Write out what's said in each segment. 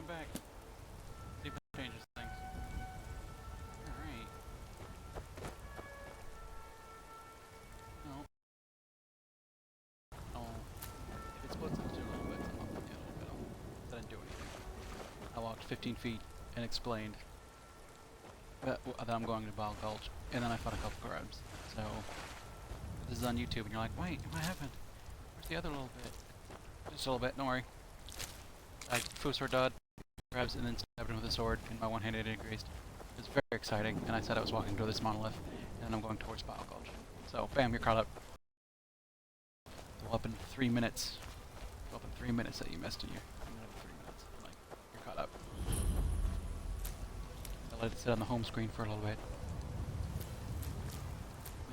coming back. See if that changes things. Alright. No. Oh. It splits into a little bit, so I'll put you a little bit on. That didn't do anything. I walked 15 feet and explained that I'm going to Bile Gulch, and then I fought a couple crabs. So, this is on YouTube, and you're like, wait, what happened? Where's the other little bit? Just a little bit, don't worry. I Fusor dodged crabs and then stabbed him with a sword, and my one-handed increased. It was very exciting, and I said I was walking toward this monolith, and I'm going towards Bile Gulch. So, bam, you're caught up. Go up in 3 minutes. Go up in 3 minutes that you missed in your 3 minutes. Like, you're caught up. I let it sit on the home screen for a little bit.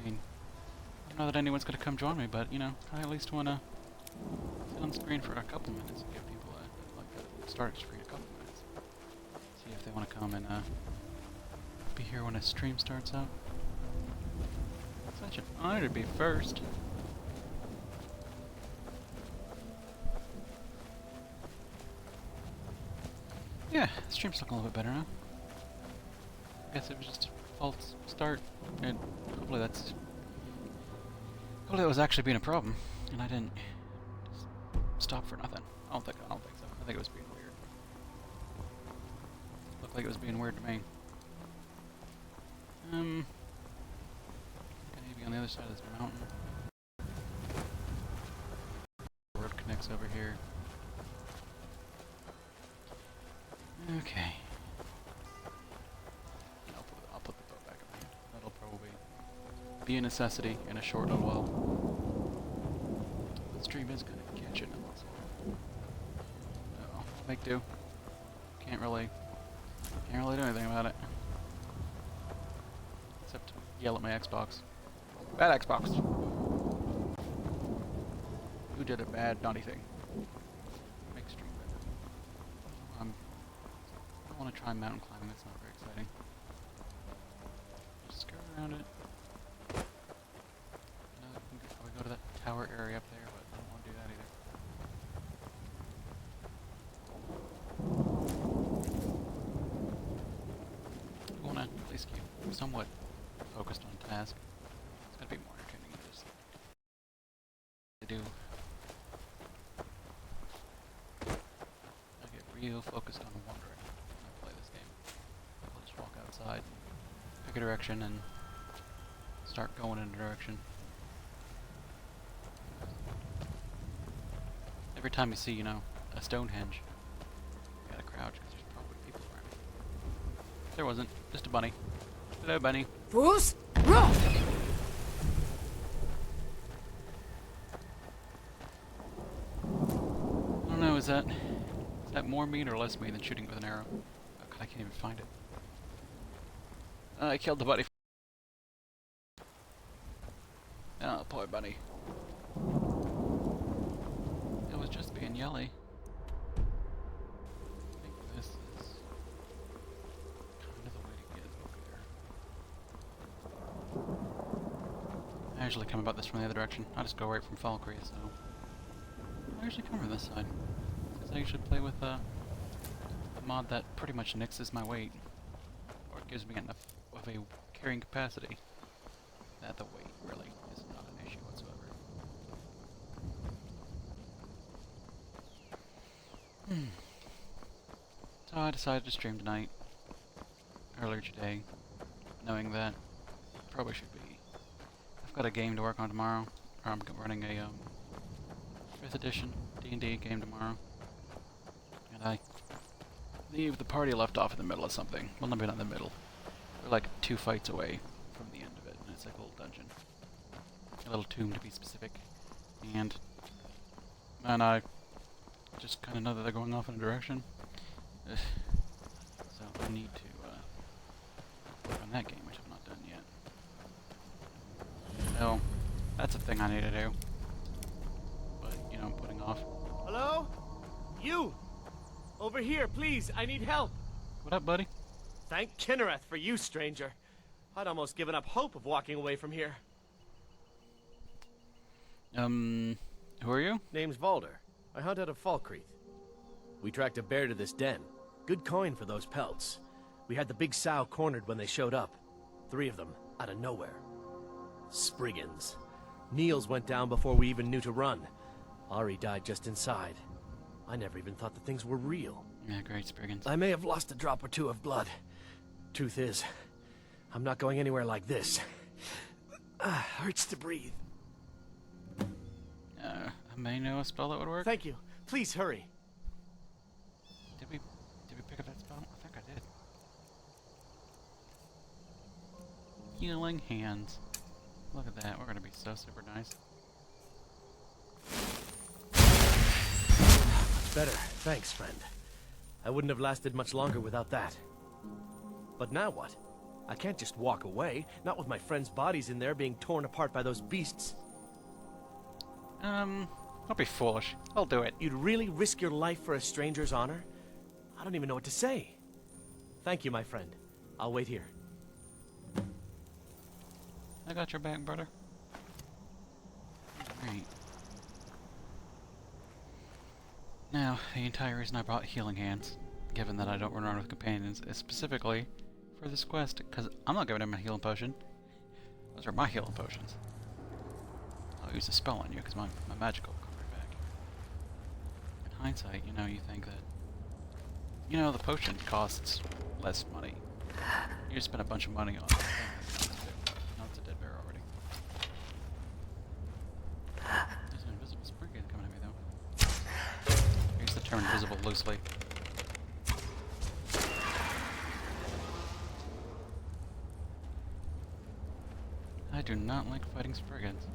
I mean, I don't know that anyone's going to come join me, but, you know, I at least want to sit on the screen for a couple minutes and give people a start screen a couple minutes. See if they want to come and be here when a stream starts up. Such an honor to be first. Yeah, the stream's looking a little bit better now. I guess it was just a false start, and hopefully that was actually being a problem, and I didn't stop for nothing. I don't think so. I think it was being weird. Looked like it was being weird to me. Maybe on the other side of this mountain. The road connects over here. Okay. I'll put the boat back up here. That'll probably be a necessity in a short little while. The stream is kind of catching up. Oh, make do. Can't really do anything about it. Except yell at my Xbox. Bad Xbox! Who did a bad, naughty thing? Make stream better. I want to try mountain climbing, that's not very exciting. Just skirt around it. We can probably go to that tower area up there, but I don't want to do that either. I want to at least keep somewhat focused on task. It's going to be more entertaining than just to do. I get real focused on wandering when I play this game. I'll just walk outside, pick a direction, and start going in a direction. Every time you see, you know, a Stonehenge, you gotta crouch because there's probably people around. There wasn't, just a bunny. Hello, bunny. Bruce, run! I don't know, is that more mean or less mean than shooting with an arrow? Oh, God, I can't even find it. I killed the bunny. Oh, poor bunny. It was just being yelly. I think this is kind of the way to get over there. I usually come about this from the other direction. I just go right from Falkreath, so I usually come from this side. Because I usually play with a mod that pretty much nixes my weight. Or gives me enough of a carrying capacity that the weight really is not an issue whatsoever. So I decided to stream tonight, earlier today, knowing that probably should be. I've got a game to work on tomorrow, or I'm running a 5th edition D&D game tomorrow, and I leave the party left off in the middle of something. Well, maybe not in the middle. We're like 2 fights away from the end of it, and it's like a little dungeon, a little tomb to be specific, and I just kind of know that they're going off in a direction. So I need to work on that game, which I've not done yet. So that's a thing I need to do. But, you know, I'm putting off. Hello? You! Over here, please, I need help! What up, buddy? Thank Kinnereth for you, stranger. I'd almost given up hope of walking away from here. Who are you? Name's Valder. I hunt out of Falkreath. We tracked a bear to this den. Good coin for those pelts. We had the big sow cornered when they showed up. 3 of them, out of nowhere. Spriggans. Niels went down before we even knew to run. Ari died just inside. I never even thought the things were real. Yeah, great Spriggans. I may have lost a drop or 2 of blood. Truth is, I'm not going anywhere like this. Hurts to breathe. I may know a spell that would work. Thank you. Please hurry. Did we pick up that spell? I think I did. Healing hands. Look at that. We're gonna be so super nice. Much better. Thanks, friend. I wouldn't have lasted much longer without that. But now what? I can't just walk away, not with my friends' bodies in there being torn apart by those beasts. Don't be foolish. I'll do it. You'd really risk your life for a stranger's honor? I don't even know what to say. Thank you, my friend. I'll wait here. I got your back, brother. Great. Now, the entire reason I brought healing hands, given that I don't run around with companions, is specifically for this quest, because I'm not giving him a healing potion. Those are my healing potions. I'll use a spell on you, because my magic will come right back. In hindsight, you know, you think that, you know, the potion costs less money. You just spend a bunch of money on it. Now it's a dead bear already. There's an invisible spriggan coming at me, though. I use the term invisible loosely. I do not like fighting spriggans.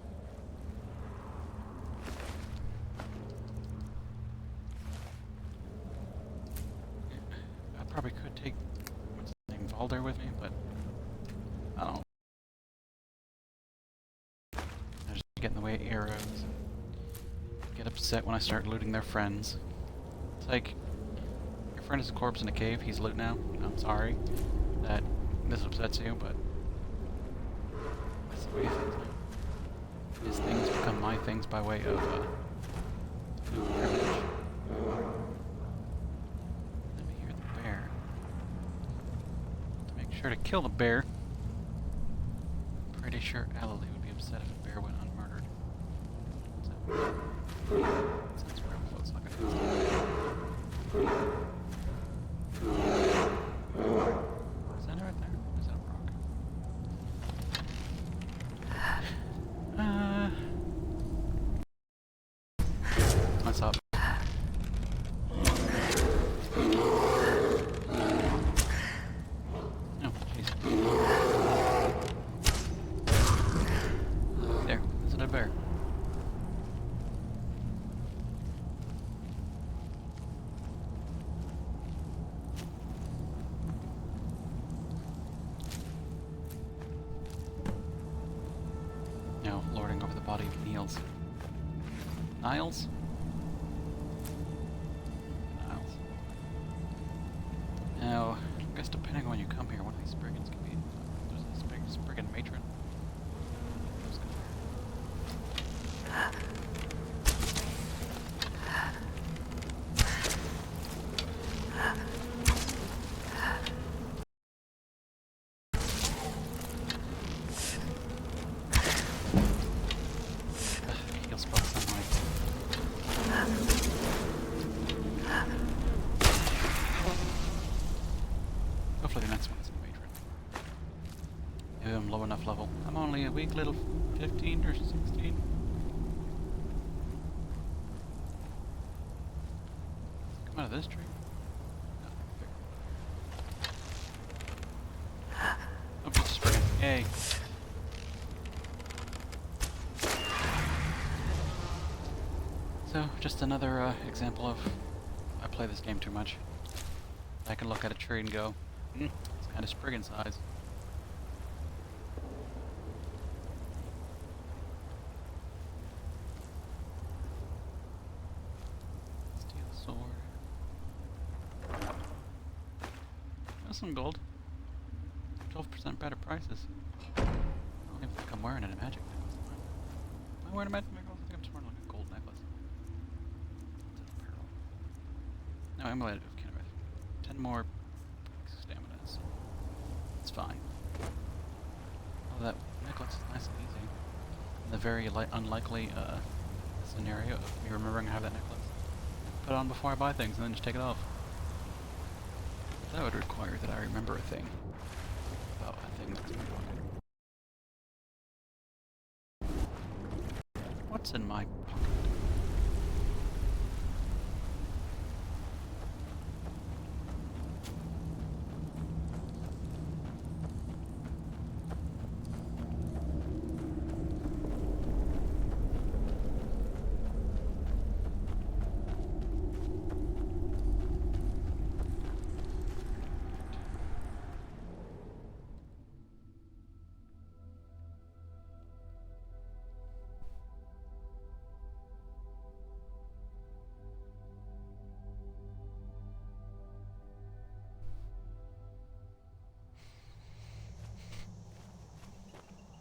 I probably could take what's his name, Valder with me, but I don't. I just get in the way of arrows. Get upset when I start looting their friends. It's like, your friend is a corpse in a cave, he's loot now. I'm sorry that this upsets you, but that's the way things are. His things become my things by way of privilege. Let me hear the bear. To make sure to kill the bear. Pretty sure Alalie would be upset if a bear went unmurdered. Sounds real close, like is that right there? Is that a rock? What's up? Oh, jeez. There, there's a dead bear. Now, lording over the body of Niels. Niles? Niles. Now, I guess depending on when you come here, one of these brigands can be. There's this big brigand matron. Those guys. Heal spell sunlight. Hopefully the next one is a matron. Maybe I'm low enough level. I'm only a weak little 15 or 16. Come out of this tree. Oh, it's just friggin'. Yay. So, just another example of I play this game too much. I can look at a tree and go, it's kind of spriggan size. Steel sword. That's some gold. 12% better prices. I don't even think I'm wearing a magic necklace. Am I wearing a magic necklace? I think I'm just wearing like a gold necklace. No, emulated of Kenrith. 10 more staminas. It's fine. Oh, that necklace is nice and easy. In the very unlikely scenario of me remembering I have that necklace, put it on before I buy things and then just take it off. That would require that I remember a thing about a thing that's in my pocket. What's in my pocket?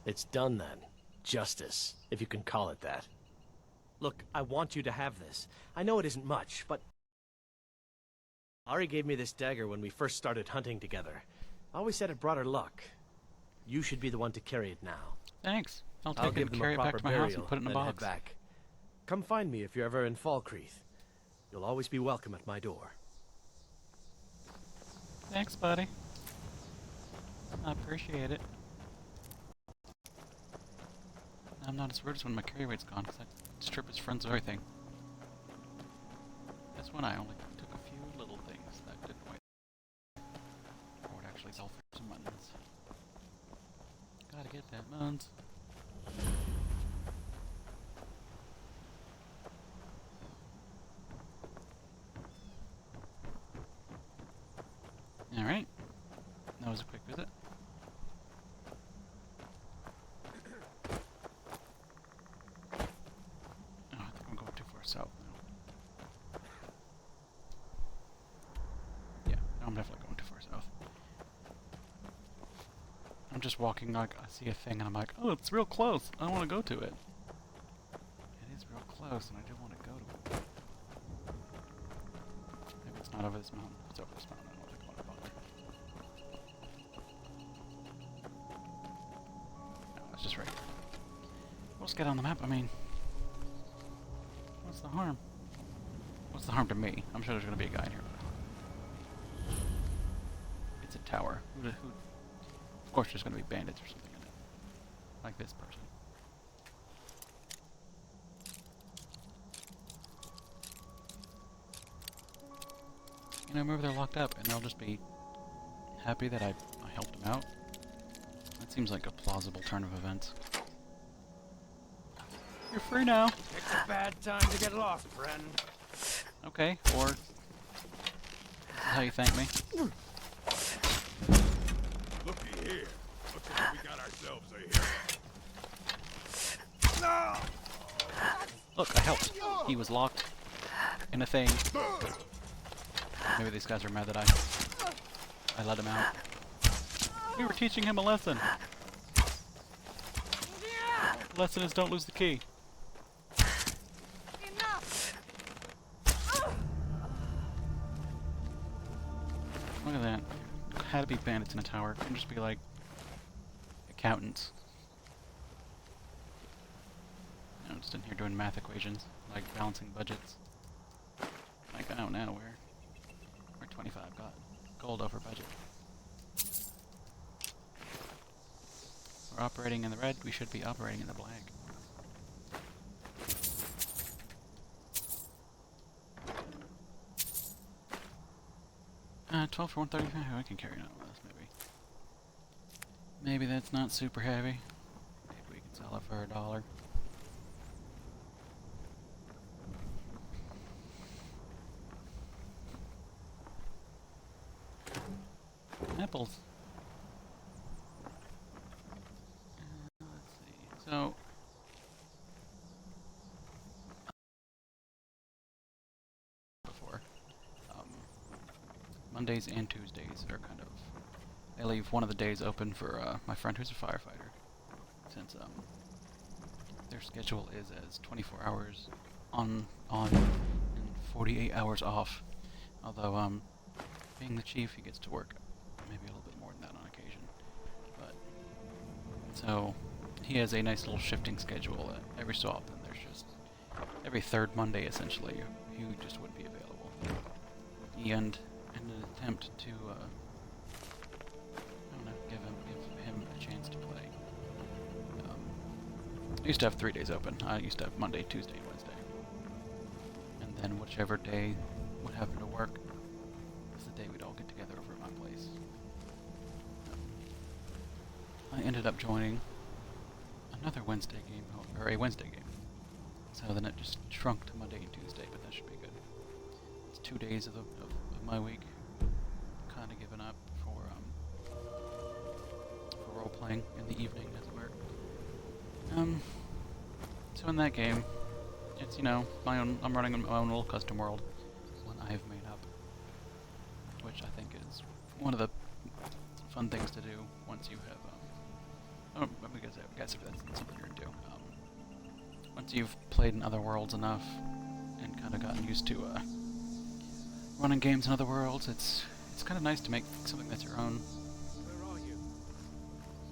It's done then. Justice, if you can call it that. Look, I want you to have this. I know it isn't much, but... Ari gave me this dagger when we first started hunting together. I always said it brought her luck. You should be the one to carry it now. Thanks. I'll I'll take it give and them carry a it back proper to my house burial, and put it in a then head box. back. Come find me if you're ever in Falkreath. You'll always be welcome at my door. Thanks, buddy. I appreciate it. I'm not as rude as when my carry weight's gone, because I strip his friends of everything. This one I only took a few little things that didn't weigh. Or would actually sell for some muttons. Gotta get that muns. Alright. That was a quick visit. Oh, I think I'm going too far south now. Yeah, no, I'm definitely going too far south. I'm just walking like I see a thing and I'm like, oh, it's real close. I want to go to it. It is real close and I do want to go to it. Maybe it's not over this mountain. It's over this mountain. I don't think I want to bother. No, it's just right here. We'll just get on the map. I mean, what's the harm? What's the harm to me? I'm sure there's going to be a guy in here. It's a tower. Who, of course there's going to be bandits or something in it. Like this person. You know, maybe they're locked up and they'll just be happy that I helped them out. That seems like a plausible turn of events. You're free now. It's a bad time to get lost, friend. Okay, or this is how you thank me. Looky here. Looks like we got ourselves a hero. No! Look, I helped. He was locked in a thing. Maybe these guys are mad that I let him out. We were teaching him a lesson. The lesson is don't lose the key. Look at that. Had to be bandits in a tower. Couldn't just be like accountants. I'm just in here doing math equations, like balancing budgets. Like, oh no, we're 25 gold over budget. We're operating in the red, we should be operating in the black. 12 for 135, I can carry none of this, maybe. Maybe that's not super heavy. Maybe we can sell it for $1. Apples. Let's see. So before Mondays and Tuesdays are kind of, they leave one of the days open for my friend who's a firefighter, since their schedule is as 24 hours on and 48 hours off. Although being the chief, he gets to work maybe a little bit more than that on occasion. But so he has a nice little shifting schedule. Every so often, there's just every third Monday essentially, he just wouldn't be available. And in an attempt to, I don't know, give him a chance to play. I used to have 3 days open. I used to have Monday, Tuesday, and Wednesday. And then whichever day would happen to work was the day we'd all get together over at my place. I ended up joining another Wednesday game, or a Wednesday game. So then it just shrunk to Monday and Tuesday, but that should be good. It's 2 days of my week kind of given up for role-playing in the evening, as it were. So in that game, it's, you know, I'm running my own little custom world, one I have made up, which I think is one of the fun things to do once you have, I guess if that's something you're into. Once you've played in other worlds enough and kind of gotten used to running games in other worlds, it's kind of nice to make something that's your own. Where are you?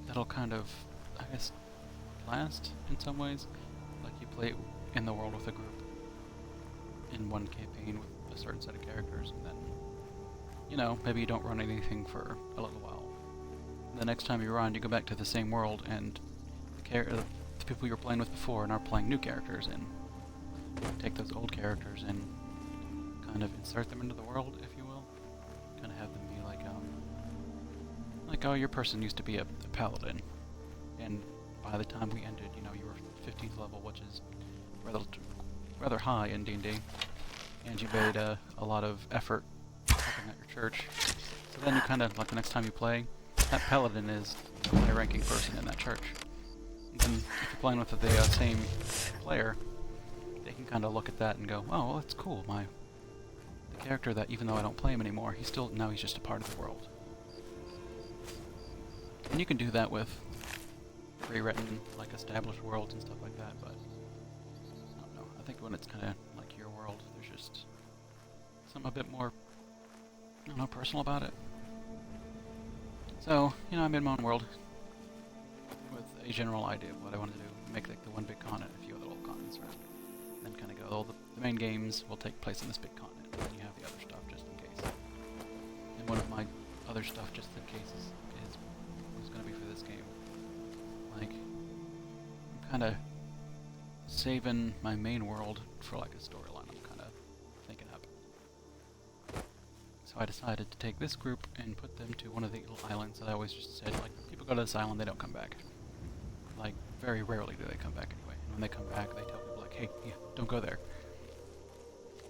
That'll kind of, I guess, last in some ways. Like you play in the world with a group in one campaign with a certain set of characters, and then, you know, maybe you don't run anything for a little while. The next time you run, you go back to the same world, and the people you were playing with before and are playing new characters, and take those old characters and kind of insert them into the world, if you will. Kind of have them be like, oh, your person used to be a paladin, and by the time we ended, you know, you were 15th level, which is rather high in D&D, and you made a lot of effort helping out your church. So then you kind of, like the next time you play, that paladin is a high-ranking person in that church. And then if you're playing with the same player, they can kind of look at that and go, oh, well, that's cool. The character that, even though I don't play him anymore, he's just a part of the world. And you can do that with pre-written, like, established worlds and stuff like that, but I don't know. I think when it's kind of like your world, there's just something a bit more, I don't know, personal about it. So, you know, I made my own world with a general idea of what I wanted to do. Make like the one big continent, a few other little continents around. Then kind of go, all the main games will take place in this big continent, and then you have the other stuff just in case. And one of my other stuff just in case is going to be for this game. Like, I'm kind of saving my main world for like a storyline I'm kind of thinking up. So I decided to take this group and put them to one of the little islands that I always just said, like, people go to this island, they don't come back. Like, very rarely do they come back anyway. And when they come back, they tell people, like, hey, yeah, don't go there.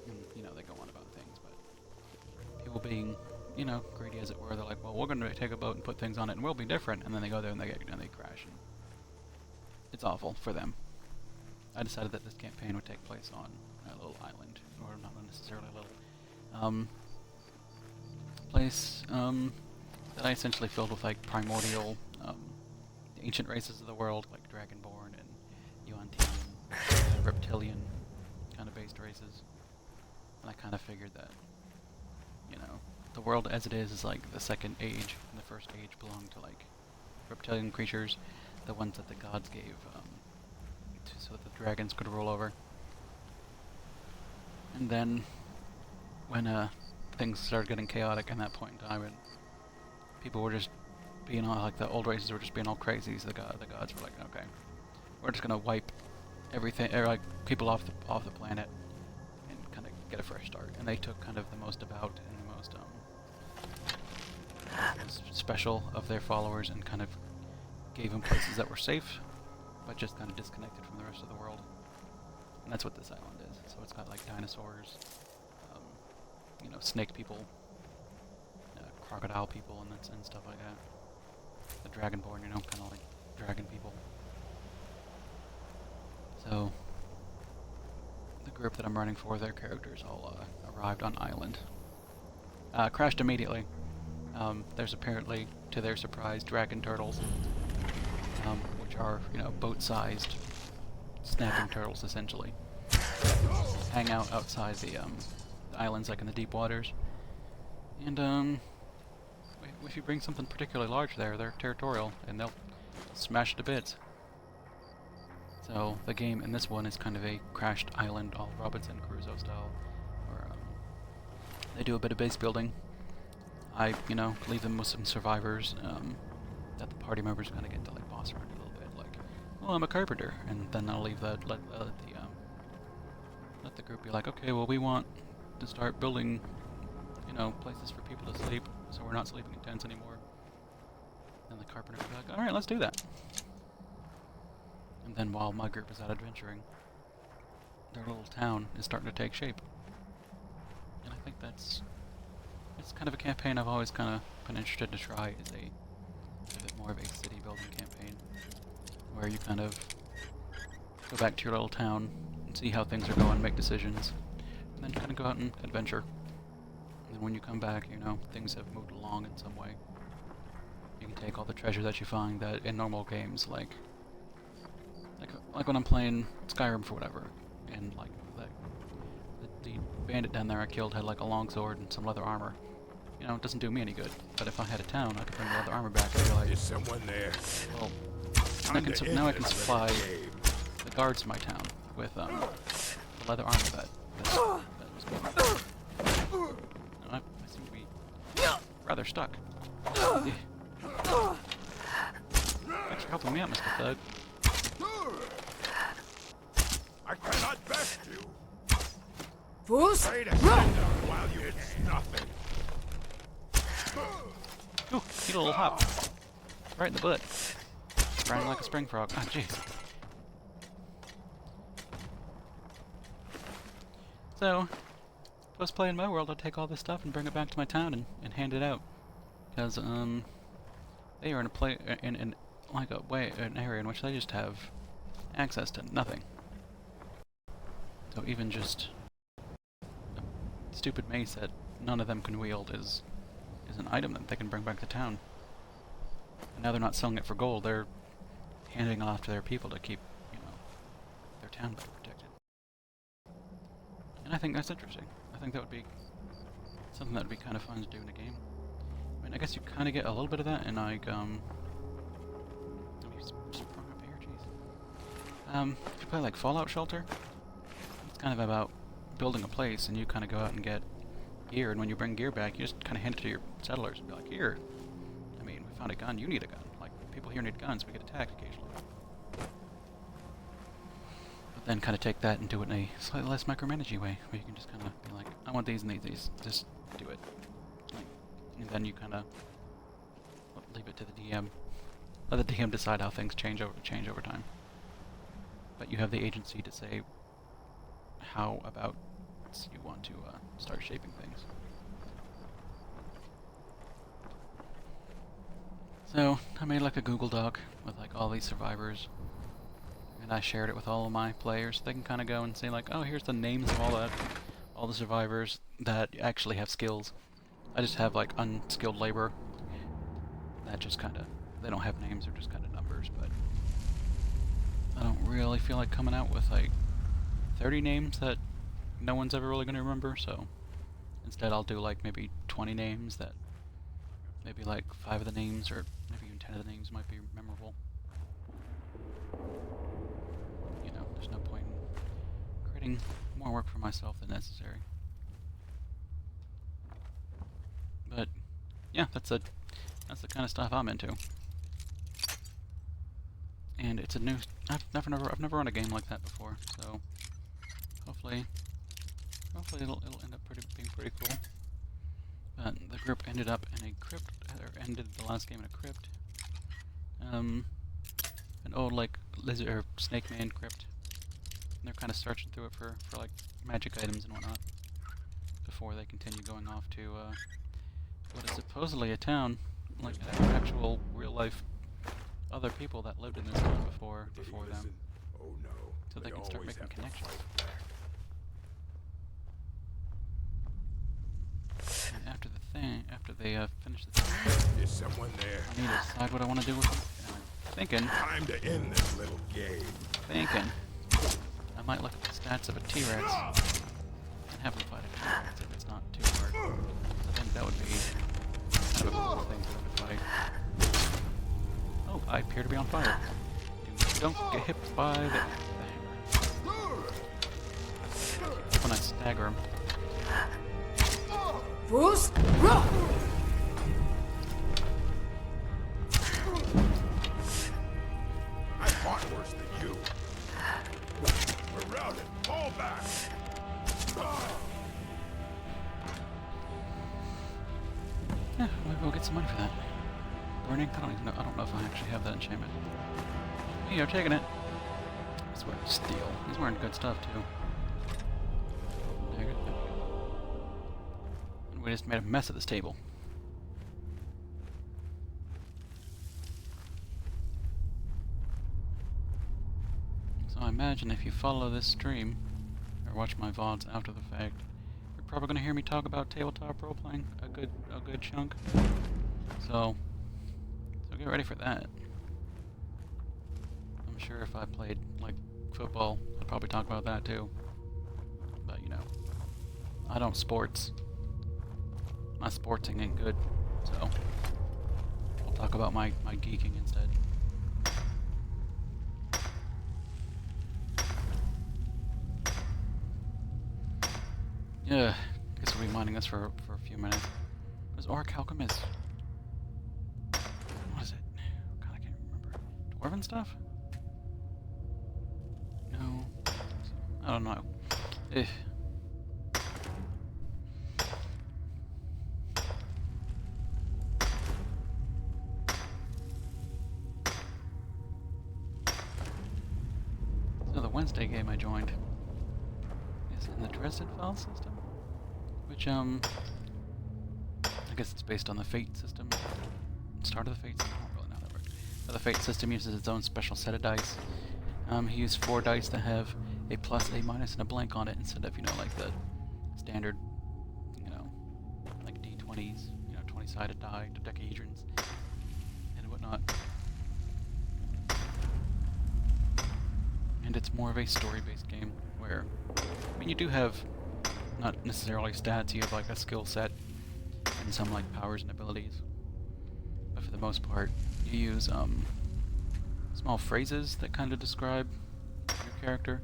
And, you know, they go on about things, but people being, you know, greedy as it were, they're like, well, we're going to take a boat and put things on it, and we'll be different. And then they go there and they crash. And it's awful for them. I decided that this campaign would take place on a little island, or not necessarily a little, place that I essentially filled with like primordial, ancient races of the world, like Dragonborn and Yuan-Ti and reptilian kind of based races. And I kind of figured that, you know, the world as it is like the second age, and the first age belonged to like reptilian creatures, the ones that the gods gave so that the dragons could rule over. And then when things started getting chaotic in that point in time, and people were just being all, like, the old races were just being all crazy, so the gods were like, okay, we're just gonna wipe everything, or like people off the planet, and kind of get a fresh start. And they took kind of the most devout and the most special of their followers, and kind of gave them places that were safe, but just kind of disconnected from the rest of the world. And that's what this island is. So it's got like dinosaurs, you know, snake people, crocodile people, and stuff like that. The Dragonborn, you know, kind of like dragon people. So the group that I'm running for, their characters all arrived on island. Crashed immediately. There's apparently, to their surprise, dragon turtles, which are, you know, boat-sized snapping turtles, essentially. Hang out outside the islands, like in the deep waters. And if you bring something particularly large there, they're territorial, and they'll smash it to bits. So the game in this one is kind of a crashed island, all Robinson Crusoe style, where they do a bit of base building. I, leave them with some survivors that the party members kind of get to like boss around a little bit, like, well, I'm a carpenter, and then I'll leave that let the group be like, okay, well, we want to start building, places for people to sleep, so we're not sleeping in tents anymore. And the carpenter will be like, all right, let's do that. And then while my group is out adventuring, their little town is starting to take shape. And I think it's kind of a campaign I've always kind of been interested to try, is a bit more of a city building campaign, where you kind of go back to your little town and see how things are going, make decisions, and then kind of go out and adventure. And when you come back, things have moved along in some way. You can take all the treasure that you find that in normal games, like when I'm playing Skyrim for whatever, and like the bandit down there I killed had like a long sword and some leather armor. It doesn't do me any good. But if I had a town, I could bring the leather armor back and be like, Is someone there? well, now I can supply the guards of my town with the leather armor that was good. I seem to be rather stuck. Thanks for helping me out, Mr. Thug. I cannot best you. Fools! Wait a minute while you get nothing. Ooh, get a little hop. Right in the butt. Sprang like a spring frog. Ah, jeez. So, if I was playing my world, I'd take all this stuff and bring it back to my town and hand it out. Because, they are in an area in which they just have access to nothing. So even just a stupid mace that none of them can wield is an item that they can bring back to town. And now they're not selling it for gold, they're handing it off to their people to keep, their town better protected. And I think that's interesting. I think that would be something that would be kind of fun to do in a game. I mean, I guess you kind of get a little bit of that in like, let me sprung up here, jeez. If you play like Fallout Shelter, it's kind of about building a place, and you kind of go out and get gear, and when you bring gear back, you just kind of hand it to your settlers and be like, here, I mean, we found a gun, you need a gun. Like, people here need guns, we get attacked occasionally. But then kind of take that and do it in a slightly less micromanagey way, where you can just kind of be like, I want these and these, just do it. Like, and then you kind of leave it to the DM. Let the DM decide how things change over time. But you have the agency to say how about you want to start shaping things. So I made like a Google Doc with like all these survivors, and I shared it with all of my players. They can kind of go and say like, oh, here's the names of all the survivors that actually have skills. I just have like unskilled labor that just kind of, they don't have names, they're just kind of numbers. But I don't really feel like coming out with like 30 names that no one's ever really going to remember, so instead I'll do like maybe 20 names that maybe like 5 of the names or maybe even 10 of the names might be memorable. There's no point in creating more work for myself than necessary. But yeah, that's the kind of stuff I'm into. And it's a new, I've never run a game like that before, so hopefully it'll end up being pretty cool. But the group ended up in a crypt, or ended the last game in a crypt. An old like lizard or snake man crypt. And they're kind of searching through it for like magic items and whatnot before they continue going off to what is supposedly a town, like actual real life other people that lived in this town before them. Oh no. So they can start making connections. And after they finish the thing, Is someone there? I need to decide what I want to do with them. And I'm thinking Time to end this little game. I might look at the stats of a T-Rex and have them fight it if it's not too hard. I think that would be kind of a cool thing for them to fight. Oh, I appear to be on fire. Don't get hit by the hammer. When I stagger him. Fools! Run! I fought worse than you. We're routed. Fall back. Yeah, maybe we'll get some money for that. Burning? I don't know if I actually have that enchantment. You're taking it. He's wearing steel. He's wearing good stuff too. There you go. And we just made a mess of this table. So I imagine if you follow this stream, or watch my VODs after the fact, you're probably going to hear me talk about tabletop role-playing a good chunk. So get ready for that. I'm sure if I played, like, football, I'd probably talk about that too. But, you know, I don't sports. My sporting ain't good, so I'll talk about my geeking instead. Yeah, I guess we'll be mining this for a few minutes. What is Orc Alchemist? What is it? God, I can't remember. Dwarven stuff? No. I don't know. Eh. So the Wednesday game I joined is in the Dresden file system, which I guess it's based on the Fate system. Start of the Fate system. I don't really know how that works. But the Fate system uses its own special set of dice. He used 4 dice that have a plus, a minus, and a blank on it instead of, you know, like the standard, you know, like D20s, you know, 20-sided die, dodecahedrons, and whatnot. And it's more of a story-based game where, I mean, you do have not necessarily stats, you have like a skill set and some like powers and abilities. But for the most part, you use small phrases that kind of describe your character.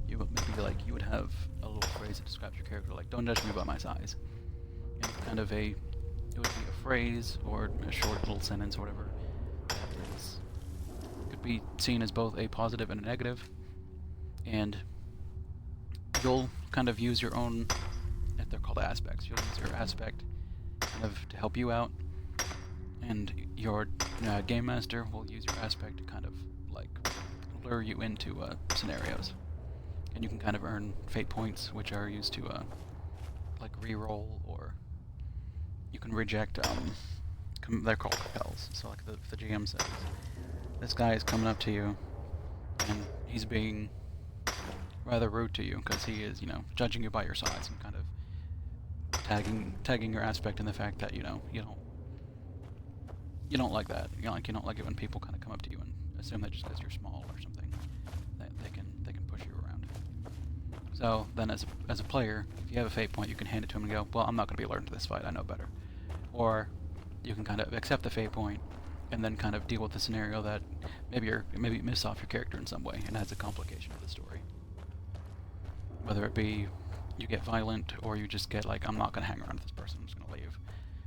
You would maybe like you would have a little phrase that describes your character, like "Don't judge me by my size." And it's kind of it would be a phrase or a short little sentence or whatever. Could be seen as both a positive and a negative, and you'll kind of use your own. They're called aspects. You'll use your aspect kind of to help you out, and your game master will use your aspect to kind of like lure you into scenarios, and you can kind of earn fate points, which are used to like re-roll, or you can reject. They're called compels. So like the GM says, this guy is coming up to you, and he's being rather rude to you because he is, you know, judging you by your size and kind of tagging your aspect in the fact that, you know, you don't like that. You don't like it when people kind of come up to you and assume that just because you're small or something that they can push you around. So then as a player, if you have a fate point, you can hand it to him and go, well, I'm not going to be alerted to this fight, I know better. Or you can kind of accept the fate point and then kind of deal with the scenario that maybe you miss off your character in some way and adds a complication to the story. Whether it be you get violent or you just get like, I'm not going to hang around with this person, I'm just going to leave.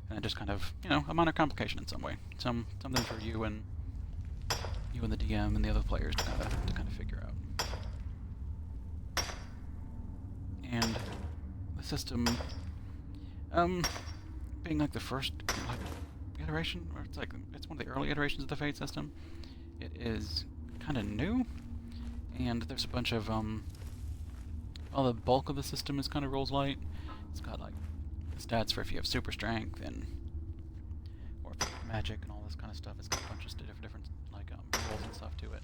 And it just kind of, you know, a minor complication in some way. Something for you and the DM and the other players to kind of figure out. And the system, being like the first like iteration, or it's one of the early iterations of the Fate system. It is kind of new, and there's a bunch of all the bulk of the system is kind of rolls light. It's got like stats for if you have super strength or if you have magic and all this kind of stuff. It's got a bunch of different like rolls and stuff to it.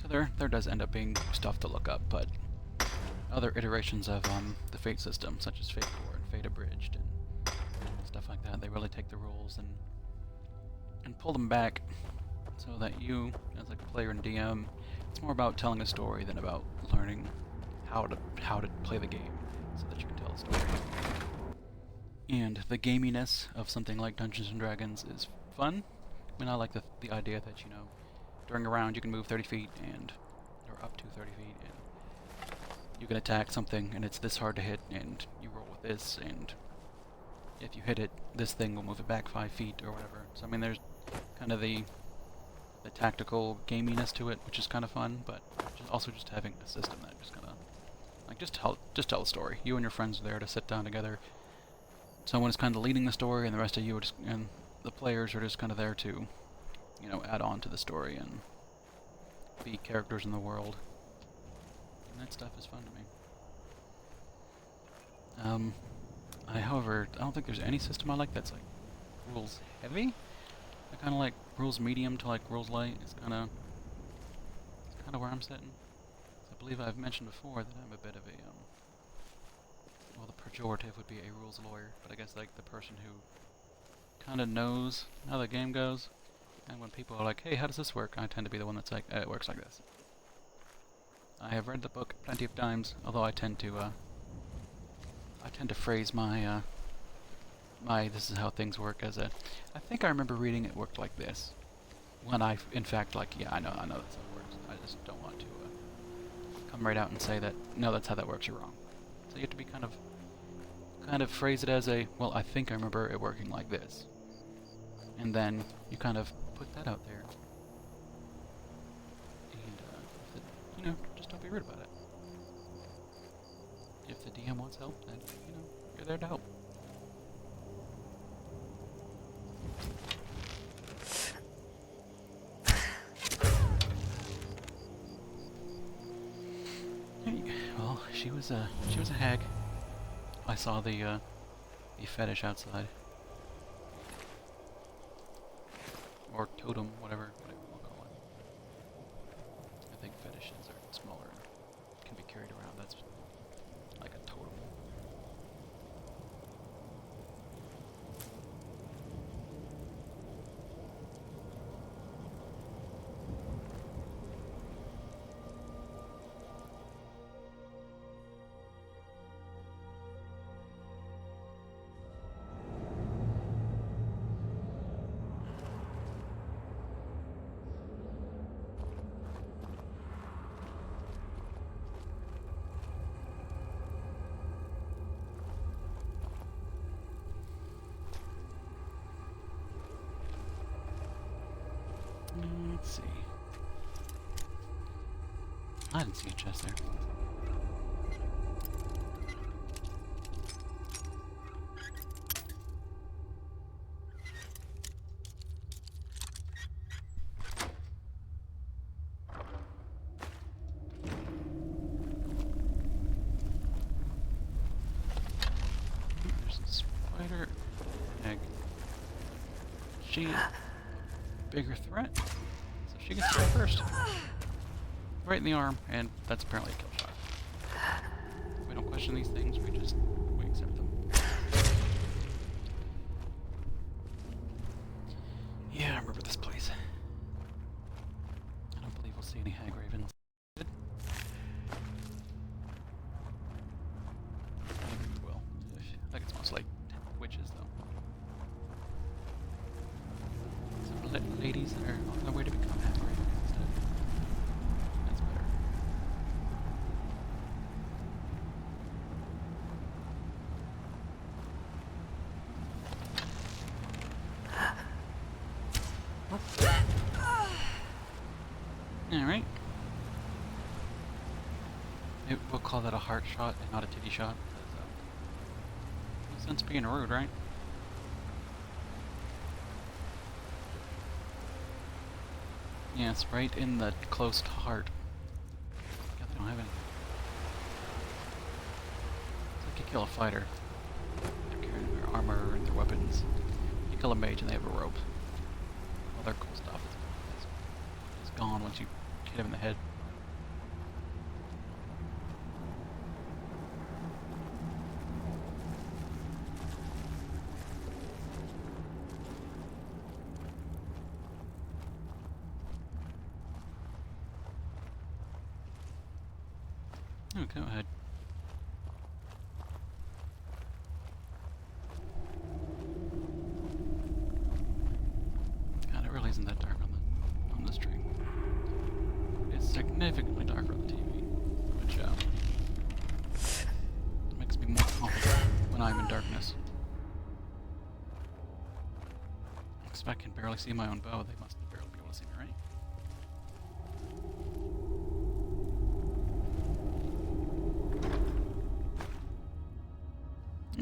So there does end up being stuff to look up, but other iterations of the Fate system, such as Fate Core and Fate Abridged and stuff like that, they really take the rules and pull them back so that you, as like a player and DM, it's more about telling a story than about learning how to play the game so that you can tell a story. And the gaminess of something like Dungeons and Dragons is fun. I mean, I like the idea that, you know, during a round you can move 30 feet or up to 30 feet, and you can attack something and it's this hard to hit, and you roll with this, and if you hit it, this thing will move it back 5 feet or whatever. So I mean, there's kind of the tactical gaminess to it, which is kind of fun, but also just having a system that just kind of like just tell a story. You and your friends are there to sit down together. Someone is kind of leading the story, and the rest of you are just, and the players are just kind of there to, you know, add on to the story and be characters in the world. And that stuff is fun to me. However, I don't think there's any system I like that's like rules heavy. I kind of like rules medium to like rules light. It's kind of where I'm sitting. So I believe I've mentioned before that I'm a bit of a well, the pejorative would be a rules lawyer, but I guess like the person who kind of knows how the game goes. And when people are like, "Hey, how does this work?" I tend to be the one that's like, "It works like this." I have read the book plenty of times, although I tend to phrase my my "this is how things work" as a, I think I remember reading it worked like this. When I, in fact, like, yeah, I know that's how it works. I just don't want to come right out and say that, no, that's how that works, you're wrong. So you have to be kind of phrase it as a, well, I think I remember it working like this. And then you kind of put that out there. And, you know, just don't be rude about it. If the DM wants help, then, you know, you're there to help. Hey, well, she was a hag. I saw the fetish outside. Or totem, whatever you want to call it. I think fetishes are smaller, can be carried around. That's like a totem. Let's see. I didn't see a chest there. There's a spider egg. She bigger threat, so she gets hit first. Right in the arm, and that's apparently a kill shot. We don't question these things, we accept them. Yeah, I remember this place. I don't believe we'll see any hag ravens. Maybe we will. I think it's mostly witches, though. Some ladies that are on their way to become hag ravens instead. That's better. Alright. We'll call that a heart shot and not a titty shot. No sense being rude, right? Yeah, it's right in the close to heart. God, they don't have any. It's like you kill a fighter. They're carrying their armor and their weapons. You kill a mage and they have a rope. All their cool stuff is gone once you hit him in the head. Oh, go ahead. God, it really isn't that dark on the stream. It's significantly darker on the TV, which makes me more confident when I'm in darkness. Because if I can barely see my own bow, they must barely be able to see me, right?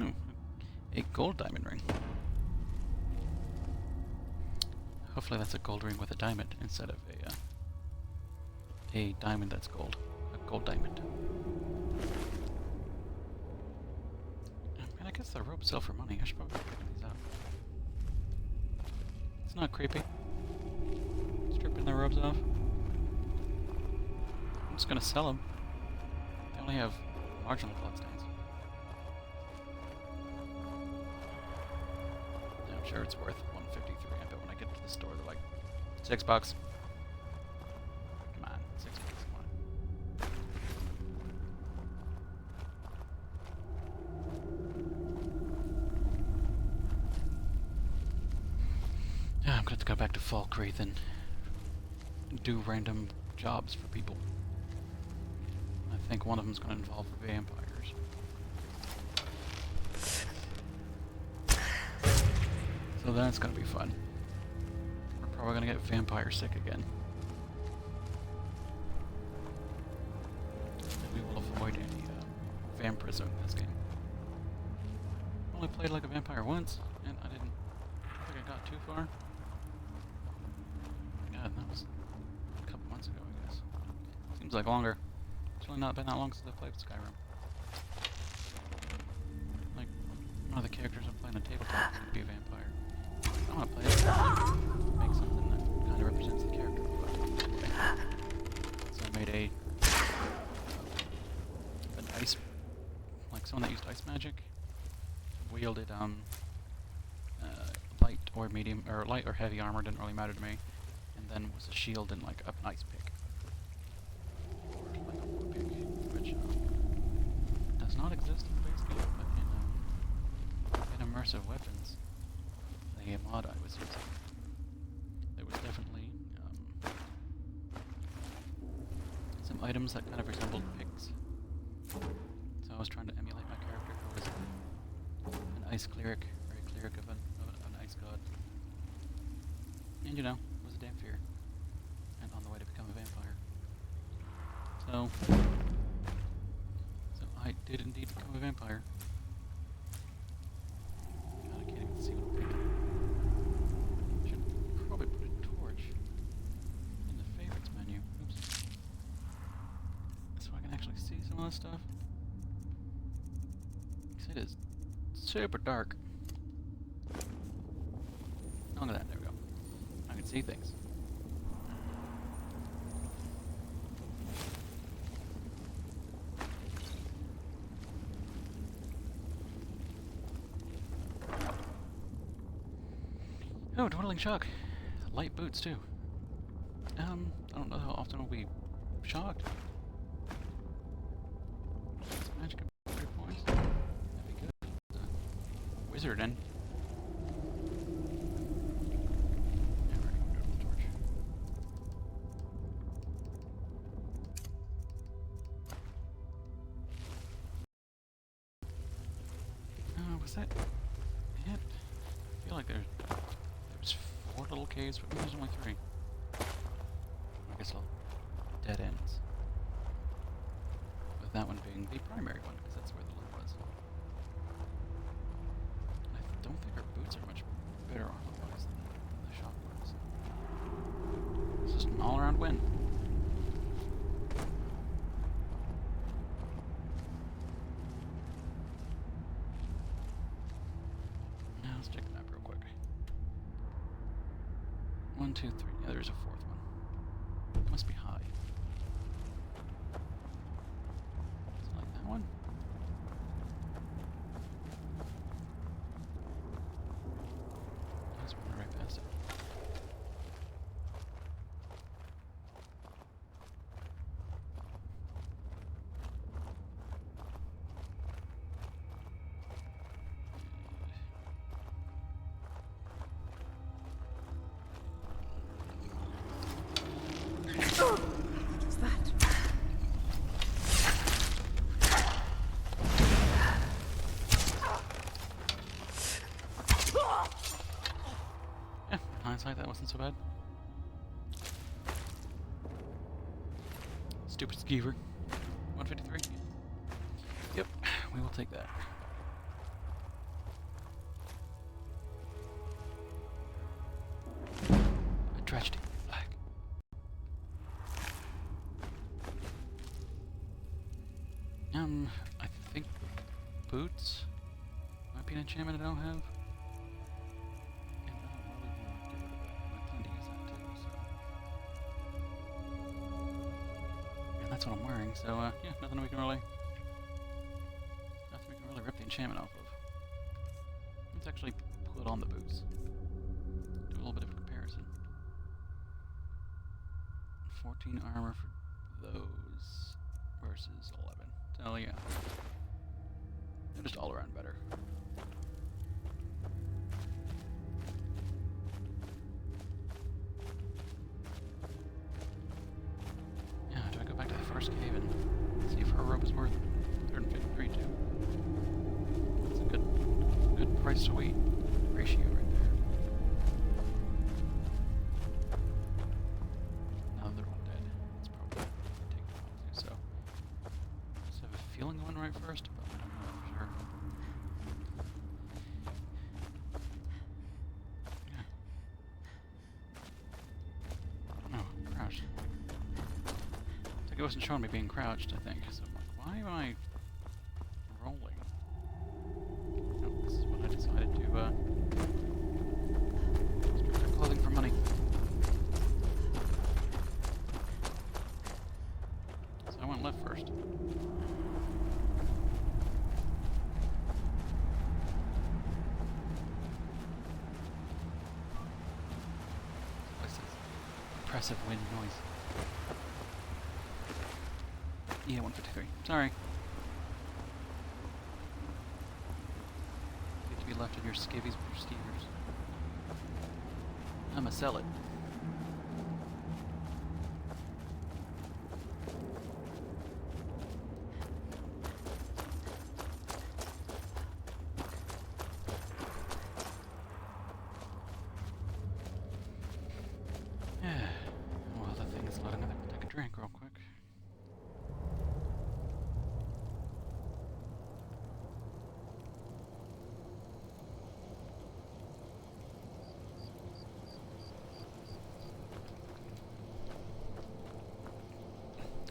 Oh, a gold diamond ring. Hopefully that's a gold ring with a diamond instead of a diamond that's gold. A gold diamond. And I guess the ropes sell for money. I should probably pick these up. It's not creepy. Stripping the robes off. I'm just gonna sell them. They only have marginal blood stains. Yeah, I'm sure it's worth 153. I bet when I get to the store, they're like $6. Come on, $6. Come on. Yeah, I'm gonna have to go back to Falkreath and do random jobs for people. I think one of them's gonna involve vampires. So that's gonna be fun. We're probably gonna get vampire sick again. And we will avoid any vampirism in this game. Only played like a vampire once, and I don't think I got too far. God, that was a couple months ago, I guess. Seems like longer. It's really not been that long since I played Skyrim. Like, one of the characters I'm playing on tabletop is going to be a vampire. I want to play it. Make something that kind of represents the character. So I made an ice, like someone that used ice magic, wielded light or medium, or light or heavy armor, didn't really matter to me, and then was a shield and like an ice pick, or like a wood pick, which does not exist in the base game, but in immersive weapons, the mod I was using, there was definitely some items that kind of resembled picks. So I was trying to emulate my character, who was an ice cleric, or a cleric of an ice god. And you know, it was a damn fear. And on the way to become a vampire. So I did indeed become a vampire. God, I can't even see what I'm picking. I should probably put a torch in the favorites menu. Oops. So I can actually see some of this stuff. Because it is super dark. Look at that, there we go. I can see things. Oh, dwindling shock. Light boots too. I don't know how often we'll be shocked. Some magic of 3 points. That'd be good. Wizard in. Yeah, we're gonna go to the torch. Was that it? I feel like there was 4 little caves, but maybe there's only 3. I guess all dead ends. With that one being the primary one, because that's where the loot was. I don't think our boots are much better armor-wise than the shop was. It's just an all-around win. Now let's check the map real quick. 1, 2, 3. Yeah, there's a 4th one. It must be high. Is it like that one? Let's run right past it. hindsight, that wasn't so bad. Stupid skeever. 153? Yep, we will take that. A tragedy flag. I think boots might be an enchantment I don't have. And I don't really want to get rid of that. I plan to use that too, so. And that's what I'm wearing, so yeah, nothing we can really rip the enchantment off of. Let's actually put on the boots. Do a little bit of a comparison. 14 armor for those versus 11. So yeah, they're just all around better. Yeah, do I go back to the first cave and see if her rope is worth 153 too? That's a good price to weight ratio right there. Now they're all dead. It's probably gonna take a while too, so I just have a feeling I went right first, but I don't know for sure. Yeah. I don't know, I'm crouched. It's like it wasn't showing me being crouched, I think. So I'm like, why am I rolling? No, this is what I decided to strip their clothing for money. So I went left first. What's this? Oppressive wind noise. Yeah, 153. Sorry. Get to be left in your skivvies with your skeevers. I'ma sell it. Yeah. Well, the thing is loading. I think we'll take a drink real quick.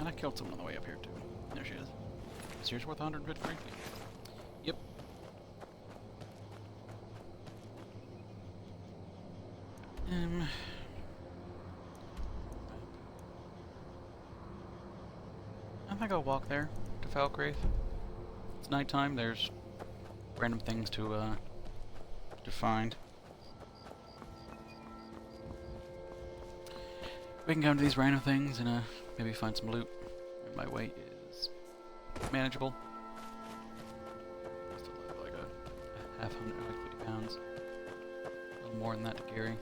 And I killed someone on the way up here too. There she is. Is yours worth 153? Yep. I think I'll walk there to Falkreath. It's nighttime. There's random things to find. We can go into these random things and maybe find some loot. My weight is manageable. Still have like a half hundred, like 50 pounds. A little more than that to carry.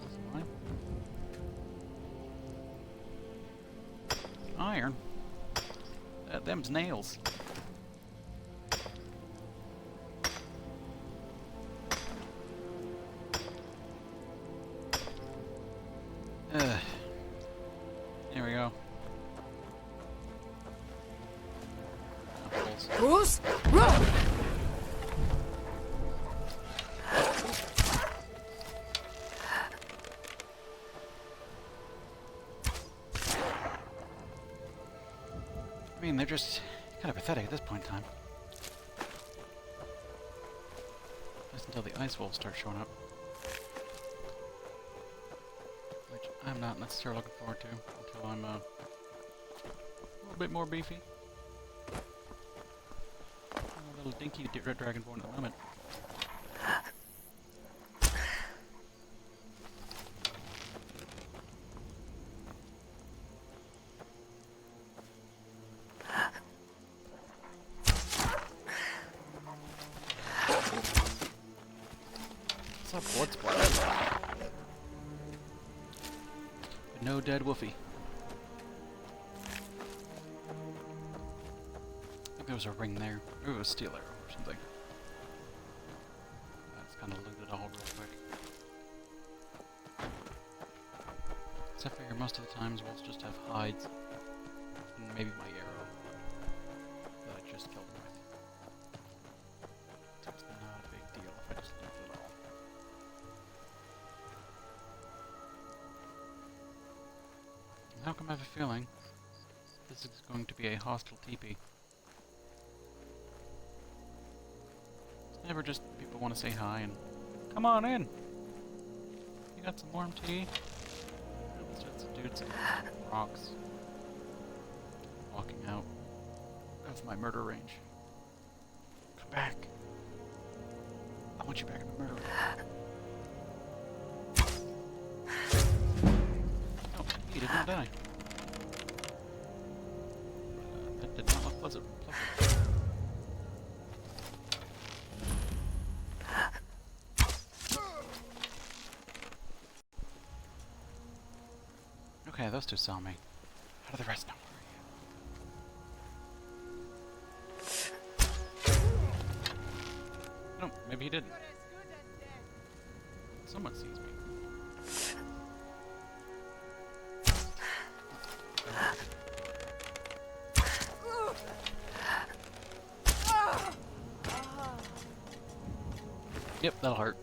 This is mine. Iron. Them's nails. There we go. Who's wrong? I mean, they're just kind of pathetic at this point in time. Just until the ice wolves start showing up. Which I'm not necessarily looking forward to until I'm a little bit more beefy. I'm a little dinky red dragonborn at the moment. What's up, blood splatter? No dead woofy. there was a ring there. Maybe it was steel arrow or something. That's kind of looted all real quick. Except for here, most of the times wolves just have hides. And maybe my arrow that I just killed him with. So it's not a big deal if I just lose it all. And how come I have a feeling this is going to be a hostile teepee? It's never just people want to say hi and come on in. You got some warm tea? It's just dudes and rocks walking out of my murder range. Come back. I want you back in the murder range. Oh, he did not die. That did not look pleasant. Okay, those two saw me. How do the rest know where I am? No, maybe he didn't. Someone sees me. Yep, that'll hurt.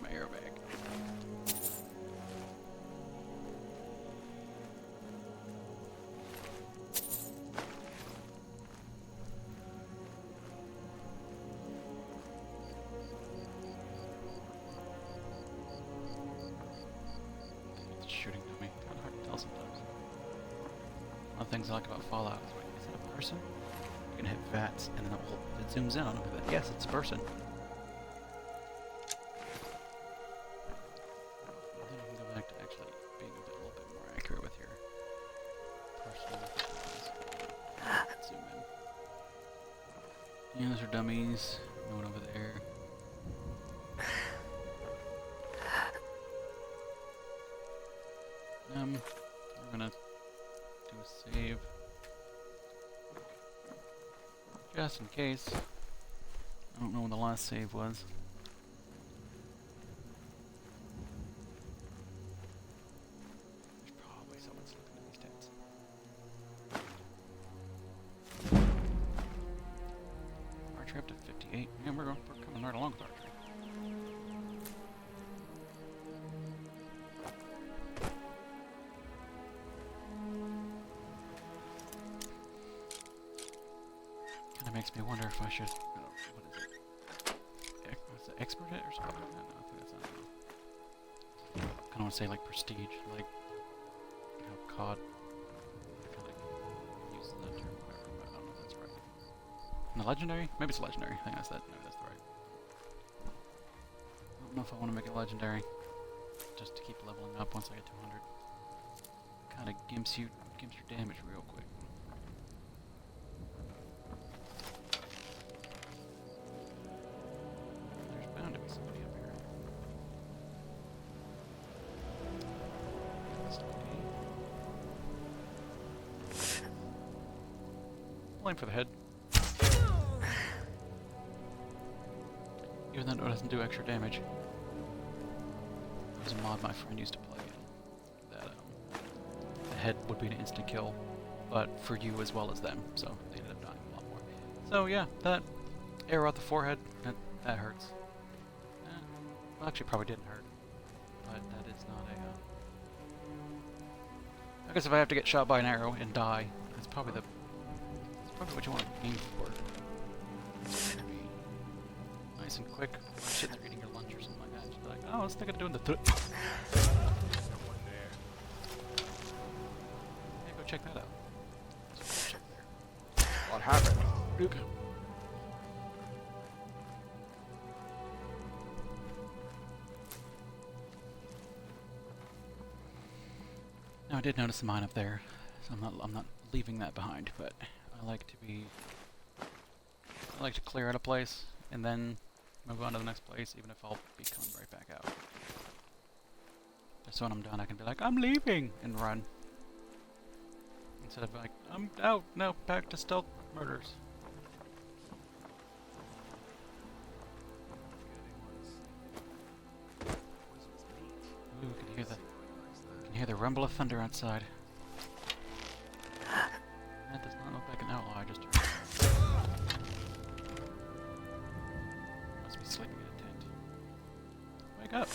My arrow bag. It's shooting at me. Kind of hard to tell sometimes. One of the things I like about Fallout is, wait, is it a person? You can hit VATS and then it zooms in on him. Yes, it's a person. Then I can go back to actually being a little bit more accurate with your personal things. Zoom in. Yeah, those are dummies. No one over there. We're gonna do a save. Just in case. I don't know when the last save was. There's probably someone's looking at these stats. Archery up to 58. Yeah, we're coming right along with archery. Kinda makes me wonder if I should. Oh, what is it? What's it? Expert it or something like that? No, I think that's not it. I kinda wanna say like prestige, like how COD kinda uses that term, whatever, but I don't know if that's right. And the legendary? Maybe it's legendary. I think that's that. Maybe that's the right. I don't know if I want to make it legendary. Just to keep leveling up once I get to 100. Kinda gimps your damage real quick. There's bound to be somebody up here. Blame for the head. Even though it doesn't do extra damage. There's a mod my friend used to play that the head would be an instant kill, but for you as well as them, so they ended up dying a lot more. So yeah, that arrow at the forehead, that hurts. Well, actually probably didn't hurt, but that is not a... I guess if I have to get shot by an arrow and die, that's probably what you want to aim for. Nice and quick, sitting there eating your lunch or something like that. Just be like, oh, let's think of doing the Someone there. Hey, go check that out. So go check there. What happened? Okay. Now I did notice a mine up there, so I'm not leaving that behind, but I like to clear out a place and then move on to the next place, even if I'll be coming right back out. Just so when I'm done I can be like, I'm leaving! And run. Instead of like, I'm out, no, back to stealth murders. Ooh, can hear the rumble of thunder outside. That does not look like an outlaw I just heard. Must be sleeping in a tent. Wake up!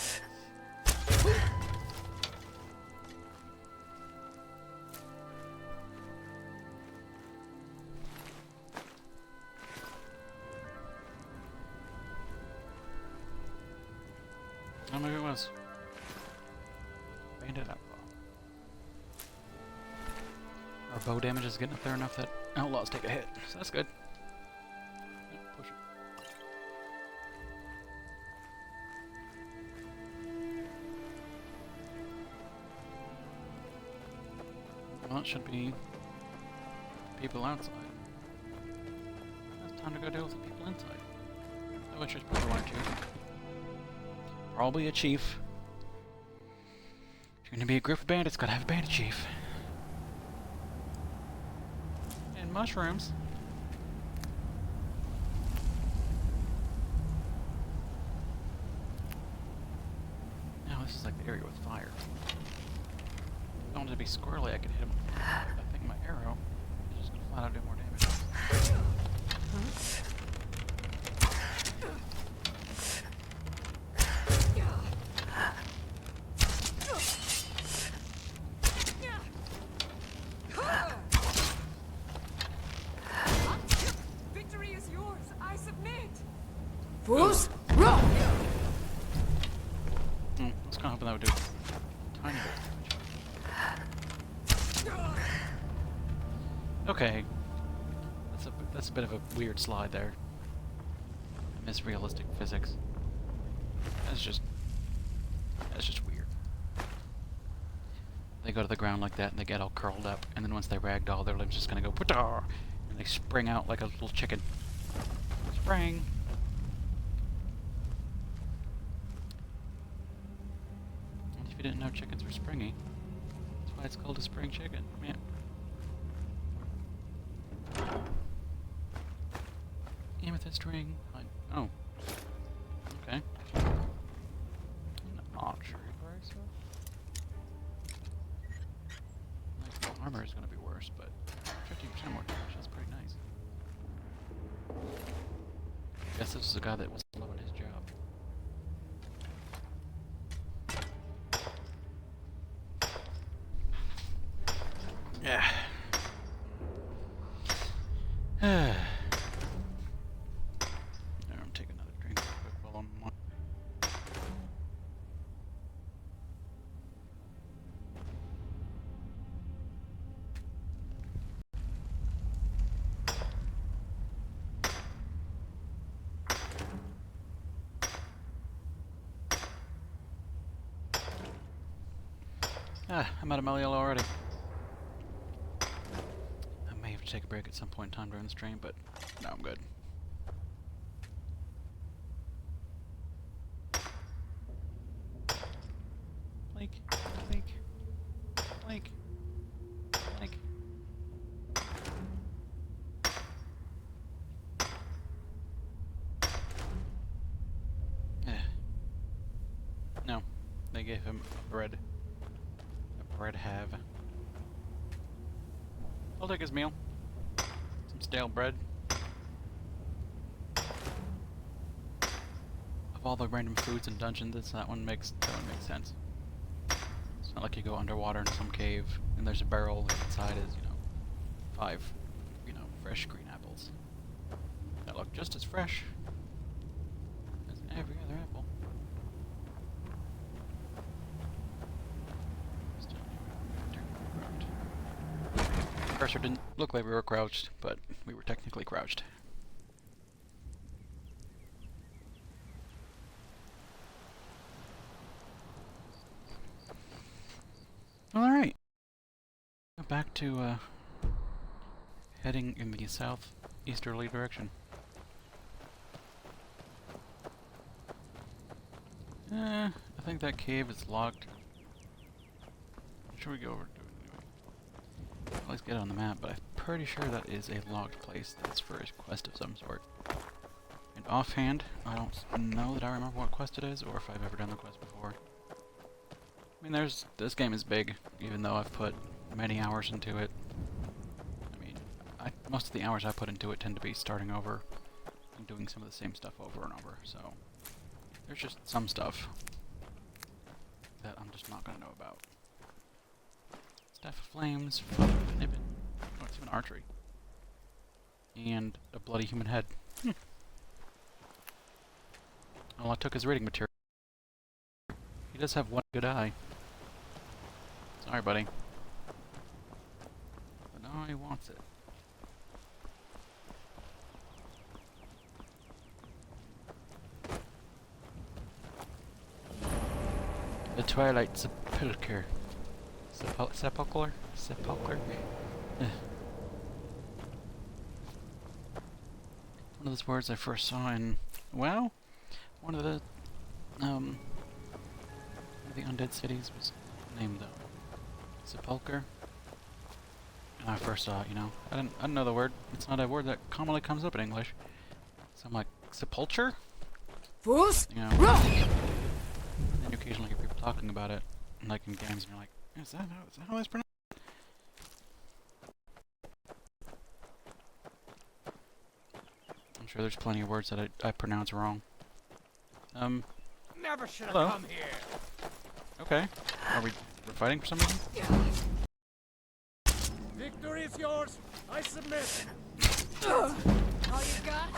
Oh, maybe it was. Bandit outlaw. Our bow damage is getting up there enough that outlaws take a hit, so that's good. Yep, push it. Well, it should be people outside. It's time to go deal with the people inside. Which is probably one or two. Probably a chief. If you're gonna be a group of bandits, gotta have a bandit chief. And mushrooms. Now this is like the area with fire. If I wanted to be squirrely, I could hit him. I think my arrow is just gonna flat out do more damage. Victory is yours. I submit. Fools, roll! I was kinda hoping that would do a tiny bit of damage. Okay. That's a bit of a weird slide there. I miss realistic physics. That's just weird. They go to the ground like that and they get all curled up, and then once they ragdoll, their limbs just gonna go pata, and they spring out like a little chicken. Spring. And if you didn't know chickens were springy, that's why it's called a spring chicken. Yeah. Amethyst ring. Oh. Okay. An archery bracelet. Like, the armor is going to be worse, but 15% more damage. That's pretty nice. I guess this is a guy that was loving his job. Yeah. I'm taking another drink real quick while I'm on. I'm out of my yellow already. I may have to take a break at some point in time during the stream, but no, I'm good. Blink, blink, blink, blink. No, they gave him a bread. Bread have. I'll take his meal. Some stale bread. Of all the random foods in dungeons, that one makes sense. It's not like you go underwater in some cave and there's a barrel and inside is, 5, fresh green apples. That look just as fresh as every other apple. Cursor didn't look like we were crouched, but we were technically crouched. Alright. Back to heading in the southeasterly direction. I think that cave is locked. Should we go over to it anyway? At least get it on the map, but I'm pretty sure that is a locked place that's for a quest of some sort. And offhand, I don't know that I remember what quest it is, or if I've ever done the quest before. I mean, this game is big, even though I've put many hours into it. I mean, most of the hours I put into it tend to be starting over and doing some of the same stuff over and over, so there's just some stuff that I'm just not going to know about. Staff of Flames, Father of Nibbin. Oh, it's even archery. And a bloody human head. All I took is reading material. He does have one good eye. Sorry, buddy. But now he wants it. The Twilight Sepulchre. Sepulchre? Sepulchre? One of those words I first saw in, well, one of the undead cities was named Sepulchre. And I first saw it, you know. I didn't know the word. It's not a word that commonly comes up in English. So I'm like, sepulture? Fools! You know. And you occasionally hear people talking about it, like in games, and you're like, is that how that's pronounced? I'm sure there's plenty of words that I pronounce wrong. Never should have Hello. come here. Okay. We're fighting for some reason? Victory is yours. I submit. All you got?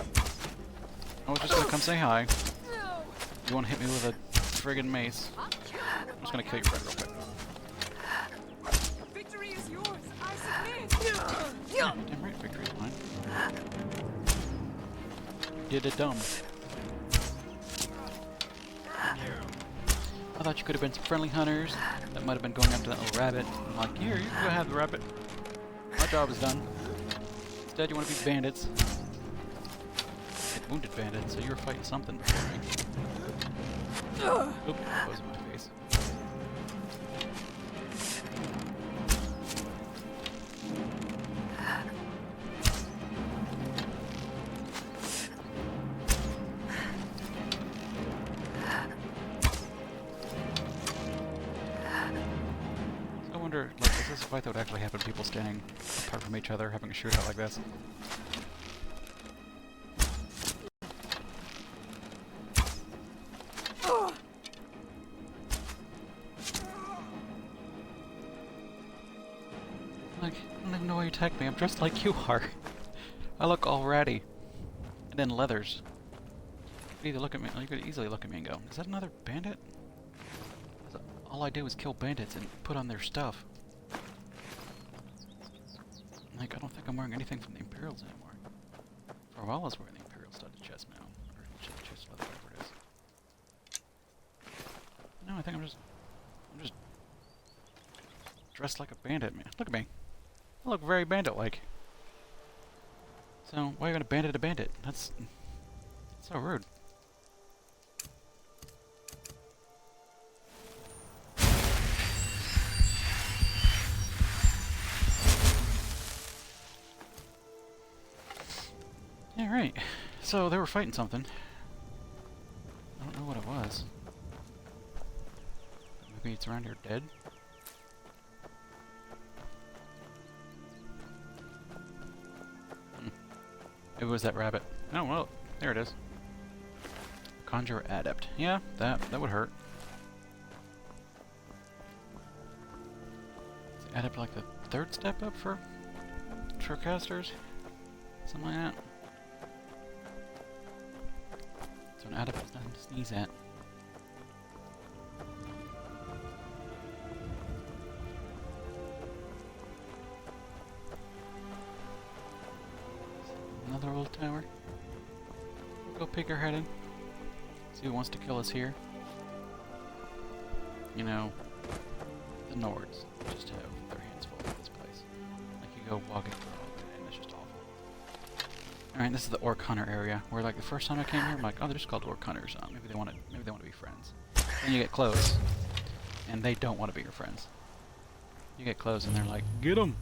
I was just gonna come say hi. No! You wanna hit me with a friggin' mace? I'll kill you I'm just gonna kill your friend real quick. Victory is yours. I submit. Damn right, victory is mine. You did it dumb. I thought you could have been some friendly hunters that might have been going after that little rabbit. I'm like, here, you can go have the rabbit. My job is done. Instead, you want to be bandits. Get wounded bandits, so you were fighting something before me. Oop, that was in my face. I wonder, like, is this a fight that would actually happen? People standing apart from each other, having a shootout like this? Like, I don't even know why you attacked me. I'm dressed like you are. I look all ratty. And then leathers. You could either look at me, you could easily look at me and go, is that another bandit? All I do is kill bandits and put on their stuff. Like, I don't think I'm wearing anything from the Imperials anymore. For a while I was wearing the Imperial studded chest mount. Or chest leather, whatever it is. No, I think I'm just dressed like a bandit, man. Look at me. I look very bandit-like. So, why are you gonna bandit a bandit? That's so rude. Yeah, right. So, they were fighting something. I don't know what it was. Maybe it's around here dead? It was that rabbit. Oh, well, there it is. Conjure Adept. Yeah, that would hurt. Is Adept like the third step up for casters? Something like that. So an Adept is nothing to sneeze at. Another old tower. Go peek our head in. See who wants to kill us here. You know, the Nords just have their hands full with this place. Like, you go walking through it, and it's just awful. Alright, this is the Orc Hunter area, where, like, the first time I came here, I'm like, oh, they're just called Orc Hunters. Maybe they want to be friends. Then you get close, and they don't want to be your friends. You get close, and they're like, get 'em!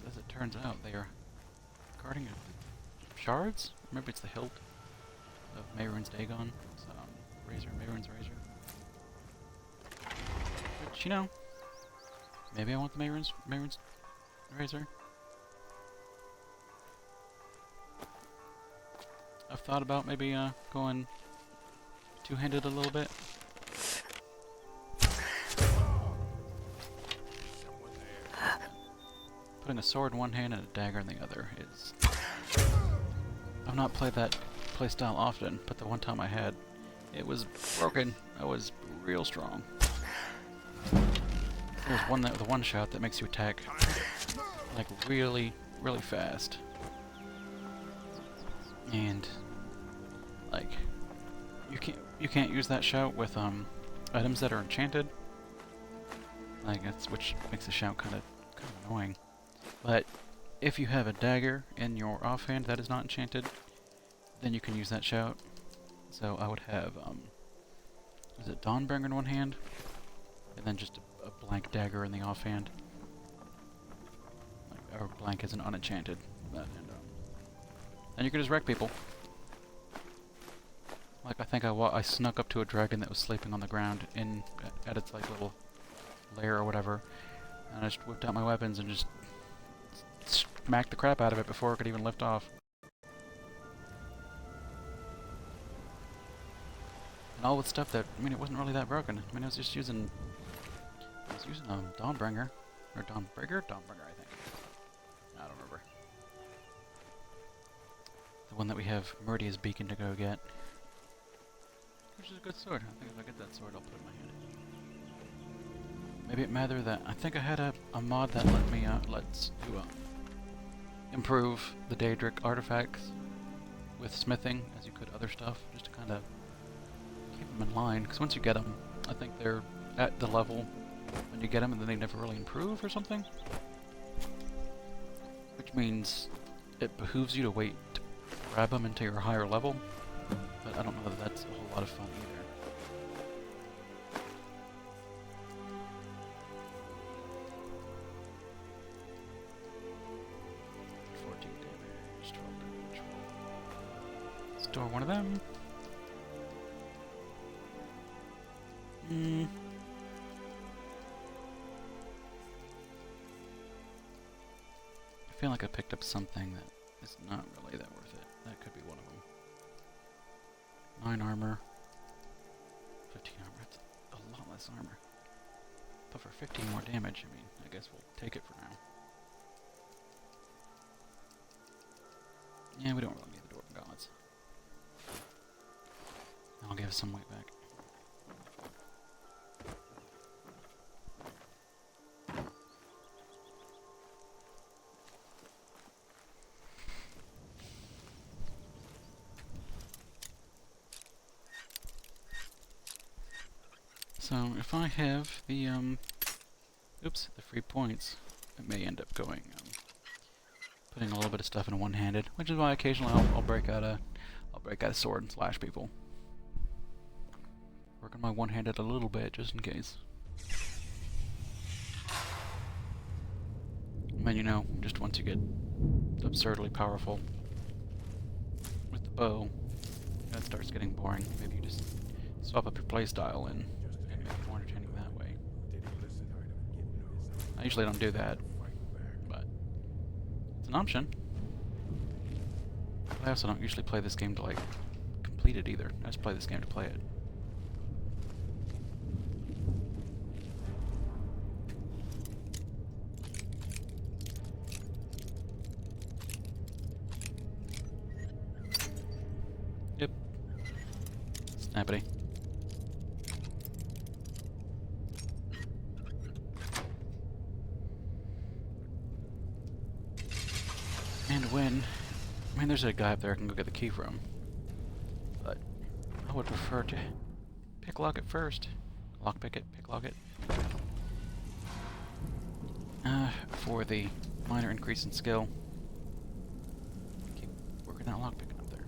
as it turns out, they are guarding shards? Maybe it's the hilt of Mehrunes Dagon. It's, razor, Mehrunes razor. Which, you know, maybe I want the Mehrunes razor. I've thought about maybe going two-handed a little bit. Putting a sword in one hand and a dagger in the other is... I've not played that playstyle often, but the one time I had, it was broken. I was real strong. There's the one shot that makes you attack like really, really fast. And like you can't use that shout with items that are enchanted. Like which makes the shout kind of annoying. But if you have a dagger in your offhand that is not enchanted, then you can use that shout. So I would have is it Dawnbringer in one hand, and then just a blank dagger in the offhand. Like, or blank as an unenchanted. And you can just wreck people. Like I think I snuck up to a dragon that was sleeping on the ground at its like little lair or whatever, and I just whipped out my weapons and just smacked the crap out of it before it could even lift off. And all with stuff that, I mean, it wasn't really that broken. I mean, I was using Dawnbringer, or Dawnbringer, I think. I don't remember. The one that we have Murdia's beacon to go get. Which is a good sword. I think if I get that sword, I'll put it in my hand. Maybe it matter that I think I had a mod that let me lets you improve the Daedric artifacts with smithing as you could other stuff, just to kind of keep them in line. Because once you get them, I think they're at the level when you get them, and then they never really improve or something. Which means it behooves you to wait to grab them into your higher level. But I don't know that that's a whole lot of fun either. Store one of them. I feel like I picked up something that is not really that worth it. That could be one of them. 9 armor. 15 armor. That's a lot less armor. But for 15 more damage, I mean, I guess we'll take it for now. Yeah, we don't really need the Dwarven Gauntlets. I'll give us some weight back. So if I have the the free points, I may end up going putting a little bit of stuff in one-handed, which is why occasionally I'll break out a sword and slash people. Work on my one-handed a little bit just in case. I mean, you know, just once you get absurdly powerful with the bow, that starts getting boring. Maybe you just swap up your playstyle and make it more entertaining that way. I usually don't do that, but it's an option. But I also don't usually play this game to like complete it either. I just play this game to play it. Yep. Snappity. And when... I mean, there's a guy up there I can go get the key from. But I would prefer to picklock it first. Lockpick it, picklock it. For the minor increase in skill. Keep working that lockpicking up there.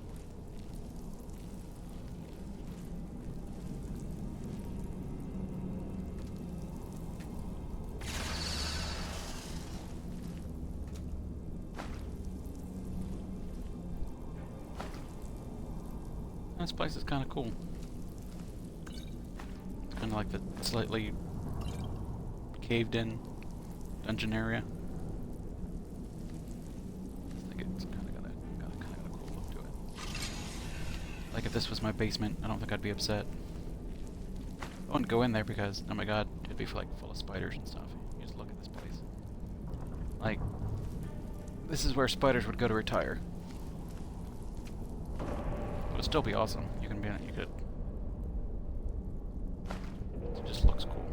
This place is kind of cool. It's kind of like the slightly caved-in dungeon area. I think it's kind of got a cool look to it. Like if this was my basement, I don't think I'd be upset. I wouldn't go in there because, oh my god, it'd be like full of spiders and stuff. You just look at this place. Like, this is where spiders would go to retire. It would still be awesome. You can be in it, you could. It just looks cool.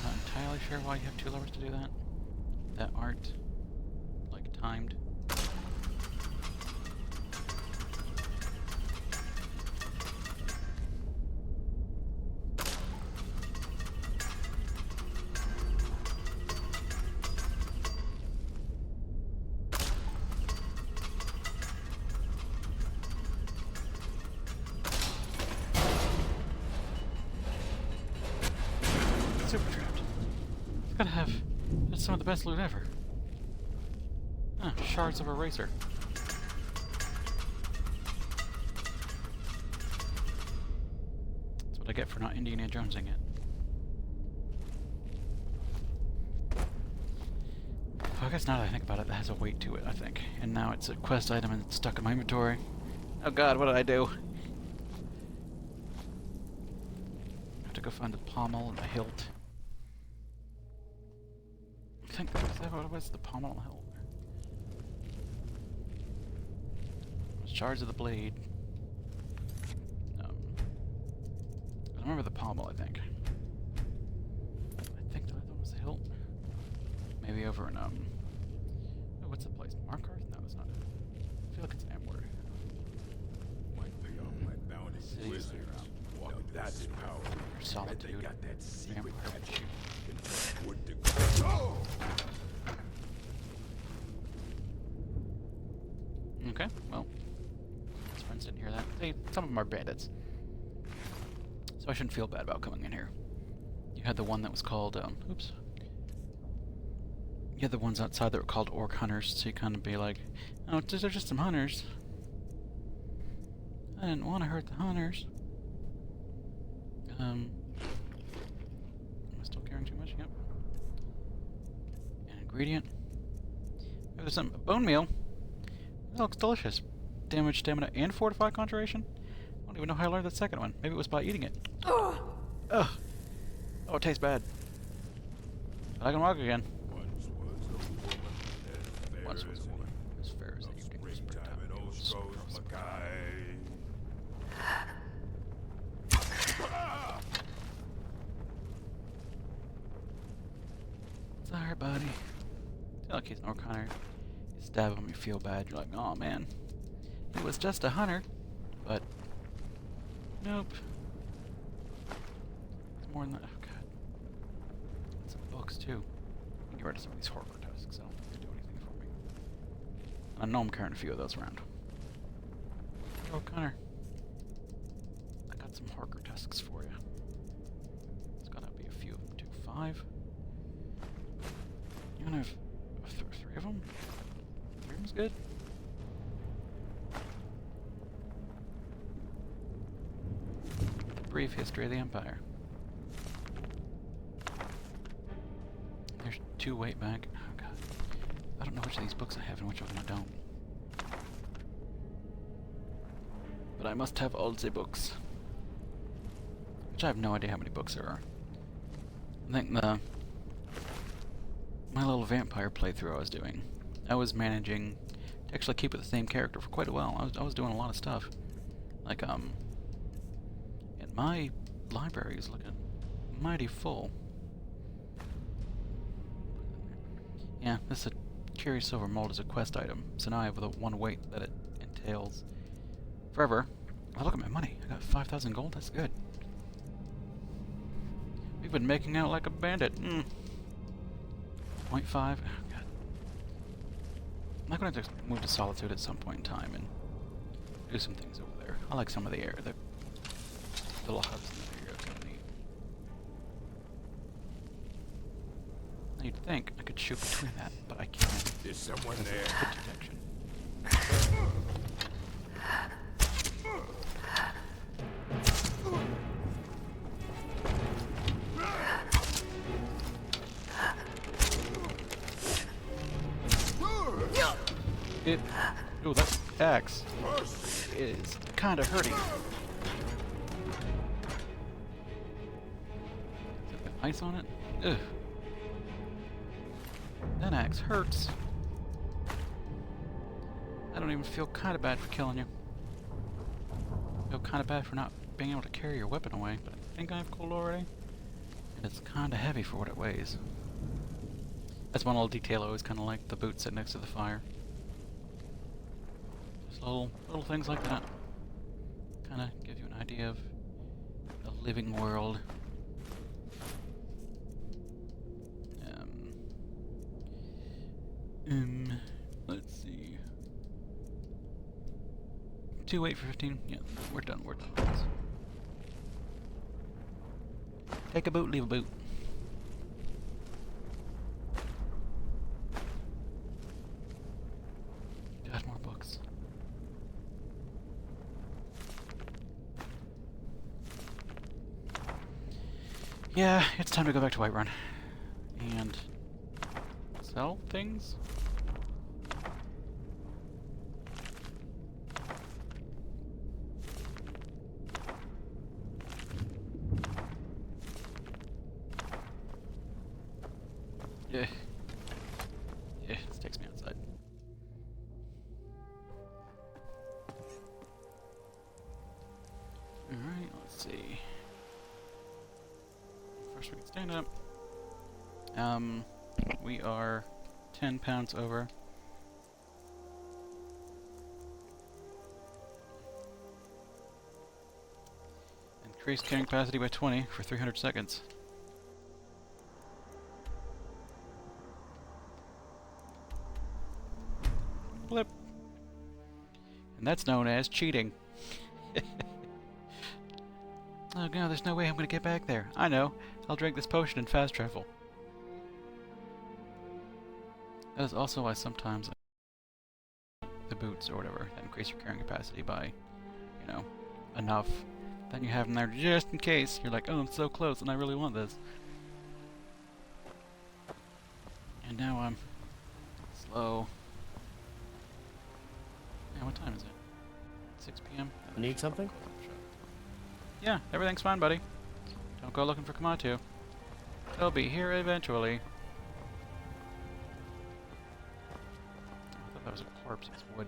Not entirely sure why you have 2 levers to do that. That aren't, like, timed. Super trapped. It's gotta have. That's some of the best loot ever. Ah, shards of eraser. That's what I get for not Indiana Jonesing it. Well, I guess now that I think about it, that has a weight to it, I think. And now it's a quest item and it's stuck in my inventory. Oh god, what did I do? I have to go find the pommel and the hilt. I think that was the pommel and the hilt. Shards of the blade. I remember the pommel, I think. I think the other one was the hilt. Maybe over in, oh, what's the place? Markarth? No, it's not. I feel like it's an M word. My bounty wizards. Now that's power. Your solitude. They got that secret Vampire magic. shoot. Wood to go. Okay, well. His friends didn't hear that. Some of them are bandits. So I shouldn't feel bad about coming in here. You had the one that was called, oops. You had the ones outside that were called orc hunters, so you kind of be like, oh, they're just some hunters. I didn't want to hurt the hunters. Am I still carrying too much? Yep. An ingredient. Maybe there's some bone meal. That looks delicious. Damage, stamina, and fortify conjuration? I don't even know how I learned that second one. Maybe it was by eating it. Ugh. Oh, it tastes bad. But I can walk again. Once was a woman As fair as you can springtime in old Stroh's Mackay. Sorry, buddy. Like he's an orc hunter. You stab him, you feel bad. You're like, oh man, he was just a hunter. But nope. It's more than that. Oh god. And some books too. I can get rid of some of these horror tusks. I don't think they do anything for me. I know I'm carrying a few of those around. Oh, Connor. I got some horror tusks for you. It's gotta be a few of them too. 5. You gonna have 3 of them? 3 of them's good. Brief history of the Empire. There's 2 weight bag. Oh god. I don't know which of these books I have and which of them I don't. But I must have all the books. Which I have no idea how many books there are. I think my little vampire playthrough I was doing, I was managing to actually keep with the same character for quite a while. I was doing a lot of stuff. Like, and my library is looking mighty full. Yeah, this curious silver mold is a quest item, so now I have the 1 weight that it entails. Forever. Oh, look at my money. I got 5,000 gold. That's good. We've been making out like a bandit. 0.5. Oh, God. I'm going to have to move to Solitude at some point in time and do some things over there. I like some of the The little hubs in that area are kind of neat. You'd think I could shoot between that, but I can't. There's someone Because there. of hit detection. Ooh, that axe is kind of hurting. Is that got ice on it? Ugh. That axe hurts. I don't even feel kind of bad for killing you. I feel kind of bad for not being able to carry your weapon away, but I think I have cold already. And it's kind of heavy for what it weighs. That's one little detail I always kind of like, the boot sitting next to the fire. Just little things like that. Kind of give you an idea of the living world. Let's see. 2 for 15. Yeah, we're done. We're done with this. Take a boot, leave a boot. God, more books. Yeah, it's time to go back to Whiterun. And sell things? Yeah. Yeah, this takes me outside. Alright, let's see. First we can stand up. We are 10 pounds over. Increase carrying capacity by 20 for 300 seconds. Blip. And that's known as cheating. Oh no, there's no way I'm gonna get back there. I know. I'll drink this potion and fast travel. That is also why sometimes the boots or whatever that increase your carrying capacity by, you know, enough. Then you have them there just in case. You're like, oh, I'm so close and I really want this. And now I'm slow. Yeah, what time is it? 6 p.m.? Need something? Yeah, everything's fine, buddy. Don't go looking for Kamatu. They'll be here eventually. I thought that was a corpse. It's wood.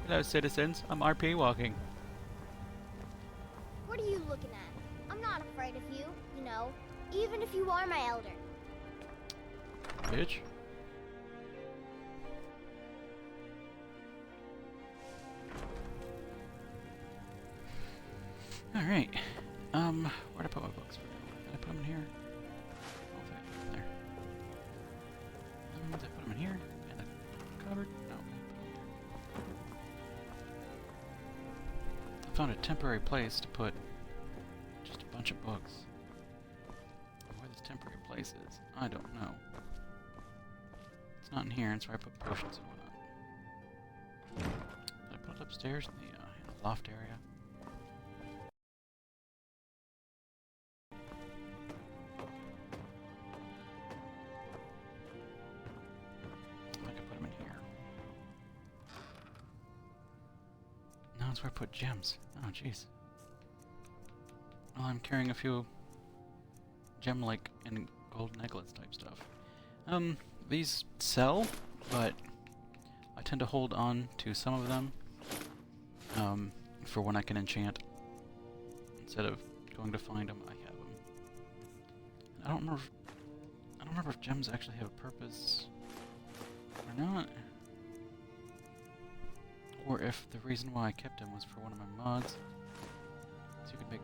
Hello, citizens. I'm RP walking. What are you looking at? I'm not afraid of you, you know, even if you are my elder. Bitch. Alright. Where'd I put my books? Did I put them in here? Oh, I put them there. Did I put them in here? In the cupboard? No, I put them here. I found a temporary place to put just a bunch of books. Where this temporary place is, I don't know. It's not in here, and so I put potions and whatnot. Did I put it upstairs in the loft area? I could put them in here. No, that's where I put gems. Oh, jeez. Well, I'm carrying a few gem-like and gold necklace type stuff. These sell, but I tend to hold on to some of them for when I can enchant. Instead of going to find them, I have them. I don't remember if gems actually have a purpose or not, or if the reason why I kept them was for one of my mods. So you could make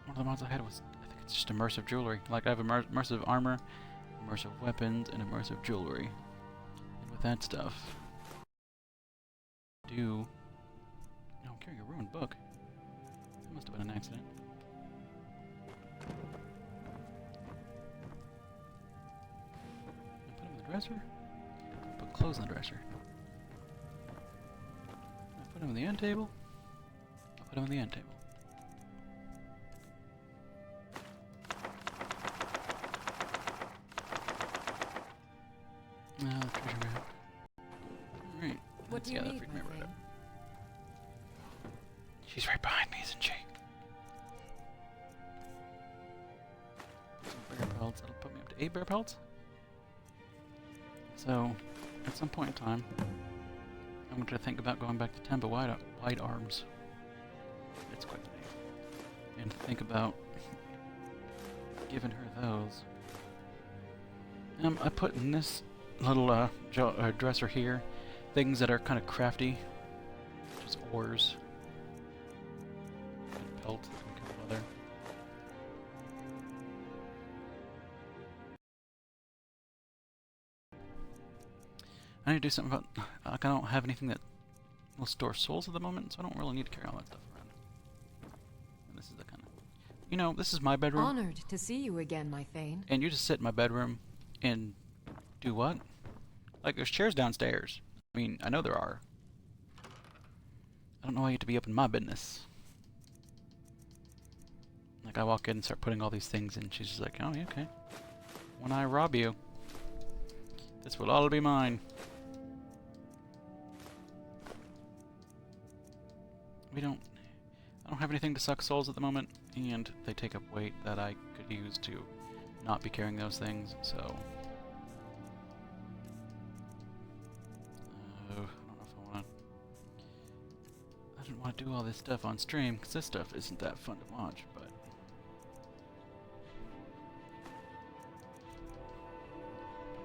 one of the mods I had was, I think it's just immersive jewelry. Like I have immersive armor, immersive weapons, and immersive jewelry. And with that stuff, do... No, I'm carrying a ruined book. That must have been an accident. I put him in the dresser? Put clothes in the dresser. I put him in the end table? I'll put him in the end table. Treasure map. Alright. What do you need, freaked my me right thing? up. She's right behind me, isn't she? Some bear pelts. That'll put me up to 8 bear pelts. So, at some point in time, I'm going to think about going back to Temba Wide Arms. That's quite the name. And think about giving her those. I put in this little dresser here things that are kind of crafty, just ores, and pelt, and a couple other. I need to do something about, like, I don't have anything that will store souls at the moment, so I don't really need to carry all that stuff around. And this is the kind of, you know, this is my bedroom. Honored to see you again, my Thane. And you just sit in my bedroom and do what? Like, there's chairs downstairs. I mean, I know there are. I don't know why you have to be up in my business. Like, I walk in and start putting all these things in, she's just like, oh, yeah, okay. When I rob you, this will all be mine. I don't have anything to suck souls at the moment, and they take up weight that I could use to not be carrying those things, so... I don't know if I want to... I didn't want to do all this stuff on stream, because this stuff isn't that fun to watch, but...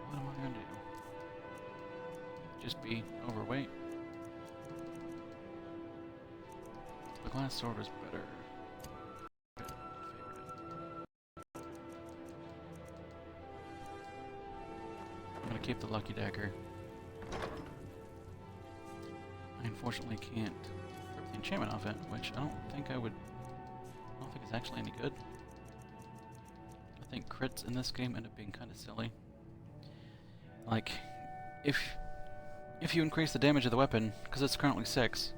What am I going to do? Just be overweight? The glass sword was better. I'm gonna keep the lucky dagger. I unfortunately can't rip the enchantment off it, which I don't think it's actually any good. I think crits in this game end up being kind of silly. Like, if you increase the damage of the weapon, because it's currently 6,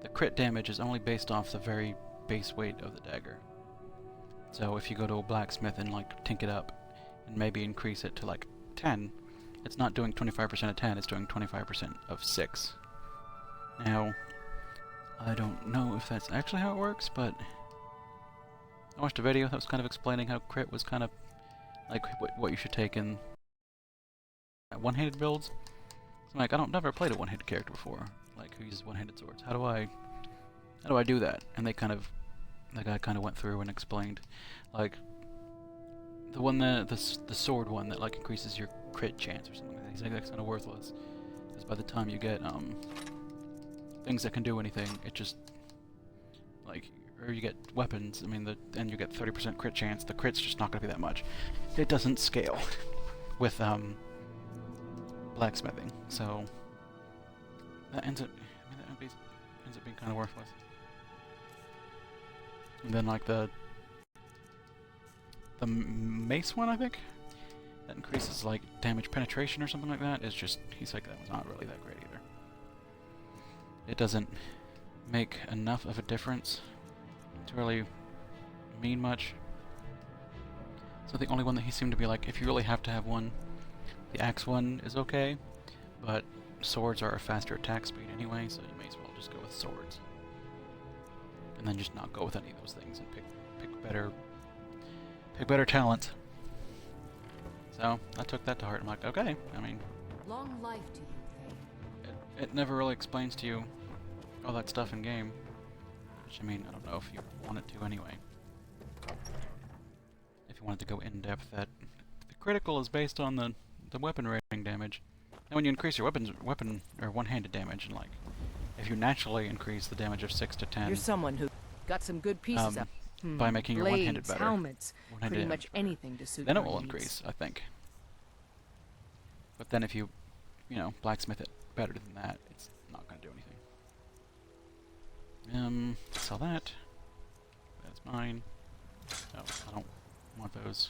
the crit damage is only based off the very base weight of the dagger. So if you go to a blacksmith and like tink it up and maybe increase it to like 10, it's not doing 25% of 10, it's doing 25% of 6. Now, I don't know if that's actually how it works, but I watched a video that was kind of explaining how crit was kind of like what you should take in one-handed builds. So I'm like, I've never played a one-handed character before, like who uses one-handed swords. How do I do that? And the guy kind of went through and explained, like, the sword one that like increases your crit chance or something like that. He's like, that's kind of worthless, because by the time you get things that can do anything, it just like, or you get weapons. I mean, and you get 30% crit chance. The crit's just not going to be that much. It doesn't scale with blacksmithing, so that ends up being kind of worthless. And then like the mace one, I think, that increases like damage penetration or something like that, is just, he's like, that was not really that great either. It doesn't make enough of a difference to really mean much. So the only one that he seemed to be like, if you really have to have one, the axe one is okay, but swords are a faster attack speed anyway, so you may as well just go with swords. And then just not go with any of those things and pick better talent. So I took that to heart. I'm like, okay, I mean, Long life to you, Thane. it never really explains to you all that stuff in game. Which, I mean, I don't know if you want it to anyway. If you wanted to go in depth, that the critical is based on the weapon rating damage. And when you increase your weapon or one-handed damage, and like, if you naturally increase the damage of 6 to 10, You're someone who got some good pieces up. by making your one-handed Blades, better, helmets, one-handed pretty damage much better, anything to suit then it your will needs. increase, I think. But then if you, blacksmith it better than that, it's not going to do anything. Sell that. That's mine. No, I don't want those.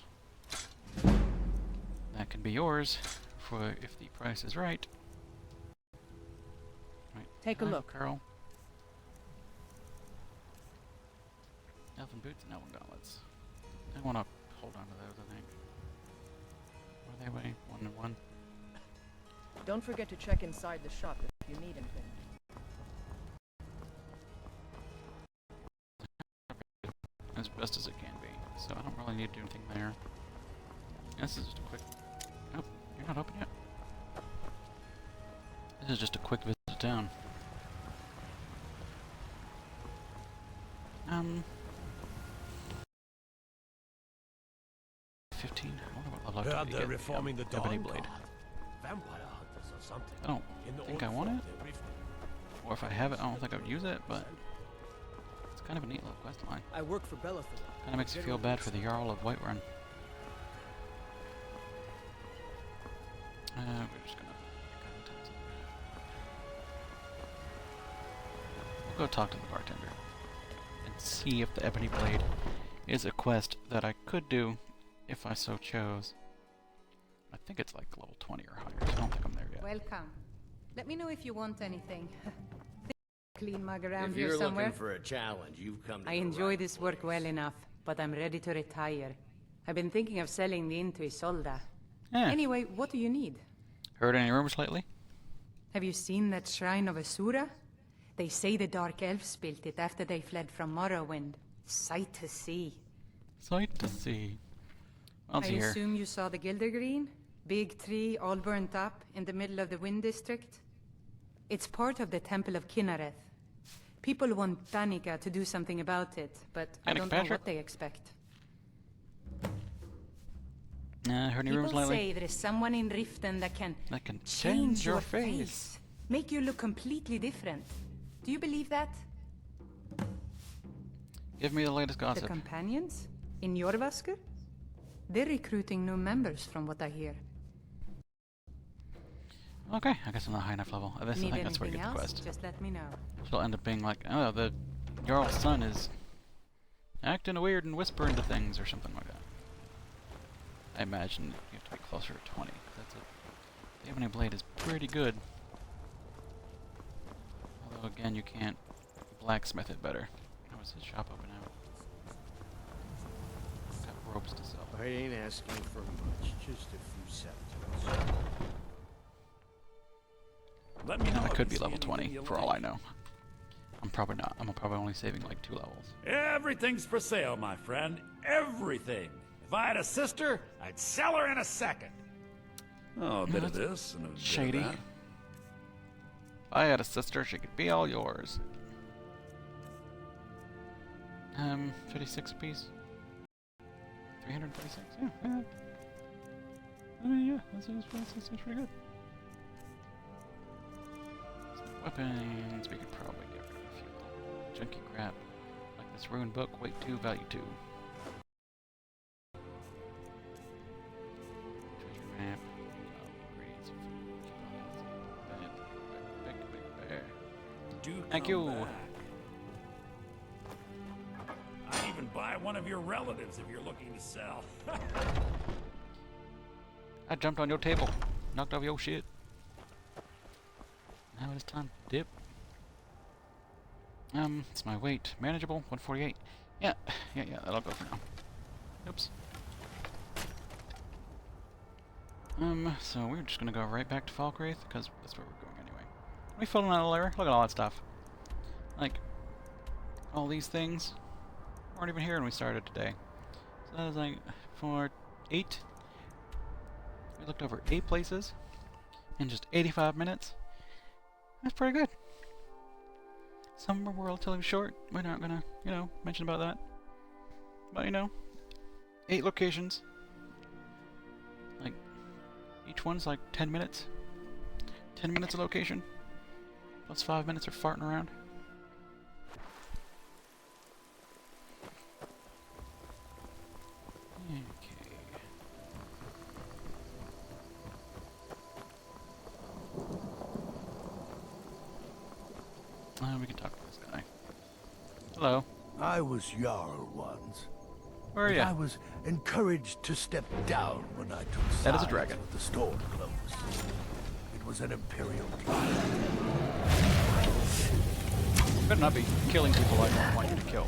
That can be yours for if the price is right. Right. Take a look. Carl. Elven boots and elven gauntlets. I want to hold on to those, I think. What do they weigh? 1 and 1. Don't forget to check inside the shop if you need anything. As best as it can be. So I don't really need to do anything there. This is just a quick... Oh, you're not open yet? This is just a quick visit to town. 15. I wonder what level I have to They're get reforming the Ebony Dawn Blade. Guard. Vampire hunters or something. I don't In the think old I want fort, it. they rift- Or if I have it, I don't think I would use it, but it's kind of a neat little quest line. I work for Bellathor. Kind of makes you feel bad for the Jarl of Whiterun. We're just gonna... We'll go talk to the bartender and see if the Ebony Blade is a quest that I could do if I so chose. I think it's like level 20 or higher, so I don't think I'm there yet. Welcome. Let me know if you want anything. Clean mug around If here you're somewhere. looking for a challenge, you've come to I the enjoy right this work place. well enough, but I'm ready to retire. I've been thinking of selling the inn to Isolda. Yeah. Anyway, what do you need? Heard any rumors lately? Have you seen that shrine of Asura? They say the Dark Elves built it after they fled from Morrowind. Sight to see. Sight to see. I'll I see here. assume you saw the Gildergreen? Big tree, all burnt up, in the middle of the Wind District? It's part of the Temple of Kinnereth. People want Danica to do something about it, but I Danica don't know Patrick? what they expect. Heard any rumors People lately? say there is someone in Riften that can That can change your face. Make you look completely different. Do you believe that? Give me the latest The gossip. companions? In Jorvasker? They're recruiting new members from what I hear. Okay, I guess I'm not high enough level. I Need think that's where you anything get the else? quest. Just let me know. She'll end up being like, oh, the Jarl's son is acting weird and whispering to things or something like that. I imagine you have to be closer to 20. The Ebony Blade is pretty good. Although again, you can't blacksmith it better. How is his shop open now? Got ropes to sell. I ain't asking for much, just a few cents. Let me know. I if could you be see level anything 20 you for all like. I know. I'm probably not. I'm probably only saving like 2 levels. Everything's for sale, my friend. Everything. If I had a sister, I'd sell her in a second. Oh, a bit of this and a bit Shady. of that. If I had a sister, she could be all yours. 56 apiece. 336? Yeah, yeah. I mean, yeah, that seems pretty good. Weapons, we could probably get rid of a few. Junky crap. Like this rune book, weight 2, value 2. Treasure map. Ingredients of food. Big bear. Do Thank come you. back. I'd even buy one of your relatives if you're looking to sell. I jumped on your table. Knocked off your shit. Now it is time to dip. It's my weight. Manageable, 148. Yeah, that'll go for now. Oops. So we're just gonna go right back to Falkwraith, because that's where we're going anyway. We filling out a layer. Look at all that stuff. Like, all these things weren't even here when we started today. So that was like, for 8. We looked over 8 places in just 85 minutes. That's pretty good. Some were relatively short. We're not gonna, mention about that. But 8 locations. Like, each one's like 10 minutes. 10 minutes a location. Plus 5 minutes of farting around. Okay. We can talk to this guy. Hello. I was Jarl once. Where are But you? I was encouraged to step down when I took sides That is a dragon. with the Stormcloaks. It was an Imperial trial. You better not be killing people I don't want you to kill.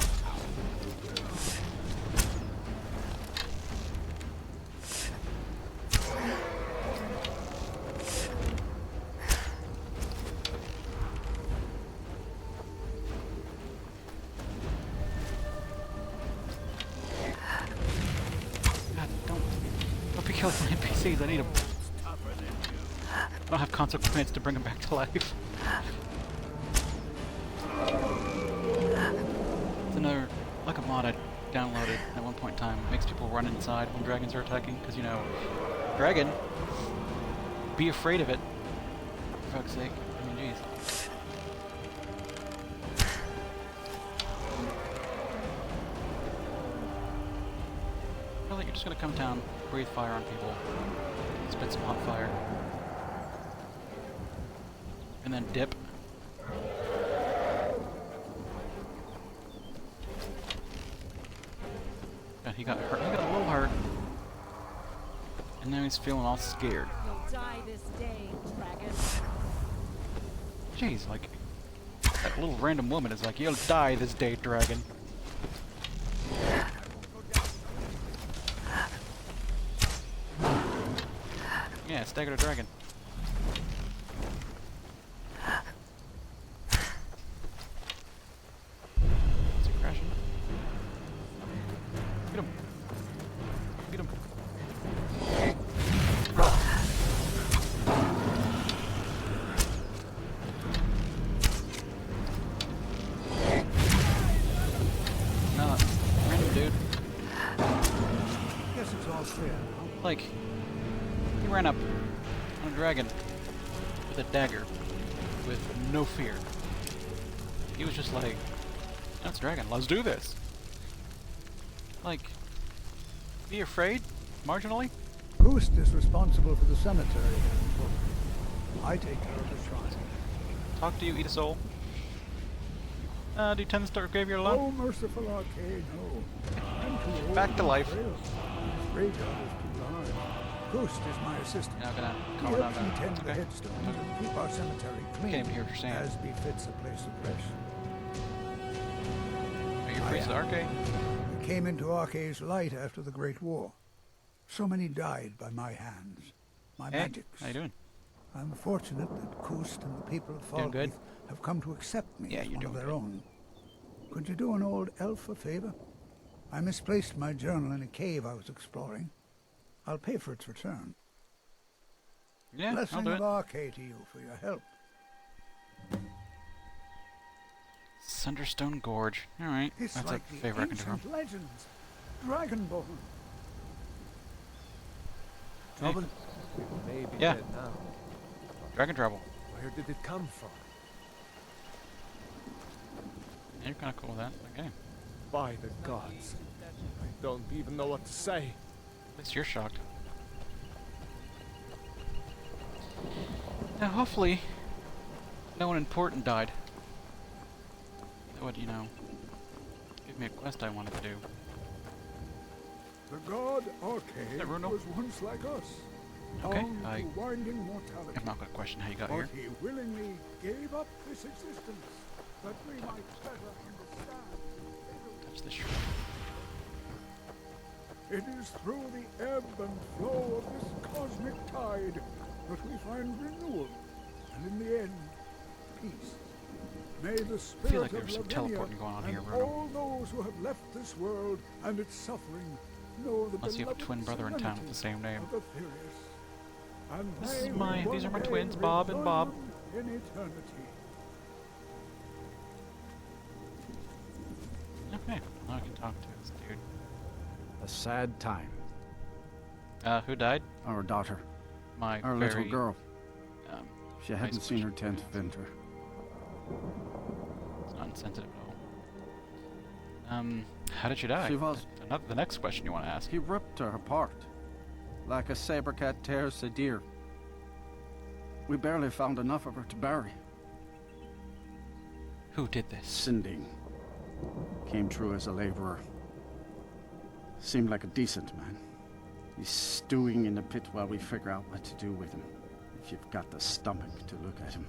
God, don't be killing my NPCs. I need them. I don't have consequence to bring them back to life. It's another, like a mod I downloaded at one point in time. It makes people run inside when dragons are attacking, because, you know, dragon, be afraid of it. For fuck's sake. I mean, jeez. Really, you're just gonna come down, breathe fire on people, spit some hot fire, and then dip. Yeah, he got hurt. He got a little hurt, and now he's feeling all scared. You'll die this day, dragon. Jeez, like that little random woman is like, "You'll die this day, dragon." Yeah, stagger the dragon. Is he crashing? Get him! Get him! No, random dude. Guess it's all clear now. Like, he ran up on a dragon with a dagger, with no fear. He was just like, "That's a dragon, let's do this." Like, be afraid, marginally? Ghost is responsible for the cemetery. I take care of the shrine. Talk to you, eat a soul. Do you tend to start graveyard alone? Oh, merciful arcade, no. I'm too old Back to and life. frail. This graveyard is too large. Ghost is my assistant. You're not gonna He call it helps on me that. tend the Okay. headstones and keep our cemetery clean, Came here for sand. as befits a place of rest. Are you priest of Arcade? I came into Arcade's light after the Great War. So many died by my hands, my Hey, magics. how you doing? I'm fortunate that Kust and the people of Doing good? Falkreath have come to accept me Yeah, as you're one of doing their good. own. Could you do an old elf a favor? I misplaced my journal in a cave I was exploring. I'll pay for its return. Yeah, I'll Blessing do of it. Arcade to you for your help. Sunderstone Gorge. Alright, It's that's like a the favor I can do. ancient legends. Dragonborn. Trouble? Maybe Yeah. dead now. Dragon trouble. Where did it come from? Yeah, you're kinda cool with that. Okay. By the gods. I don't even know what to say. At least you're shocked. Now, hopefully, no one important died. That would, you know, give me a quest I wanted to do. The god Arcade that Bruno? was once like us. Okay, Bound I- to winding mortality. I'm not gonna question how you got But here. he willingly gave up this existence that we might better understand. Touch this shroud. It is through the ebb and flow of this cosmic tide that we find renewal, and in the end, peace. May the spirit like of there's some Lavinia teleporting going on and here, Bruno. all those who have left this world and its suffering know the Unless you have a beloved twin brother in town with the same name. of Aetherius. And This may is we my- one these are my day twins, Bob and rejoin Bob. them in eternity. Okay, now I can talk to this dude. A sad time. Who died? Our daughter, My our very, little girl. Um, She hadn't seen her 10th winter. it's not insensitive at all. How did she die? She was- The next question you want to ask. He ripped her apart, like a saber cat tears a deer. We barely found enough of her to bury. Who did this? Sinding. Came through as a laborer. Seemed like a decent man. He's stewing in the pit while we figure out what to do with him. If you've got the stomach to look at him.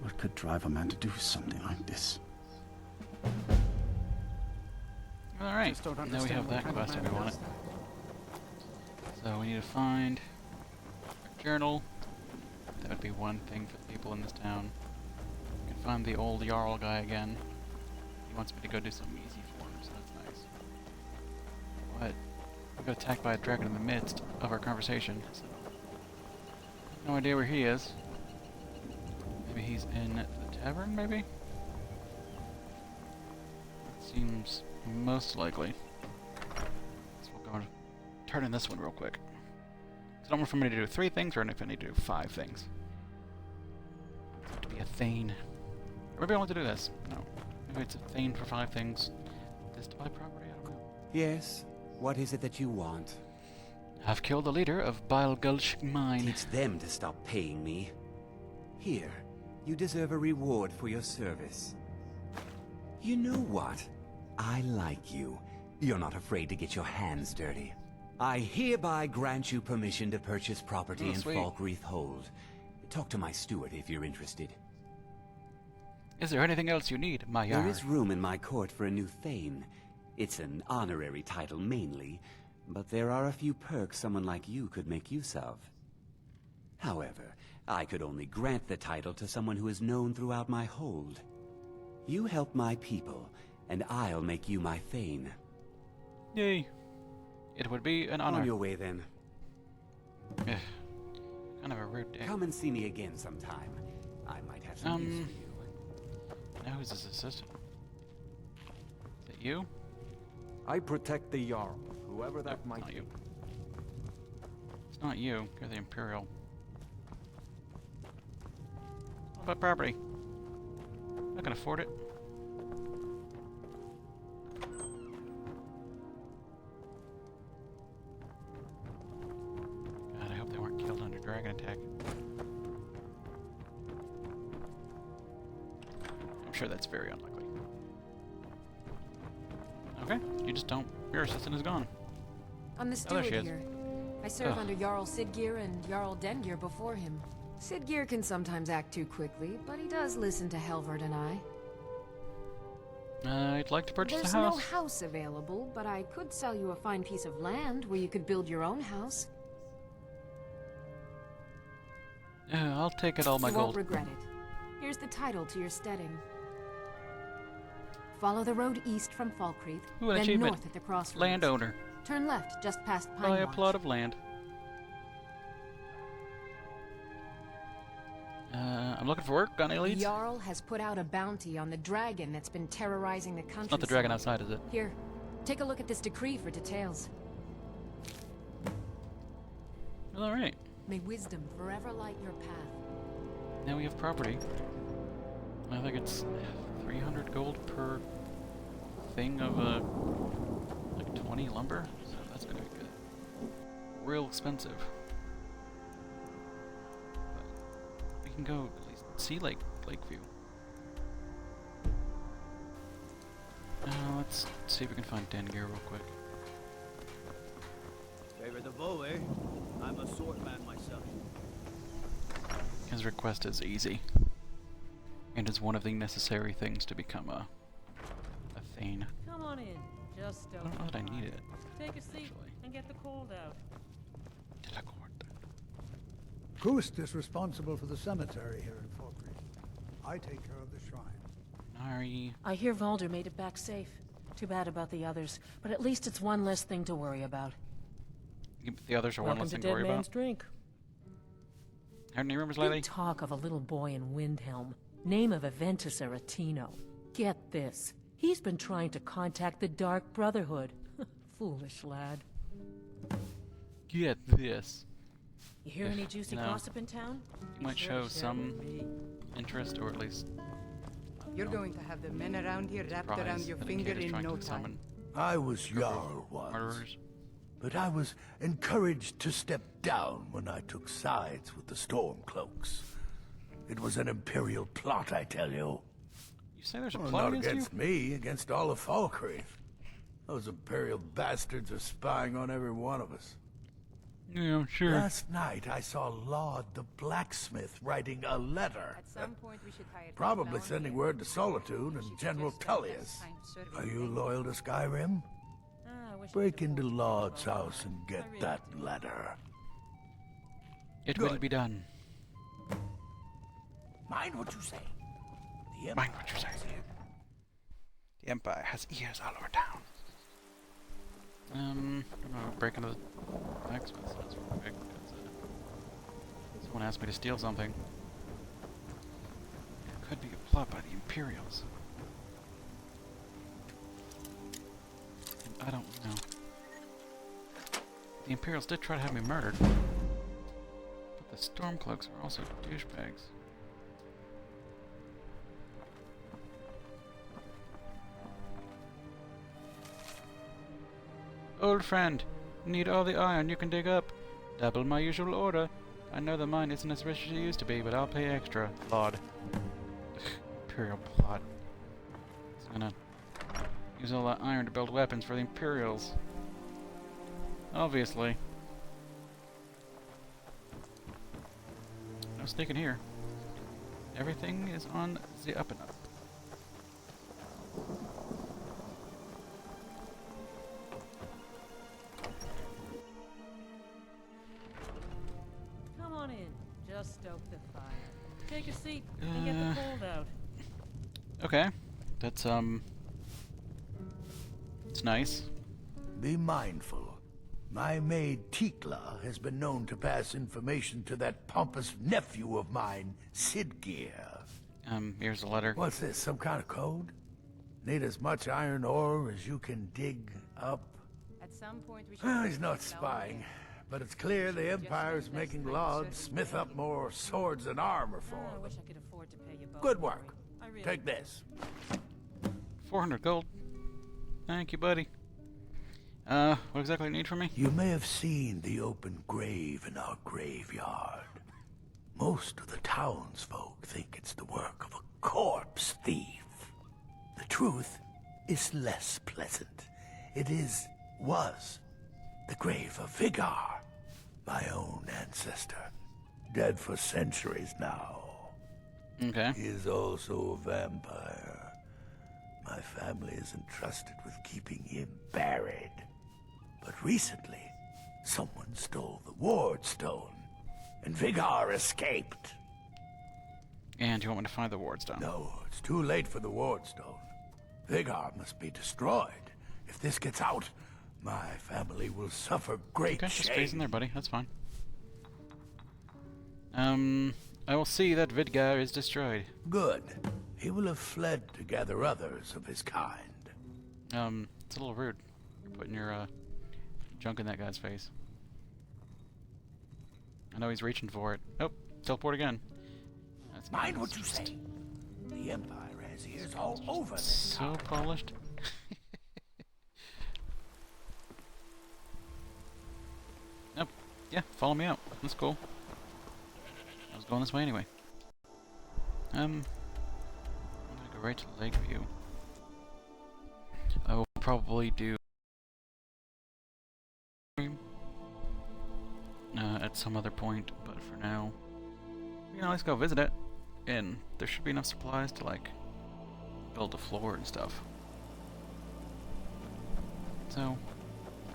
What could drive a man to do something like this? Alright, now we have that quest if we want it. So we need to find a journal. That would be one thing for the people in this town. We can find the old Jarl guy again. He wants me to go do something easy for him, so that's nice. But we got attacked by a dragon in the midst of our conversation, so no idea where he is. Maybe he's in the tavern, maybe? Seems most likely. So we'll go and turn in this one real quick. I don't know if I'm going to do 3 things or if I need to do 5 things. I have to be a Thane. Or maybe I want to do this. No. Maybe it's a Thane for 5 things. This to buy property? I don't know. Yes? What is it that you want? I've killed the leader of Bile Gulch Mine. Teach them to stop paying me. Here, you deserve a reward for your service. You know what? I like you. You're not afraid to get your hands dirty. I hereby grant you permission to purchase property in Falkreath Hold. Talk to my steward if you're interested. Is there anything else you need, my There is room in my court for a new Thane. It's an honorary title mainly, but there are a few perks someone like you could make use of. However, I could only grant the title to someone who is known throughout my hold. You help my people, and I'll make you my Thane. Yay. It would be an honor. On your way, then. Ugh. Kind of a rude day. Come and see me again sometime. I might have some use for you. Now who's his assistant? Is it you? I protect the Jarl, whoever that might not be. you. It's not you. You're the Imperial. What about property? I can afford it. God, I hope they weren't killed under dragon attack. I'm sure that's very unlikely. Okay, you just don't. Your assistant is gone. I'm the Oh, there steward she is. here. I served under Jarl Siggeir and Jarl Dengir before him. Siggeir can sometimes act too quickly, but he does listen to Helvard and I. I'd like to purchase There's a house. no house available, but I could sell you a fine piece of land where you could build your own house. I'll take it all my You gold. won't regret it. Here's the title to your steading. Follow the road east from Falkreath, Ooh, an then achievement. north at the crossroads. Landowner. Turn left just past Pine Buy a Watch. plot of land. I'm looking for work. Got any The leads? Jarl has put out a bounty on the dragon that's been terrorizing the country. It's not the dragon outside, is it? Here, take a look at this decree for details. Well, alright. May wisdom forever light your path. Now we have property. I think it's 300 gold per thing of like 20 lumber. So that's gonna be good. Real expensive. But we can go at least see Lakeview. Let's see if we can find Dengir real quick. Favor the bow, eh? I'm a sword man myself. His request is easy, and is one of the necessary things to become a Thane. Come on in. Just I don't know that I need it. Take a seat and get the cold out. Kust is responsible for the cemetery here in Falkreath. I take care of the shrine. Nari. I hear Valder made it back safe. Too bad about the others, but at least it's one less thing to worry about. The others are one Welcome less to thing to Dead worry Man's about. Drink. Heard any rumors Big lately? talk of a little boy in Windhelm. Name of Aventus Aretino. Get this. He's been trying to contact the Dark Brotherhood. Foolish lad. Get this. You hear any juicy No. gossip in town? You might show some interest, or at least You're going to have the men around here wrapped surprise around your that a finger kid is in trying no to time. summon I was Jarl once, murderers. but I was encouraged to step down when I took sides with the Stormcloaks. It was an Imperial plot, I tell you. You say there's a Well, plot not against against me, against all of Falkreath. Those Imperial bastards are spying on every one of us. you? Yeah, sure. Last night I saw Laud the blacksmith writing a letter. At some point we should hire Probably sending word to Solitude and General Tullius. Are you loyal to Skyrim? Break into Laud's house and get that letter. It will be done. Mind what you say. The Mind what you say. The Empire has ears all over town. I'm gonna break into the blacksmith's house real quick because someone asked me to steal something. It could be a plot by the Imperials. I don't know. The Imperials did try to have me murdered. But the Stormcloaks are also douchebags. Old friend, need all the iron you can dig up. Double my usual order. I know the mine isn't as rich as it used to be, but I'll pay extra. Laud. Imperial plot. He's gonna use all that iron to build weapons for the Imperials. Obviously. No sneaking here. Everything is on the up and up. Come on in. Just stoke the fire. Take a seat and get the cold out. Okay. That's, it's nice. Be mindful. My maid Tikla has been known to pass information to that pompous nephew of mine, Sidgeir. Here's a letter. What's this, some kind of code? Need as much iron ore as you can dig up? At some point we should Well, he's not spying, but it's clear the Empire is making Laud smith up more swords and armor for I them. wish I could afford to pay you both. Good work. I really Take this. 400 gold. Thank you, buddy. What exactly do you need from me? You may have seen the open grave in our graveyard. Most of the townsfolk think it's the work of a corpse thief. The truth is less pleasant. It was the grave of Vigar, my own ancestor, dead for centuries now. Okay. He is also a vampire. My family is entrusted with keeping him buried. But recently, someone stole the ward stone, and Vigar escaped. And you want me to find the ward stone? No, it's too late for the ward stone. Vigar must be destroyed. If this gets out, my family will suffer great Okay, just shame. freeze in there, buddy. That's fine. I will see that Vidgar is destroyed. Good. He will have fled to gather others of his kind. It's a little rude. Putting your, junk in that guy's face. I know he's reaching for it. Oh, teleport again. That's Mind nice. what you say. The Empire has ears all over this So town. polished. Nope. Yeah, follow me out. That's cool. I was going this way anyway. I'm gonna go right to Lakeview. I will probably do at some other point, but for now, we can at least go visit it, and there should be enough supplies to like build a floor and stuff. So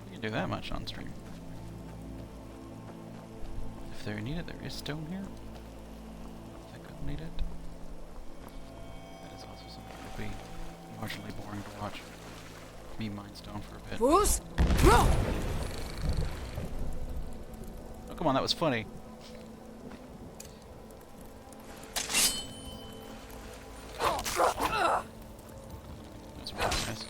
we can do that much on stream. If they're needed, there is stone here. If I could need it. That is also something that would be marginally boring to watch. Me mine stone for a bit. Fools! Roll! Oh, come on, that was funny. That's really nice.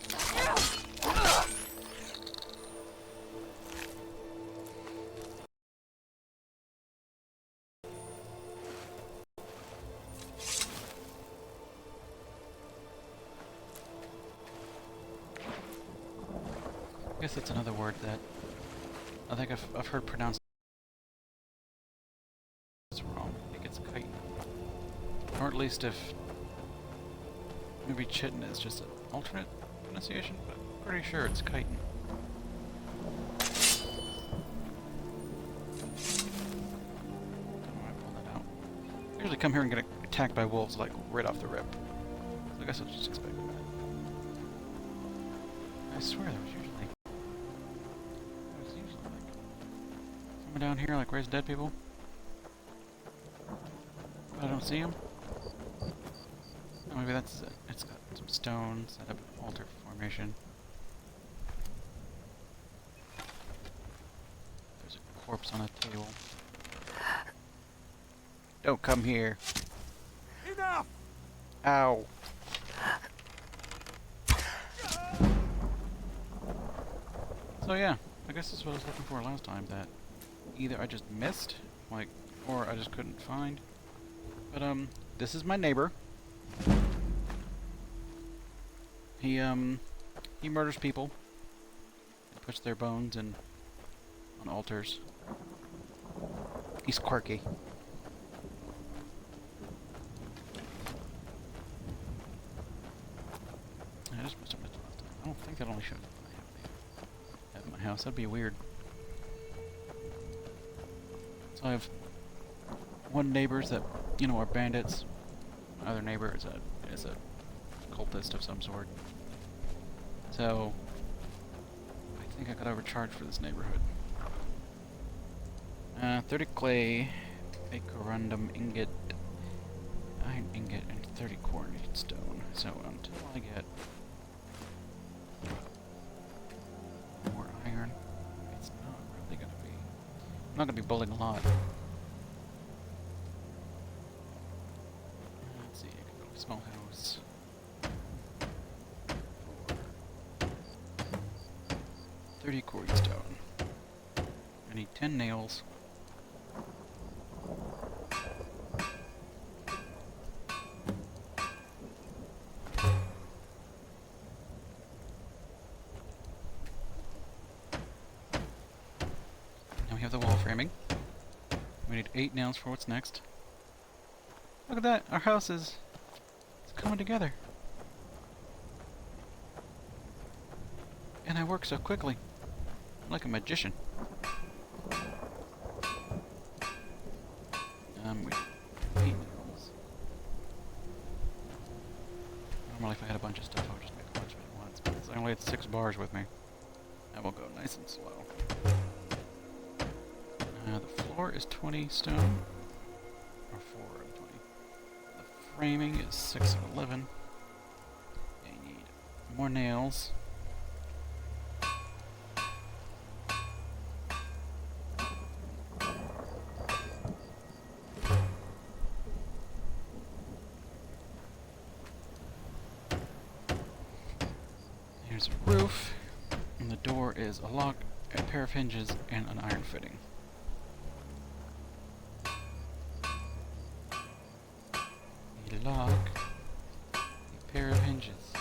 I guess that's another word that I think I've heard pronounced wrong. I think it's kite. Or at least if Maybe Chitin is just an alternate pronunciation, but I'm pretty sure it's chitin. Don't know why I pulled that out. I usually come here and get attacked by wolves like right off the rip. So I guess I was just expecting that. I swear there was usually like someone down here like raise dead people. But I don't see him. Oh, maybe that's it. It's got some stone set up an altar formation. There's a corpse on a table. Don't come here. Enough! Ow. So yeah, I guess this is what I was looking for last time, that either I just missed, like, or I just couldn't find. But this is my neighbor. He murders people and puts their bones in on altars. He's quirky. I just must have missed it last time. I don't think that only shows up when I have my house. That'd be weird. So I have one neighbors that, you know, are bandits. My other neighbor is a cultist of some sort. So I think I got overcharged for this neighborhood. 30 clay, a corundum ingot, iron ingot, and 30 coordinate stone. So until I get more iron, it's not really gonna be. I'm not gonna be building a lot. Let's see, I can build a small house. 30 quartz stone. I need 10 nails. Now we have the wall framing. We need 8 nails for what's next. Look at that! Our house is coming together. And I work so quickly. I'm like a magician. With 8 nails. Normally if I had a bunch of stuff I would just make a bunch of it at once, but I only had 6 bars with me. That will go nice and slow. The floor is 20 stone. Or 4 of 20. The framing is 6 of 11. I need more nails. Here's a roof, and the door is a lock, a pair of hinges, and an iron fitting. A lock, a pair of hinges,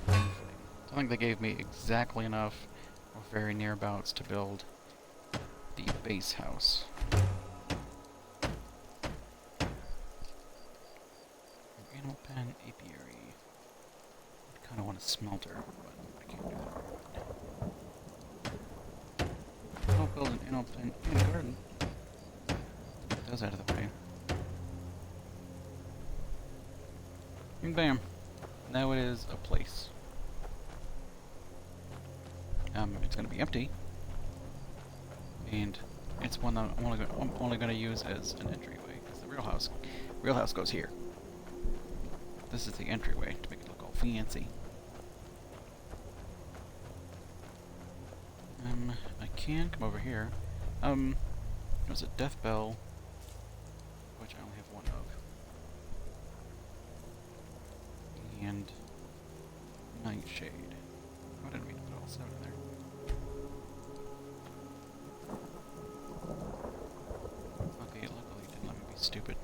iron fitting. I think they gave me exactly enough, or very nearabouts, to build the base house. Animal pen, apiary. I kind of want a smelter, but I can't do that. I'll build an animal pen in a garden. Get those out of the way. And bam. Now it is a place. It's going to be empty. And it's one that I'm only going to use as an entryway. Because the real house goes here. This is the entryway to make it look all fancy. I can come over here. There's a death bell, which I only have 1 of. And nightshade. I didn't mean to put all 7 in there. Okay, luckily it didn't let me be stupid.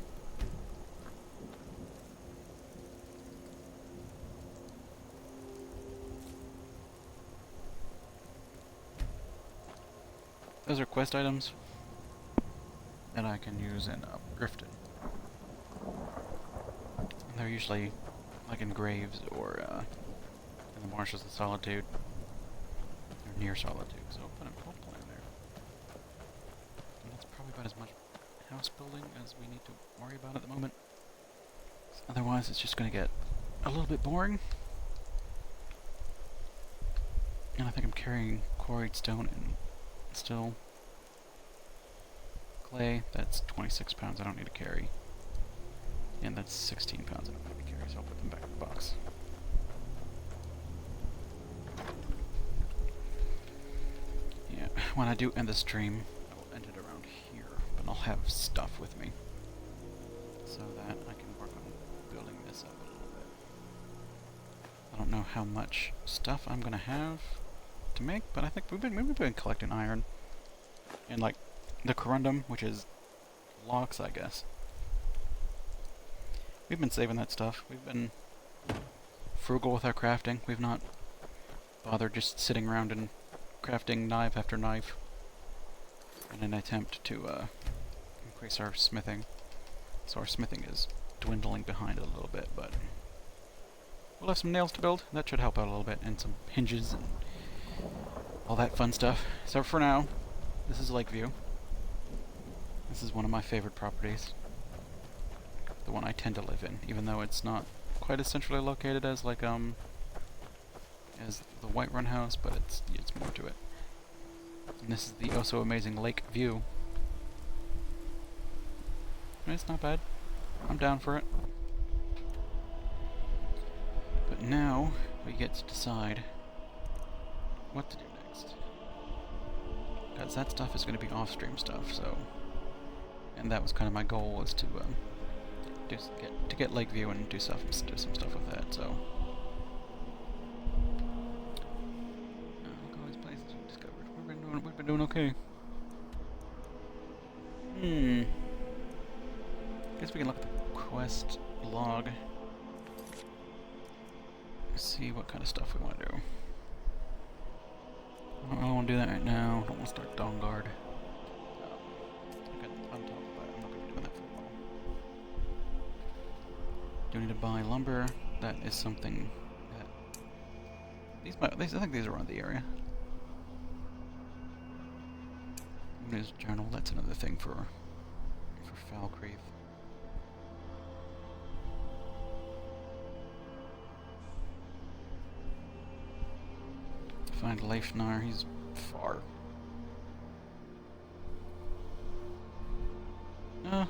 Those are quest items that I can use in Grifton. And they're usually like in graves or in the marshes of solitude, or near solitude. So I'll put a whole plan there. And that's probably about as much house building as we need to worry about at the moment. Otherwise, it's just going to get a little bit boring. And I think I'm carrying quarried stone and still clay. That's 26 pounds I don't need to carry. And that's 16 pounds I don't need to carry, so I'll put them back in the box. Yeah, when I do end the stream, I will end it around here, but I'll have stuff with me so that I can work on building this up a little bit. I don't know how much stuff I'm gonna have to make, but I think we've been collecting iron and like the corundum, which is logs, I guess. We've been saving that stuff. We've been frugal with our crafting. We've not bothered just sitting around and crafting knife after knife in an attempt to increase our smithing. So our smithing is dwindling behind it a little bit, but we'll have some nails to build. That should help out a little bit, and some hinges and all that fun stuff. So for now, this is Lakeview. This is one of my favorite properties. The one I tend to live in, even though it's not quite as centrally located as like as the Whiterun house, but it's more to it. And this is the oh so amazing lake view. And it's not bad. I'm down for it. But now we get to decide what to do next. Because that stuff is going to be off-stream stuff, so... And that was kind of my goal, was to get Lakeview and do some stuff with that, so... Look at all these places we've discovered. We've been doing okay. Guess we can look at the quest log. See what kind of stuff we want to do. I don't really want to do that right now. I don't want to start Dawnguard. I'm not going to be doing that for a while. Do need to buy lumber. That is something that... I think these are around the area. Moon's journal, that's another thing for Falkreath. Find Leifnar, he's far.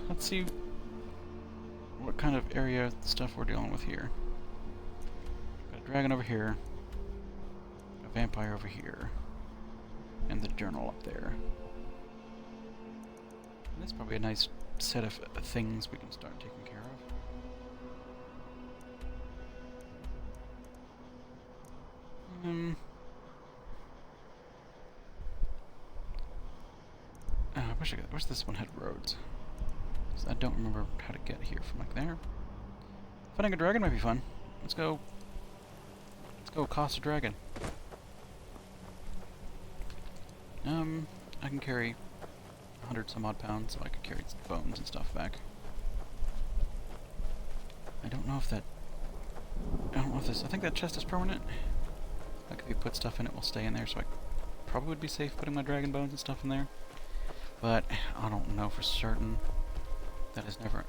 Let's see what kind of area stuff we're dealing with here. Got a dragon over here, a vampire over here, and the journal up there. And that's probably a nice set of things we can start taking care of. I wish this one had roads. I don't remember how to get here from like there. Fighting a dragon might be fun. Let's go accost a dragon. I can carry 100 some odd pounds, so I can carry bones and stuff back. I don't know if this, I think that chest is permanent. Like if you put stuff in it, will stay in there, so I probably would be safe putting my dragon bones and stuff in there. But I don't know for certain. That is never,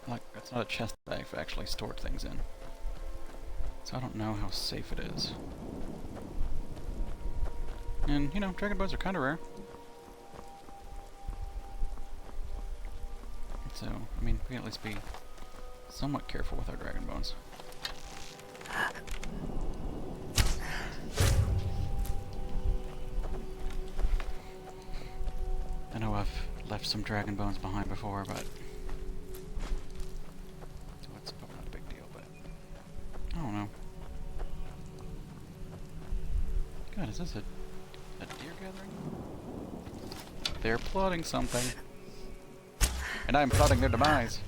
like, that's not a chest that I've actually stored things in. So I don't know how safe it is. And, you know, dragon bones are kind of rare. So, I mean, we can at least be somewhat careful with our dragon bones. I know I've left some dragon bones behind before, but... So it's probably not a big deal, but... I don't know. God, is this a deer gathering? They're plotting something. And I'm plotting their demise.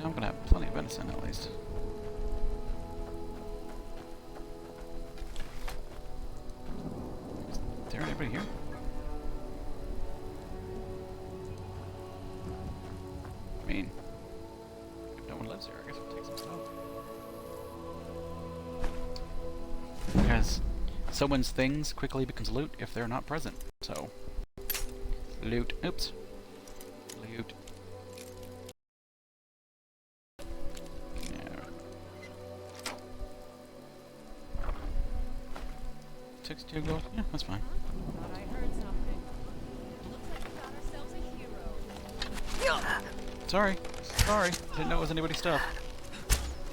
I'm gonna have plenty of venison at least. there anybody here? I mean, if no one lives here, I guess we'll take some stuff. Because someone's things quickly becomes loot if they're not present. So, loot. Oops. Loot. Yeah. 62 gold? Yeah, that's fine. Thought I heard something. Looks like we got ourselves a hero. Sorry. Sorry. Didn't know it was anybody's stuff.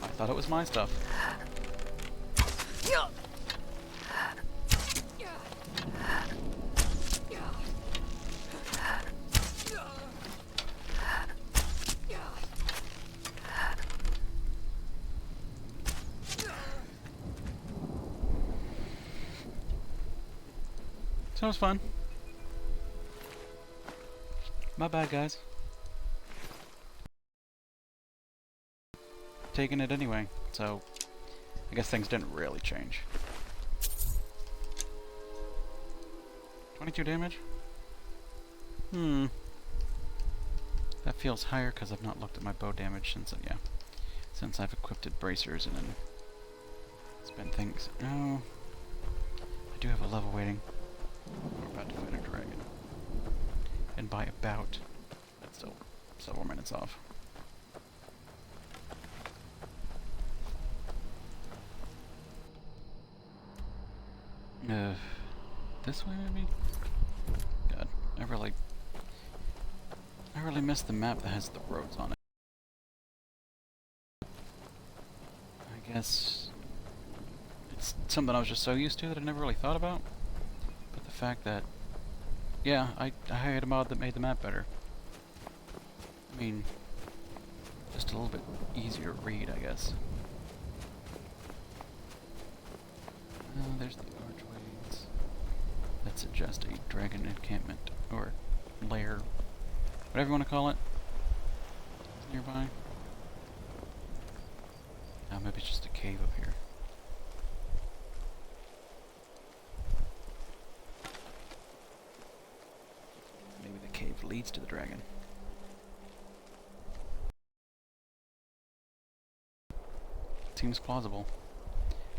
I thought it was my stuff. So it was fun. My bad, guys. Taking it anyway, so I guess things didn't really change. 22 damage? That feels higher because I've not looked at my bow damage since I've equipped bracers and then spent things. No, I do have a level waiting. We're about to fight a dragon, and by about, that's still several minutes off. This way maybe? God, I really miss the map that has the roads on it. I guess it's something I was just so used to that I never really thought about. But the fact that, yeah, I had a mod that made the map better. I mean, just a little bit easier to read, I guess. There's the archways. That suggest a dragon encampment, or lair, whatever you want to call it. It's nearby. Oh, maybe it's just a cave up here. Maybe the cave leads to the dragon. Seems plausible.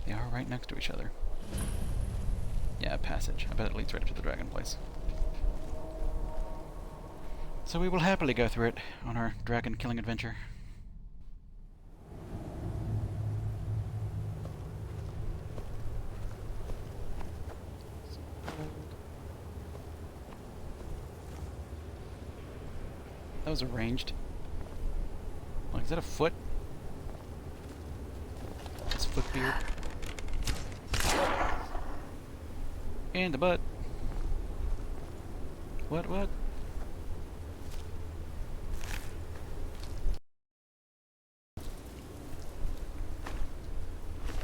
They are right next to each other. Yeah, passage. I bet it leads right to the dragon place. So we will happily go through it on our dragon killing adventure. That was arranged. Like, is that a foot? It's foot beard. And the butt. What?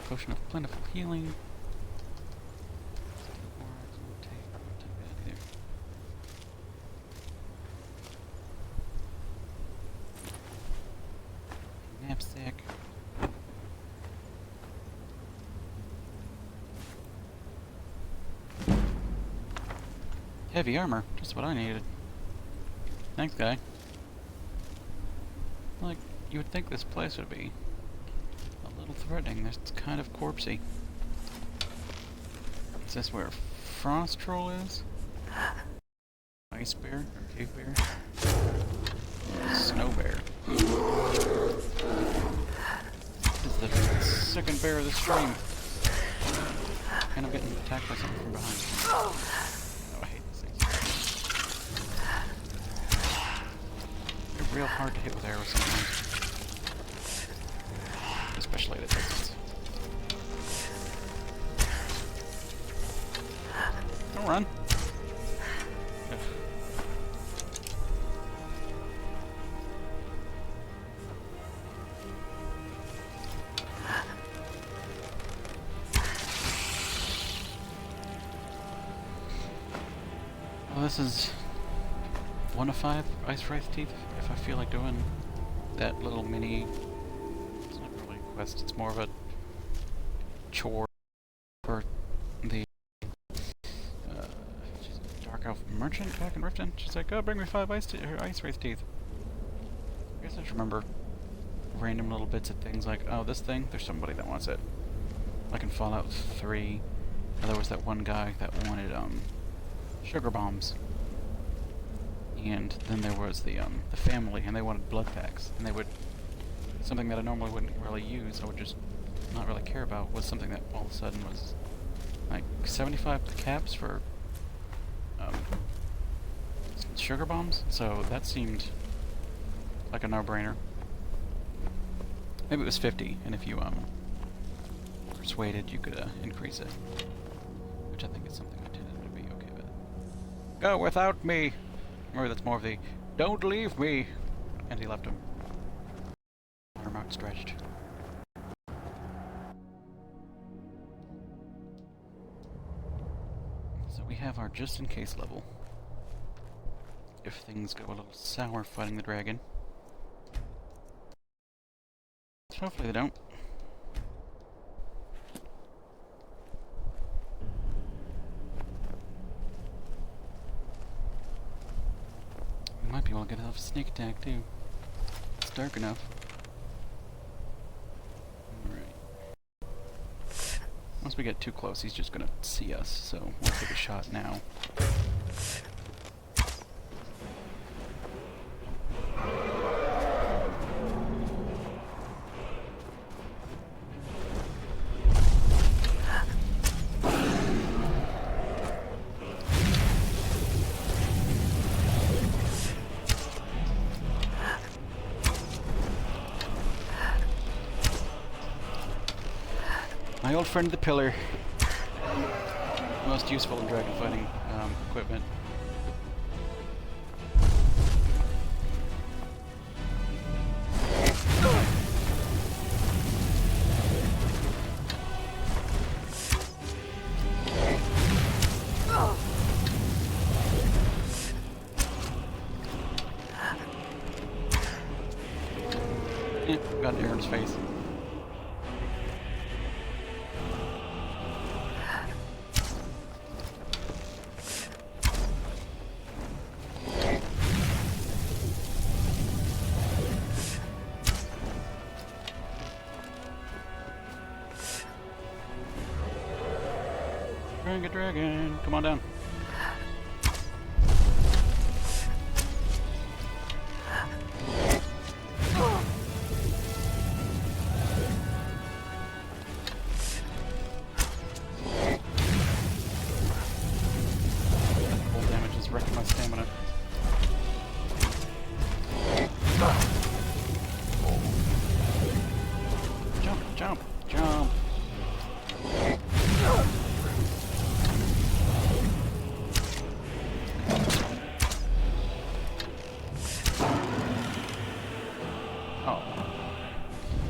Potion of plentiful healing. Knapsack. Heavy armor, just what I needed. Thanks, guy. Like, you would think this place would be a little threatening. It's kind of corpsey. Is this where Frost Troll is? Ice bear? Or cave bear? Snow bear. This is the second bear of the stream. And I'm getting attacked by something from behind. Oh, I hate these things. They're real hard to hit with arrows sometimes. Especially at a distance. Don't run. Well, this is 1 of 5 Ice Wraith Teeth, if I feel like doing that little mini... It's not really a quest, it's more of a chore for the elf merchant back in Riften. She's like, oh, bring me 5 ice wraith teeth. I guess I just remember random little bits of things like, oh, this thing, there's somebody that wants it. Like in Fallout 3, there was that one guy that wanted sugar bombs. And then there was the family, and they wanted blood packs. And they would, something that I normally wouldn't really use, I would just not really care about, was something that all of a sudden was like 75 caps for sugar bombs. So that seemed like a no-brainer. Maybe it was 50, and if you persuaded, you could increase it, which I think is something I tended to be okay with. Go without me. Or that's more of the don't leave me, and he left him. Arm outstretched. So we have our just in case level. If things go a little sour fighting the dragon. Hopefully they don't. We might be able to get off a sneak attack too. It's dark enough. Alright. Once we get too close, he's just gonna see us, so we'll take a shot now. My old friend the pillar. Most useful in dragon fighting equipment. Got an arrow in his face. Dragon, come on down. Cold damage is wrecking my stamina. Jump, jump, jump.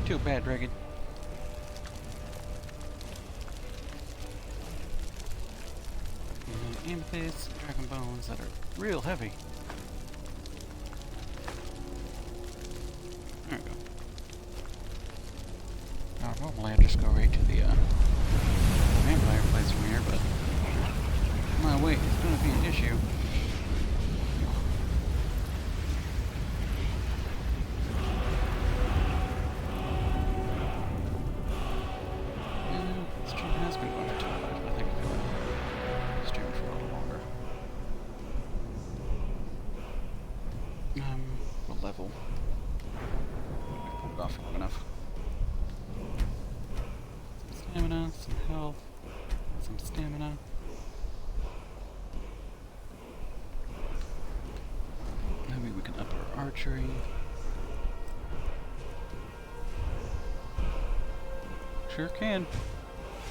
Too bad, dragon. And amethyst, dragon bones that are real heavy. There we go. Now, normally I just go right to the vampire place from here, but my weight is going to be an issue. What level? We put it off long enough. Some stamina, some health, some stamina. Maybe we can up our archery. Sure can.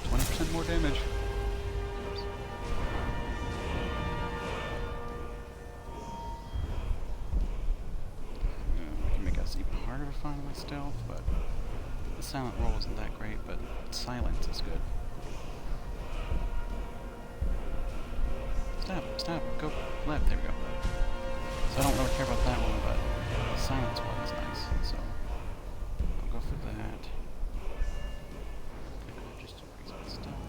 20% more damage. Fine with stealth, but the silent roll isn't that great, but silence is good. Stab, go left, there we go. So I don't really care about that one, but the silence one is nice, so I'll go for that. Just increase my stuff.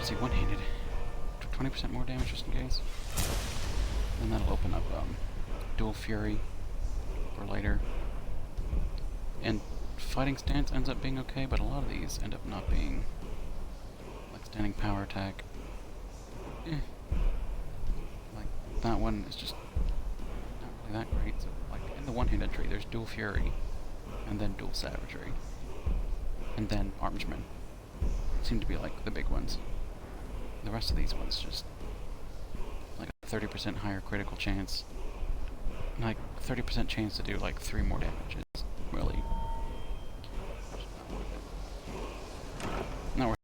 Let's see, one-handed. 20% more damage just in case. And that'll open up dual fury for later. And fighting stance ends up being okay, but a lot of these end up not being. Like standing power attack. Like that one is just not really that great. So like in the one-handed tree there's dual fury and then dual savagery. And then armsmen. Seem to be like the big ones. The rest of these ones just like a 30% higher critical chance. Like 30% chance to do like 3 more damage is really not worth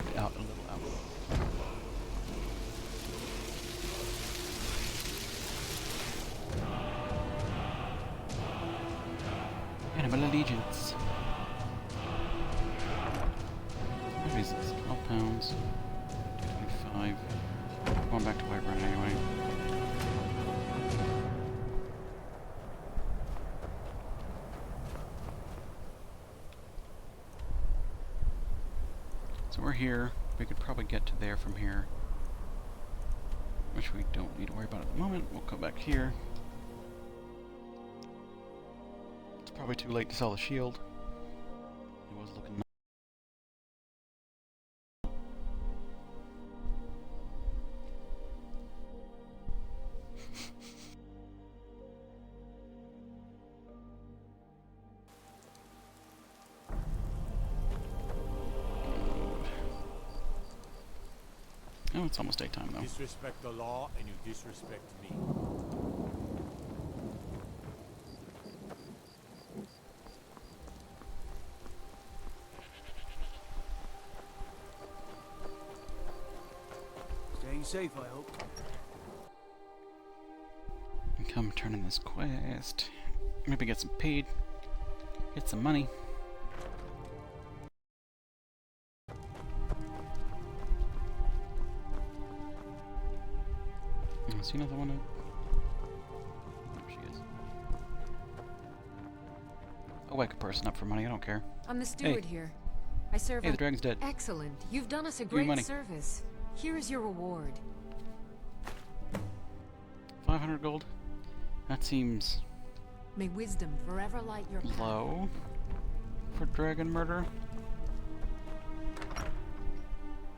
it. Out a little out. Animal allegiance. What is this? 12 pounds. 225. Going back to Whiterun anyway. So we're here. We could probably get to there from here. Which we don't need to worry about at the moment. We'll come back here. It's probably too late to sell the shield. It was looking nice. Oh, it's almost daytime though. Disrespect the law and you disrespect me. Staying safe, I hope. Come turn in this quest. Maybe get some paid. Get some money. See another one? There she is. I'll wake a person up for money, I don't care. I'm the steward here. I serve. Hey, the dragon's dead. Excellent. You've done us a Give me great money. service. Here is your reward. 500 gold? That seems May wisdom forever light your path. low for dragon murder.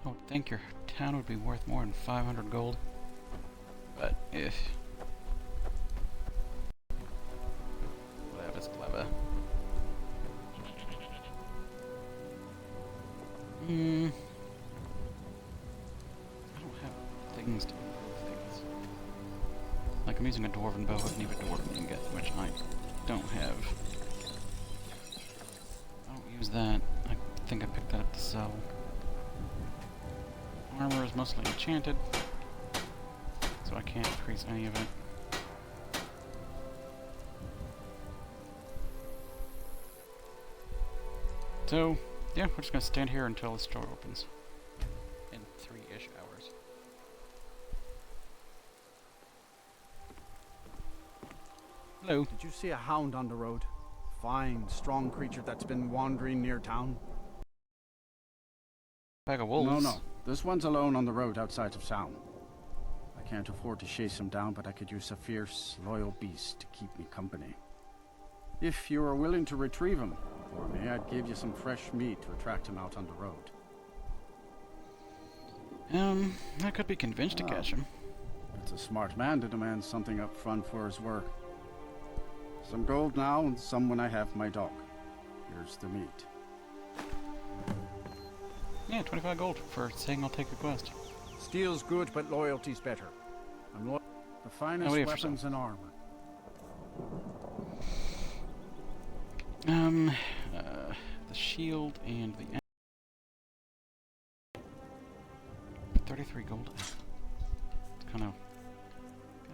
I would think your town would be worth more than 500 gold. But if whatever's clever. I don't have things to move things. Like I'm using a dwarven bow with an even dwarven ingot, which I don't have. I don't use that. I think I picked that up to sell. Armor is mostly enchanted. So I can't increase any of it. So, yeah, we're just gonna stand here until the store opens. In 3-ish hours. Hello. Did you see a hound on the road? Fine, strong creature that's been wandering near town? Pack of wolves? No. This one's alone on the road outside of town. I can't afford to chase him down, but I could use a fierce, loyal beast to keep me company. If you are willing to retrieve him for me, I'd give you some fresh meat to attract him out on the road. I could be convinced to catch him. It's a smart man to demand something up front for his work. Some gold now, and some when I have my dog. Here's the meat. Yeah, 25 gold for saying I'll take a quest. Steel's good, but loyalty's better. The finest weapons and armor. The shield and the 33 gold. It's kind of.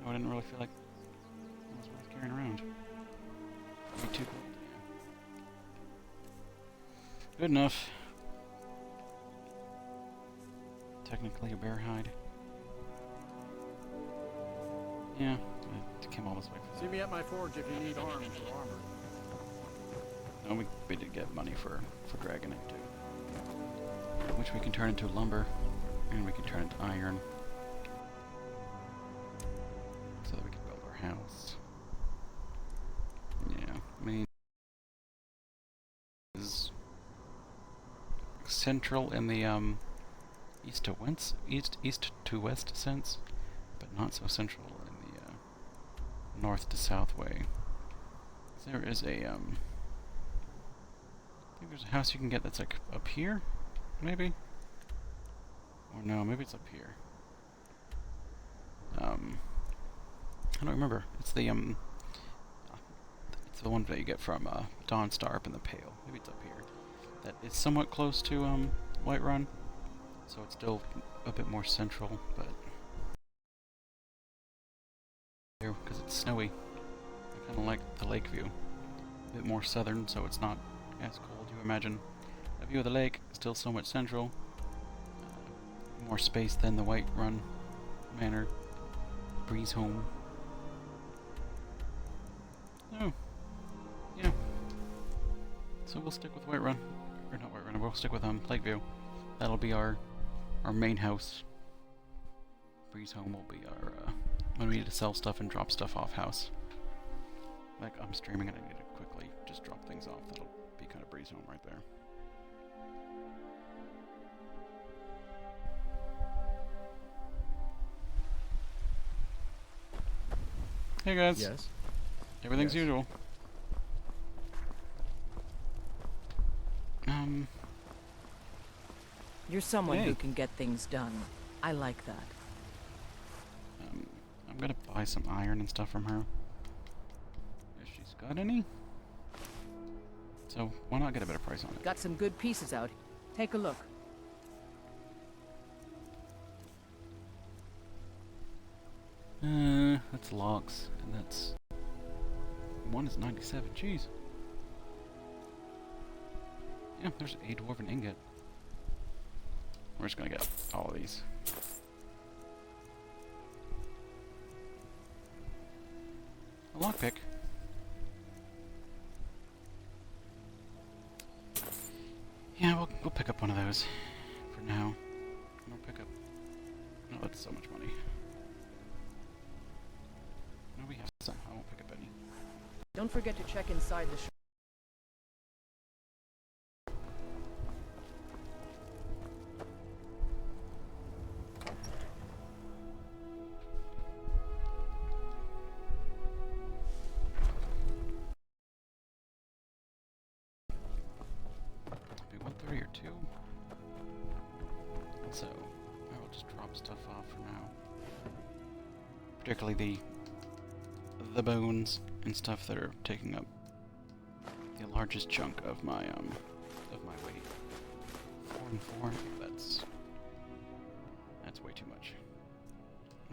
I didn't really feel like it was worth carrying around. Maybe 2 gold. Yeah. Good enough. Technically a bear hide. Yeah, it came all this way. See me at my forge if you need arms or armor. No, we did get money for dragoning too. which we can turn into lumber, and we can turn into iron, so that we can build our house. Yeah, I mean, is central in the east to west sense, but not so central in the north to south way. There is a I think there's a house you can get that's like up here, maybe? Or no, maybe it's up here. I don't remember. It's the one that you get from Dawnstar up in the Pale. Maybe it's up here. That is somewhat close to Whiterun, so it's still a bit more central, but because it's snowy. I kind of like the lake view. A bit more southern, so it's not as cold, you imagine. A view of the lake, still somewhat central. More space than the Whiterun Manor. Breeze home. Oh. Yeah. So we'll stick with Whiterun. Or not Whiterun, we'll stick with Lakeview. That'll be our main house. Breeze home will be our when we need to sell stuff and drop stuff off house. Like I'm streaming and I need to quickly just drop things off. That'll be kind of Breeze home right there. Hey guys. Yes. Everything's usual. You're someone who can get things done. I like that. I'm gonna buy some iron and stuff from her. If she's got any. So why not get a better price on it? Got some good pieces out. Take a look. That's logs, and that's... One is 97, jeez. Yeah, there's a dwarven ingot. We're just gonna get all of these. A lockpick. Yeah, we'll pick up one of those for now. We'll pick up... Oh, that's so much money. No, we have some. I won't pick up any. Don't forget to check inside the shop. Maybe 130 or 2. So, I will just drop stuff off for now. Particularly the bones and stuff that are taking up the largest chunk of my weight. 4 and 4. That's way too much.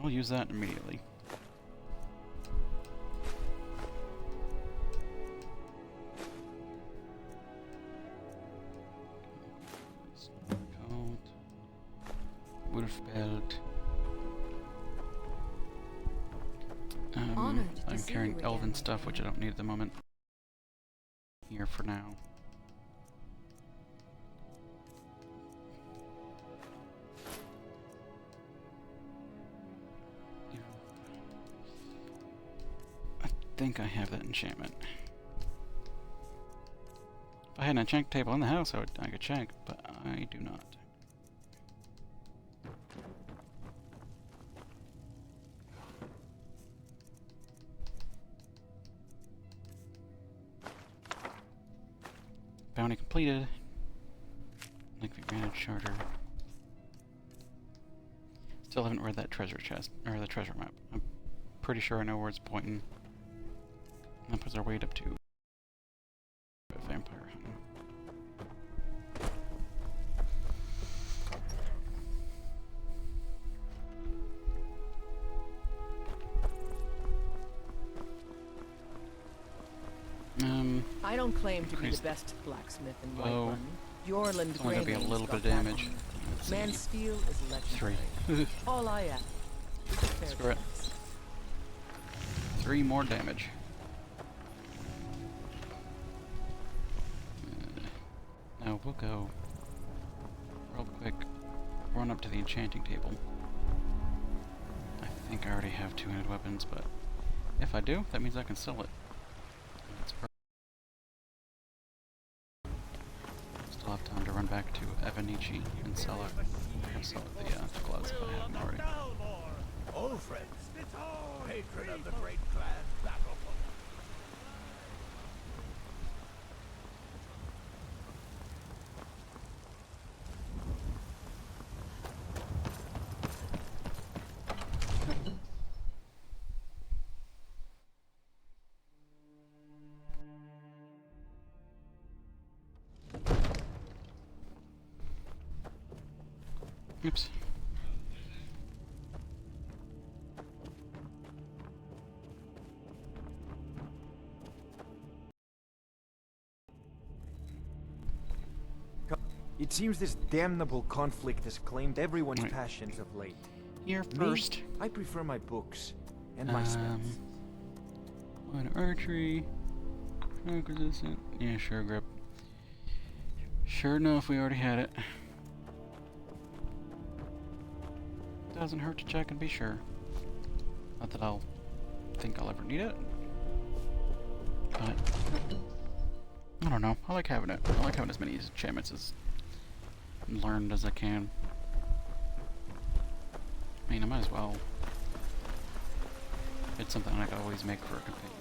I'll use that immediately. Wolf belt. I'm carrying elven stuff, which I don't need at the moment. Here for now. I think I have that enchantment. If I had an enchant table in the house, I could check, but I do not. Bounty completed. Lakeview Managed Charter. Still haven't read that treasure chest, or the treasure map. I'm pretty sure I know where it's pointing. That puts our weight up to vampire hunting. I don't claim to be the best blacksmith in Whiterun. Yorland it's only gonna be a little bit of damage. Man steel is legendary. 3. All I ask is a fair Screw it. 3 more damage. No, we'll go real quick run up to the enchanting table. I think I already have two-handed weapons, but if I do, that means I can sell it. That's perfect. Still have time to run back to Evanici and sell it. And sell the gloves if I haven't already. Old friends, patron of the great clan battle. Oops. It seems this damnable conflict has claimed everyone's passions of late. Here first. Me, I prefer my books and my spells. One archery. Shock resistant. Yeah, sure grip. Sure enough, we already had it. Doesn't hurt to check and be sure. Not that I'll think I'll ever need it. But I don't know. I like having it. I like having as many enchantments as learned as I can. I mean, I might as well. It's something I could always make for a companion.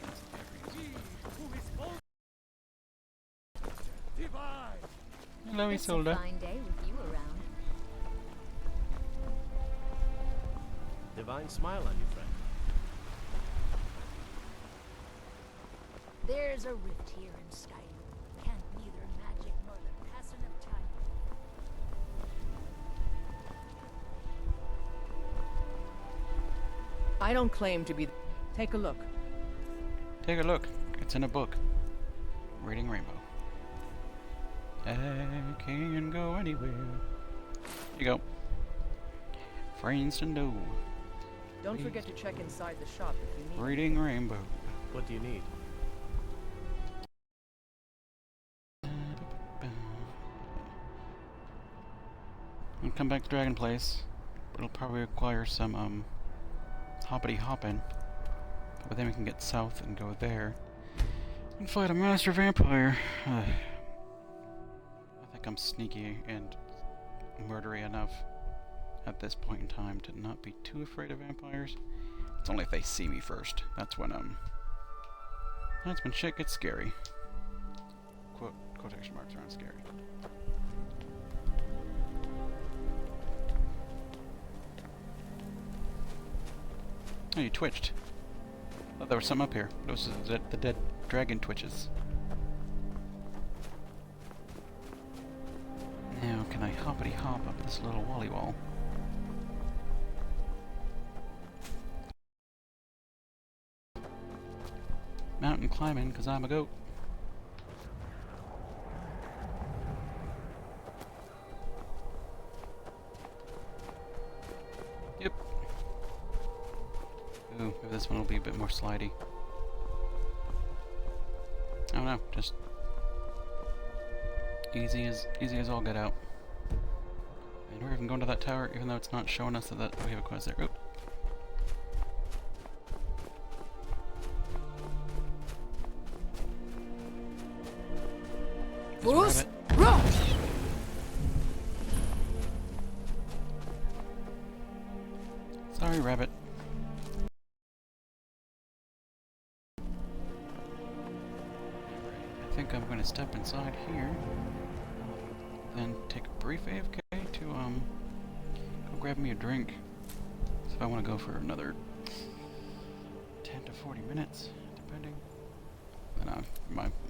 Hello, Isolde. Fine day with you around. Divine smile on you, friend. There's a rift here in Skyrim. Can't neither magic nor the passing of time. I don't claim to be. Take a look. Take a look. It's in a book. Reading Rainbow. I can go anywhere. Here you go. Friends to know. Don't forget to check inside the shop if you need. Reading Rainbow. What do you need? I'll come back to Dragon Place. It'll probably require some hoppity hopping. But then we can get south and go there and fight a master vampire. I think I'm sneaky and murdery enough at this point in time to not be too afraid of vampires. It's only if they see me first. That's when shit gets scary. Quotation marks around scary. Oh, you twitched. I thought there was something up here. Those are the dead dragon twitches. Now, can I hoppity hop up this little wally wall? Mountain climbing, because I'm a goat. Yep. Ooh, maybe this one will be a bit more slidey. Oh no, just easy as all get out. And we're even going to that tower, even though it's not showing us that we have a quest there. Oop. Rabbit. Sorry, rabbit. I think I'm going to step inside here, then take a brief AFK to go grab me a drink. So if I want to go for another 10 to 40 minutes, depending. Then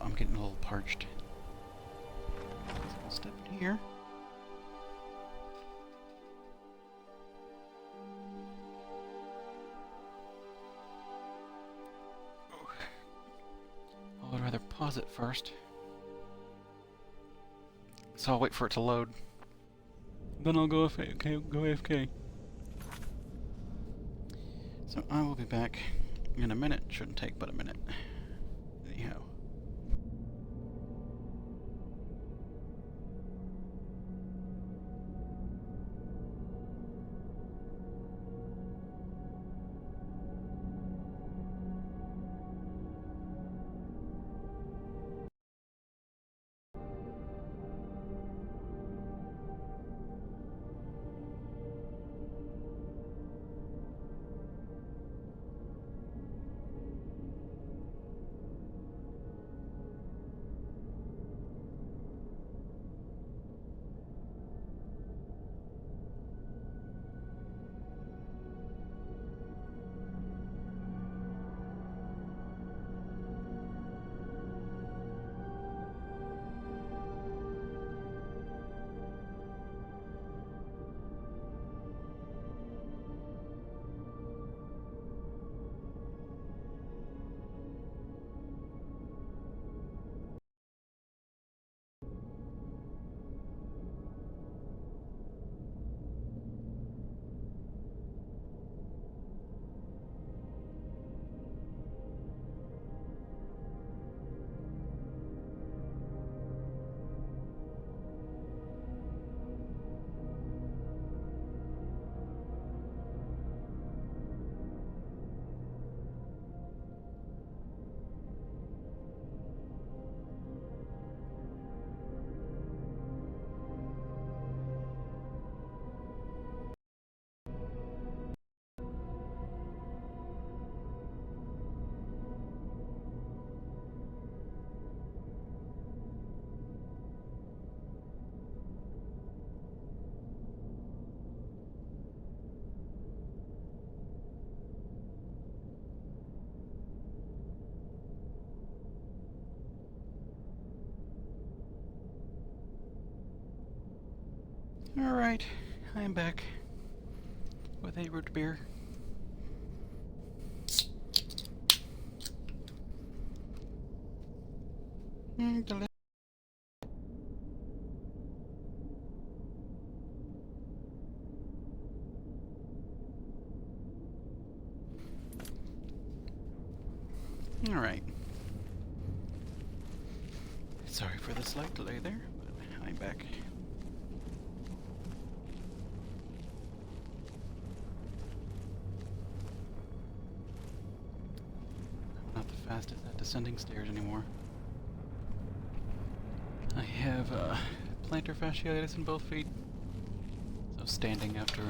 I'm getting a little parched. So I'll step in here. I'd rather pause it first. So I'll wait for it to load. Then I'll go AFK. So I will be back in a minute. Shouldn't take but a minute. Anyhow. Alright, I am back with a root beer. Delicious. Alright. Sorry for the slight delay there, but I'm back. I'm not the fastest at descending stairs anymore. I have plantar fasciitis in both feet, so standing after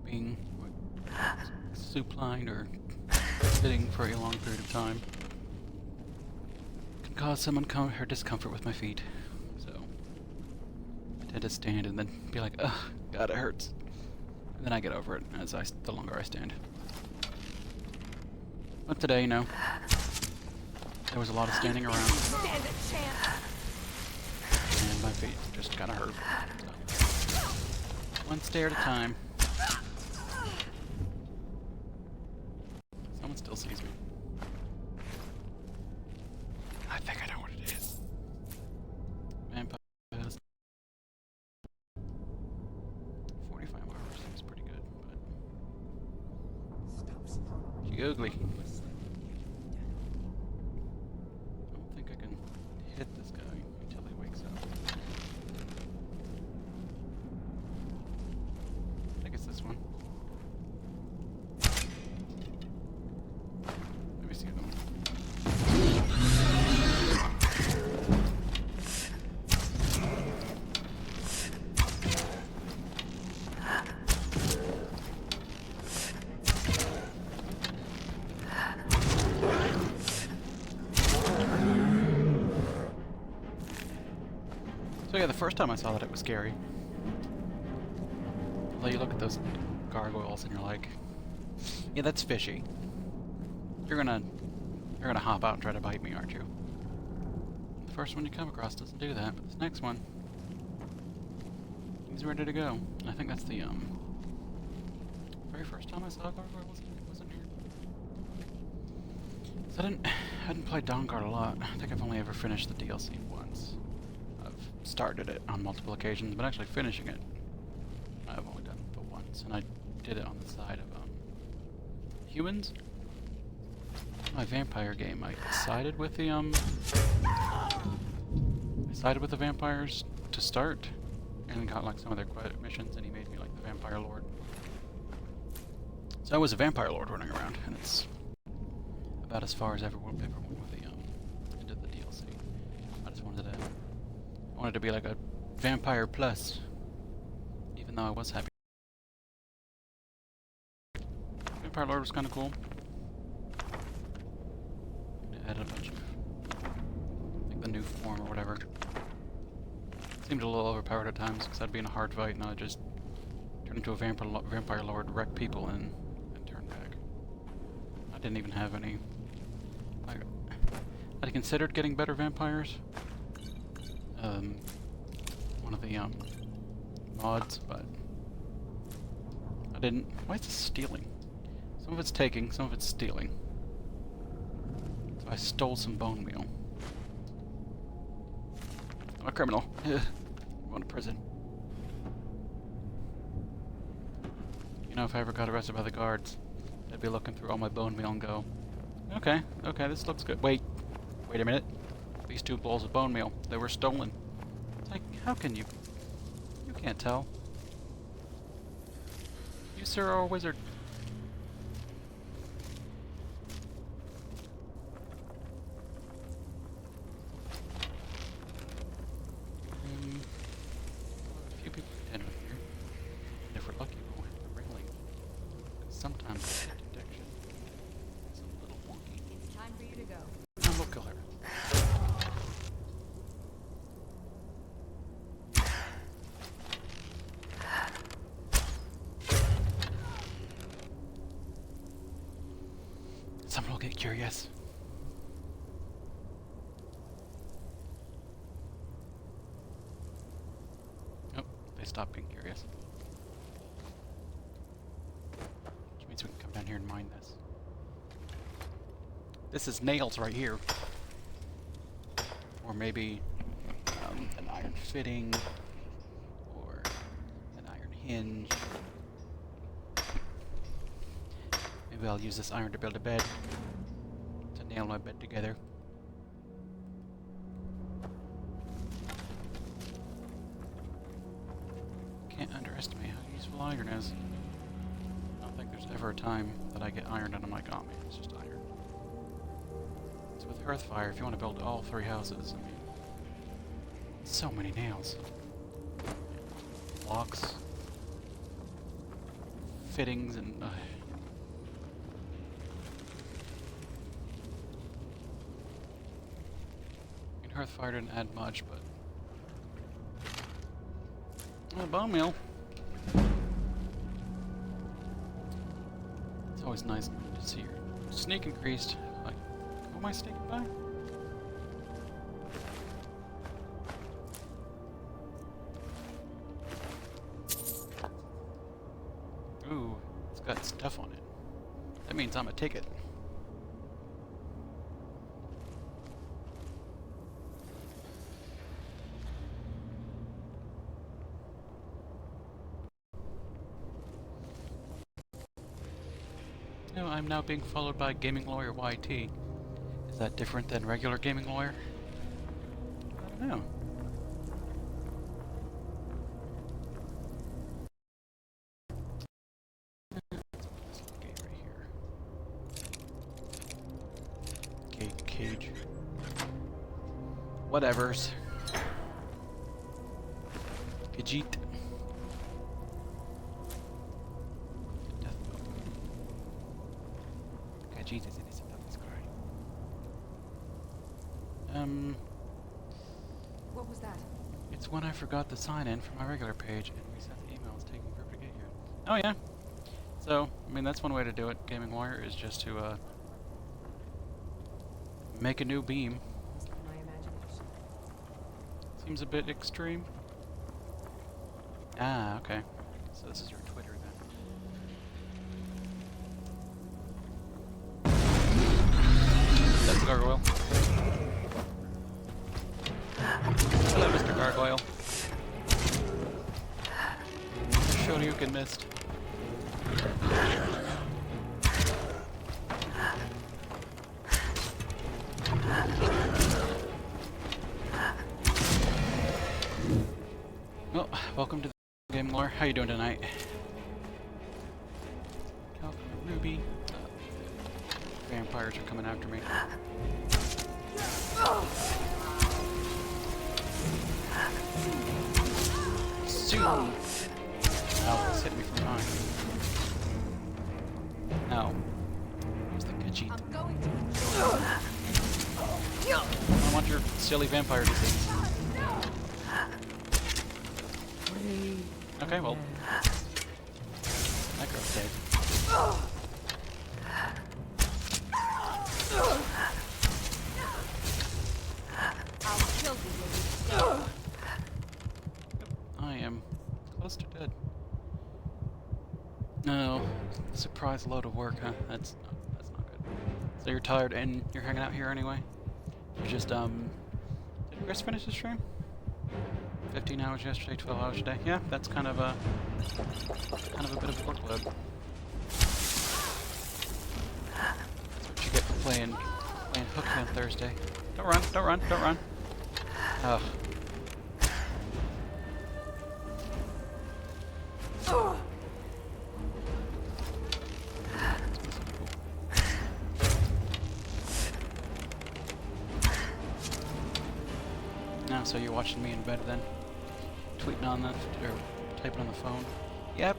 being supined or sitting for a long period of time can cause some discomfort with my feet. So I tend to stand and then be like, ugh, God, it hurts. And then I get over it the longer I stand. But today, there was a lot of standing around. Stand a chance. And my feet just kind of hurt. So, one stair at a time. Someone still sees me. I think I know what it is. Vampire. 45 hours seems pretty good, but she ugly. I don't think I can hit this guy until he wakes up. I think it's this one. Let me see the one. So yeah, the first time I saw that, it was scary. Well, you look at those gargoyles and you're like, yeah, that's fishy. You're gonna hop out and try to bite me, aren't you? The first one you come across doesn't do that, but this next one, he's ready to go. I think that's the very first time I saw a gargoyle wasn't here. So I didn't play Dawnguard a lot. I think I've only ever finished the DLC once. I've started it on multiple occasions, but actually finishing it, I've only done it once, and I did it on the side of humans. My vampire game, I sided with the vampires to start, and got like some of their quiet missions, and he made me like the vampire lord. So I was a vampire lord running around, and it's about as far as everyone went with the into the DLC. I just wanted to be like a vampire plus, even though I was happy. Vampire lord was kind of cool. It added a bunch of, like, the new form or whatever. Seemed a little overpowered at times because I'd be in a hard fight and I'd just turn into a vampire lord, wreck people, and turn back. I didn't even have any. I considered getting better vampires. One of the mods, but I didn't. Why is this stealing? Some of it's taking, some of it's stealing. So I stole some bone meal. I'm a criminal. I'm going to prison. You know, if I ever got arrested by the guards, they'd be looking through all my bone meal and go, okay, this looks good. Wait a minute. These 2 bowls of bone meal, they were stolen. It's like, how can you? You can't tell. You, sir, are a wizard. A few people contend with here. And if we're lucky, we'll hit the railing. Sometimes the detection is a little wonky. It's time for you to go. And we'll kill her. Someone will get curious. Oh, stop being curious. Which means we can come down here and mine this. This is nails right here. Or maybe an iron fitting, or an iron hinge. Maybe I'll use this iron to build a bed, to nail my bed together. Can't underestimate how useful iron is. I don't think there's ever a time that I get iron and I'm like, oh man, it's just iron. So with Hearthfire, if you want to build all 3 houses, I mean, so many nails. Blocks. Fittings and... Hearthfire didn't add much, but... Oh, bone meal. It's always nice to see your sneak increased. Like, who am I sneaking by? Ooh, it's got stuff on it. That means I'm a ticket. No, I'm now being followed by Gaming Lawyer YT. Is that different than regular Gaming Lawyer? I don't know. Gate right here. Gate, cage. Whatevers. Khajiit. Jesus, it is about this cry. What was that? It's when I forgot to sign in for my regular page and reset the email. It's taking forever to get here. Oh yeah. So, I mean, that's one way to do it. Gaming Wire is just to make a new beam. My imagination. Seems a bit extreme. Ah, okay. So this is your Twitter then. That's Gargoyle. Hello, Mr. Gargoyle. Shoryuken missed. Well, welcome to the Game Lore. How you doing tonight? Calvin and Ruby. Vampires are coming after me. Soon. Ow, this hit me from behind. No. Where's the Khajiit? I don't want your silly vampire disease. Okay, well. That girl's dead. I'll kill you. I am close to dead. No, surprise load of work, huh? That's not good. So you're tired and you're hanging out here anyway? You're just did Chris finish the stream? 15 hours yesterday, 12 hours today. Yeah, that's kind of a bit of a workload. That's what you get for playing hooky on Thursday. Don't run, don't run, don't run. Ugh. Now, so you're watching me in bed then? Tweeting on that, or typing on the phone? Yep.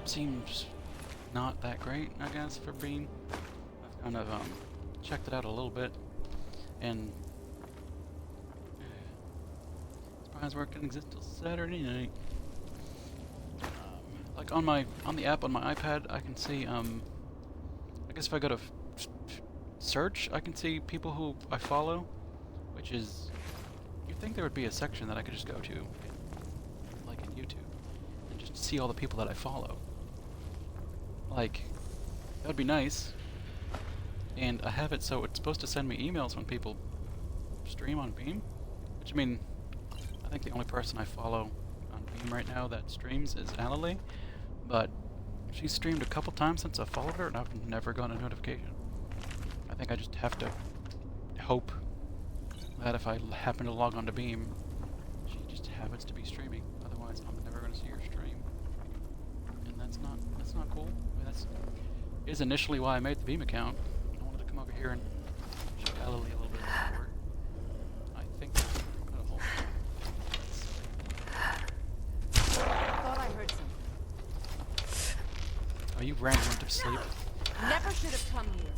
Seems not that great, I guess, for being... I've kind of, checked it out a little bit, and... Surprise work didn't exist till Saturday night. Like on the app on my iPad, I can see, I guess if I go to search, I can see people who I follow, which is... You'd think there would be a section that I could just go to, like in YouTube. see all the people that I follow. Like, that would be nice. And I have it so it's supposed to send me emails when people stream on Beam. Which, I mean, I think the only person I follow on Beam right now that streams is Alalee. But she's streamed a couple times since I followed her, and I've never gotten a notification. I think I just have to hope that if I happen to log on to Beam, she just happens to be streaming. Otherwise, I'm never going to see her stream. And that's not cool. I mean, that's is initially why I made the Beam account. I wanted to come over here and show Alalee a little bit of support. I think I'm gonna hold. Thought I heard something. Oh, you ran went to sleep. Never should have come here.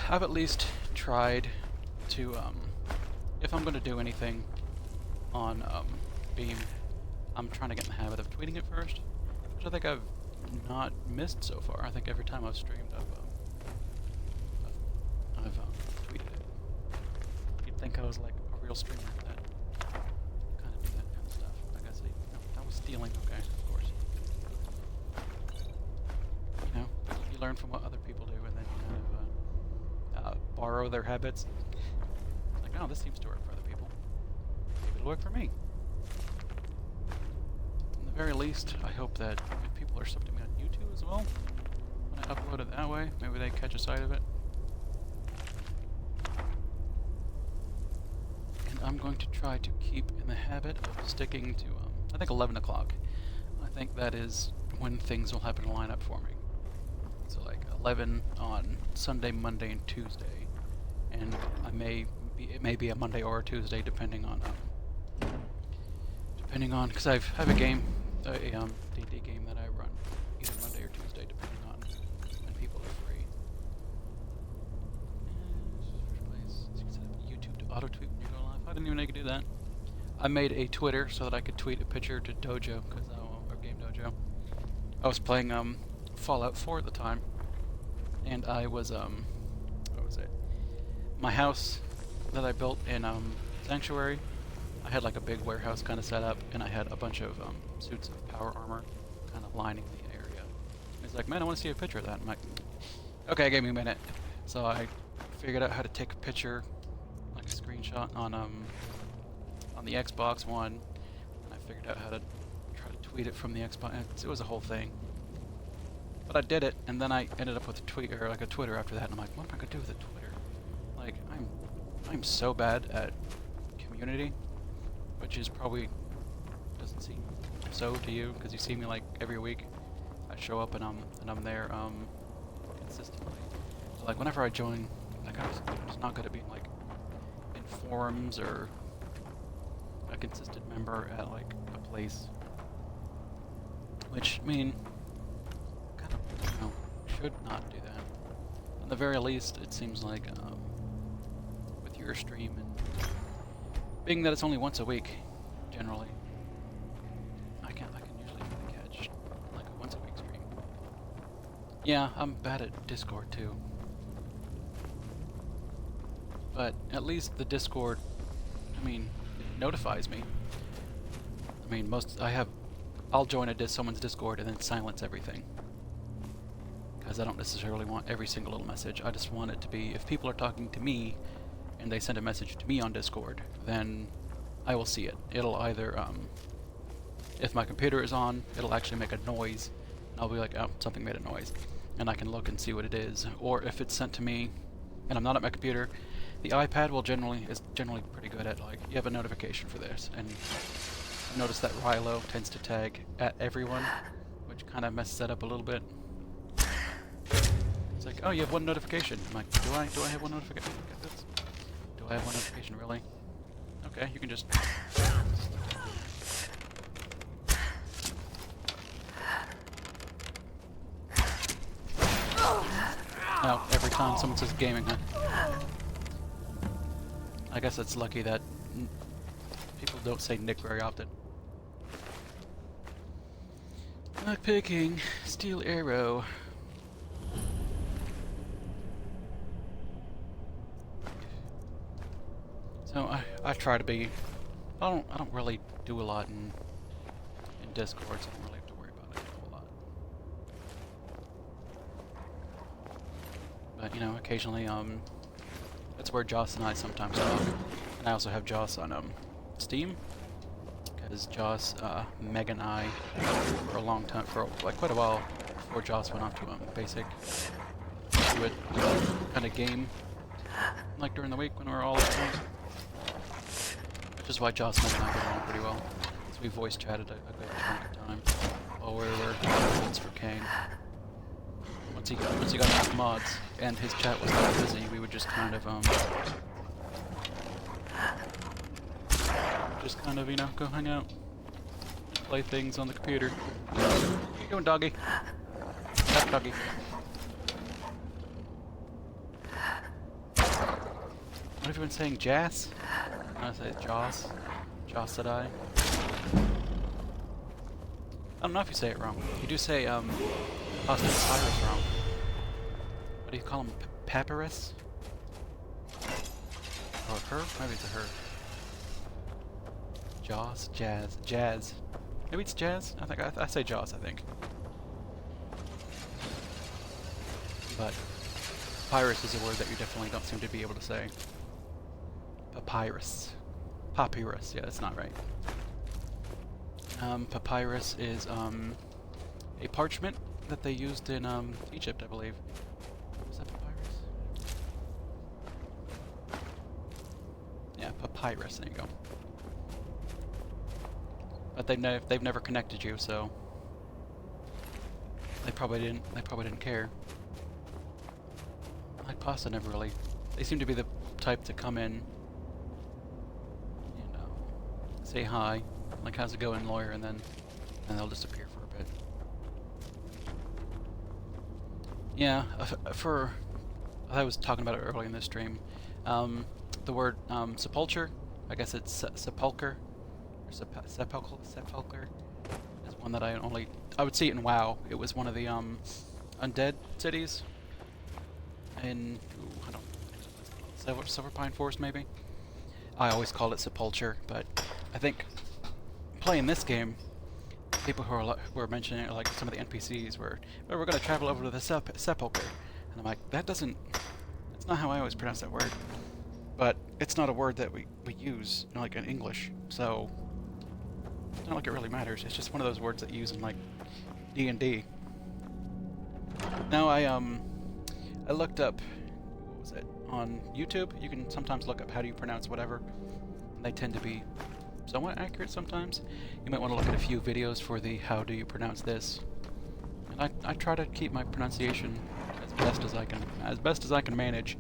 I've at least tried to, if I'm gonna do anything on, Beam, I'm trying to get in the habit of tweeting it first, which I think I've not missed so far. I think every time I've streamed, I've tweeted it. You'd think I was like a real streamer that kind of do that kind of stuff. I guess that was stealing, okay, of course. You know, you learn from what other people do, and then you kind of borrow their habits. It's like, oh, this seems to work for other people. Maybe it'll work for me. At the very least, I hope that if people are subbing me on YouTube as well, when I upload it that way, maybe they catch a sight of it. And I'm going to try to keep in the habit of sticking to, I think 11 o'clock. I think that is when things will happen to line up for me. So like 11 on Sunday, Monday, and Tuesday, and it may be a Monday or a Tuesday, depending on because I have a game, a D&D game that I run either Monday or Tuesday, depending on when people are free. YouTube to auto tweet when you go live. I didn't even know you could do that. I made a Twitter so that I could tweet a picture to Dojo, because our game Dojo. I was playing Fallout 4 at the time, and I was what was it? My house that I built in Sanctuary, I had like a big warehouse kind of set up, and I had a bunch of suits of power armor kind of lining the area. He's like, man, I want to see a picture of that. I'm like, okay, give me a minute. So I figured out how to take a picture, like a screenshot on the Xbox One, and I figured out how to try to tweet it from the Xbox. It was a whole thing. But I did it, and then I ended up with a tweet or like a Twitter after that, and I'm like, what am I gonna do with a Twitter? Like, I'm so bad at community, which is probably doesn't seem so to you, because you see me like every week. I show up and I'm there consistently. So like whenever I join, like I'm just not good at being like in forums or a consistent member at like a place. Which, I mean, kind of, you know, should not do that. At the very least, it seems like with your stream, and being that it's only once a week, generally, I can usually really catch like a once a week stream. Yeah, I'm bad at Discord too, but at least the Discord, I mean, it notifies me. I mean, I'll join someone's Discord and then silence everything, because I don't necessarily want every single little message. I just want it to be, if people are talking to me and they send a message to me on Discord, then I will see it. It'll either, if my computer is on, it'll actually make a noise, and I'll be like, oh, something made a noise, and I can look and see what it is. Or if it's sent to me and I'm not at my computer, the iPad is generally pretty good at, like, you have a notification for this, and I noticed that Rilo tends to tag at everyone, which kind of messes that up a little bit. It's like, oh, you have one notification. I'm like, do I have one notification? Do I have one notification, really? Okay, you can just... Oh, every time someone says gaming, huh? I guess it's lucky that people don't say Nick very often. Lockpicking, steel arrow. So I try to be I don't really do a lot in Discord, so I don't really have to worry about it a whole lot. But you know, occasionally that's where Joss and I sometimes talk. And I also have Joss on Steam, because Joss, Meg and I, for a long time, for like quite a while before Joss went on to basic, do it kind of game like during the week when we were all at home. Which is why Joss and I get along pretty well. So we voice chatted a good chunk of time while we were mods for Kane. Once he got enough mods and his chat was not busy, we would just kind of you know, go hang out, play things on the computer. What you doing, doggy? That doggy. What have you been saying, Jass? I say Joss. Joss said I. I don't know if you say it wrong. You do say Austin Cyrus wrong. What do you call him? Papyrus? Or her? Maybe it's a her. Joss? Jazz. Maybe it's Jazz? I think I say Joss, I think. But papyrus is a word that you definitely don't seem to be able to say. Papyrus. Papyrus, yeah, that's not right. Papyrus is a parchment that they used in Egypt, I believe. Was that papyrus? Yeah, papyrus, there you go. But they've never connected you, so they probably didn't care. Like Pasta never really. They seem to be the type to come in, you know, say hi, like how's it going, lawyer, and then they'll disappear for a bit. Yeah, I was talking about it earlier in this stream. The word sepulcher, I guess it's sepulcher. Sepulcher is one that I would see it in WoW. It was one of the undead cities in I don't know, Silver Pine Forest maybe. I always called it sepulcher, but I think playing this game, people who were mentioning it, like some of the NPCs were, oh, we're going to travel over to the sepulcher, and I'm like, that's not how I always pronounce that word. But it's not a word that we use, you know, like in English, so it's not like it really matters. It's just one of those words that you use in like D&D. Now I looked up, what was it, on YouTube. You can sometimes look up how do you pronounce whatever, and they tend to be somewhat accurate sometimes. You might want to look at a few videos for the how do you pronounce this. And I try to keep my pronunciation as best as I can manage.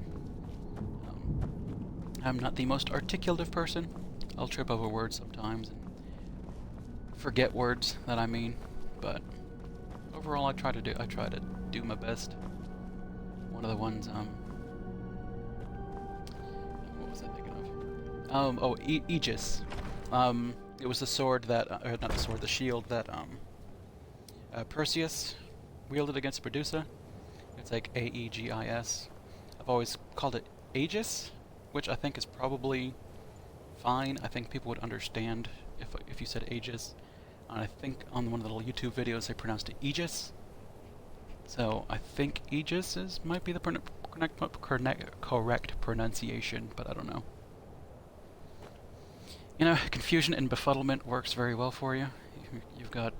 I'm not the most articulative person. I'll trip over words sometimes and forget words that I mean, but overall I try to do my best. One of the ones what was I thinking of? Aegis. It was the sword that not the sword, the shield that Perseus wielded against Medusa. It's like Aegis. I've always called it Aegis, which I think is probably fine. I think people would understand if you said Aegis. And I think on one of the little YouTube videos they pronounced it Aegis. So I think Aegis might be the correct pronunciation, but I don't know. You know, confusion and befuddlement works very well for you. You've got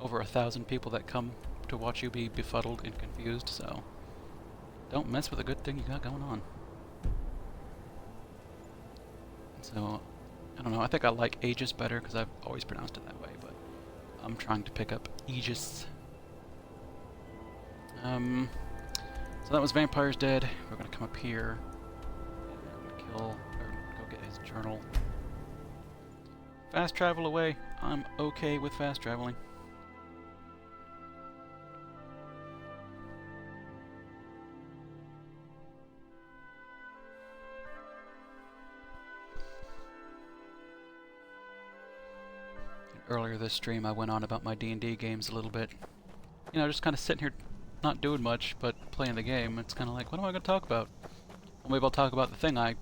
over 1,000 people that come to watch you be befuddled and confused, so don't mess with a good thing you got going on. So, I don't know, I think I like Aegis better because I've always pronounced it that way, but I'm trying to pick up Aegis. So that was Vampire's Dead. We're gonna come up here and go get his journal. Fast travel away. I'm okay with fast traveling. Earlier this stream I went on about my D&D games a little bit. You know, just kind of sitting here not doing much, but playing the game. It's kind of like, what am I going to talk about? Well, maybe I'll talk about the thing I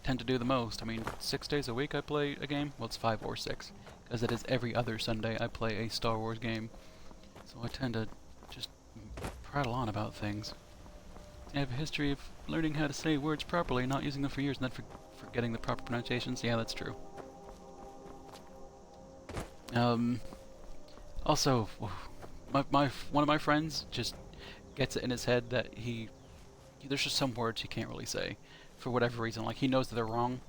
tend to do the most. I mean, 6 days a week I play a game. Well, it's 5 or 6, because it is every other Sunday I play a Star Wars game. So I tend to just prattle on about things. I have a history of learning how to say words properly, not using them for years, and then forgetting the proper pronunciations. Yeah, that's true. Also, one of my friends just gets it in his head that there's just some words he can't really say for whatever reason. Like, he knows that they're wrong.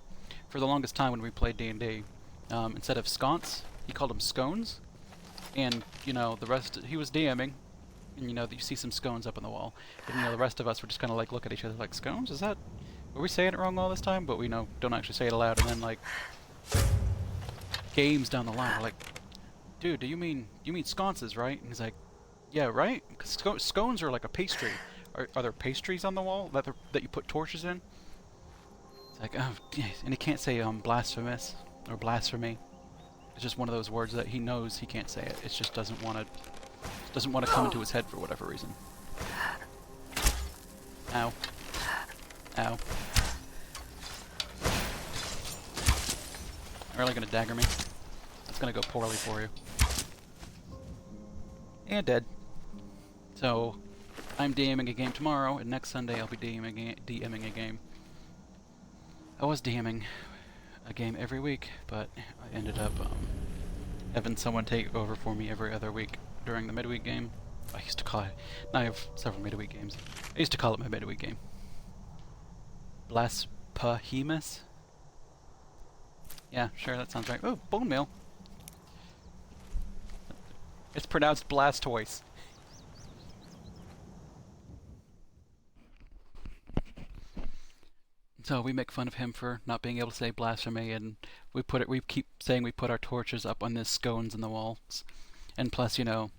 For the longest time when we played D&D, instead of sconce, he called them scones. And, you know, the rest, he was DMing, and, you know, you see some scones up on the wall. And, you know, the rest of us were just kind of like, look at each other like, scones? Is that, were we saying it wrong all this time? But we know, don't actually say it aloud. And then, like, games down the line, we're like, dude, you mean sconces, right? And he's like, yeah, right? Because scones are like a pastry. Are there pastries on the wall that you put torches in? It's like, oh, and he can't say blasphemous or blasphemy. It's just one of those words that he knows he can't say it. It just doesn't want to come into his head for whatever reason. Ow. Ow. Really gonna dagger me? That's gonna go poorly for you. And dead. So, I'm DMing a game tomorrow, and next Sunday I'll be DMing a game. I was DMing a game every week, but I ended up having someone take over for me every other week during the midweek game. I used to call it... Now I have several midweek games. I used to call it my midweek game. Blasphemus? Yeah, sure, that sounds right. Oh, bone meal. It's pronounced Blastoise. So we make fun of him for not being able to say blasphemy, and we keep saying we put our torches up on the scones in the walls. And plus, you know,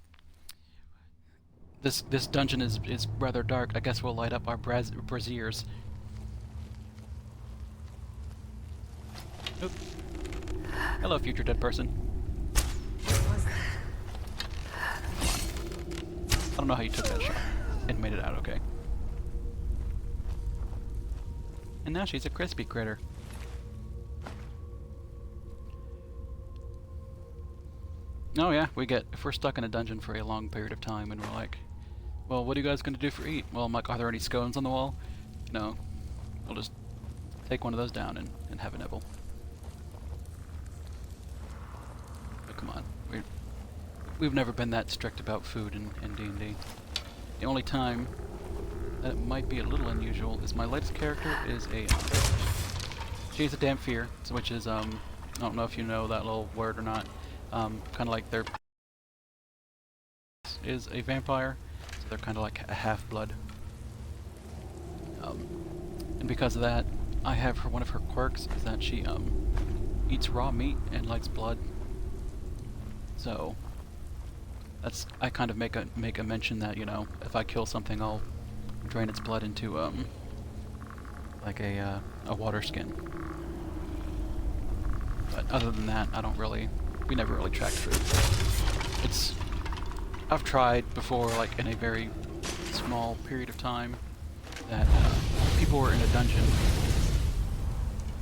this dungeon is rather dark. I guess we'll light up our braziers. Oop. Hello, future dead person. I don't know how you took that shot and made it out okay. And now she's a crispy critter. Oh yeah, if we're stuck in a dungeon for a long period of time and we're like, well, what are you guys gonna do for eat? Well, I'm like, are there any scones on the wall? No. We'll just take one of those down and have a nibble. But come on, we've never been that strict about food in D&D. The only time that might be a little unusual is my latest character is she's a Damphir, which is I don't know if you know that little word or not. Kind of like their is a vampire, so they're kind of like a half-blood. And because of that, I have one of her quirks is that she eats raw meat and likes blood. So I kind of make a mention that, you know, if I kill something, I'll drain its blood into like a water skin. But other than that, we never really tracked food. I've tried before, like in a very small period of time, that people were in a dungeon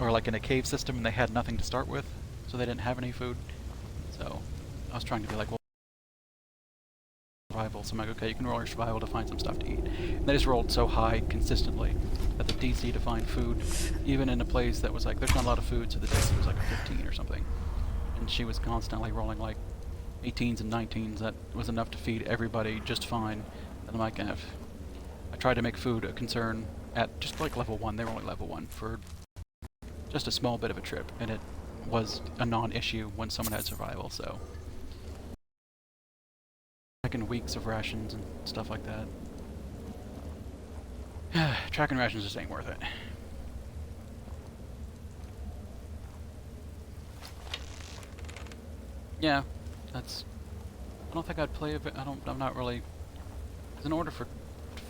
or like in a cave system and they had nothing to start with, so they didn't have any food. So I was trying to be like, well, survival. So I'm like, okay, you can roll your survival to find some stuff to eat. And they just rolled so high consistently that the DC to find food, even in a place that was like, there's not a lot of food, so the DC was like a 15 or something. And she was constantly rolling like 18s and 19s. That was enough to feed everybody just fine. And I'm like, I tried to make food a concern at just like level 1. They were only level 1 for just a small bit of a trip, and it was a non-issue when someone had survival, so. Tracking weeks of rations and stuff like that. Tracking rations just ain't worth it. Yeah, I don't think I'd play I'm not really... Because in order for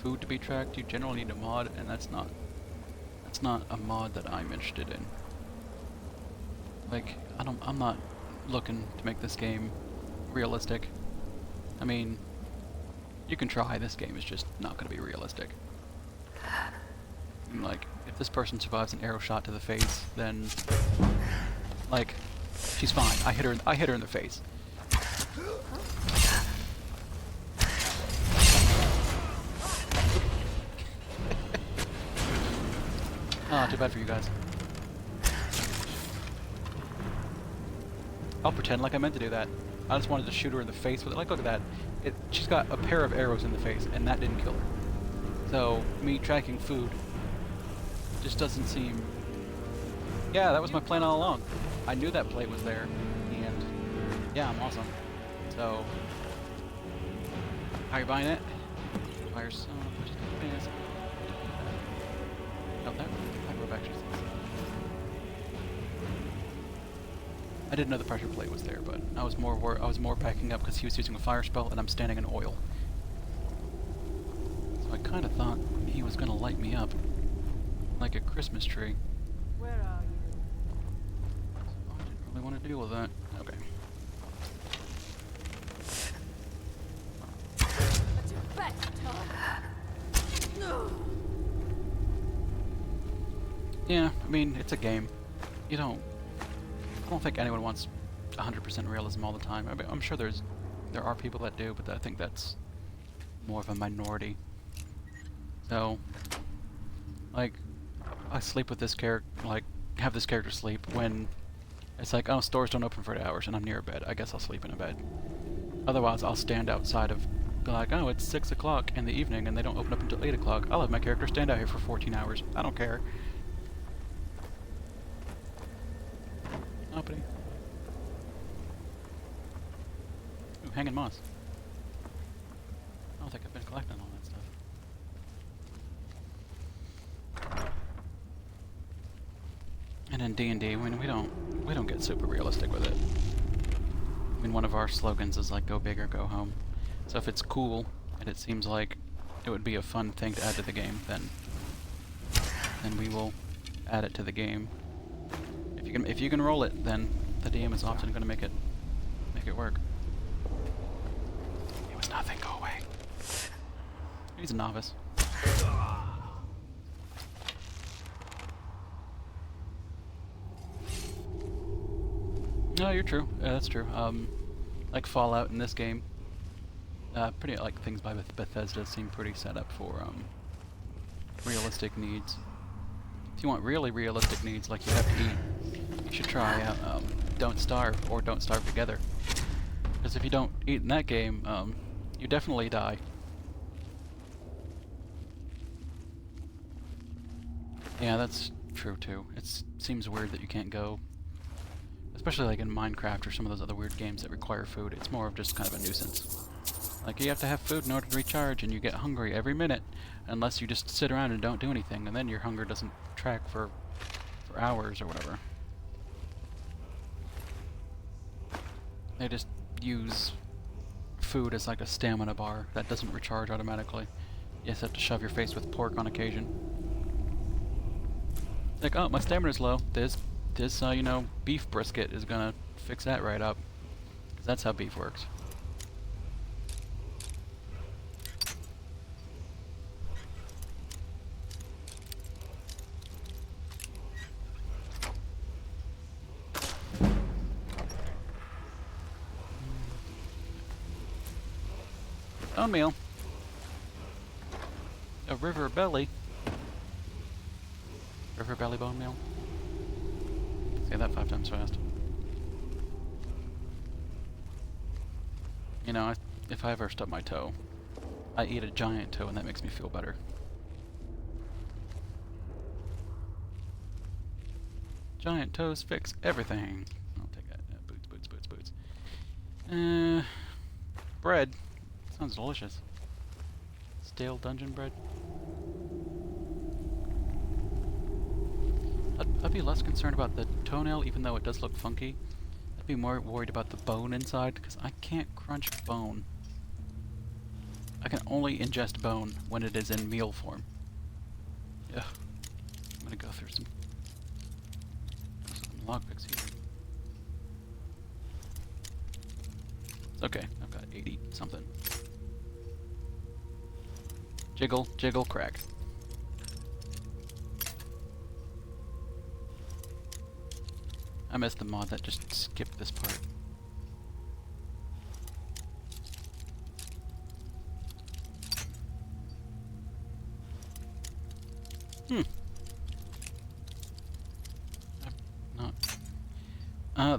food to be tracked, you generally need a mod, and that's not a mod that I'm interested in. Like, I'm not looking to make this game realistic. I mean, you can try, this game is just not going to be realistic. And like, if this person survives an arrow shot to the face, then like she's fine. I hit her in the face. Ah, too bad for you guys. I'll pretend like I meant to do that. I just wanted to shoot her in the face with it. Like, look at that. She's got a pair of arrows in the face, and that didn't kill her. So, me tracking food just doesn't seem... Yeah, that was my plan all along. I knew that plate was there, and yeah, I'm awesome. So, how are you buying it? Fire some, which is this. Oh, that rope actually says. I didn't know the pressure plate was there, but I was more packing up because he was using a fire spell, and I'm standing in oil. So I kind of thought he was gonna light me up like a Christmas tree. Where are you? So I didn't really want to deal with that. Okay. That's your best, Tom. Yeah, I mean, it's a game. I don't think anyone wants 100% realism all the time. I mean, I'm sure there are people that do, but I think that's more of a minority. So, like, I sleep with this character, like, have this character sleep when it's like, oh, stores don't open for 8 hours and I'm near a bed. I guess I'll sleep in a bed. Otherwise, I'll stand outside be like, oh, it's 6 o'clock in the evening and they don't open up until 8 o'clock. I'll have my character stand out here for 14 hours. I don't care. Uppity. Ooh, hanging moss. I don't think I've been collecting all that stuff. And in D&D, we don't get super realistic with it. I mean, one of our slogans is like, go big or go home. So if it's cool, and it seems like it would be a fun thing to add to the game, then we will add it to the game. If you can roll it, then the DM is often going to make it work. It was nothing. Go away. He's a novice. No, you're true. That's true. Like Fallout in this game, pretty like things by Bethesda seem pretty set up for realistic needs. If you want really realistic needs, like you have to eat, you should try out Don't Starve or Don't Starve Together. Because if you don't eat in that game, you definitely die. Yeah, that's true too. It seems weird that you can't go, especially like in Minecraft or some of those other weird games that require food. It's more of just kind of a nuisance. Like, you have to have food in order to recharge, and you get hungry every minute, unless you just sit around and don't do anything, and then your hunger doesn't track for hours or whatever. They just use food as like a stamina bar that doesn't recharge automatically. You just have to shove your face with pork on occasion. Like, oh, my stamina's low. This you know, beef brisket is gonna fix that right up. 'Cause that's how beef works. Bone meal. A river belly. River belly bone meal. Say that 5 times fast. You know, if I ever stub my toe, I eat a giant toe and that makes me feel better. Giant toes fix everything. I'll take that. Boots. Bread. Sounds delicious. Stale dungeon bread. I'd be less concerned about the toenail, even though it does look funky. I'd be more worried about the bone inside, because I can't crunch bone. I can only ingest bone when it is in meal form. Ugh. I'm gonna go through some lockpicks here. It's okay, I've got 80 something. Jiggle, jiggle, crack. I missed the mod that just skipped this part.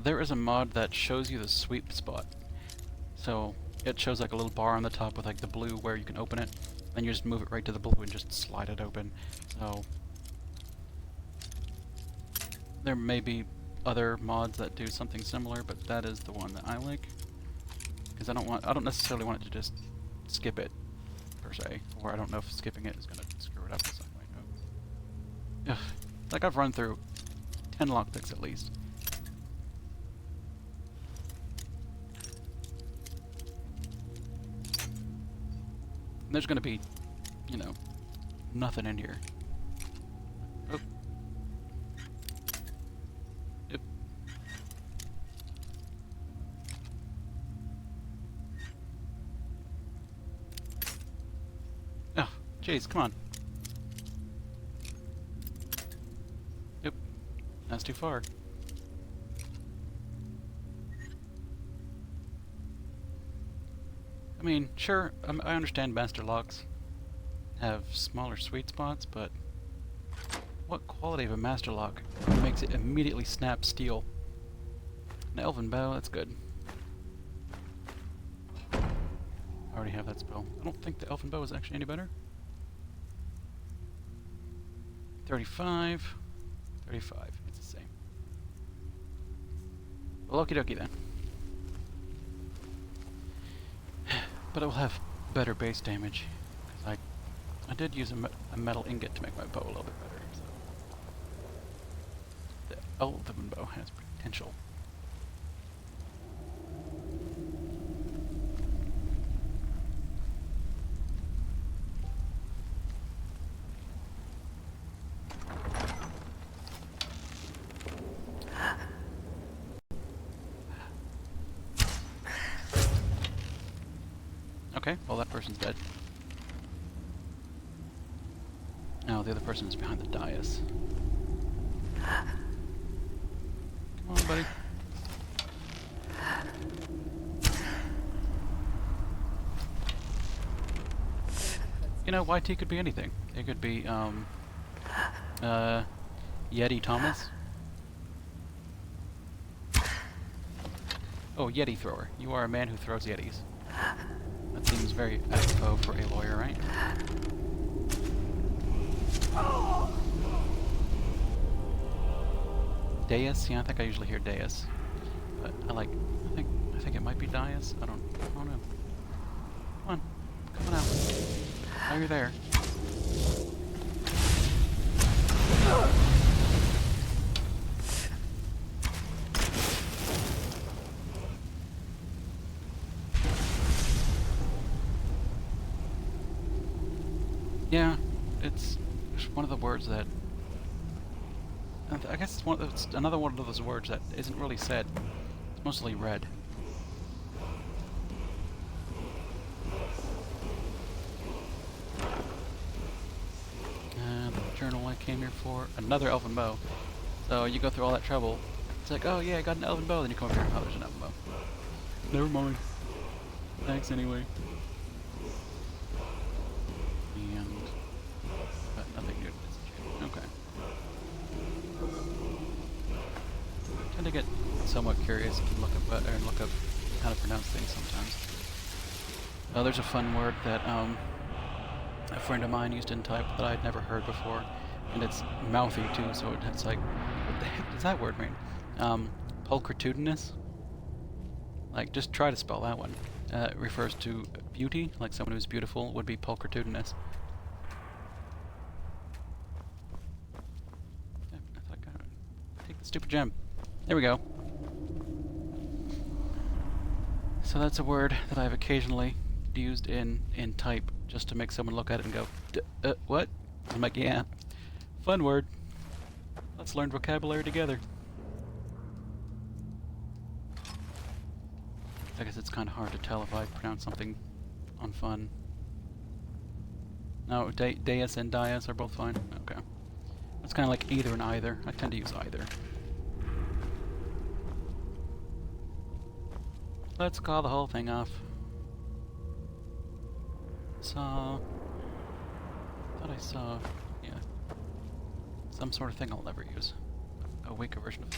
There is a mod that shows you the sweep spot. So it shows like a little bar on the top with like the blue where you can open it, and you just move it right to the blue and just slide it open. So there may be other mods that do something similar, but that is the one that I like, because I don't necessarily want it to just skip it per se, or I don't know if skipping it is gonna screw it up in some way. Ugh. Like I've run through 10 lockpicks at least. And there's gonna be, you know, nothing in here. Oh. Yep. Oh, jeez, come on. Yep, that's too far. I mean, sure, I understand master locks have smaller sweet spots, but what quality of a master lock makes it immediately snap steel? An elven bow, that's good. I already have that spell. I don't think the elven bow is actually any better. 35, 35, it's the same. Well, okie dokie then. But it will have better base damage, because I did use a metal ingot to make my bow a little bit better. So. The elven bow has potential. Okay, well that person's dead. Now the other person is behind the dais. Come on, buddy. You know, YT could be anything. It could be, Yeti Thomas. Oh, Yeti thrower. You are a man who throws Yetis. That seems very apropos for a lawyer, right? Deus? Yeah, I think I usually hear Deus. But I think it might be Dias. I don't know. Come on. Come on out. Now you're there. Yeah, it's one of the words that... I guess it's another one of those words that isn't really said. It's mostly read. And the journal I came here for. Another elven bow. So you go through all that trouble. It's like, oh yeah, I got an elven bow. Then you come over here, oh, there's an elven bow. Never mind. Thanks anyway. I get somewhat curious and look up how to pronounce things sometimes. There's a fun word that a friend of mine used in type that I'd never heard before, and it's mouthy too. So it's like, what the heck does that word mean? Pulchritudinous. Like, just try to spell that one. It refers to beauty, like someone who's beautiful would be pulchritudinous. Yeah, I thought I'd take the stupid gem. There we go. So that's a word that I've occasionally used in type just to make someone look at it and go, what? I'm like, yeah, fun word. Let's learn vocabulary together. I guess it's kind of hard to tell if I pronounce something on fun. No, Deus and Dias are both fine. Okay. It's kind of like either and either. I tend to use either. Let's call the whole thing off. Thought I saw, yeah, some sort of thing I'll never use. A weaker version of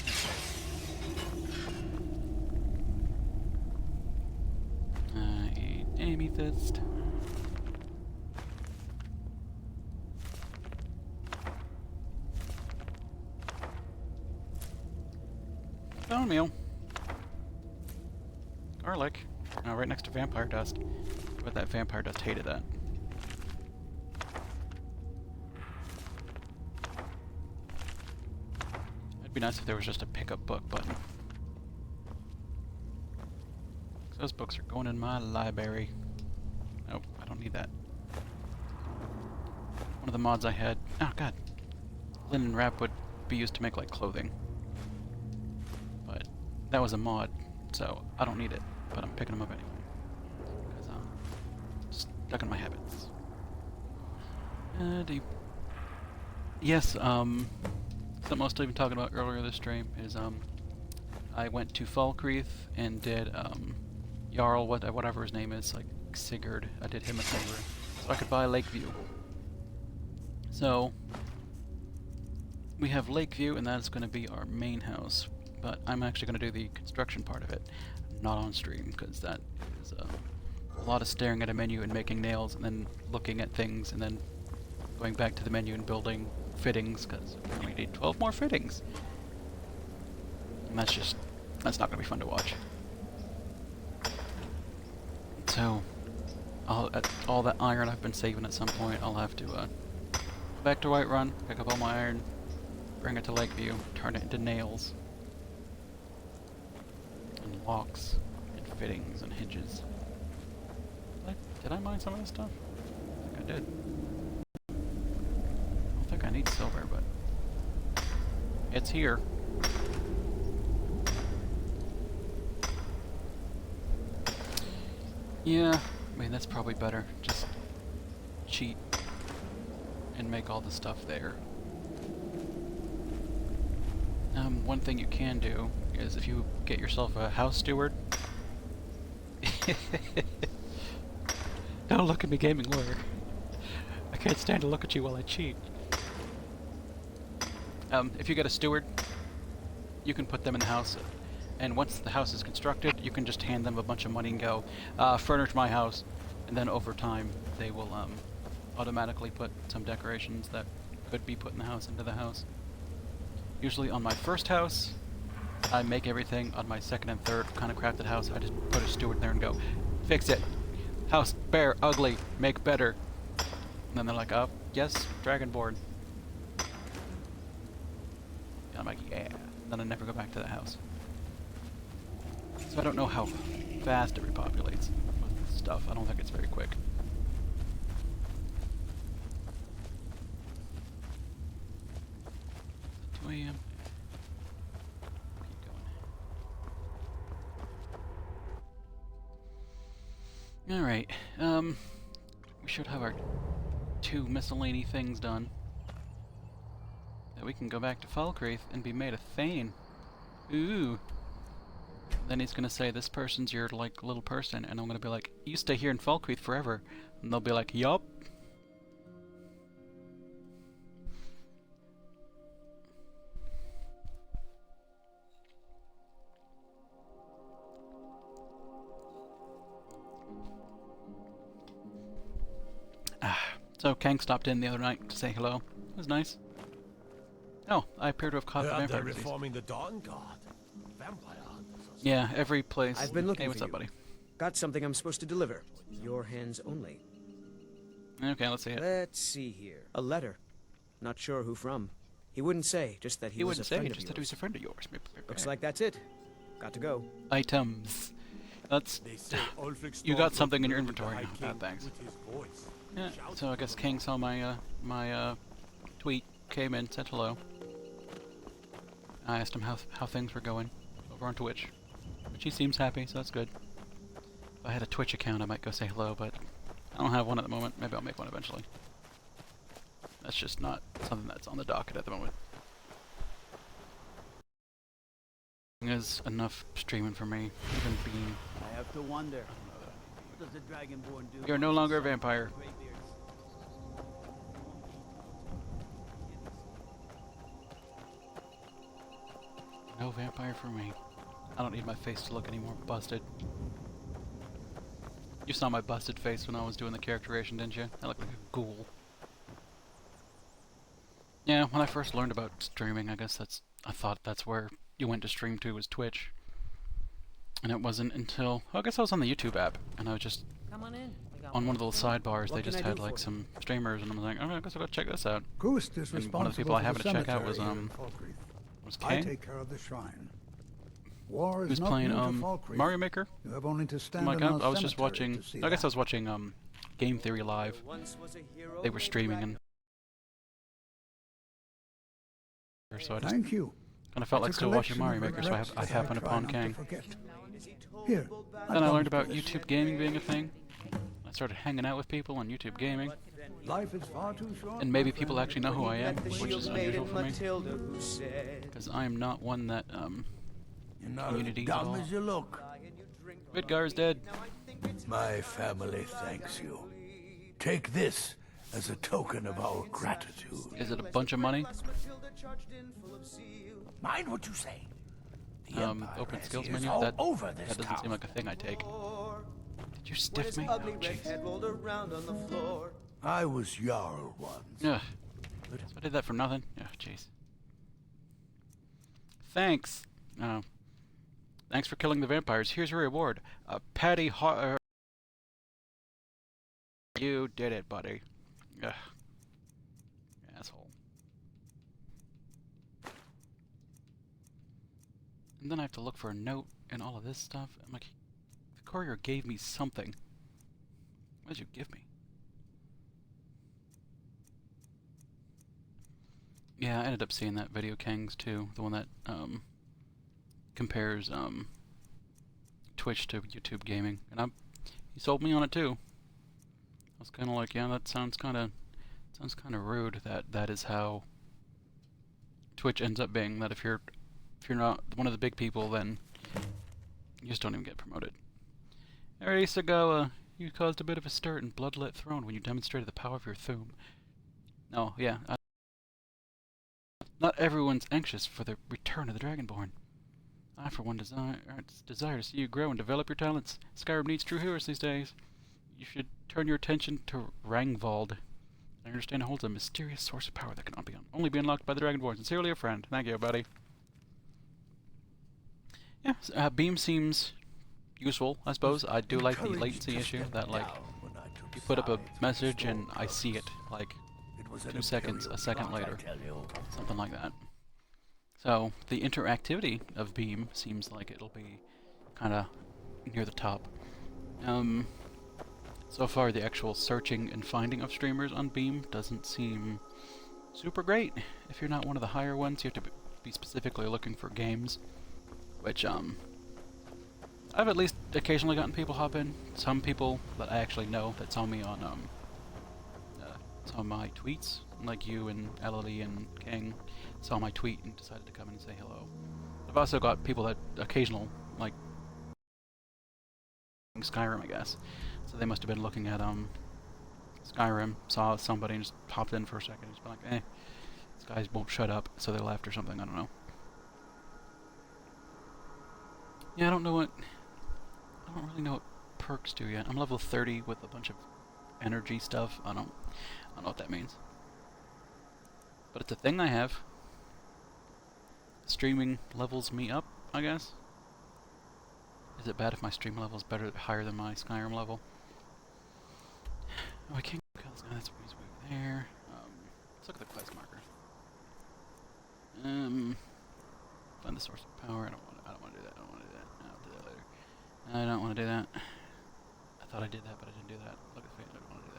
it. Eat amethyst. Bone meal. Garlic. Oh, right next to vampire dust. But that vampire dust hated that. It'd be nice if there was just a pick up book button. 'Cause those books are going in my library. Nope, I don't need that. One of the mods I had. Oh god. Linen wrap would be used to make like clothing. But that was a mod, so I don't need it. But I'm picking them up anyway. Because I'm stuck in my habits. Yes, something I was even talking about earlier this stream is I went to Falkreath and did Jarl, whatever his name is, like Sigurd. I did him a favor, so I could buy Lakeview. So we have Lakeview, and that's going to be our main house. But I'm actually going to do the construction part of it, not on stream, because that is a lot of staring at a menu and making nails, and then looking at things, and then going back to the menu and building fittings, because we only need 12 more fittings. And that's not going to be fun to watch. So, all that iron I've been saving at some point, I'll have to go back to Whiterun, pick up all my iron, bring it to Lakeview, turn it into nails, and locks, and fittings, and hinges. Did I mine some of this stuff? I think I did. I don't think I need silver, but it's here. Yeah, I mean that's probably better. Just cheat and make all the stuff there. One thing you can do is if you get yourself a house steward. Don't look at me, gaming lawyer. I can't stand to look at you while I cheat. If you get a steward, you can put them in the house, and once the house is constructed, you can just hand them a bunch of money and go, furnish my house, and then over time, they will automatically put some decorations that could be put in the house into the house. Usually on my first house, I make everything. On my second and third kind of crafted house, I just put a steward there and go, fix it. House, bare, ugly, make better. And then they're like, oh, yes, Dragonborn. And I'm like, yeah. And then I never go back to the house. So I don't know how fast it repopulates with stuff. I don't think it's very quick. 2 AM. Keep going. Alright, we should have our 2 miscellany things done. That we can go back to Falkreath and be made a Thane. Ooh. Then he's gonna say, this person's your, like, little person, and I'm gonna be like, you stay here in Falkreath forever. And they'll be like, yup. So Kang stopped in the other night to say hello. It was nice. Oh, I appear to have caught the vampire They're disease. reforming the Dawn Guard. Vampire hunters. Yeah, every place. I've been looking Hey, what's for up, you. buddy? Got something I'm supposed to deliver. Your hands only. Okay, let's see it. Let's see here. A letter. Not sure who from. He wouldn't say, just that he was a friend of just that he was a friend of yours. Looks like that's it. Got to go. Items. That's... You got something in your inventory. Oh, thanks. Yeah, so I guess King saw my, my tweet, came in, said hello. I asked him how things were going over on Twitch, which he seems happy, so that's good. If I had a Twitch account, I might go say hello, but I don't have one at the moment. Maybe I'll make one eventually. That's just not something that's on the docket at the moment. There's enough streaming for me, even being... I have to wonder. What does the Dragonborn do? You're no longer a vampire. No vampire for me. I don't need my face to look any more busted. You saw my busted face when I was doing the characterization, didn't you? I look like a ghoul. Yeah, when I first learned about streaming, I thought that's where you went to stream to, was Twitch. And it wasn't until, I guess I was on the YouTube app, and I was just Come on in. on one of the little sidebars, they just had like some streamers, and I was like, oh, I guess I'll go check this out. Ghost is And one of the people I happened to check out was I Kay, take care of the shrine. War is who's not playing new to Falkreath. Mario Maker. You have only to stand Like, in our I was just cemetery watching, to see I guess I that. was watching Game Theory Live. They were streaming, and so I just Thank you. kind of felt It's like a still watching collection Mario of Maker, so regrets I that happened try upon not to Kang. forget. Here, Then I learned about YouTube gaming being a thing. I started hanging out with people on YouTube gaming. Life is far too short. And maybe people actually know who I am, which is unusual for me. Because I am not one that, You're not as communities at dumb all. as you look. Vidgar's dead. My family thanks you. Take this as a token of our gratitude. Is it a bunch of money? Mind what you say. Open skills ears menu? all That over this doesn't town. seem like a thing I take. Did you stiff me? Oh, jeez. I was Jarl once. Ugh. So I did that for nothing? Yeah, jeez. Thanks. Thanks for killing the vampires. Here's your reward. Patty You did it, buddy. Ugh. Asshole. And then I have to look for a note and all of this stuff. I'm like, the courier gave me something. What did you give me? Yeah, I ended up seeing that video, Kangs, too. The one that, compares, Twitch to YouTube gaming. And he sold me on it, too. I was kind of like, yeah, that sounds kind of rude. That is how Twitch ends up being. That if you're not one of the big people, then you just don't even get promoted. Alrighty, Sagawa, you caused a bit of a stir in Bloodlit Throne when you demonstrated the power of your Thume. Oh, yeah. Not everyone's anxious for the return of the Dragonborn. I, for one, desire to see you grow and develop your talents. Skyrim needs true heroes these days. You should turn your attention to Rangvald. I understand it holds a mysterious source of power that cannot only be unlocked by the Dragonborn. Sincerely, a friend. Thank you, buddy. Yeah, Beam seems useful, I suppose. I do like the latency issue, that, like, you put up a message and I see it, like, 2 seconds, a second later. Something like that. So, the interactivity of Beam seems like it'll be kind of near the top. So far, the actual searching and finding of streamers on Beam doesn't seem super great. If you're not one of the higher ones, you have to be specifically looking for games, which, I've at least occasionally gotten people hop in. Some people that I actually know that saw me on, saw my tweets, like you and LLE and King, saw my tweet and decided to come in and say hello. I've also got people that occasional, like, Skyrim, I guess. So they must have been looking at, Skyrim, saw somebody and just popped in for a second and just been like, these guys won't shut up, so they left or something, I don't know. Yeah, I don't really know what perks do yet. I'm level 30 with a bunch of energy stuff. I don't know what that means. But it's a thing I have. Streaming levels me up, I guess. Is it bad if my stream level is higher than my Skyrim level? Oh, I can't kill this guy. That's why he's over there. Let's look at the quest marker. Find the source of power. I don't want to do that. I'll do that later. I don't want to do that. I thought I did that, but I didn't do that. Look at the face. I don't want to do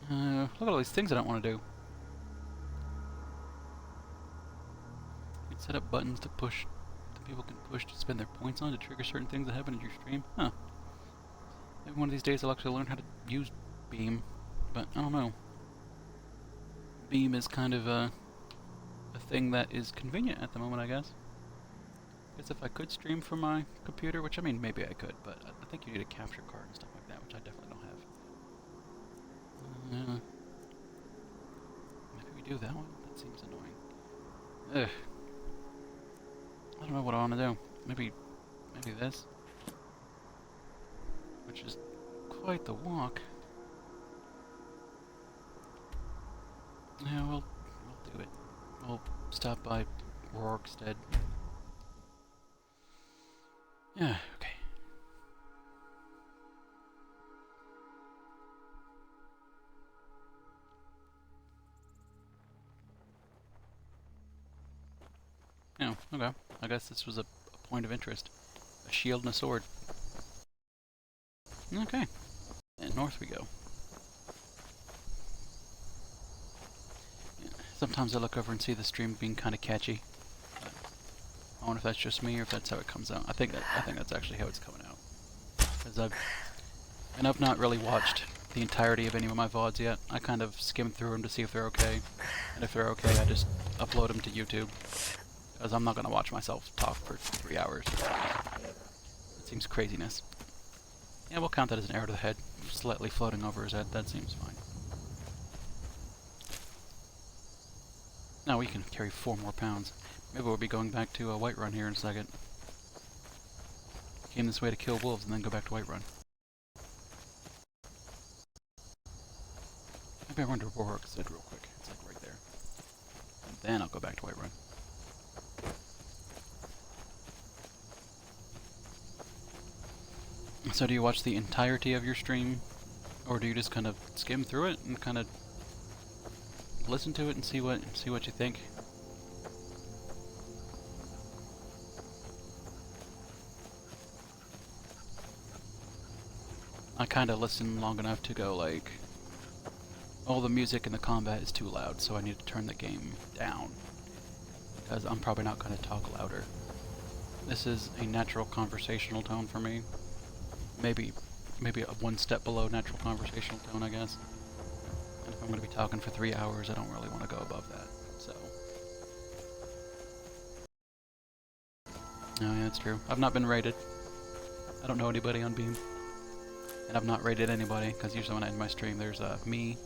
that. Look at all these things I don't want to do. You can set up buttons to push, that people can push to spend their points on to trigger certain things that happen in your stream. Huh. Maybe one of these days I'll actually learn how to use Beam, but I don't know. Beam is kind of a thing that is convenient at the moment, I guess. Guess if I could stream from my computer, which I mean maybe I could, but I think you need a capture card and stuff like that, which I definitely don't have. Maybe we do that one? That seems annoying. Ugh. I don't know what I want to do. Maybe this? Which is quite the walk. Yeah, we'll do it. We'll stop by Rorikstead. Yeah, okay. Oh, okay. I guess this was a point of interest. A shield and a sword. Okay. And north we go. Yeah. Sometimes I look over and see the stream being kind of catchy. I wonder if that's just me or if that's how it comes out. I think that's actually how it's coming out. Because I've not really watched the entirety of any of my VODs yet. I kind of skim through them to see if they're okay. And if they're okay, I just upload them to YouTube. Because I'm not going to watch myself talk for 3 hours. It seems craziness. Yeah, we'll count that as an arrow to the head. Slightly floating over his head. That seems fine. Now we can carry 4 more pounds. Maybe we'll be going back to Whiterun here in a second. Came this way to kill wolves and then go back to Whiterun. Maybe I run to Rorikstead real quick. It's like right there. And then I'll go back to Whiterun. So do you watch the entirety of your stream? Or do you just kind of skim through it and kind of listen to it and see what you think? I kind of listen long enough to go like, oh, the music and the combat is too loud, so I need to turn the game down. Because I'm probably not going to talk louder. This is a natural conversational tone for me. Maybe a 1 step below natural conversational tone, I guess. And if I'm going to be talking for 3 hours, I don't really want to go above that, so. Oh yeah, that's true. I've not been rated. I don't know anybody on Beam. And I've not rated anybody, because usually when I end my stream, there's me.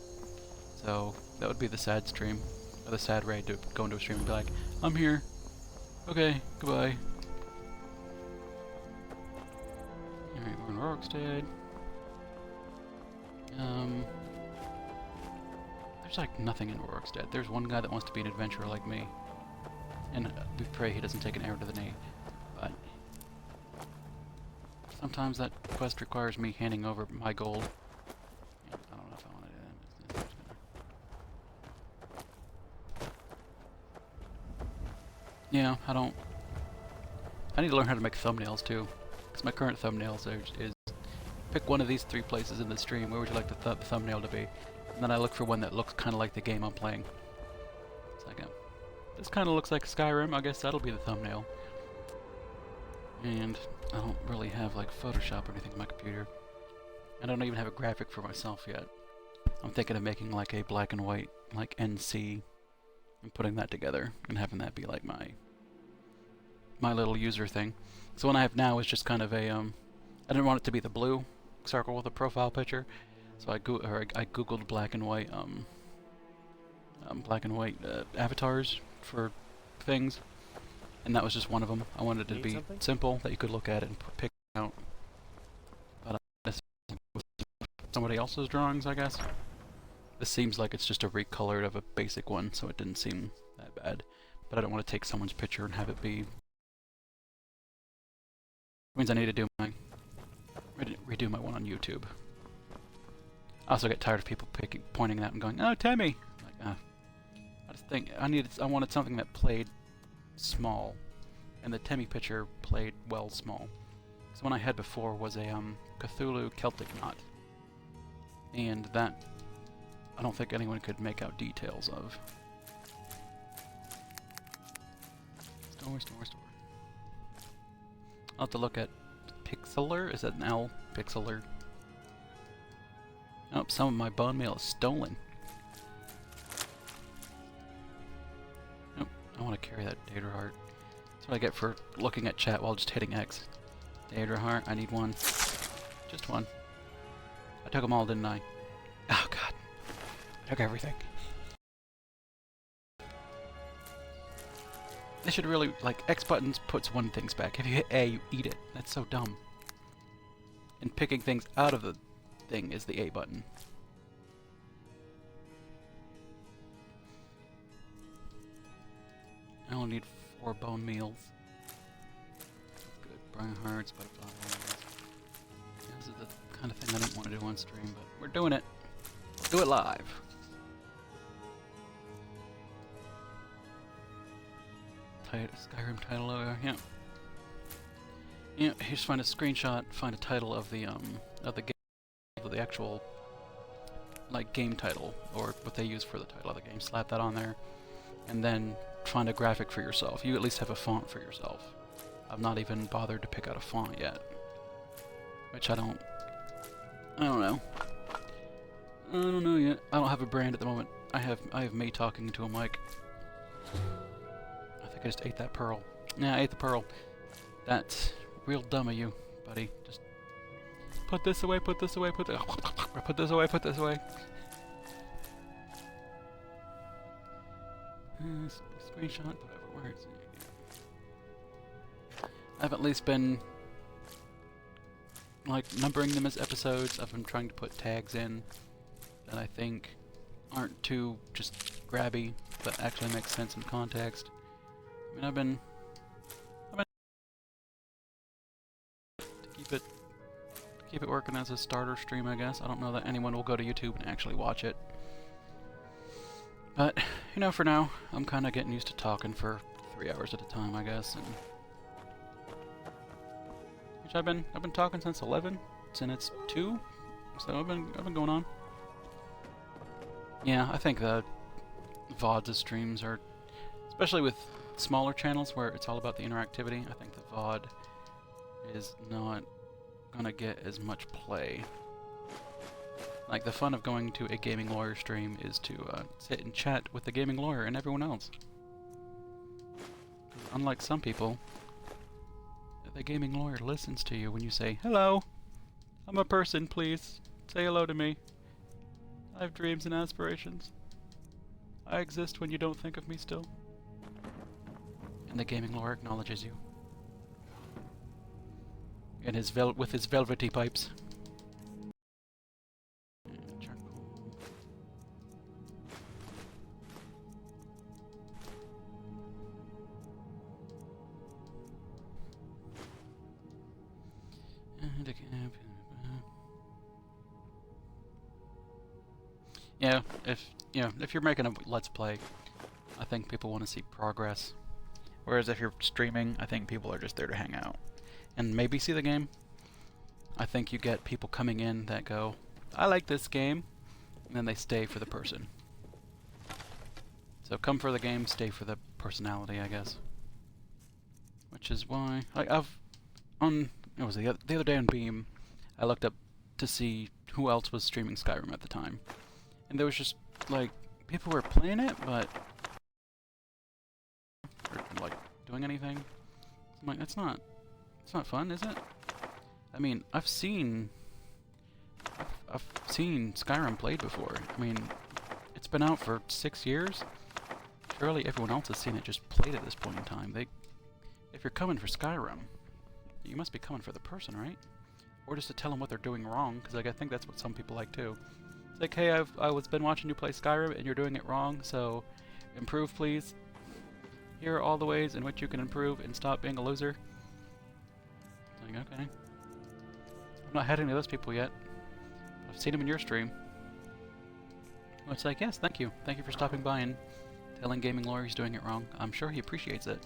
So that would be the sad stream, or the sad raid to go into a stream and be like, I'm here. Okay, goodbye. Alright, we're in Rorikstead. There's like nothing in Rorikstead. There's one guy that wants to be an adventurer like me. And we pray he doesn't take an arrow to the knee. But sometimes that quest requires me handing over my gold. Yeah, I don't know if I want to do that. Yeah, I need to learn how to make thumbnails too. Because my current thumbnails is pick one of these 3 places in the stream. Where would you like the thumbnail to be? And then I look for one that looks kind of like the game I'm playing. It's like, this kind of looks like Skyrim. I guess that'll be the thumbnail. And I don't really have like Photoshop or anything on my computer. I don't even have a graphic for myself yet. I'm thinking of making like a black and white, like NC, and putting that together and having that be like my little user thing. So what I have now is just kind of a I didn't want it to be the blue circle with a profile picture, so I googled black and white avatars for things, and that was just one of them. I wanted it to be simple, that you could look at it and pick it out. But somebody else's drawings, I guess. This seems like it's just a recolored of a basic one, so it didn't seem that bad. But I don't want to take someone's picture and have it be. Means I need to do redo my one on YouTube. I also get tired of people pointing that and going, "Oh, Tammy!" Like, I just think I wanted something that played small, and the Temmie picture played well small. So one I had before was a Cthulhu Celtic knot, and that I don't think anyone could make out details of. Store. I'll have to look at Pixeler. Is that an L? Pixeler. Oh, some of my bone meal is stolen. Oh, I want to carry that data heart. That's what I get for looking at chat while just hitting X. Daedra heart, I need one. Just one. I took them all, didn't I? Oh god. I took everything. They should really, like, X buttons puts one things back. If you hit A, you eat it. That's so dumb. And picking things out of the thing is the A button. I only need 4 bone meals. Good. Brian hearts, butterfly wings. This is the kind of thing I didn't want to do on stream, but we're doing it. Do it live. Skyrim title over, yeah. Yeah, you just find a screenshot, find a title of the game, of the actual, like, game title, or what they use for the title of the game, slap that on there, and then find a graphic for yourself. You at least have a font for yourself. I've not even bothered to pick out a font yet. Which I don't know. I don't know yet. I don't have a brand at the moment. I have me talking into a mic. I just ate that pearl. Yeah, I ate the pearl. That's real dumb of you, buddy. Just put this away, put this away, put this away, put this away. Screenshot, whatever, where is it? I've at least been, like, numbering them as episodes. I've been trying to put tags in that I think aren't too just grabby, but actually make sense in context. I mean, I've been to keep it working as a starter stream, I guess. I don't know that anyone will go to YouTube and actually watch it. But, you know, for now, I'm kind of getting used to talking for 3 hours at a time, I guess. And which I've been talking since 11, and it's 2, so I've been going on. Yeah, I think the VODs of streams are, especially with smaller channels where it's all about the interactivity, I think the VOD is not gonna get as much play. Like, the fun of going to a gaming lawyer stream is to sit and chat with the gaming lawyer and everyone else. Unlike some people, the gaming lawyer listens to you when you say, "Hello, I'm a person, please. Say hello to me. I have dreams and aspirations. I exist when you don't think of me still." And the gaming lawyer acknowledges you. And with his velvety pipes. Yeah, if you're making a Let's Play, I think people want to see progress. Whereas if you're streaming, I think people are just there to hang out. And maybe see the game. I think you get people coming in that go, "I like this game," and then they stay for the person. So come for the game, stay for the personality, I guess. Which is why it was the other day on Beam, I looked up to see who else was streaming Skyrim at the time. And there was just, like, people were playing it, but like doing anything. I'm like, it's not fun, is it? I mean, I've seen Skyrim played before. I mean, it's been out for 6 years. Surely everyone else has seen it just played at this point in time. If you're coming for Skyrim, you must be coming for the person, right? Or just to tell them what they're doing wrong, because like I think that's what some people like too. It's like, hey, I've been watching you play Skyrim and you're doing it wrong, so improve, please. Here are all the ways in which you can improve and stop being a loser. It's like, okay. I've not had any of those people yet. I've seen them in your stream. It's like, yes, thank you. Thank you for stopping by and telling Gaming Lawyer he's doing it wrong. I'm sure he appreciates it.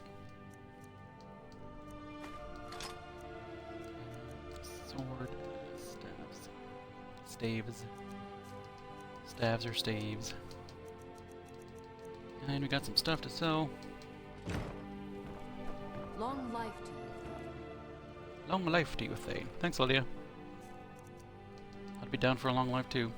Sword, staves. Staves. Staves or staves. And we got some stuff to sell. Long life to you. Long life to you, Thane. Thanks, Lydia. I'd be down for a long life too.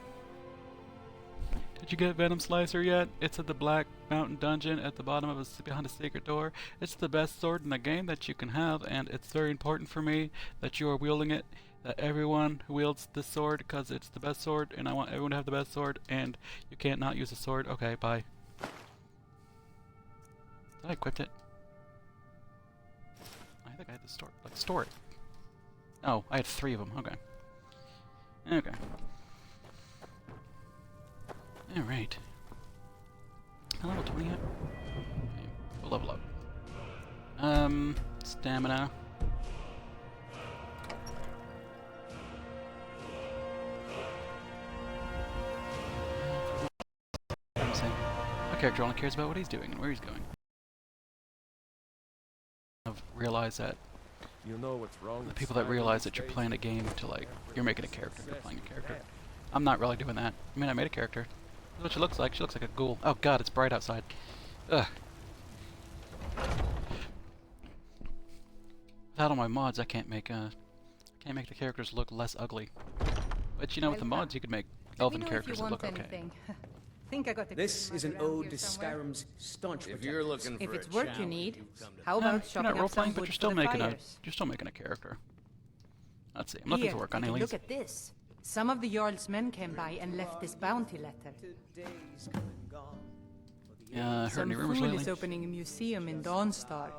Did you get Venom Slicer yet? It's at the Black Mountain Dungeon at the bottom of behind a secret door. It's the best sword in the game that you can have, and it's very important for me that you are wielding it, that everyone wields this sword, because it's the best sword, and I want everyone to have the best sword, and you can't not use a sword. Okay, bye. Did I equip it? I think I had to store it. Oh, I had 3 of them. Okay. Okay. Alright. Level 20 yet? Okay, we'll level up. Stamina. I'm saying, my character only cares about what he's doing and where he's going. I've realized that You know what's wrong. the people that realize that you're playing a game to, like, you're making a character, you're playing a character. I'm not really doing that. I mean, I made a character. That's what she looks like. She looks like a ghoul. Oh god, it's bright outside. Ugh. Without all my mods, I can't make the characters look less ugly. But you know, with the mods, you could make elven characters that look okay. Think I got the This is an ode to Skyrim's staunch If you're looking for If it's a work you challenge, need, you've come to how No, about you're shopping not up role some playing, but wood you're for still the making fires? you're still making a character. Let's see. I'm looking Here, for work on take a aliens. look at this. Some of the Jarl's men came by and left this bounty letter. Heard Some any rumors fool lately? is opening a museum in Dawnstar.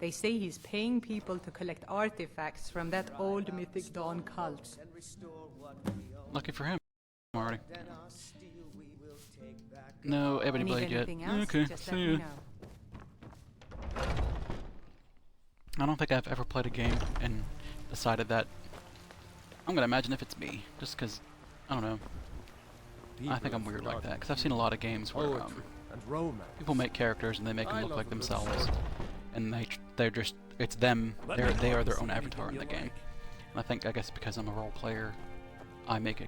They say he's paying people to collect artifacts from that old mythic Dawn cult. Lucky for him. Already. No ebony Need blade yet. anything else? Okay, Just see let ya. me know. I don't think I've ever played a game and decided that I'm gonna imagine if it's me, just because I don't know. I think I'm weird like that because I've seen a lot of games where people make characters and they make them look like themselves, and they're just it's them. They are their own avatar in the game. And I guess because I'm a role player, I make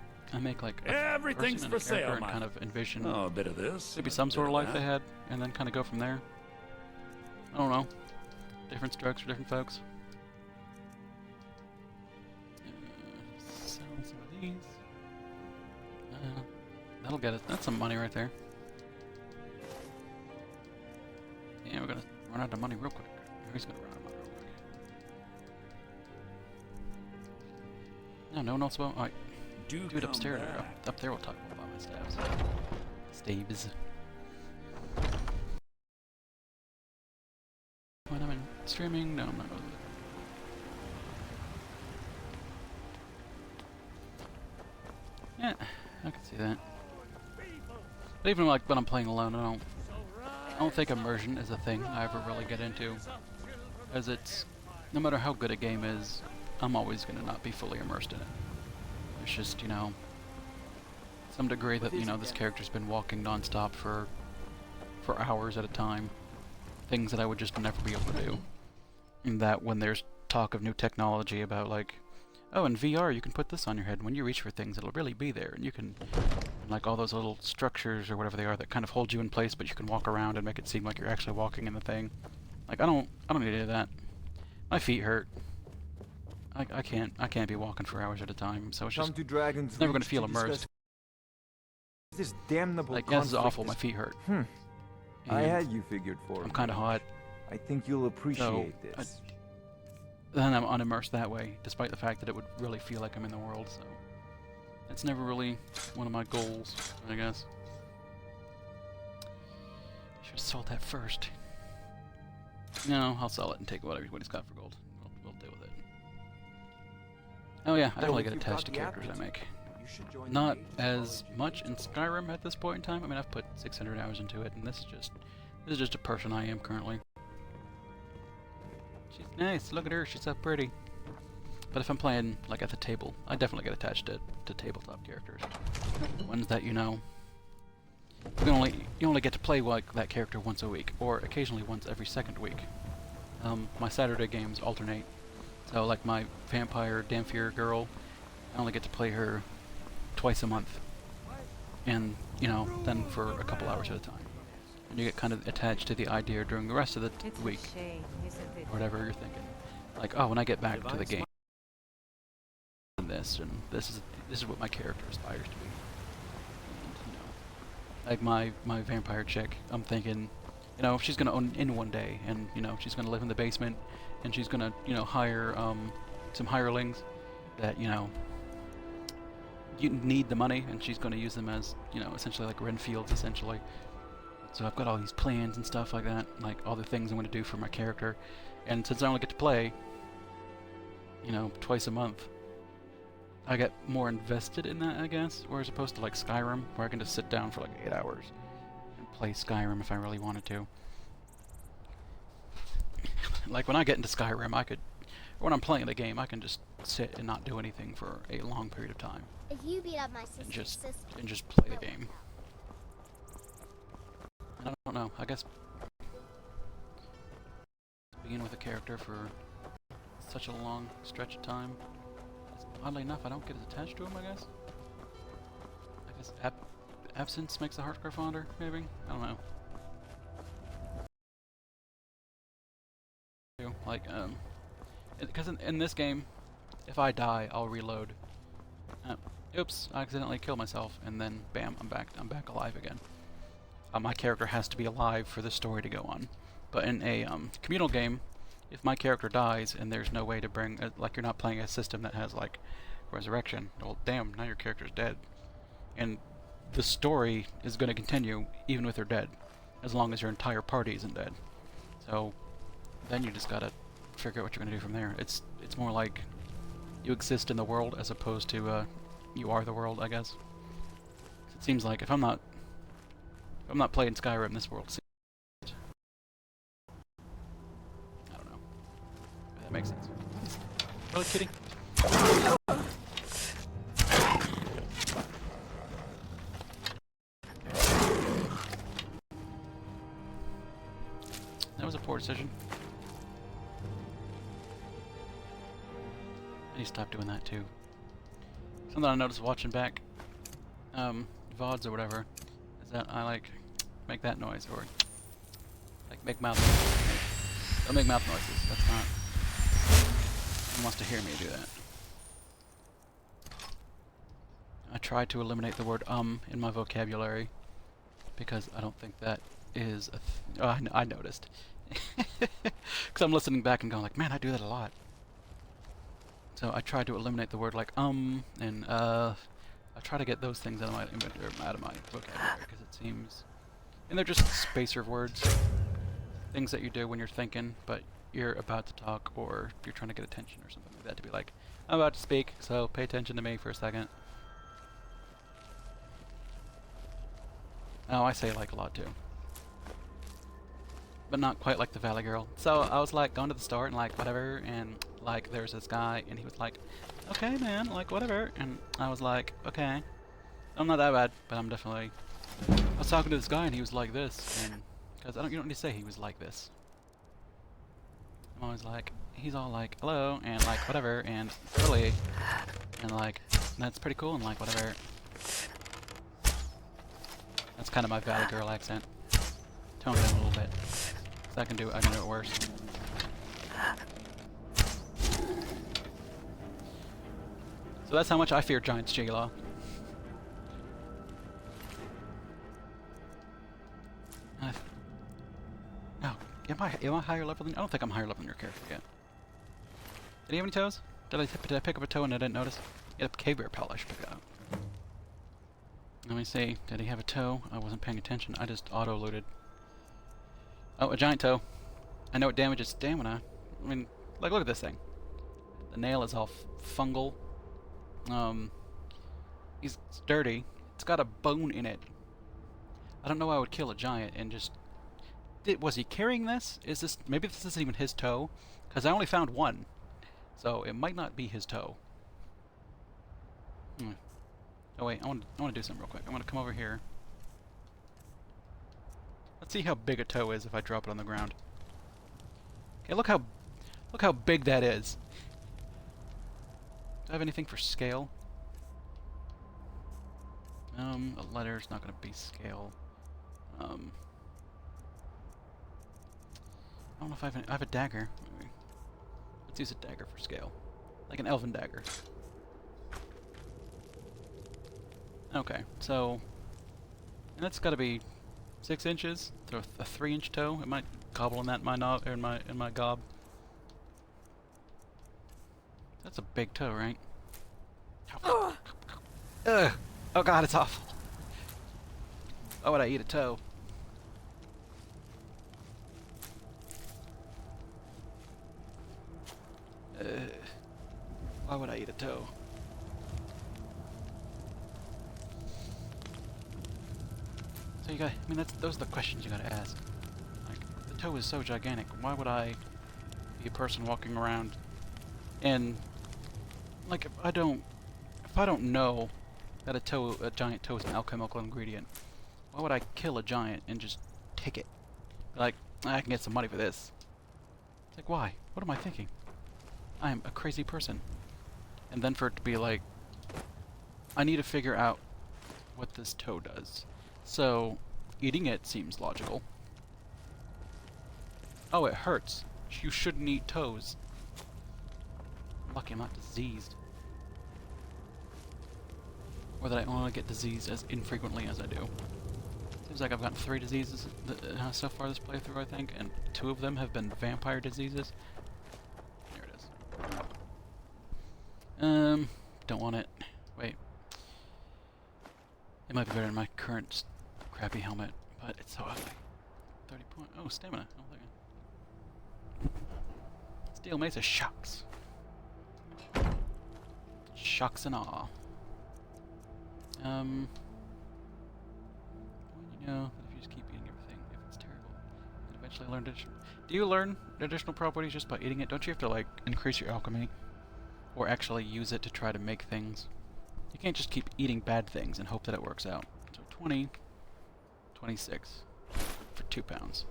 like a Everything's person for and a character sale, and my kind of envision a bit of this, maybe some bit sort of of life that. they had, and then kind of go from there. I don't know. Different strokes for different folks. Sell some of these. That'll get us. That's some money right there. Yeah, we're gonna run out of money real quick. He's gonna run out of money real quick. No, no one else will. Alright. Do it upstairs. Up there we'll talk about my stabs. Staves. When I'm in streaming, no, I'm not really. Yeah, I can see that. But even like when I'm playing alone, I don't think immersion is a thing I ever really get into, as it's no matter how good a game is, I'm always gonna not be fully immersed in it. It's just, you know, some degree that, you know, this character's been walking non-stop for hours at a time. Things that I would just never be able to do. And that when there's talk of new technology about like, oh, in VR you can put this on your head, and when you reach for things it'll really be there, and you can, and like all those little structures or whatever they are that kind of hold you in place, but you can walk around and make it seem like you're actually walking in the thing. Like I don't need any of that. My feet hurt. I can't be walking for hours at a time, so it's just it's never gonna feel immersed. This damnable like, yeah, this is awful, my feet hurt. I had you figured for I'm me. kinda hot. I think you'll appreciate this. Then I'm unimmersed that way, despite the fact that it would really feel like I'm in the world, so it's never really one of my goals, I guess. Should have sold that first. No, I'll sell it and take what he's got for gold. We'll deal with it. Oh yeah, I definitely get attached to characters I make. Not as much in Skyrim at this point in time. I mean, I've put 600 hours into it, and this is just a person I am currently. She's nice. Look at her. She's so pretty. But if I'm playing like at the table, I definitely get attached to tabletop characters. Ones that, you know, you only get to play like that character once a week, or occasionally once every second week. My Saturday games alternate. So like my vampire Dampier girl, I only get to play her twice a month, and you know, then for a couple hours at a time. And you get kind of attached to the idea during the rest of the week, or whatever you're thinking. Like, oh, when I get back to the game, and this is what my character aspires to be. And, you know, Like my vampire chick, I'm thinking, you know, she's gonna own in one day, and you know, she's gonna live in the basement, and she's gonna, you know, hire some hirelings that, you know, you need the money, and she's gonna use them as, you know, essentially like Renfields, essentially. So I've got all these plans and stuff like that, like all the things I'm gonna do for my character, and since I only get to play, you know, twice a month, I get more invested in that, I guess, whereas opposed to like Skyrim, where I can just sit down for like 8 hours and play Skyrim if I really wanted to. Like when I get into Skyrim, I could, when I'm playing the game, I can just sit and not do anything for a long period of time. If you beat up my sister, and just play the game. I don't know. I guess being with a character for such a long stretch of time. Oddly enough, I don't get as attached to him, I guess. I guess absence makes the heart grow fonder, maybe? I don't know. Like, because in this game, if I die, I'll reload. Oops, I accidentally killed myself, and then bam, I'm back alive again. My character has to be alive for the story to go on. But in a communal game, if my character dies and there's no way to bring, like you're not playing a system that has like resurrection, well damn, now your character's dead. And the story is going to continue even with her dead, as long as your entire party isn't dead. So then you just gotta figure out what you're going to do from there. It's more like you exist in the world as opposed to you are the world, I guess. It seems like if I'm not playing Skyrim, this world seems, I don't know. That makes sense. Really kidding? That was a poor decision. I need to stop doing that too. Something I noticed watching back VODs or whatever is that I like make that noise or like make mouth noises. Don't make mouth noises. That's not. No one wants to hear me do that. I try to eliminate the word in my vocabulary because I don't think that is a I noticed. Because I'm listening back and going like, man, I do that a lot. So I try to eliminate the word like and I try to get those things out of my vocabulary because it seems, and they're just spacer words, things that you do when you're thinking, but you're about to talk or you're trying to get attention or something like that. To be like, I'm about to speak, so pay attention to me for a second. Oh, I say like a lot too. But not quite like the Valley Girl. So I was like going to the store and like whatever, and like there's this guy and he was like, okay man, like whatever, and I was like, okay, I'm not that bad, but I'm definitely, I was talking to this guy and he was like this, and because you don't need to say he was like this. I'm always like, he's all like, hello, and like whatever, and totally, and like, that's pretty cool, and like whatever. That's kind of my Valley Girl accent. Tone it down a little bit. So I can do it worse. So that's how much I fear giants, J-Law. Oh, am I higher level than? I don't think I'm higher level than your character yet. Did he have any toes? Did I pick up a toe and I didn't notice? He had a cave bear pal I should pick it up. Let me see. Did he have a toe? I wasn't paying attention. I just auto-looted. Oh, a giant toe. I know it damages stamina. I mean, like, look at this thing. The nail is all fungal. It's dirty. It's got a bone in it. I don't know why I would kill a giant and just... was he carrying this? Is this... maybe this isn't even his toe? Because I only found one. So, it might not be his toe. Oh wait, I want to do something real quick. I want to come over here. Let's see how big a toe is if I drop it on the ground. Okay, look how big that is. Do I have anything for scale? A letter's not gonna be scale. I don't know if I have a dagger. Maybe. Let's use a dagger for scale, like an elven dagger. Okay, so And that's got to be 6 inches, so a 3-inch toe. It might gobble in that in my knob, or in my gob. That's a big toe, right? Ugh! Oh god, it's awful. Why would I eat a toe? Why would I eat a toe? So you got, I mean, those are the questions you gotta ask. Like, the toe is so gigantic, why would I be a person walking around and, like, if I don't know that a giant toe is an alchemical ingredient, why would I kill a giant and just take it? Like, I can get some money for this. It's like, why? What am I thinking? I am a crazy person. And then for it to be like, I need to figure out what this toe does. So, eating it seems logical. Oh, it hurts. You shouldn't eat toes. Lucky I'm not diseased. Or that I only get diseased as infrequently as I do. Seems like I've gotten 3 diseases so far this playthrough, I think, and 2 of them have been vampire diseases. There it is. Don't want it. Wait. It might be better than my current crappy helmet, but it's so ugly. 30 point. Oh, stamina. Oh, look at Steel Mace of Shocks. Shocks and awe. You know, if you just keep eating everything, if it's terrible, and eventually learn additional. Do you learn additional properties just by eating it? Don't you have to, like, increase your alchemy? Or actually use it to try to make things? You can't just keep eating bad things and hope that it works out. So 20, 26 for 2 pounds.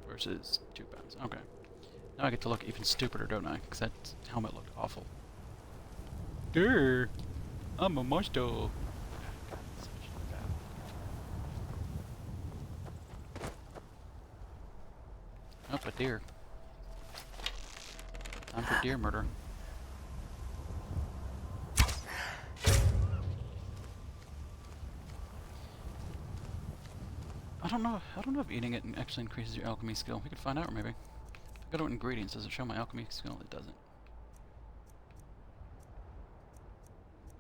Versus 2 pounds. Okay. Now I get to look even stupider, don't I? Because that helmet looked awful. Durr! I'm a monster! Oh, a deer. Time for deer murder. I don't know if eating it actually increases your alchemy skill. We could find out, maybe. If I go to ingredients, does it show my alchemy skill? It doesn't.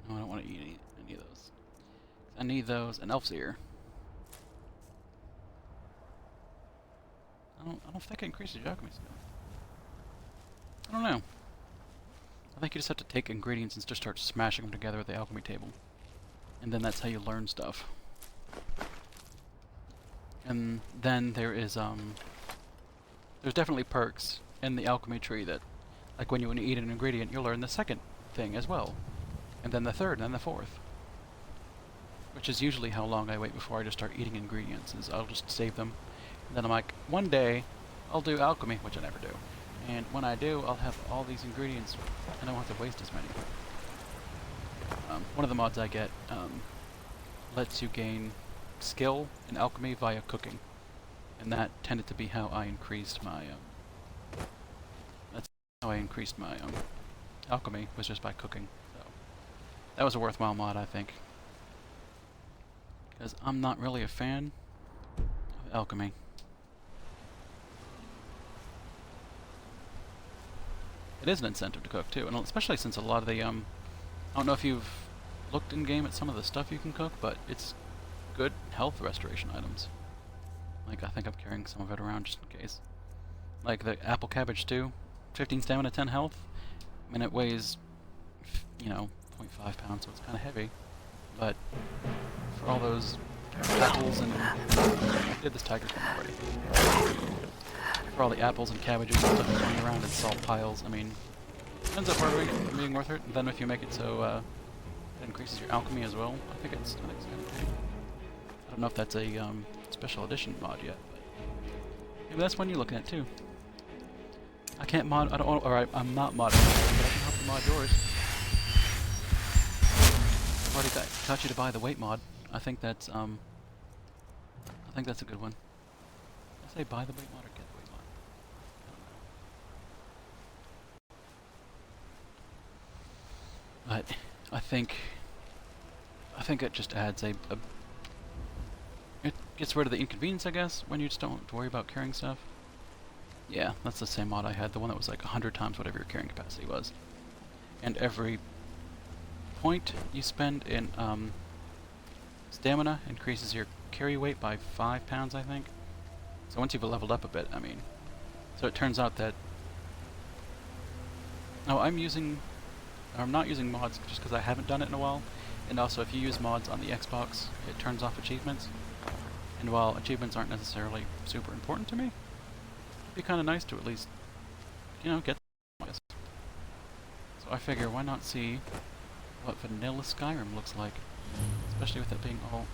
No, I don't want to eat any of those. I need those, and elf's ear. I don't think it increases your alchemy skill. I don't know. I think you just have to take ingredients and just start smashing them together at the alchemy table. And then that's how you learn stuff. And then there is, there's definitely perks in the alchemy tree that, like when you eat an ingredient, you'll learn the second thing as well. And then the third, and then the fourth. Which is usually how long I wait before I just start eating ingredients, is I'll just save them. And then I'm like, one day, I'll do alchemy, which I never do. And when I do, I'll have all these ingredients, and I won't have to waste as many. One of the mods I get lets you gain skill in alchemy via cooking. And that tended to be how I increased my, that's how I increased my alchemy, was just by cooking. So that was a worthwhile mod, I think. Because I'm not really a fan of alchemy. It is an incentive to cook too, and especially since a lot of the I don't know if you've looked in game at some of the stuff you can cook, but it's good health restoration items. Like, I think I'm carrying some of it around just in case. Like the apple cabbage stew, 15 stamina, 10 health. I mean, it weighs, you know, 0.5 pounds, so it's kind of heavy. But for all those apples and did this tiger come already? For all the apples and cabbages and stuff going around in salt piles, I mean, it ends up being worth it. And then if you make it so it increases your alchemy as well, I think it's kind of cool. I don't know if that's a special edition mod yet, but maybe that's one you're looking at too. I can't mod. I'm not modding, but I can help you mod yours. I've already got you to buy the weight mod. I think that's a good one. Did I say buy the weight mod or get the weight mod? I don't know. But I think it just adds a gets rid of the inconvenience, I guess, when you just don't have to worry about carrying stuff. Yeah, that's the same mod I had, the one that was like 100 times whatever your carrying capacity was. And every point you spend in stamina increases your carry weight by 5 pounds, I think. So once you've leveled up a bit, I mean. So it turns out that... Oh, I'm not using mods just because I haven't done it in a while. And also, if you use mods on the Xbox, it turns off achievements. And while achievements aren't necessarily super important to me, it'd be kind of nice to at least, you know, get them. So I figure, why not see what vanilla Skyrim looks like? Especially with it being all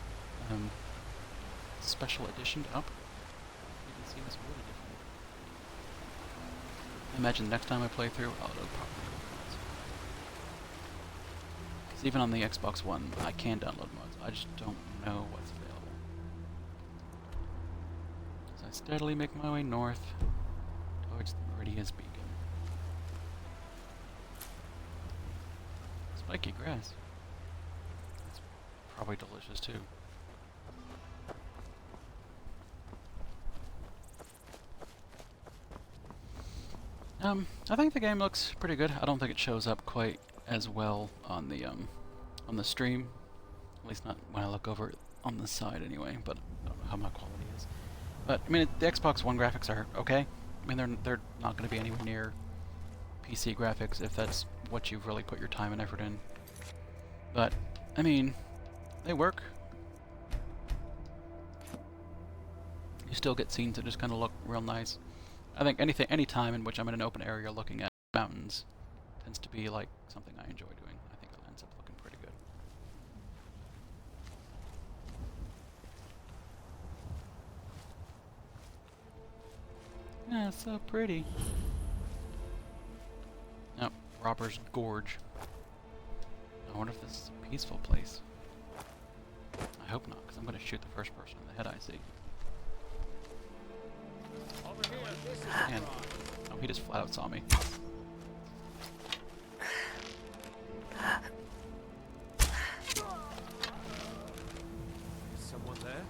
special editioned up. You can see this really different. I imagine next time I play through, it'll probably go mods. Because even on the Xbox One, I can download mods. I just don't know what's available. So I steadily make my way north towards the Meridia's Beacon. Spiky grass. It's probably delicious too. I think the game looks pretty good. I don't think it shows up quite as well on the stream. At least not when I look over it on the side anyway, but I don't know how my quality is. But, I mean, the Xbox One graphics are okay. I mean, they're not going to be anywhere near PC graphics if that's what you've really put your time and effort in. But, I mean, they work. You still get scenes that just kind of look real nice. I think any time in which I'm in an open area looking at mountains tends to be like something I enjoy doing. I think it ends up looking pretty good. Yeah, it's so pretty. Oh, Robber's Gorge. I wonder if this is a peaceful place. I hope not, because I'm going to shoot the first person in the head I see. Man. Oh, he just flat out saw me. Is someone there?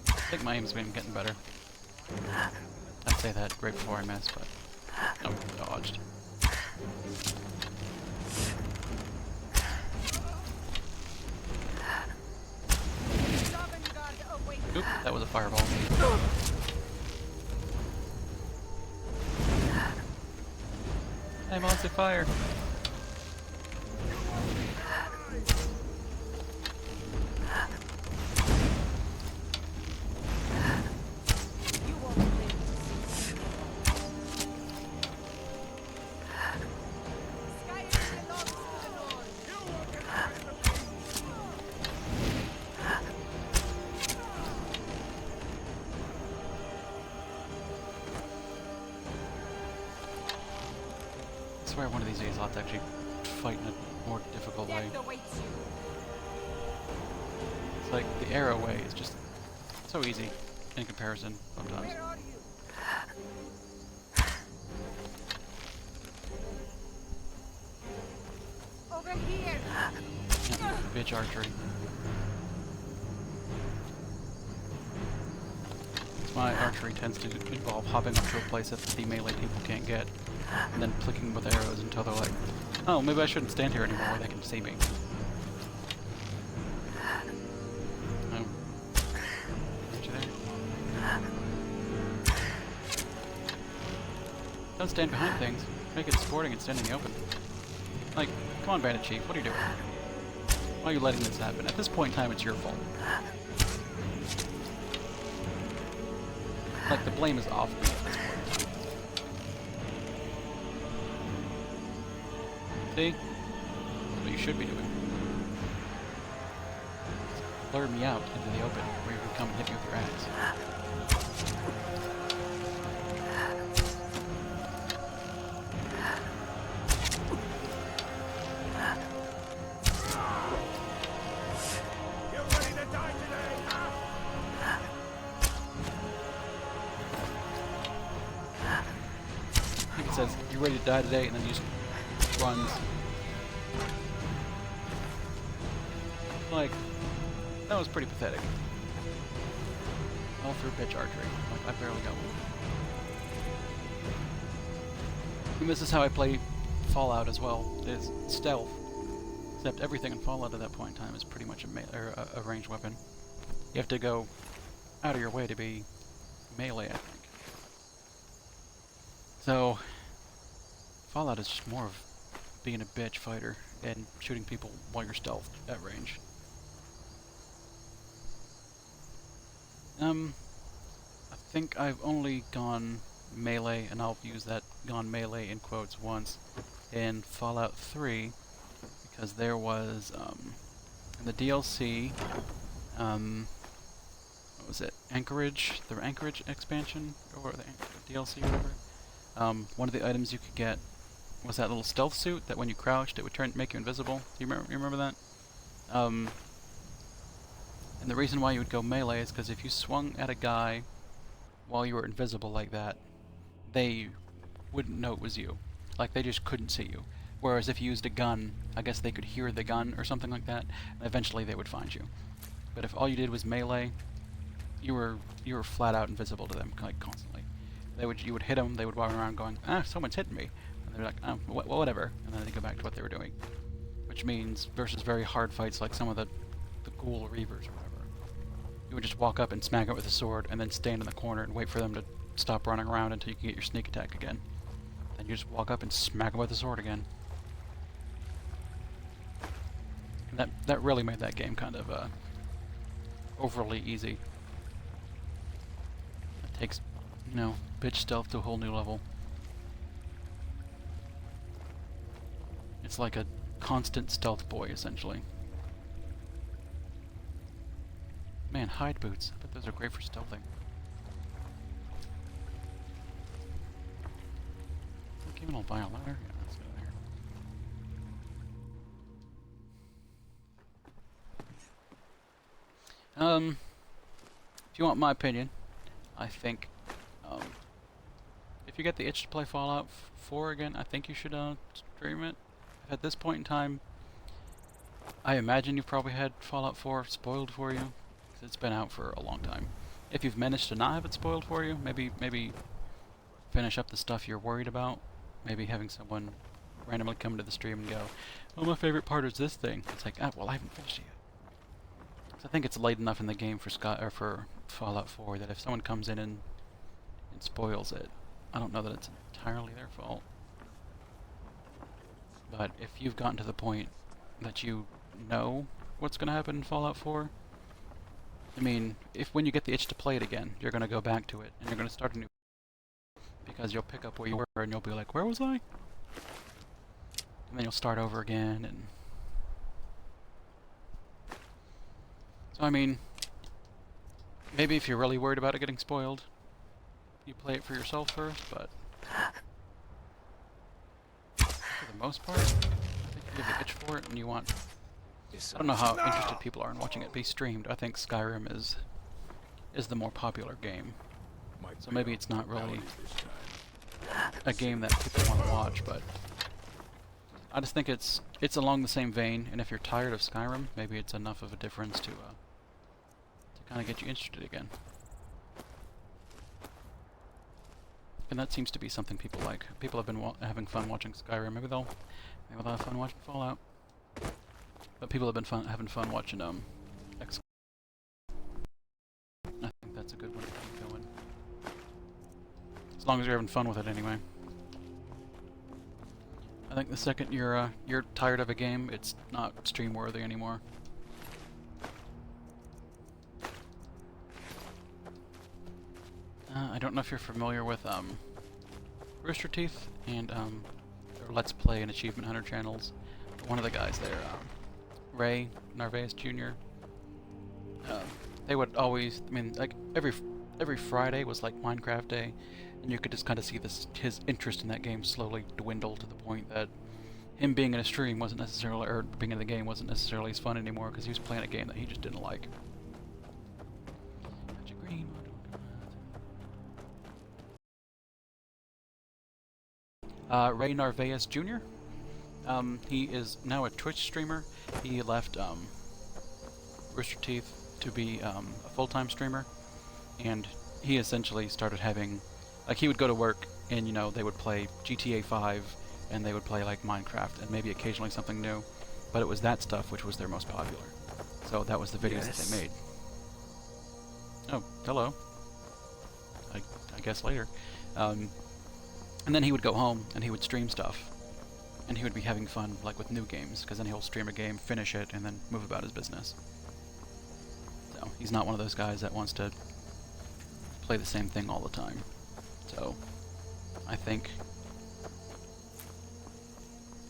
I think my aim's been getting better. I'd say that right before I missed, but nope, dodged. Oop, that was a fireball. I'm on fire. I swear one of these days I'll have to actually fight in a more difficult way. It's like the arrow way is just so easy in comparison sometimes. Over here. Yeah, bitch archery. My archery tends to involve hopping up to a place that the melee people can't get, and then clicking with arrows until they're like, oh, maybe I shouldn't stand here anymore where they can see me. Oh. Get you there. Don't stand behind things. Make it sporting and stand in the open. Like, come on, Bandit Chief, what are you doing? Why are you letting this happen? At this point in time, it's your fault. Like, the blame is off me at this point. See? That's what you should be doing. Lure me out into the open, where you can come and hit me with your axe. It says, you're ready to die today, and then you just runs. Like, that was pretty pathetic. All through bitch archery. Like, I barely got one. And this is how I play Fallout as well, is stealth. Except everything in Fallout at that point in time is pretty much a ranged weapon. You have to go out of your way to be melee, I think. So, Fallout is just more of being a bitch fighter and shooting people while you're stealth at range. I think I've only gone melee, and I'll use that gone melee in quotes once, in Fallout 3, because there was, in the DLC, what was it, Anchorage, the Anchorage expansion, or the DLC or whatever, one of the items you could get was that little stealth suit that when you crouched it would make you invisible. Do you remember that? And the reason why you would go melee is because if you swung at a guy while you were invisible like that, they wouldn't know it was you. Like, they just couldn't see you. Whereas if you used a gun, I guess they could hear the gun or something like that, and eventually they would find you. But if all you did was melee, you were flat out invisible to them, like, constantly. You would hit them, they would walk around going, ah, someone's hitting me. And they're like, oh, whatever. And then they go back to what they were doing. Which means, versus very hard fights like some of the ghoul reavers or whatever, you would just walk up and smack it with a sword and then stand in the corner and wait for them to stop running around until you can get your sneak attack again. Then you just walk up and smack them with the sword again. And that really made that game kind of overly easy. It takes, you know, bitch stealth to a whole new level. It's like a constant stealth boy, essentially. Man, hide boots. I bet those are great for stealthing. Give it a buy a ladder. Yeah, let's go there. If you want my opinion, I think, if you get the itch to play Fallout 4 again, I think you should stream it. At this point in time, I imagine you've probably had Fallout 4 spoiled for you. It's been out for a long time. If you've managed to not have it spoiled for you, maybe finish up the stuff you're worried about. Maybe having someone randomly come to the stream and go, "Oh, my favorite part is this thing." It's like, ah, well, I haven't finished it yet. So I think it's late enough in the game for for Fallout 4 that if someone comes in and spoils it, I don't know that it's entirely their fault. But if you've gotten to the point that you know what's going to happen in Fallout 4, I mean, when you get the itch to play it again, you're going to go back to it, and you're going to start a new... Because you'll pick up where you were, and you'll be like, where was I? And then you'll start over again, and... So, I mean, maybe if you're really worried about it getting spoiled, you play it for yourself first, but... For the most part, I think you have the itch for it, and you want... I don't know how interested people are in watching it be streamed. I think Skyrim is the more popular game. So maybe it's not really a game that people want to watch, but I just think it's along the same vein, and if you're tired of Skyrim, maybe it's enough of a difference to kind of get you interested again. And that seems to be something people like. People have been having fun watching Skyrim. Maybe they'll have fun watching Fallout. But people have been having fun watching X. I think that's a good one to keep going. As long as you're having fun with it, anyway. I think the second you're tired of a game, it's not stream worthy anymore. I don't know if you're familiar with Rooster Teeth and their Let's Play and Achievement Hunter channels. One of the guys there, Ray Narvaez Jr. They would always, I mean, like every Friday was like Minecraft Day, and you could just kind of see his interest in that game slowly dwindle to the point that him being in a stream wasn't necessarily, or being in the game wasn't necessarily as fun anymore because he was playing a game that he just didn't like. Ray Narvaez Jr. He is now a Twitch streamer. He left Rooster Teeth to be a full-time streamer, and he essentially started having, like, he would go to work and, you know, they would play GTA 5 and they would play like Minecraft and maybe occasionally something new, but it was that stuff which was their most popular. So that was the videos that they made. Oh, hello. I guess later. And then he would go home and he would stream stuff. And he would be having fun, like, with new games, because then he'll stream a game, finish it, and then move about his business. So, he's not one of those guys that wants to play the same thing all the time. So, I think...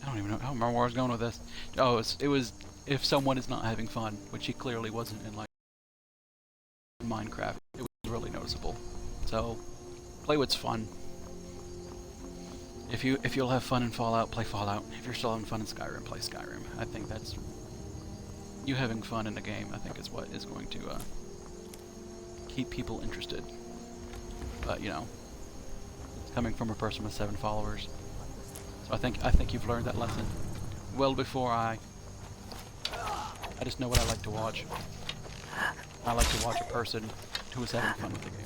I don't remember where I was going with this. Oh, it was if someone is not having fun, which he clearly wasn't in, like, Minecraft. It was really noticeable. So, play what's fun. If you'll have fun in Fallout, play Fallout. If you're still having fun in Skyrim, play Skyrim. I think that's... You having fun in a game, I think, is what is going to keep people interested. But, you know, it's coming from a person with 7 followers. So I think you've learned that lesson well before I just know what I like to watch. I like to watch a person who is having fun with the game.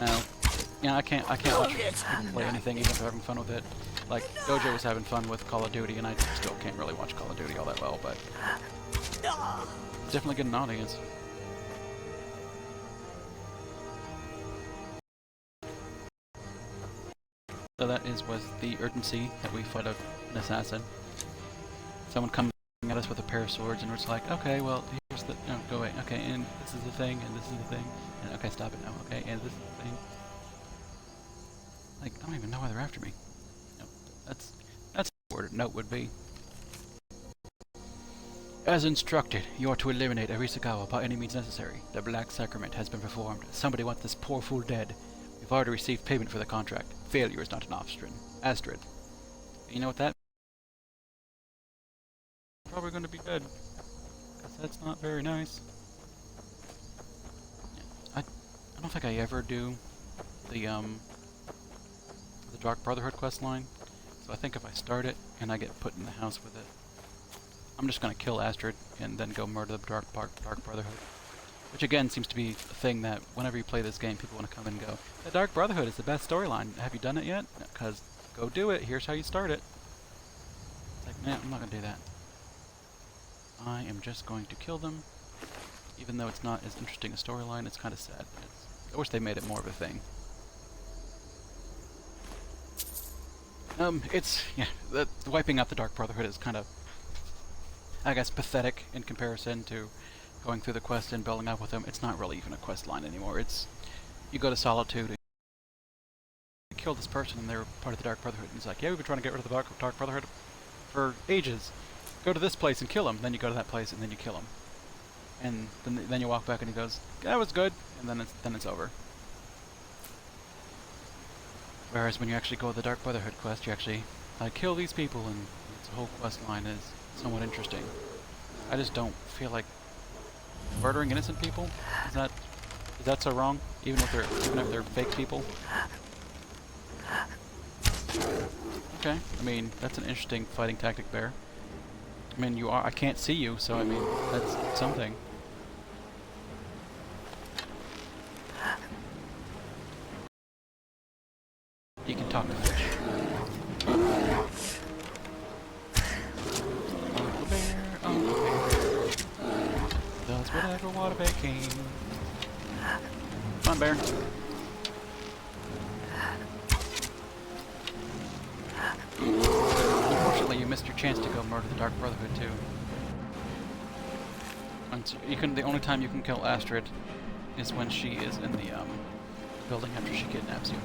Now, yeah, I can't watch people play anything even if they're having fun with it. Like, Dojo was having fun with Call of Duty, and I still can't really watch Call of Duty all that well, but definitely get an audience. So that was the urgency that we fought an assassin. Someone comes at us with a pair of swords, and we're just like, okay, well, here's the... No, go away. Okay, and this is the thing, and this is the thing. And okay, stop it now. Okay, and this is the thing. Like, I don't even know why they're after me. No, that's what a note would be. As instructed, you are to eliminate Arisagawa by any means necessary. The Black Sacrament has been performed. Somebody wants this poor fool dead. We've already received payment for the contract. Failure is not an option. Astrid. You know what that means? Probably going to be dead. Because that's not very nice. Yeah, I don't think I ever do the Dark Brotherhood quest line. So I think if I start it and I get put in the house with it, I'm just going to kill Astrid and then go murder the Dark Brotherhood. Which again seems to be a thing that whenever you play this game, people want to come in and go, the Dark Brotherhood is the best storyline. Have you done it yet? Because go do it. Here's how you start it. It's like, nah, I'm not going to do that. I am just going to kill them. Even though it's not as interesting a storyline, it's kind of sad. I wish they made it more of a thing. Wiping out the Dark Brotherhood is kind of, I guess, pathetic in comparison to going through the quest and building up with them. It's not really even a quest line anymore. It's, you go to Solitude and you kill this person and they're part of the Dark Brotherhood. And it's like, yeah, we've been trying to get rid of the Dark Brotherhood for ages. Go to this place and kill him. Then you go to that place and then you kill him. And then you walk back and he goes, that was good. And then it's over. Whereas when you actually go to the Dark Brotherhood quest, you actually kill these people, and the whole quest line is somewhat interesting. I just don't feel like murdering innocent people. Is that so wrong? Even if they're fake people. Okay, I mean that's an interesting fighting tactic there. I mean I can't see you, so I mean that's something. You can talk to fish. Uncle Bear, does whatever water bear can. Come on, Bear. Unfortunately, you missed your chance to go murder the Dark Brotherhood too. The only time you can kill Astrid is when she is in the building after she kidnaps you.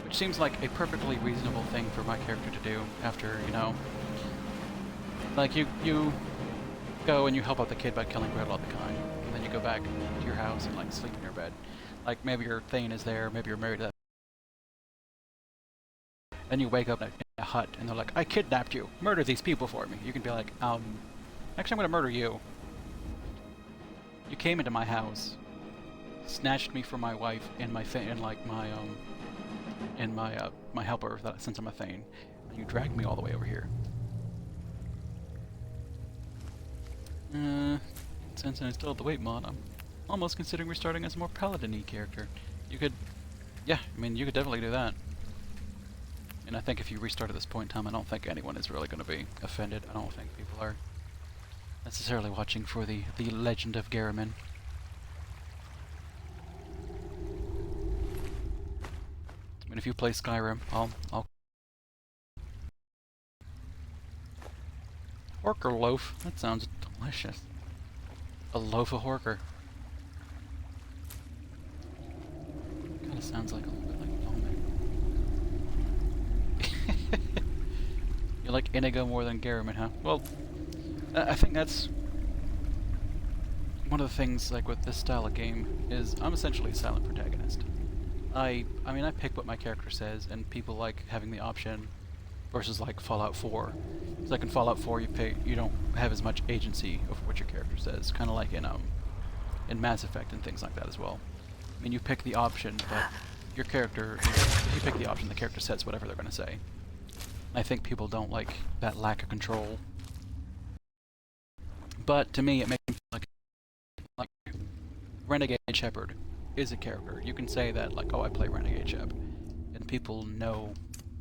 Which seems like a perfectly reasonable thing for my character to do after, you know... Like, you go and you help out the kid by killing Gretel at the Kine, and then you go back to your house and, like, sleep in your bed. Like, maybe your Thane is there, maybe you're married to that... Then you wake up in a hut, and they're like, I kidnapped you! Murder these people for me! You can be like, actually I'm gonna murder you. You came into my house, snatched me from my wife and my my helper that since I'm a Thane. You dragged me all the way over here. Since I still have the weight mod, I'm almost considering restarting as a more paladin-y character. You could, yeah, I mean, you could definitely do that. And I think if you restart at this point in time, I don't think anyone is really going to be offended. I don't think people are necessarily watching for the Legend of Garamin. I mean, if you play Skyrim, I'll Horker loaf. That sounds delicious. A loaf of Horker. Kind of sounds like a little bit like vomit. You like Inigo more than Garamin, huh? Well, I think that's one of the things, like, with this style of game, is I'm essentially a silent protagonist. I mean, I pick what my character says, and people like having the option versus, like, Fallout 4. It's like in Fallout 4, you don't have as much agency over what your character says, kind of like in Mass Effect and things like that as well. I mean, you pick the option, but your character, if you pick the option, the character says whatever they're going to say. I think people don't like that lack of control. But to me, it makes me feel like Renegade Shepherd is a character. You can say that, like, oh, I play Renegade Shep, and people know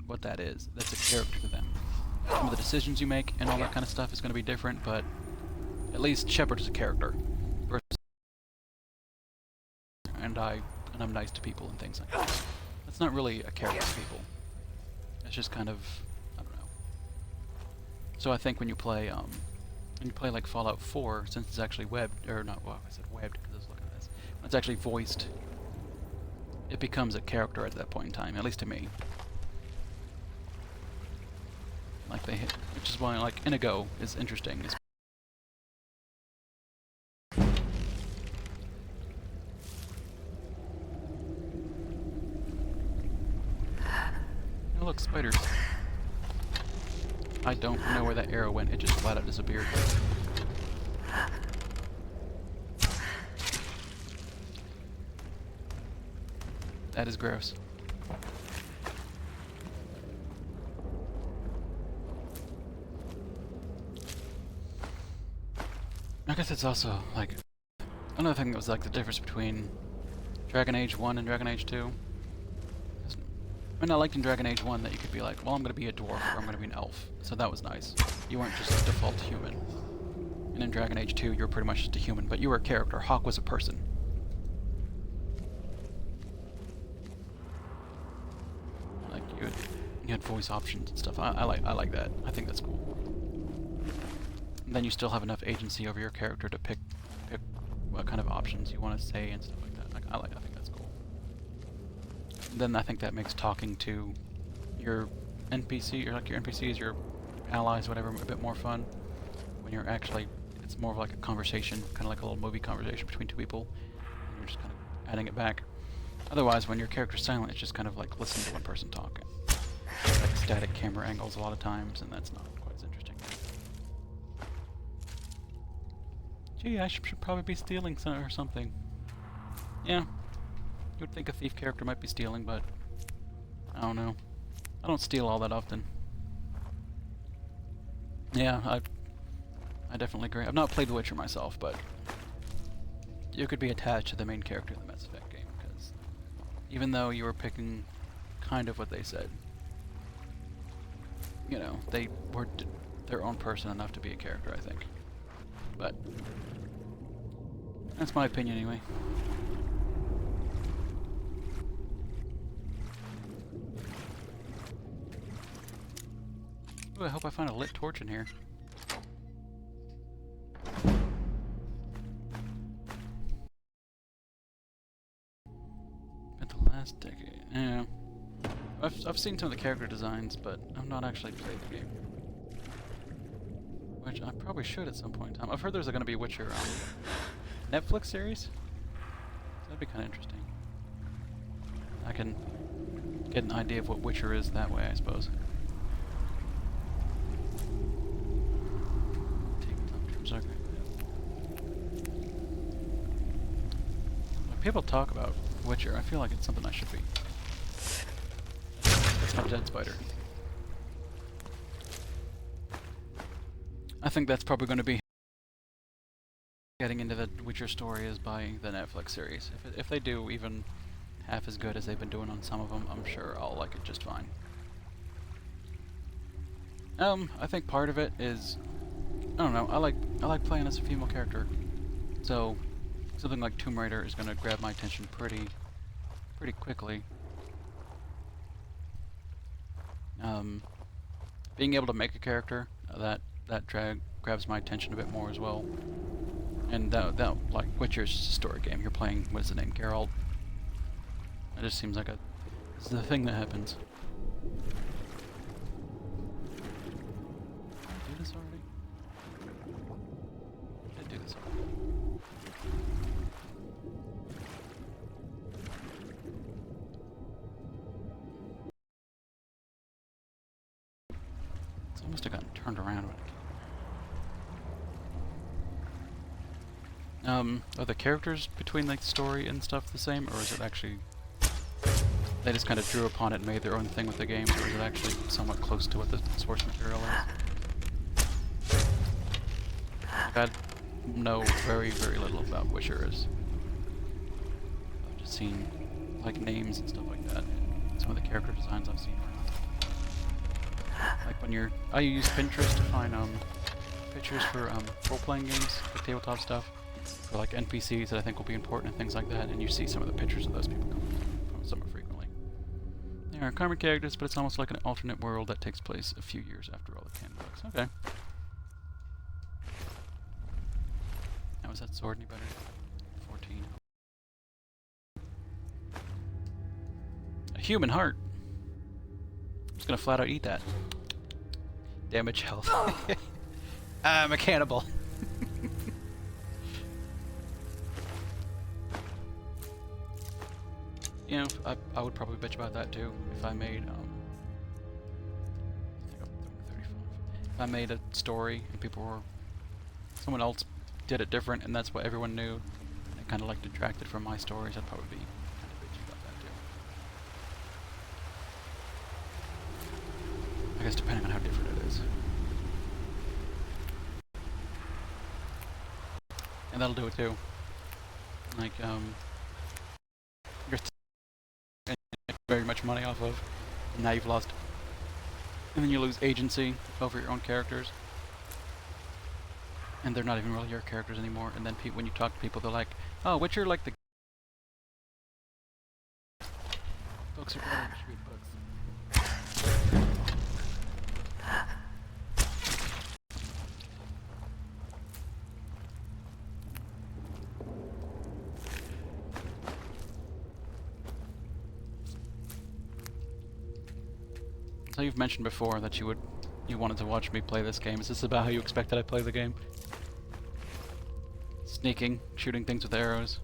what that is. That's a character to them. Some of the decisions you make and all that kind of stuff is going to be different, but at least Shepherd is a character. And I'm nice to people and things like that. That's not really a character to people. It's just kind of, I don't know. So I think when you play like Fallout 4, since it's actually webbed, or not, well, I said webbed because I was looking at this. When it's actually voiced, it becomes a character at that point in time, at least to me. Like they hit, which is why, like, Inigo is interesting. Oh, look, spiders. I don't know where that arrow went, it just flat out disappeared. That is gross. I guess it's also, like, another thing that was, like, the difference between Dragon Age 1 and Dragon Age 2. I mean, I liked in Dragon Age 1 that you could be like, well, I'm going to be a dwarf, or I'm going to be an elf. So that was nice. You weren't just a default human. And in Dragon Age 2, you were pretty much just a human, but you were a character. Hawk was a person. Like, you had voice options and stuff. I like that. I think that's cool. And then you still have enough agency over your character to pick what kind of options you want to say and stuff like that. Like, I think that's cool. And then I think that makes talking to your NPC, or like your NPCs, your allies, whatever, a bit more fun. When you're actually, it's more of like a conversation, kind of like a little movie conversation between two people. And you're just kind of adding it back. Otherwise, when your character's silent, it's just kind of like listening to one person talk. Like static camera angles a lot of times, and that's not quite as interesting. Gee, I should probably be stealing some or something. Yeah, you would think a thief character might be stealing, but I don't know. I don't steal all that often. Yeah, I definitely agree. I've not played The Witcher myself, but you could be attached to the main character of the Mass Effect game, because even though you were picking kind of what they said, you know, they were their own person enough to be a character, I think. But that's my opinion anyway. Ooh, I hope I find a lit torch in here. At the last decade, yeah. I've seen some of the character designs, but I've not actually played the game. Which I probably should at some point in time. I've heard there's going to be a Witcher Netflix series. That'd be kind of interesting. I can get an idea of what Witcher is that way, I suppose. When people talk about Witcher, I feel like it's something I should be. It's not Dead Spider. I think that's probably going to be getting into the Witcher story is by the Netflix series. If they do even half as good as they've been doing on some of them, I'm sure I'll like it just fine. I think part of it is, I don't know, I like playing as a female character, so something like Tomb Raider is going to grab my attention pretty quickly. Being able to make a character that grabs my attention a bit more as well. And that like Witcher's story game, you're playing, what is the name, Geralt? It just seems like it's the thing that happens. Did I do this already? I did do this already. So I must have gotten turned around when I came. Are the characters between like the story and stuff the same, or is it actually they just kind of drew upon it and made their own thing with the game, or is it actually somewhat close to what the source material is? I know very little about Witchers. I've just seen like names and stuff like that. Some of the character designs I've seen around. Like when I use Pinterest to find pictures for role-playing games, like tabletop stuff, for like NPCs that I think will be important and things like that, and you see some of the pictures of those people come somewhat frequently. They are common characters, but it's almost like an alternate world that takes place a few years after all the canon books. Okay. How is that sword any better? 14. A human heart. I'm just gonna flat out eat that. Damage health. I'm a cannibal. You know, I would probably bitch about that too if I made I think I'm 35. If I made a story and someone else did it different and that's what everyone knew, and it kind of like detracted from my stories, I'd probably be kind of bitchy about that too. I guess depending on how different it is. And that'll do it too. Like you're very much money off of, and now you've lost, and then you lose agency over your own characters, and they're not even really your characters anymore. And then when you talk to people, they're like, "Oh, Witcher, like the books are better. You should read books." So you've mentioned before that you wanted to watch me play this game. Is this about how you expected I play the game? Sneaking, shooting things with arrows.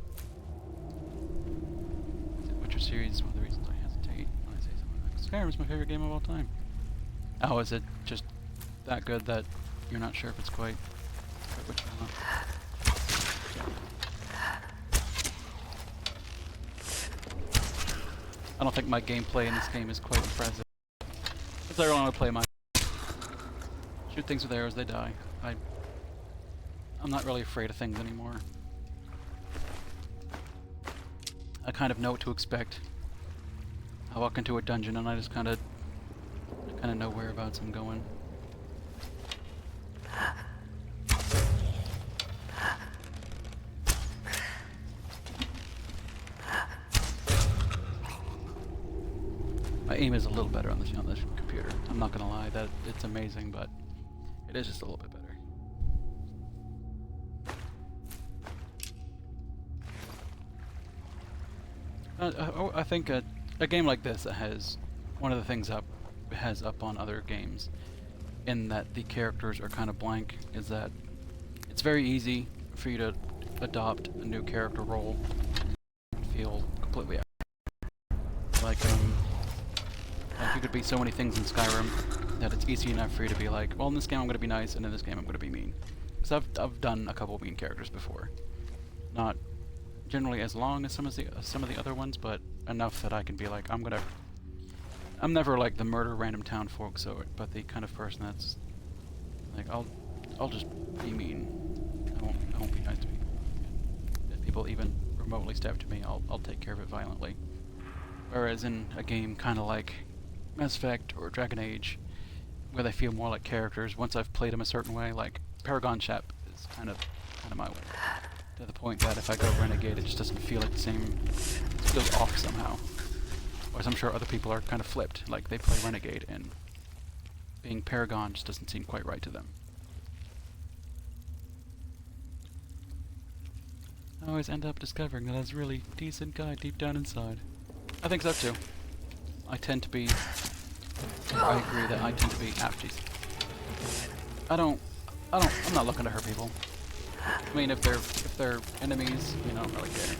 Is it Witcher series? One of the reasons I hesitate when I say something like Skyrim is my favorite game of all time. Oh, is it just that good that you're not sure if it's quite Witcher or not? I don't think my gameplay in this game is quite impressive. If I want to play my shoot things with arrows, they die. I'm not really afraid of things anymore. I kind of know what to expect. I walk into a dungeon and I just kind of know whereabouts I'm going. My aim is a little better on this computer. I'm not gonna lie, that it's amazing, but it is just a little bit better. I think a game like this that has one of the things it has up on other games, in that the characters are kind of blank, is that it's very easy for you to adopt a new character role and feel completely like you could be so many things in Skyrim that it's easy enough for you to be like, well, in this game I'm going to be nice, and in this game I'm going to be mean. Because I've done a couple of mean characters before. Not generally as long as some of the other ones, but enough that I can be like, I'm never like the murder random town folk, but the kind of person that's like, I'll I'll just be mean. I won't be nice to people. If people even remotely step to me, I'll take care of it violently. Whereas in a game kind of like Mass Effect or Dragon Age, where they feel more like characters, once I've played them a certain way, like Paragon Shep is kind of my way. To the point that if I go Renegade, it just doesn't feel like the same. It feels off somehow. Whereas I'm sure other people are kind of flipped, like they play Renegade and being Paragon just doesn't seem quite right to them. I always end up discovering that I was a really decent guy deep down inside. I think so too. I tend to be... I agree that I tend to be... jeez. I'm not looking to hurt people. I mean, if they're enemies, you know, I don't really care.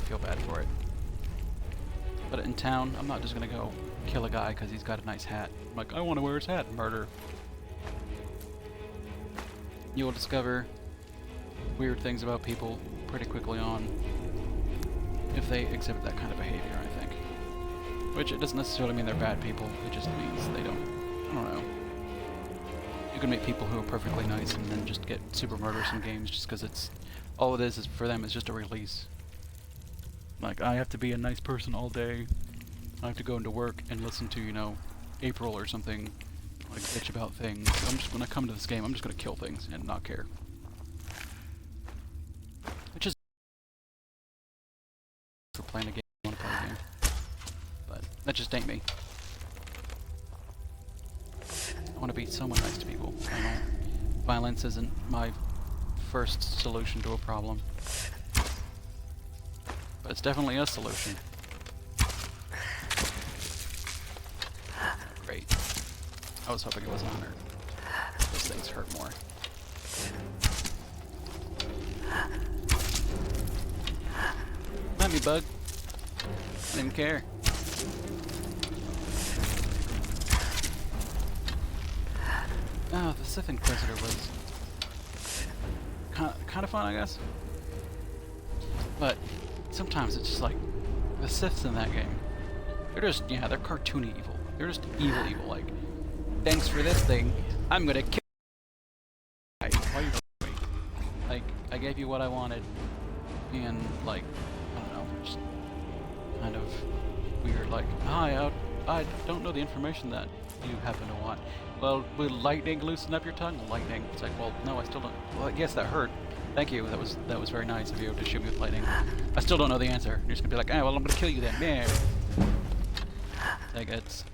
I feel bad for it. But in town, I'm not just gonna go kill a guy because he's got a nice hat. I'm like, I want to wear his hat. Murder. You will discover weird things about people pretty quickly on if they exhibit that kind of behavior, I think. Which, it doesn't necessarily mean they're bad people, it just means they don't, I don't know. You can meet people who are perfectly nice and then just get super murderous in games just because it's, all it is for them is just a release. Like, I have to be a nice person all day, I have to go into work and listen to, you know, April or something, like bitch about things. I'm just, when I come to this game, I'm just gonna kill things and not care. Which is for playing a game, I want to play a game. But that just ain't me. I want to be somewhat nice to people. I know violence isn't my first solution to a problem. But it's definitely a solution. Great. I was hoping it was 100. Those things hurt more. Let me, bug. I didn't care. Oh, the Sith Inquisitor was kind of fun, I guess. But sometimes it's just like the Siths in that game. They're just, yeah, they're cartoony evil. They're just evil. Like, thanks for this thing. I'm gonna kill. Why are you killing me? Like, I gave you what I wanted, and like, I don't know, just kind of weird. Like, hi, I don't know the information that you happen to want. Well, will lightning loosen up your tongue? Lightning. It's like, well, no, I still don't. Well, yes, that hurt. Thank you. That was very nice of you to shoot me with lightning. I still don't know the answer. You're just gonna be like, well, I'm gonna kill you then. Yeah. Like, that's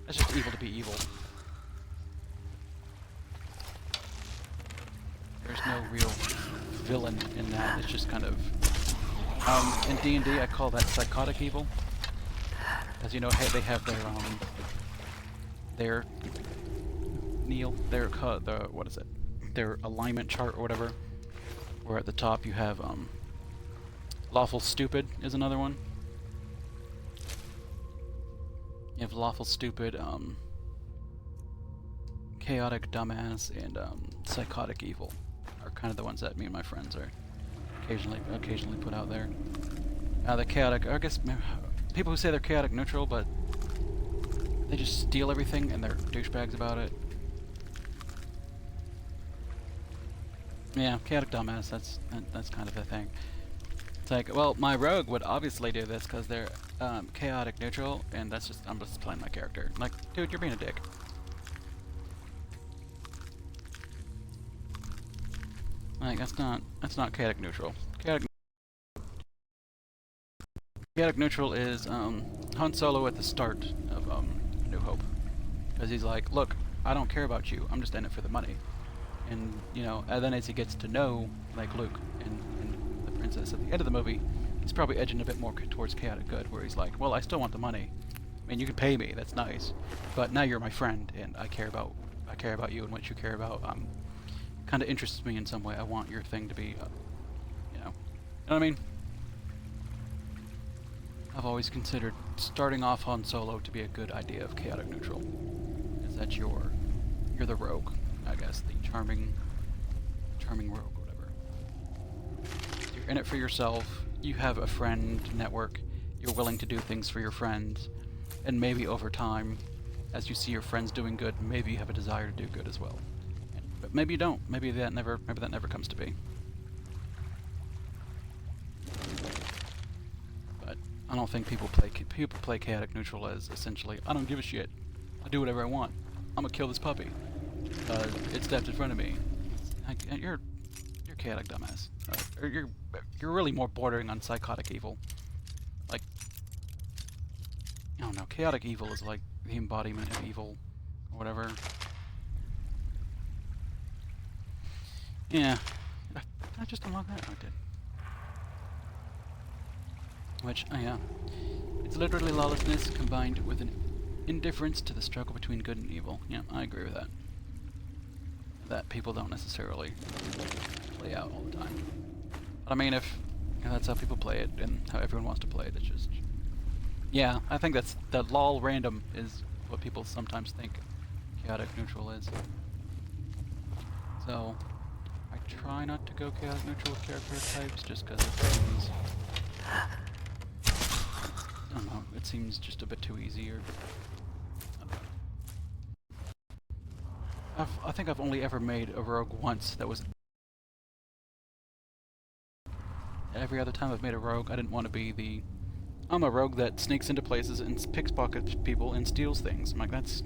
just evil to be evil. There's no real villain in that. It's just kind of in D&D I call that psychotic evil, as you know, they have their what is it? Their alignment chart or whatever. Where at the top you have lawful stupid is another one. You have lawful stupid, chaotic dumbass, and psychotic evil are kind of the ones that me and my friends are occasionally put out there. The chaotic, I guess people who say they're chaotic neutral, but they just steal everything and they're douchebags about it. Yeah, chaotic dumbass, that's kind of the thing. It's like, well, my rogue would obviously do this because they're chaotic neutral, and that's just, I'm just playing my character. Like, dude, you're being a dick. Like, that's not chaotic neutral. Chaotic neutral is Han Solo at the start of A New Hope, because he's like, look, I don't care about you, I'm just in it for the money. And, you know, and then as he gets to know, like Luke and the princess at the end of the movie, he's probably edging a bit more towards chaotic good, where he's like, well, I still want the money. I mean, you can pay me, that's nice, but now you're my friend, and I care about you and what you care about. Kind of interests me in some way. I want your thing to be, you know what I mean? I've always considered starting off Han Solo to be a good idea of chaotic neutral, is that you're the rogue, I guess, the charming rogue, whatever. You're in it for yourself, you have a friend network, you're willing to do things for your friends, and maybe over time, as you see your friends doing good, maybe you have a desire to do good as well. But maybe you don't. Maybe that never comes to be. But I don't think people play chaotic neutral as essentially, I don't give a shit. I do whatever I want. I'm gonna kill this puppy. It stepped in front of me. You're chaotic dumbass. Or you're really more bordering on psychotic evil. Like, I don't know. Chaotic evil is like the embodiment of evil, or whatever. Yeah. Did I just unlock that? Oh, I did. Which, yeah. It's literally lawlessness combined with an indifference to the struggle between good and evil. Yeah, I agree with that. That people don't necessarily play out all the time. But I mean, if that's how people play it, and how everyone wants to play it, it's just... Yeah, I think that lol random is what people sometimes think chaotic neutral is. So, I try not to go chaotic neutral with character types, just because it seems... I don't know, it seems just a bit too easy, or... I think I've only ever made a rogue once that was... Every other time I've made a rogue, I didn't want to be the... I'm a rogue that sneaks into places and pickpockets people and steals things. I'm like, that's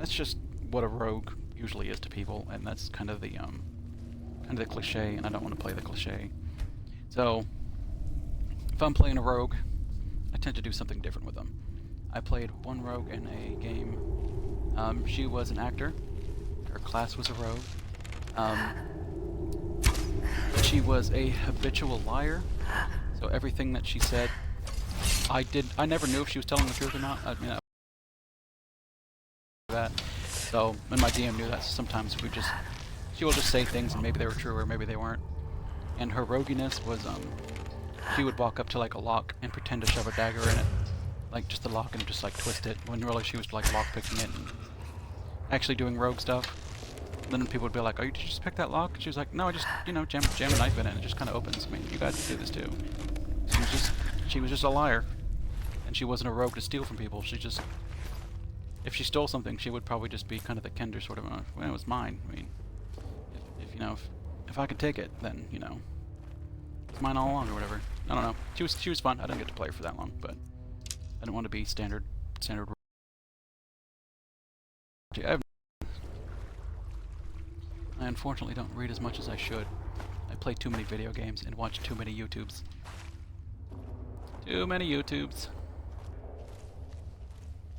just what a rogue usually is to people, and that's kind of the cliche, and I don't want to play the cliche. So, if I'm playing a rogue, I tend to do something different with them. I played one rogue in a game. She was an actor. Her class was a rogue. She was a habitual liar, so everything that she said, I never knew if she was telling the truth or not. I mean, so, and my DM knew that, so sometimes she will just say things and maybe they were true or maybe they weren't. And her roguiness was, she would walk up to like a lock and pretend to shove a dagger in it. Like just the lock and just like twist it, when really she was like lock picking it and actually doing rogue stuff. Then people would be like, "Oh, did you just pick that lock?" And she was like, "No, I just, you know, jam a knife in it and it just kind of opens." I mean, you guys can do this too. She was just a liar. And she wasn't a rogue to steal from people. She just, if she stole something, she would probably just be kind of the Kender sort of, well, it was mine. I mean, if you know, if I could take it, then, you know, it's mine all along or whatever. I don't know. She was fun. I didn't get to play her for that long, but I didn't want to be standard. I unfortunately don't read as much as I should. I play too many video games and watch too many YouTubes. Too many YouTubes.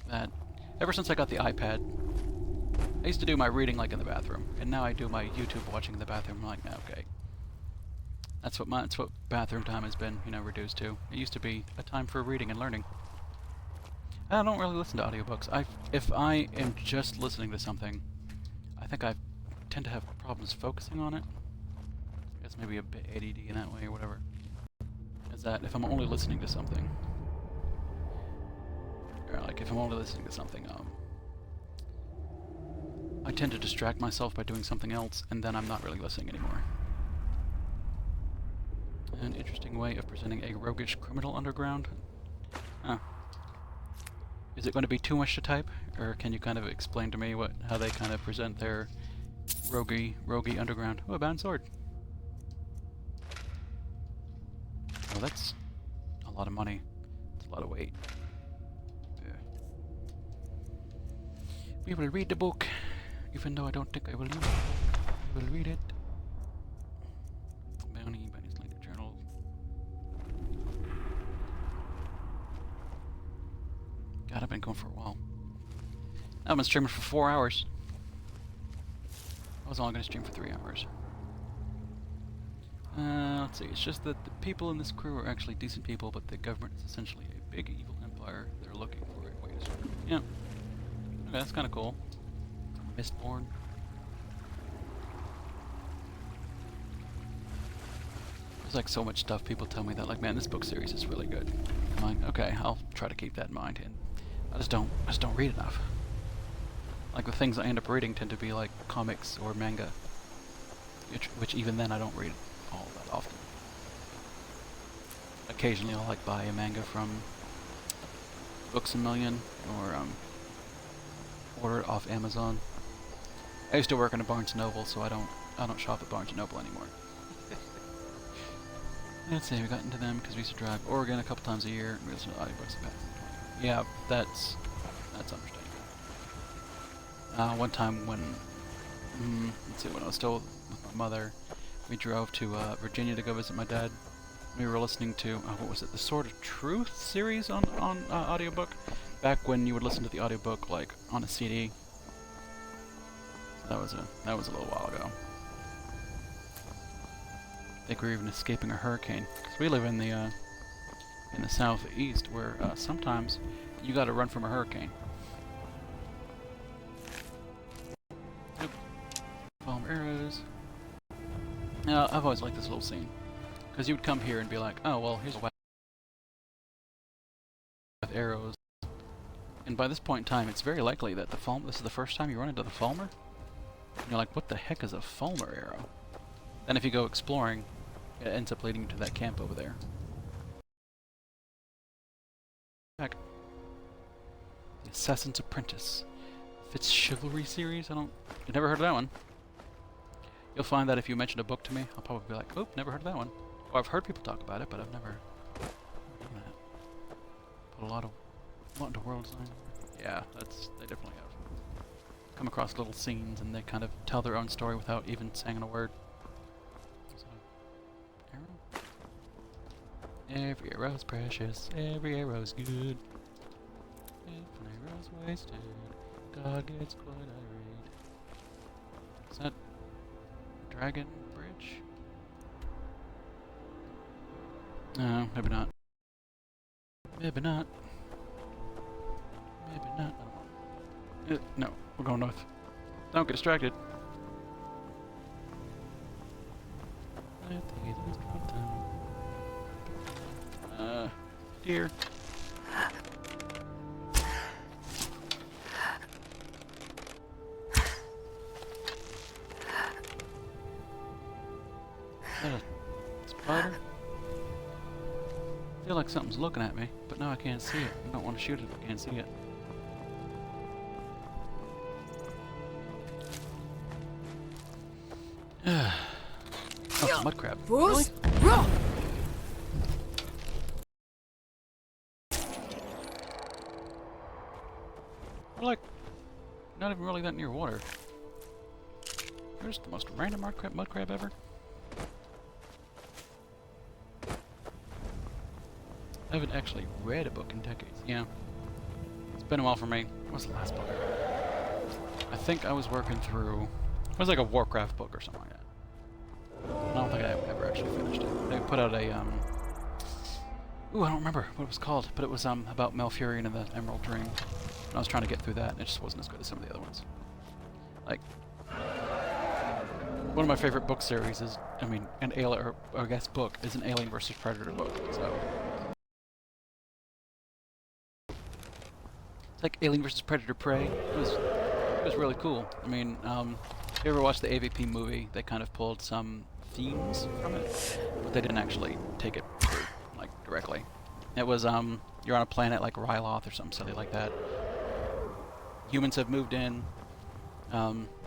That, ever since I got the iPad, I used to do my reading like in the bathroom, and now I do my YouTube watching in the bathroom. I'm like, okay. That's what bathroom time has been, you know, reduced to. It used to be a time for reading and learning. I don't really listen to audiobooks. If I am just listening to something, I think I tend to have problems focusing on it. I guess maybe a bit ADD in that way or whatever. Is that if I'm only listening to something, or like if I'm only listening to something, I tend to distract myself by doing something else, and then I'm not really listening anymore. An interesting way of presenting a roguish criminal underground. Is it going to be too much to type, or can you kind of explain to me how they kind of present their roguey underground? Oh, a bound sword. Oh, that's a lot of money. It's a lot of weight. Yeah. We will read the book, even though I don't think I will use it. We will read it. Bounty's linked journal. God, I've been going for a while. I've been streaming for 4 hours. I was only going to stream for 3 hours. Let's see, it's just that the people in this crew are actually decent people, but the government is essentially a big evil empire. They're looking for a way to start. Yeah. Okay, that's kind of cool. Mistborn. There's like so much stuff people tell me that, like, man, this book series is really good. I'm like, okay, I'll try to keep that in mind, and I just don't read enough. Like, the things I end up reading tend to be like comics or manga, which even then I don't read all that often. Occasionally I'll like buy a manga from Books A Million, or order it off Amazon. I used to work in a Barnes & Noble, so I don't shop at Barnes & Noble anymore. Let's see, we got into them because we used to drive Oregon a couple times a year, and we listen to audiobooks about it. Yeah, that's understandable. One time when, let's see, when I was still with my mother, we drove to Virginia to go visit my dad. We were listening to, what was it, the Sword of Truth series on audiobook, back when you would listen to the audiobook like on a CD. That was a little while ago. I think we were even escaping a hurricane, because we live in the southeast, where sometimes you got to run from a hurricane. Yep. Bomb arrows. Now, I've always liked this little scene, because you would come here and be like, oh well, here's a weapon with arrows. And by this point in time, it's very likely that this is the first time you run into the Falmer. And you're like, what the heck is a Falmer arrow? Then if you go exploring, it ends up leading you to that camp over there. Heck. The Assassin's Apprentice. Fitz Chivalry series? I've never heard of that one. You'll find that if you mention a book to me, I'll probably be like, oh, never heard of that one. Or I've heard people talk about it, but I've never done that. Put a lot into world design. Yeah, they definitely have. Come across little scenes and they kind of tell their own story without even saying a word. Arrow. Every arrow's precious, every arrow's good. If an arrow's wasted, God gets quite irate. Is that Dragon Bridge? No, maybe not. Maybe not. Maybe not. No, we're going north. Don't get distracted. Deer. Is that a spider? I feel like something's looking at me, but now I can't see it. I don't want to shoot it if I can't see it. Oh, it's a mud crab. Really? We're like not even really that near water. There's the most random mud crab ever. I haven't actually read a book in decades. Yeah. It's been a while for me. What was the last book I read? I think I was working through... It was like a Warcraft book or something like that. I don't think I ever actually finished it. They put out a, Ooh, I don't remember what it was called, but it was, about Malfurion and the Emerald Dream. And I was trying to get through that, and it just wasn't as good as some of the other ones. Like... One of my favorite book series is, book is an Alien vs. Predator book, so... It's like Alien vs. Predator Prey. It was really cool. I mean, if you ever watched the AVP movie, they kind of pulled some themes from it, but they didn't actually take it through, like, directly. It was, you're on a planet like Ryloth or something silly like that. Humans have moved in.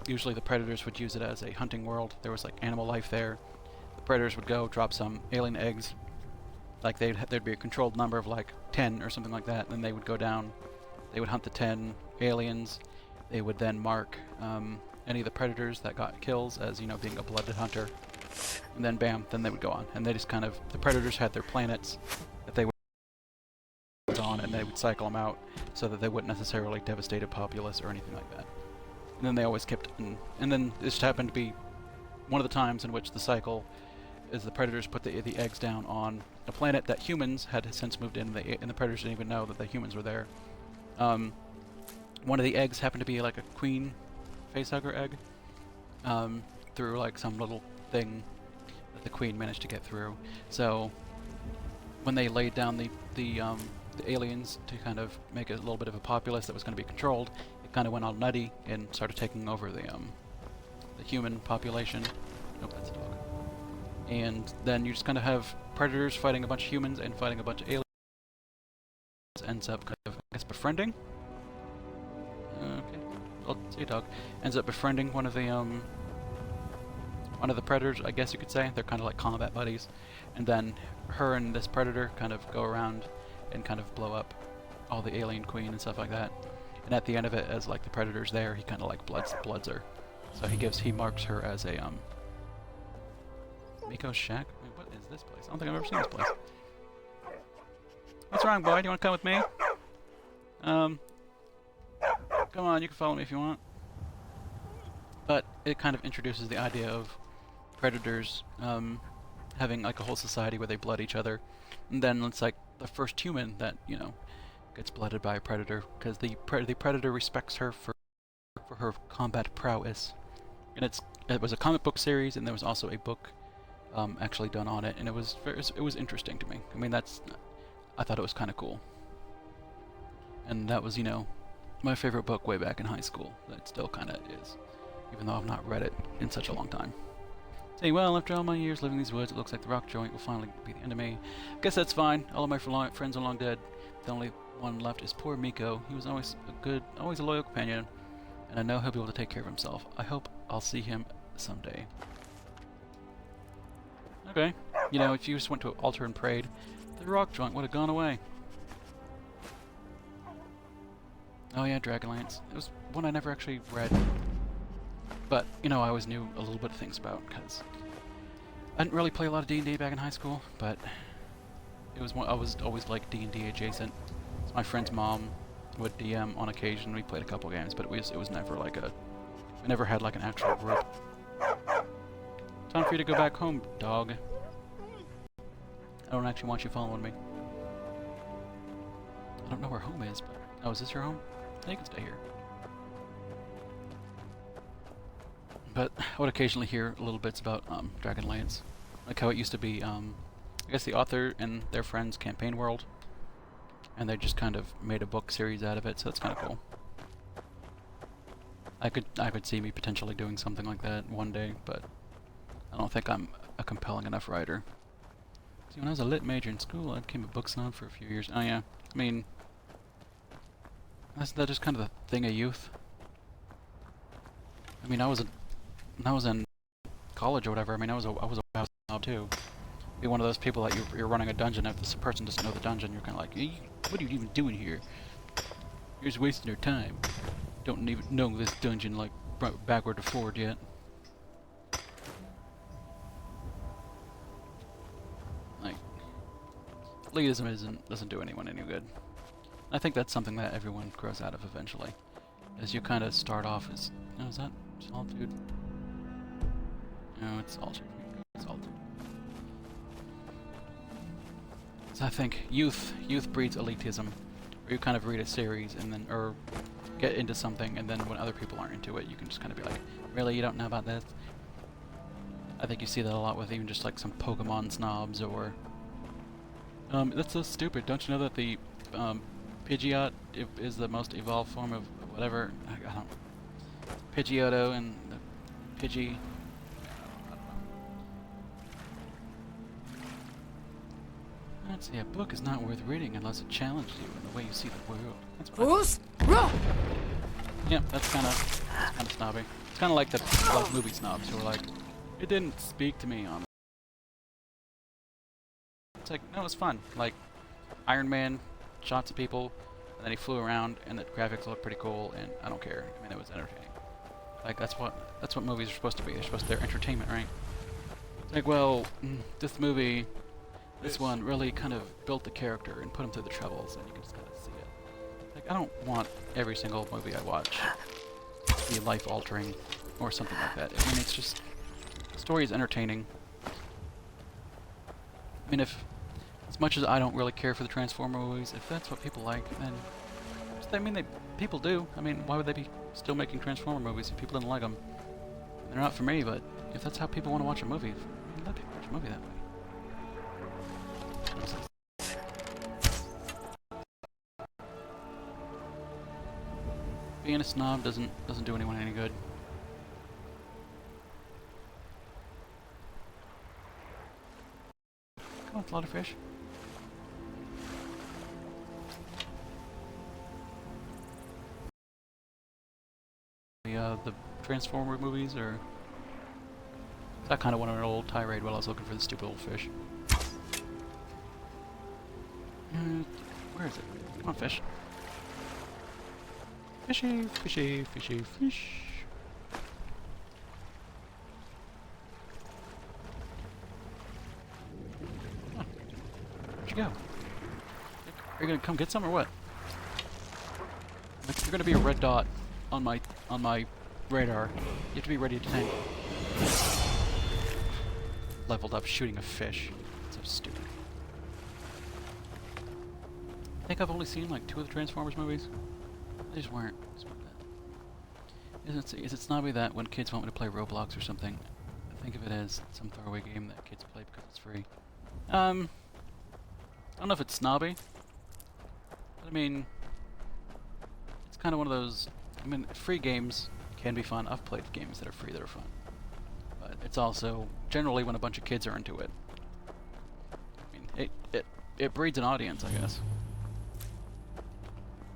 Usually the predators would use it as a hunting world. There was, like, animal life there. The predators would go drop some alien eggs. Like, there'd be a controlled number of, like, 10 or something like that, and then they would go down. They would hunt the 10 aliens. They would then mark any of the predators that got kills as, you know, being a blooded hunter. And then bam, then they would go on. And they just kind of, the predators had their planets that they would on, and they would cycle them out so that they wouldn't necessarily devastate a populace or anything like that. And then they always kept, and then this happened to be one of the times in which the cycle is the predators put the eggs down on a planet that humans had since moved in, and the predators didn't even know that the humans were there. One of the eggs happened to be like a queen facehugger egg, through like some little thing that the queen managed to get through. So when they laid down the aliens to kind of make a little bit of a populace that was going to be controlled, it kind of went all nutty and started taking over the human population. Nope, that's a dog. And then you just kind of have predators fighting a bunch of humans and fighting a bunch of aliens. Ends up kind of, I guess, befriending. Okay. well, sea dog, ends up befriending one of the predators, I guess you could say. They're kind of like combat buddies. And then her and this predator kind of go around and kind of blow up all the alien queen and stuff like that. And at the end of it, as like the predator's there, he kind of like bloods her. So he marks her as a Miko's shack. Wait, what is this place? I don't think I've ever seen this place. What's wrong, boy? Do you want to come with me? Come on, you can follow me if you want. But it kind of introduces the idea of predators having like a whole society where they blood each other. And then it's like the first human that, you know, gets blooded by a predator, because the predator respects her for her combat prowess. And it was a comic book series, and there was also a book actually done on it, and it was interesting to me. I mean, I thought it was kind of cool. And that was, you know, my favorite book way back in high school. That still kind of is, even though I've not read it in such a long time. Say, well, after all my years living in these woods, it looks like the rock joint will finally be the end of me. Guess that's fine. All of my friends are long dead. The only one left is poor Miko. He was always a loyal companion, and I know he'll be able to take care of himself. I hope I'll see him someday. Okay. You know, if you just went to an altar and prayed, the rock joint would have gone away. Oh yeah, Dragonlance. It was one I never actually read. But, you know, I always knew a little bit of things about, because I didn't really play a lot of D&D back in high school, but it was I was always like D&D adjacent. So my friend's mom would DM on occasion. We played a couple games, but it was never like we never had like an actual group. Time for you to go back home, dog. I don't actually want you following me. I don't know where home is, but... Oh, is this your home? Yeah, you can stay here. But I would occasionally hear little bits about Dragonlance. Like how it used to be, I guess the author and their friends' campaign world. And they just kind of made a book series out of it, so that's kind of cool. I could see me potentially doing something like that one day, but I don't think I'm a compelling enough writer. See, when I was a lit major in school, I became a book snob for a few years. Oh yeah, I mean, that's just kind of the thing of youth. I mean, when I was in college or whatever, I mean, I was a WoW snob too. Be one of those people that you're running a dungeon. If this person doesn't know the dungeon, you're kind of like, hey, what are you even doing here? You're just wasting your time. Don't even know this dungeon like backward to forward yet. Like, elitism doesn't do anyone any good. I think that's something that everyone grows out of eventually. As you kind of start off as, oh, is that Solitude? No, it's Altered. It's Altered. So I think youth breeds elitism, where you kind of read a series and then, or get into something, and then when other people aren't into it, you can just kind of be like, really, you don't know about this? I think you see that a lot with even just like some Pokemon snobs, or that's so stupid. Don't you know that the Pidgeot is the most evolved form of whatever? I don't. Pidgeotto and the Pidgey. Let's see, a book is not worth reading unless it challenges you in the way you see the world. That's what yeah, that's kind of snobby. It's kind of like the movie snobs who are like, it didn't speak to me on. It's like, no, it's fun. Like, Iron Man shot some people, and then he flew around, and the graphics looked pretty cool, and I don't care. I mean, it was entertaining. Like, that's what movies are supposed to be. They're entertainment, right? It's like, well, this movie, this one really kind of built the character and put him through the troubles, and you can just kind of see it. Like, I don't want every single movie I watch to be life-altering or something like that. I mean, it's just, the story is entertaining. I mean, as much as I don't really care for the Transformer movies, if that's what people like, then I mean, people do. I mean, why would they be still making Transformer movies if people didn't like them? They're not for me, but if that's how people want to watch a movie, let people watch a movie that way. Being a snob doesn't do anyone any good. Come on, Flutterfish. the Transformer movies, or I kind of went on an old tirade while I was looking for the stupid old fish. Where is it? Come on, fish. Fishy, fishy, fishy, fish. Come on. Where'd you go? Are you gonna come get some or what? Like, you're gonna be a red dot on my radar. You have to be ready to tank. Leveled up shooting a fish. So stupid. I think I've only seen like 2 of the Transformers movies. They just weren't. Is it snobby that when kids want me to play Roblox or something, I think of it as some throwaway game that kids play because it's free? I don't know if it's snobby. But I mean, it's kind of one of those. I mean, free games can be fun. I've played games that are free that are fun. But it's also generally when a bunch of kids are into it. I mean, it breeds an audience, I guess.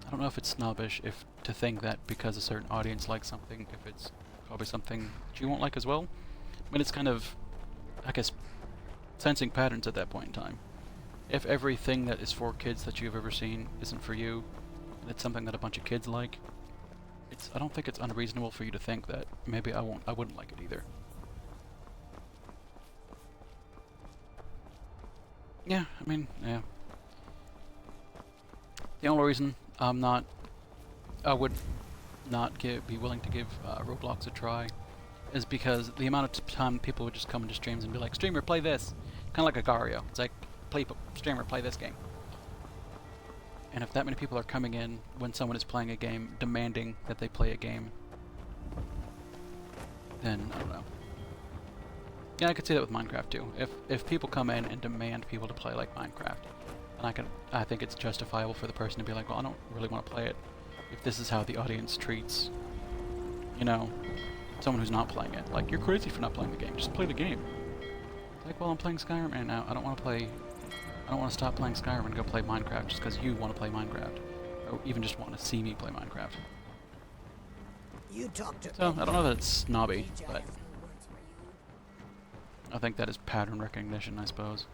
I don't know if it's snobbish to think that because a certain audience likes something, if it's probably something that you won't like as well. I mean, it's kind of, I guess, sensing patterns at that point in time. If everything that is for kids that you've ever seen isn't for you, and it's something that a bunch of kids like, I don't think it's unreasonable for you to think that maybe I wouldn't like it either. Yeah, I mean, yeah. The only reason I would not be willing to give Roblox a try is because the amount of time people would just come into streams and be like, streamer, play this. Kind of like Agario. It's like, streamer, play this game. And if that many people are coming in when someone is playing a game, demanding that they play a game, then I don't know. Yeah, I could see that with Minecraft too. If people come in and demand people to play like Minecraft, and I think it's justifiable for the person to be like, well, I don't really want to play it. If this is how the audience treats, you know, someone who's not playing it. Like, you're crazy for not playing the game. Just play the game. Like, well, I'm playing Skyrim right now. I don't want to stop playing Skyrim and go play Minecraft just because you want to play Minecraft, or even just want to see me play Minecraft. So I don't know that it's snobby, but I think that is pattern recognition, I suppose.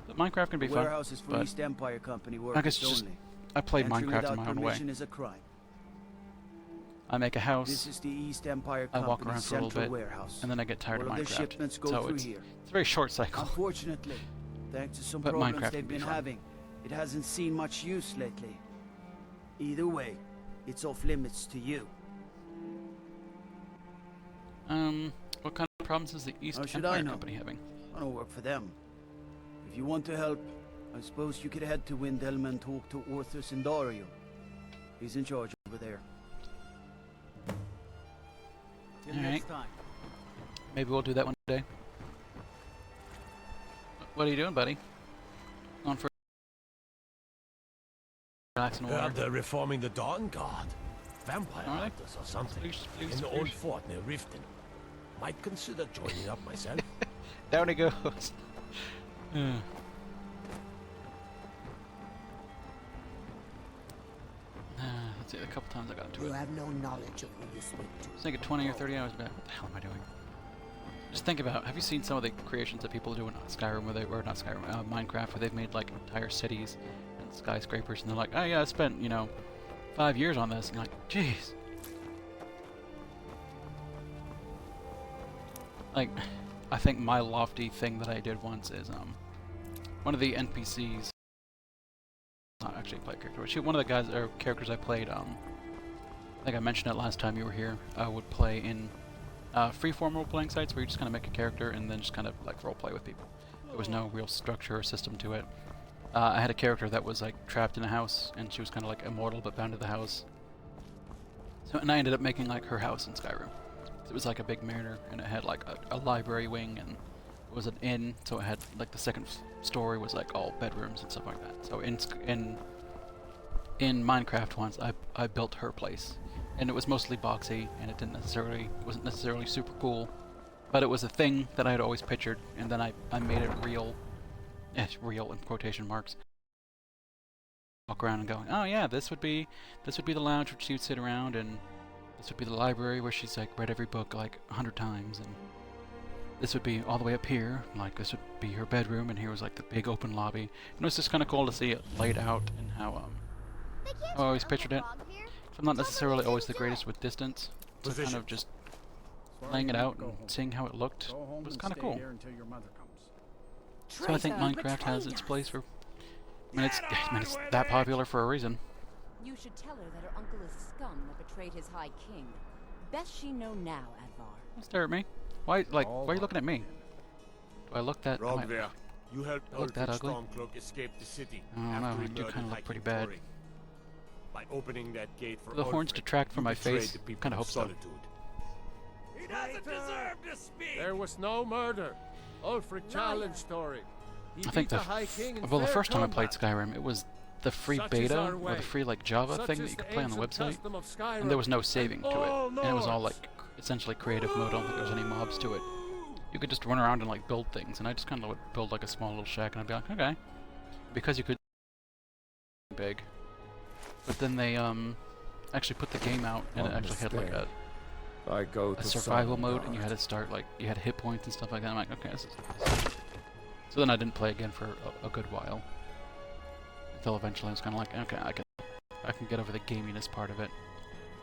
But Minecraft can be fun, Warehouses for but East Empire Company I guess workers just only. I played Entry Minecraft in without my own way. permission is a crime. I make a house, This is the East Empire I walk Company's around for a little central bit, warehouse. and then I get tired of All their Minecraft. shipments go So through it's here. a very short cycle. Unfortunately, thanks to some But problems Minecraft they've can be been fun. having, it hasn't seen much use lately. Either way, it's off limits to you. What kind of problems is the East How should Empire I know? Company having? I don't work for them. If you want to help, I suppose you could head to Windhelm and talk to Orthus and Dario. He's in charge over there. Till Alright. next time. Maybe we'll do that one day. What are you doing, buddy? Going for relaxing water? They're reforming the Dawn Guard. Vampire Alright. hunters or something. Please, in the old please. fort near Riften. Might consider joining up myself. Down he goes. Let's see, a couple times I got into You it. have no knowledge of who you speak to. Just think of 20 or 30 hours back. What the hell am I doing? Just think about, have you seen some of the creations that people do in Skyrim, or not Skyrim, Minecraft, where they've made like entire cities and skyscrapers, and they're like, oh yeah, I spent, 5 years on this, and you're like, jeez. Like, I think my lofty thing that I did once is, one of the NPCs, not actually a player character, but one of the guys, or characters I played, I think I mentioned it last time you were here, I would play in freeform role-playing sites where you just kind of make a character and then just kind of like role-play with people. There was no real structure or system to it. I had a character that was like trapped in a house, and she was kind of like immortal but bound to the house. So, and I ended up making like her house in Skyrim. So it was like a big manor, and it had like a library wing, and it was an inn, so it had like the second story was like all bedrooms and stuff like that. So in Minecraft once, I built her place. And it was mostly boxy, and it wasn't necessarily super cool, but it was a thing that I had always pictured, and then I made it real, real in quotation marks. Walk around and go, oh yeah, this would be the lounge which you'd sit around and This would be the library where she's like read every book like 100 times, and this would be all the way up here. Like this would be her bedroom, and here was like the big open lobby. And it was just kind of cool to see it laid out and how I always pictured it. So I'm not necessarily always the greatest with distance, so kind of just laying it out and seeing how it looked was kind of cool. So I think Minecraft has its place for. I mean, it's that popular for a reason. You should tell her that her uncle is scum that betrayed his High King. Best she know now, Advar. Don't stare at me. Why are you looking at me? Do I look that? Rogver, you helped look that ugly? Stormcloak escape the city. I don't know. I do kind of look pretty bad. By opening that gate for the horns detract from my face. Kind of hope so. He doesn't deserve to speak. There was no murder. Ulfric challenge story. I think the first time I played Skyrim, it was the free beta or the free like Java thing that you could play on the website, and there was no saving to it, and it was all like essentially creative mode. I don't think there was any mobs to it. You could just run around and like build things, and I just kind of would build like a small little shack, and I'd be like, okay, because you could big. But then they actually put the game out, and it actually had like a survival mode, and you had to start like you had hit points and stuff like that. I'm like, okay, this is so then I didn't play again for a good while. Until eventually I was kind of like, okay, I can get over the gaminess part of it.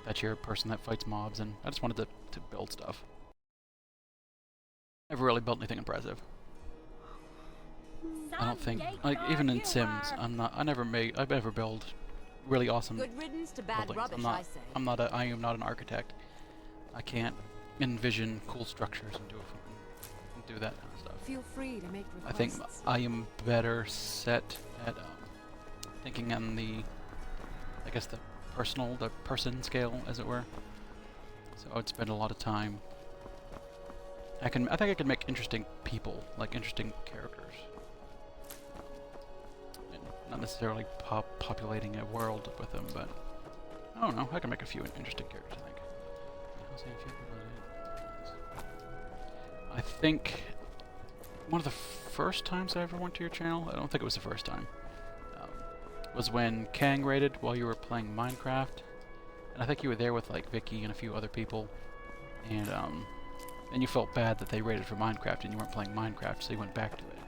That you're a person that fights mobs, and I just wanted to build stuff. Never really built anything impressive. I don't think, like even in Sims, I never build really awesome Good riddance to bad buildings. rubbish, I say. I am not an architect. I can't envision cool structures and do that kind of stuff. Feel free to make requests. I think I am better set at thinking on the, I guess the person scale, as it were. So I would spend a lot of time. I think I can make interesting people, like interesting characters, and not necessarily populating a world with them, but I don't know. I can make a few interesting characters. I think one of the first times I ever went to your channel, I don't think it was the first time, was when Kang raided while you were playing Minecraft. And I think you were there with like Vicky and a few other people. And you felt bad that they raided for Minecraft and you weren't playing Minecraft, so you went back to it.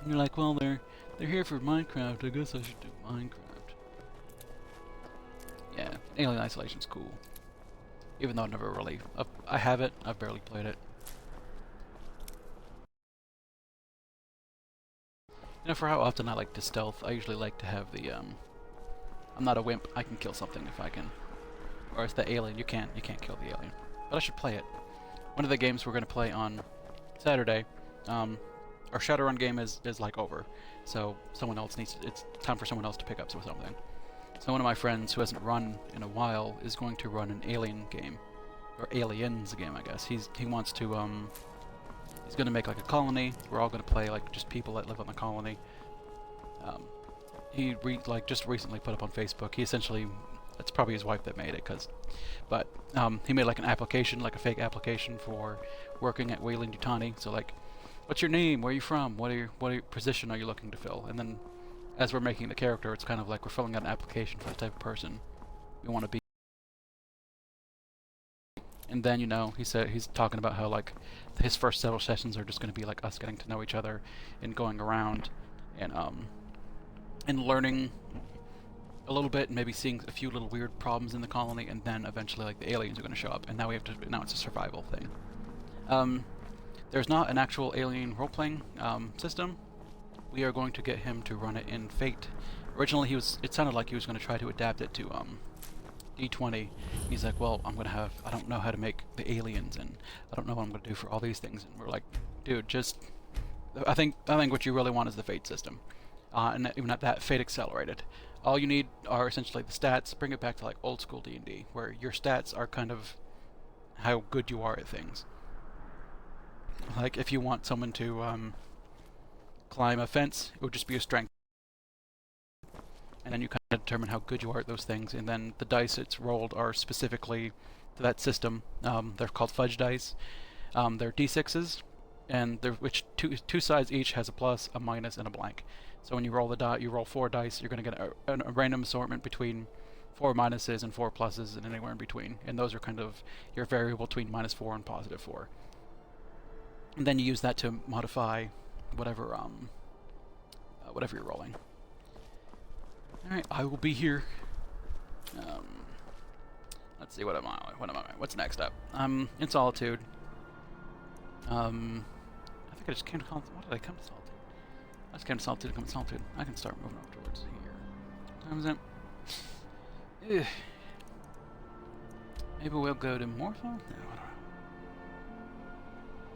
And you're like, well, they're here for Minecraft, I guess I should do Minecraft. Yeah, Alien Isolation's cool. Even though I've never really... I have it, I've barely played it. You know, for how often I like to stealth, I usually like to have the, I'm not a wimp, I can kill something if I can. Or it's the alien, you can't kill the alien. But I should play it. One of the games we're going to play on Saturday, our Shadowrun game is like over. So someone else it's time for someone else to pick up something. So one of my friends who hasn't run in a while is going to run an alien game. Or aliens game, I guess. He wants to, he's going to make like a colony. We're all going to play like just people that live on the colony. He just recently put up on Facebook. He essentially, it's probably his wife that made it, but he made like an application, like a fake application for working at Weyland-Yutani. So like, what's your name? Where are you from? What position are you looking to fill? And then, as we're making the character, it's kind of like we're filling out an application for the type of person we want to be. And then, you know, he's talking about how like his first several sessions are just going to be like us getting to know each other and going around and learning a little bit and maybe seeing a few little weird problems in the colony, and then eventually like the aliens are going to show up, and now it's a survival thing. There's not an actual alien role-playing system. We are going to get him to run it in Fate. Originally it sounded like he was going to try to adapt it to D20. He's like, well, I don't know how to make the aliens, and I don't know what I'm going to do for all these things. And we're like, dude, I think what you really want is the Fate system. And even at that, Fate Accelerated. All you need are essentially the stats. Bring it back to like old school D&D, where your stats are kind of how good you are at things. Like if you want someone to climb a fence, it would just be a strength. And then you kind of determine how good you are at those things, and then the dice it's rolled are specifically to that system. They're called fudge dice. They're d6s, and which two sides each has a plus, a minus, and a blank. So when you roll the die, you roll 4 dice. You're going to get a random assortment between 4 minuses and 4 pluses and anywhere in between. And those are kind of your variable between -4 and +4. And then you use that to modify whatever whatever you're rolling. Alright, I will be here. Let's see, what am I? What's next up? In Solitude. I think I just came to Solitude. Why did I come to Solitude? I just came to Solitude to come to Solitude. I can start moving up towards here. What time is it? Ugh. Maybe we'll go to Morphle? No,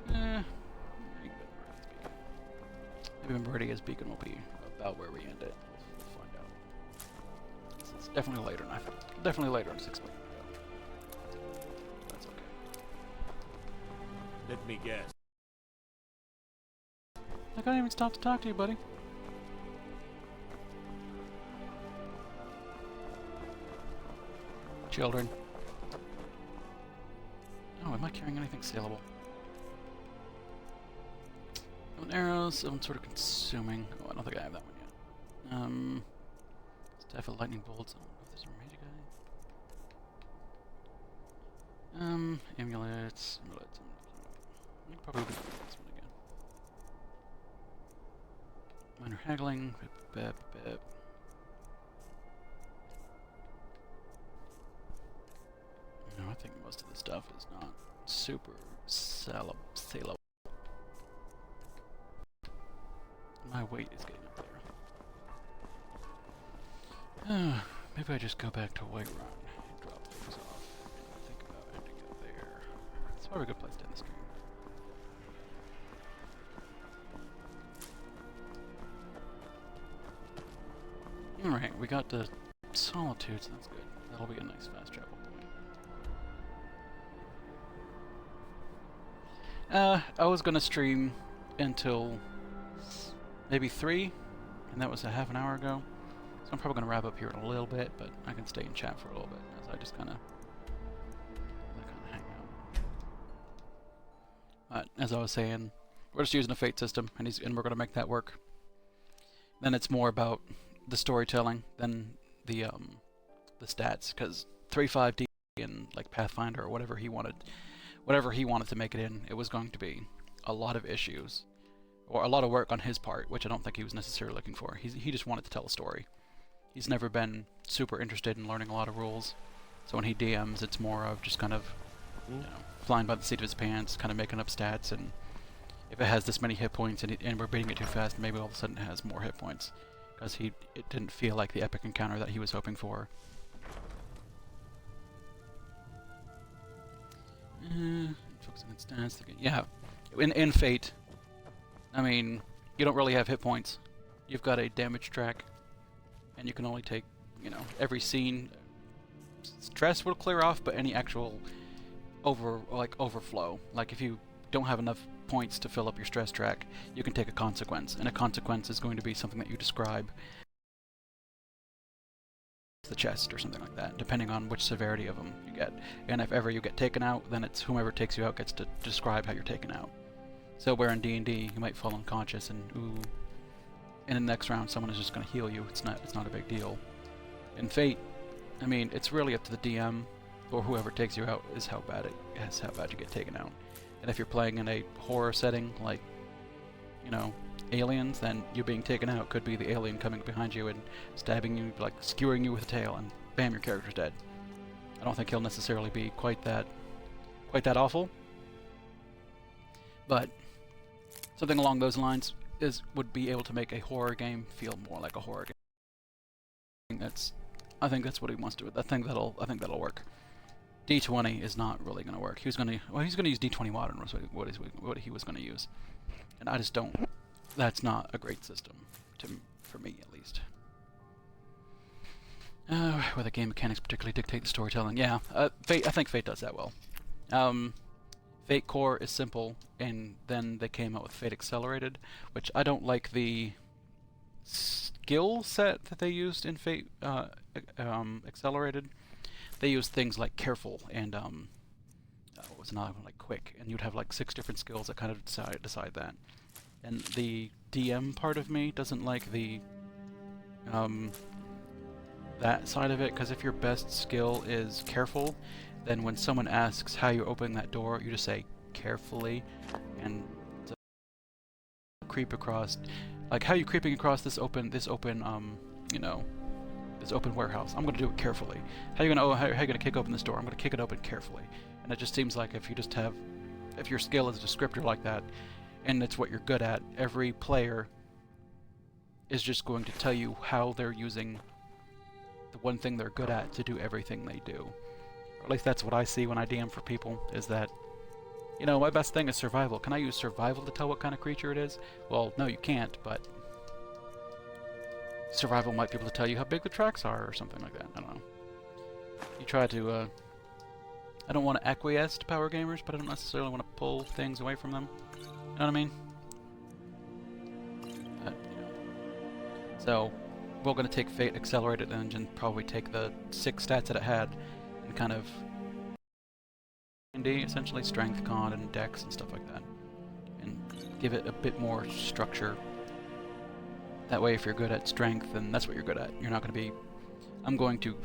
I don't know. Maybe Meridia's Beacon will be about where we end it. We'll find out. It's definitely later than I thought. Definitely later than 6 months ago. That's okay. Let me guess. I can't even stop to talk to you, buddy. Children. Oh, am I carrying anything saleable? Arrows, I'm sort of consuming. Oh, I don't think I have that one yet. Staff of Lightning Bolts. I don't know if there's a magic guy. Amulets. I think probably we can do this one again. Minor haggling. No, I think most of the stuff is not super saleable. My weight is getting up there. Maybe I just go back to Whiterun and drop things off and think about ending up there. It's probably a good place to end the stream. Alright, we got the Solitude, so that's good. That'll be a nice fast travel point. I was gonna stream until maybe 3, and that was a half an hour ago. So I'm probably going to wrap up here in a little bit, but I can stay in chat for a little bit as I just kind of hang out. As I was saying, we're just using a fate system, and we're going to make that work. Then it's more about the storytelling than the stats, because 3.5D in like Pathfinder or whatever he wanted to make it in, it was going to be a lot of issues. Or a lot of work on his part, which I don't think he was necessarily looking for. He just wanted to tell a story. He's never been super interested in learning a lot of rules. So when he DMs, it's more of just kind of, you know, flying by the seat of his pants, kind of making up stats, and if it has this many hit points and we're beating it too fast, maybe all of a sudden it has more hit points. Because it didn't feel like the epic encounter that he was hoping for. Focusing on stats. Yeah, in Fate, I mean, you don't really have hit points. You've got a damage track, and you can only take, you know, every scene. Stress will clear off, but any actual overflow, like if you don't have enough points to fill up your stress track, you can take a consequence, and a consequence is going to be something that you describe the chest or something like that, depending on which severity of them you get. And if ever you get taken out, then it's whomever takes you out gets to describe how you're taken out. So where in D&D you might fall unconscious and ooh, and in the next round someone is just going to heal you. It's not a big deal. In Fate, I mean, it's really up to the DM or whoever takes you out is how bad you get taken out. And if you're playing in a horror setting like, you know, aliens, then you being taken out could be the alien coming behind you and stabbing you, like skewering you with a tail, and bam, your character's dead. I don't think he'll necessarily be quite that awful, but something along those lines would be able to make a horror game feel more like a horror game. I think that's what he wants to do. I think that'll work. D20 is not really going to work. He's going to use D20 Modern was what he was going to use, and I just don't. That's not a great system for me, at least. Where the game mechanics particularly dictate the storytelling. Yeah, Fate. I think Fate does that well. Fate Core is simple, and then they came out with Fate Accelerated, which I don't like the skill set that they used in Fate Accelerated. They used things like Careful and what was another one, like Quick, and you'd have like 6 different skills that kind of decide that. And the DM part of me doesn't like the that side of it, because if your best skill is careful, then when someone asks how you open that door, you just say carefully, and creep across, like how you creeping across this open you know, this open warehouse. I'm gonna do it carefully. How you gonna kick open this door? I'm gonna kick it open carefully. And it just seems like if you just have, if your skill is a descriptor like that, and it's what you're good at, every player is just going to tell you how they're using the one thing they're good at to do everything they do. Or at least that's what I see when I DM for people, is that, you know, my best thing is survival. Can I use survival to tell what kind of creature it is? Well, no, you can't, but survival might be able to tell you how big the tracks are or something like that. I don't know. You try to, I don't want to acquiesce to power gamers, but I don't necessarily want to pull things away from them. You know what I mean? You know. So, we're going to take Fate Accelerated Engine, probably take the 6 stats that it had, and kind of D, essentially strength, con, and dex and stuff like that, and give it a bit more structure. That way, if you're good at strength, then that's what you're good at. You're not going to be, I'm going to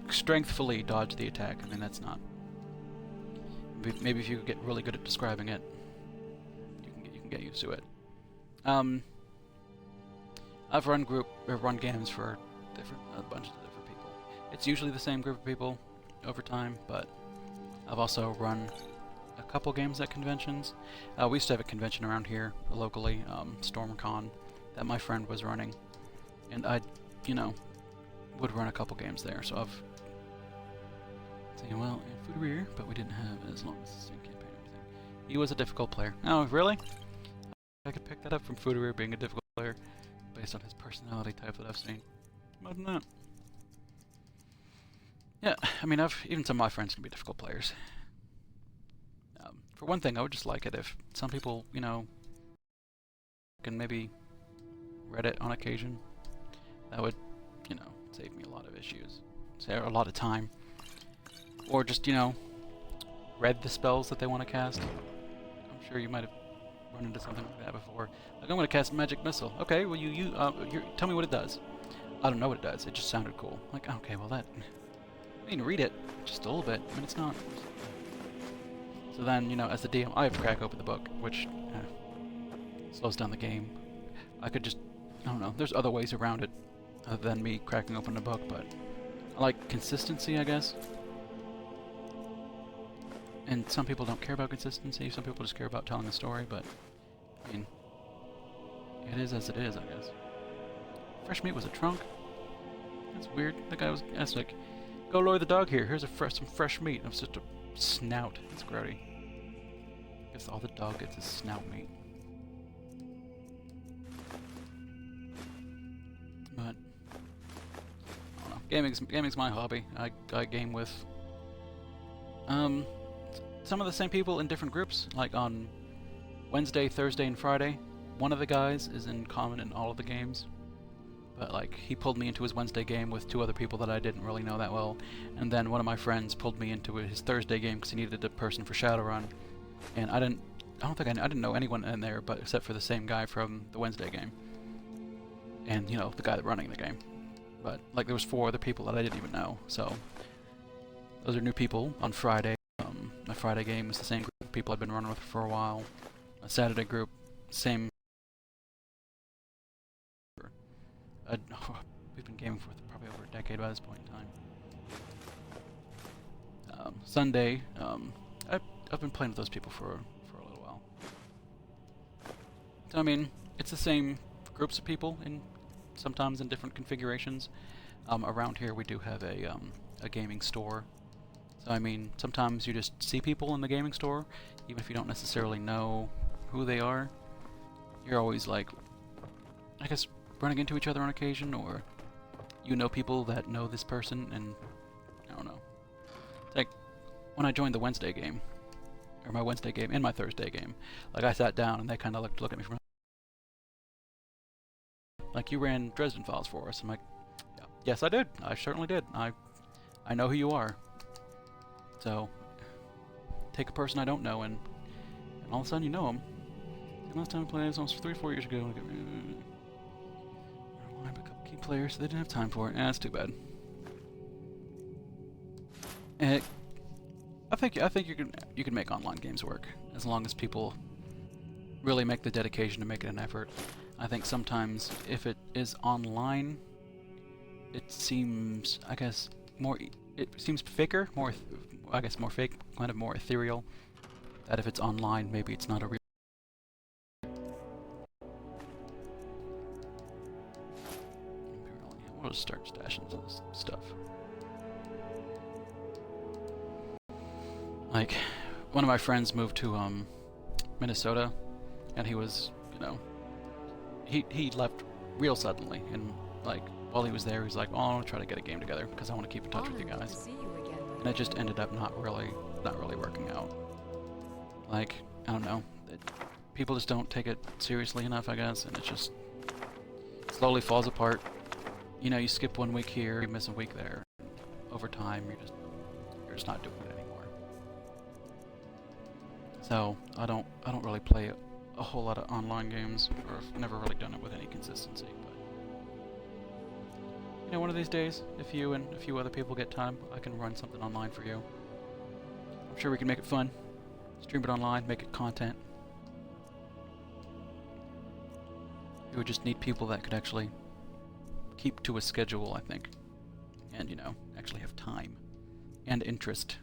strengthfully dodge the attack. I mean, that's not. Maybe if you get really good at describing it, you can get used to it. I've run games for a bunch of different people. It's usually the same group of people over time, but I've also run a couple games at conventions. We used to have a convention around here locally, StormCon, that my friend was running, and I, you know, would run a couple games there. So I've saying, well, in Food but we didn't have as long as the same campaign and everything. He was a difficult player. Oh, really? I could pick that up from Food being a difficult player based on his personality type that I've seen. More than that. Yeah, I mean, even some of my friends can be difficult players. For one thing, I would just like it if some people, you know, can maybe read it on occasion. That would, you know, save me a lot of issues. Save a lot of time. Or just, you know, read the spells that they want to cast. I'm sure you might have run into something like that before. Like, I'm going to cast Magic Missile. Okay, well, tell me what it does. I don't know what it does. It just sounded cool. Like, okay, well, that... I mean, read it just a little bit. I mean, it's not... So then, you know, as the DM, I have to crack open the book, which slows down the game. I could just... I don't know. There's other ways around it other than me cracking open the book, but... I like consistency, I guess. And some people don't care about consistency, some people just care about telling a story, but, I mean, it is as it is, I guess. Fresh meat was a trunk? That's weird. The guy was like, go lower the dog here, here's some fresh meat. It was just a snout. It's grody. I guess all the dog gets is snout meat. But, I don't know. Gaming's my hobby. I game with, some of the same people in different groups, like on Wednesday, Thursday, and Friday. One of the guys is in common in all of the games. But, like, he pulled me into his Wednesday game with 2 other people that I didn't really know that well. And then one of my friends pulled me into his Thursday game because he needed a person for Shadowrun. And I didn't know anyone in there but except for the same guy from the Wednesday game. And, you know, the guy running the game. But, like, there was 4 other people that I didn't even know. So, those are new people on Friday. My Friday game is the same group of people I've been running with for a while. A Saturday group, same. We've been gaming for probably over a decade by this point in time. Sunday, I've been playing with those people for a little while. So, I mean, it's the same groups of people, sometimes in different configurations. Around here we do have a gaming store. So, I mean, sometimes you just see people in the gaming store, even if you don't necessarily know who they are. You're always, like, I guess, running into each other on occasion, or you know people that know this person, and I don't know. It's like, when I joined the Wednesday game, or my Wednesday game and my Thursday game, like, I sat down and they kind of looked at me from, like, you ran Dresden Files for us. I'm like, yeah, yes, I did. I certainly did. I know who you are. So, take a person I don't know, and all of a sudden you know them. The last time I played was almost 3 or 4 years ago. I a couple key players, so they didn't have time for it. That's too bad. I think you can make online games work as long as people really make the dedication to make it an effort. I think sometimes if it is online, it seems, I guess, it seems faker, more fake, kind of more ethereal. That if it's online, maybe it's not a real. We'll just start stashing some stuff. Like, one of my friends moved to Minnesota, and he was, you know, he left real suddenly, and like while he was there, he was like, "Oh, I want to try to get a game together because I want to keep in touch with you guys." And it just ended up not really working out. Like, I don't know, people just don't take it seriously enough, I guess, and it just slowly falls apart. You know, you skip 1 week here, you miss a week there. Over time, you're just not doing it anymore. So I don't really play a whole lot of online games, or I've never really done it with any consistency. But you know, one of these days, if you and a few other people get time, I can run something online for you. I'm sure we can make it fun. Stream it online, make it content. You would just need people that could actually keep to a schedule, I think. And, you know, actually have time and interest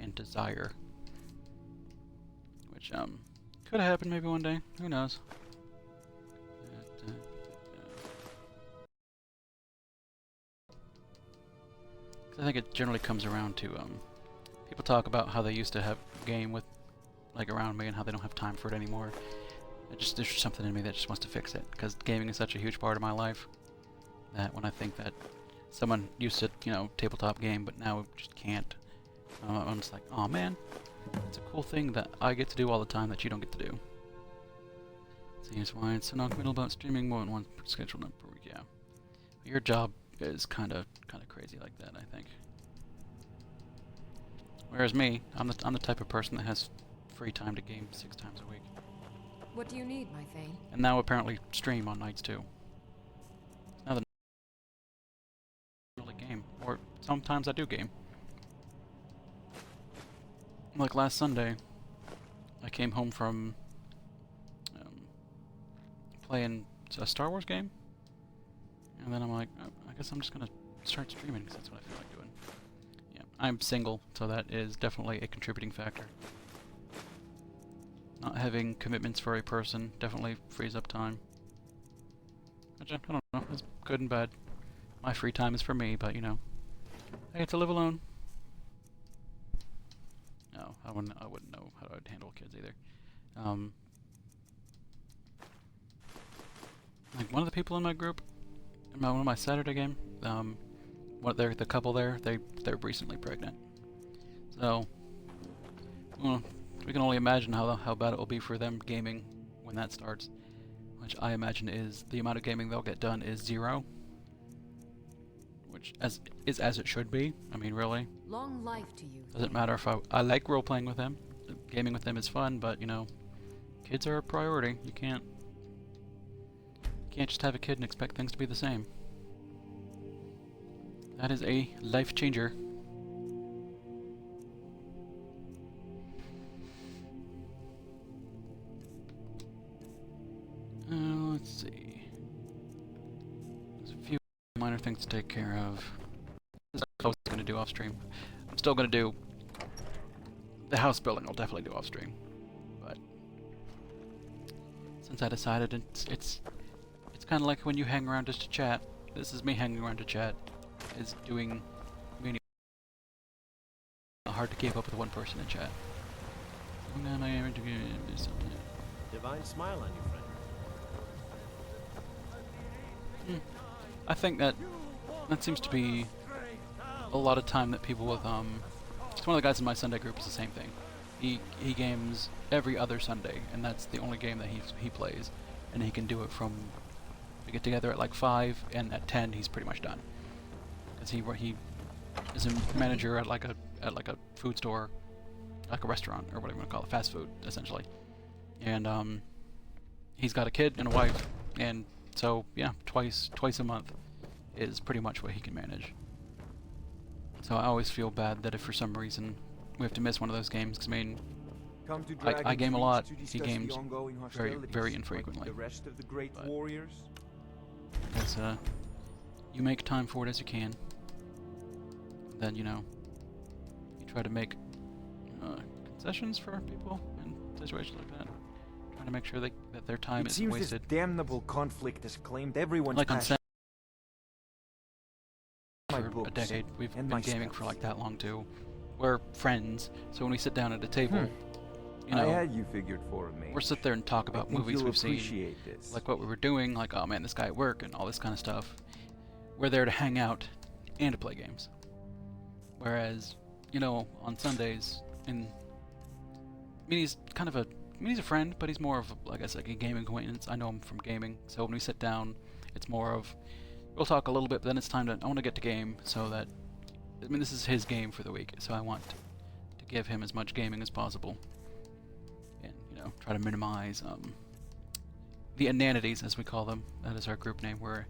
and desire. Which, could happen maybe one day. Who knows? I think it generally comes around to, people talk about how they used to have a game with, like, around me and how they don't have time for it anymore. There's just something in me that just wants to fix it, because gaming is such a huge part of my life that when I think that someone used to, you know, tabletop game, but now just can't, I'm just like, oh man, it's a cool thing that I get to do all the time that you don't get to do. Seems why it's so non-committal about streaming more than one scheduled number per week. Yeah, your job is kind of crazy like that, I think. Whereas me, I'm the type of person that has free time to game 6 times a week. What do you need, my Thane? And now apparently stream on nights too. Now that I really game, or sometimes I do game. Like last Sunday, I came home from playing a Star Wars game, and then I'm like, oh, I guess I'm just gonna start streaming because that's what I feel like doing. Yeah, I'm single, so that is definitely a contributing factor. Not having commitments for a person definitely frees up time. Which, I don't know, it's good and bad. My free time is for me, but you know, I get to live alone. No, I wouldn't know how I'd handle kids either. Like one of the people in my group, in one of my Saturday game, the couple there, they're recently pregnant. So, well, we can only imagine how bad it will be for them gaming when that starts, which I imagine is the amount of gaming they'll get done is 0, which is as it should be. I mean, really. Long life to you. Doesn't matter if I like role playing with them, gaming with them is fun, but you know, kids are a priority. You can't just have a kid and expect things to be the same. That is a life changer. Let's see. There's a few minor things to take care of. This is what I was going to do off stream. I'm still going to do the house building. I'll definitely do off stream, but since I decided it's kind of like when you hang around just to chat. This is me hanging around to chat. Is doing many hard to keep up with one person in chat. Divine smile on you, friend. I think that seems to be a lot of time that people with it's one of the guys in my Sunday group is the same thing. He games every other Sunday, and that's the only game that he plays, and he can do it from we get together at like 5, and at 10 he's pretty much done. Because he is a manager at like a food store, like a restaurant or whatever you want to call it, fast food essentially. And he's got a kid and a wife, and so yeah, twice a month is pretty much what he can manage. So I always feel bad that if for some reason we have to miss one of those games, because I mean, I game a lot, he games very infrequently. The rest of the great warriors? Because you make time for it as you can. Then, you know, you try to make concessions for people in situations like that. Trying to make sure that their time isn't wasted. It seems this damnable conflict has claimed everyone's like on passion. For a decade, we've been gaming for like that long too. We're friends, so when we sit down at a table, you know, I had you figured for me. We'll sit there and talk about movies we've seen, like what we were doing, like, oh man, this guy at work, and all this kind of stuff. We're there to hang out and to play games. Whereas, you know, on Sundays, I mean, he's a friend, but he's more of, I guess, like a gaming acquaintance. I know him from gaming, so when we sit down, it's more of, we'll talk a little bit, but then it's time to, I want to get to game, so that, I mean, this is his game for the week, so I want to give him as much gaming as possible. And, you know, try to minimize, the inanities, as we call them. That is our group name. We're,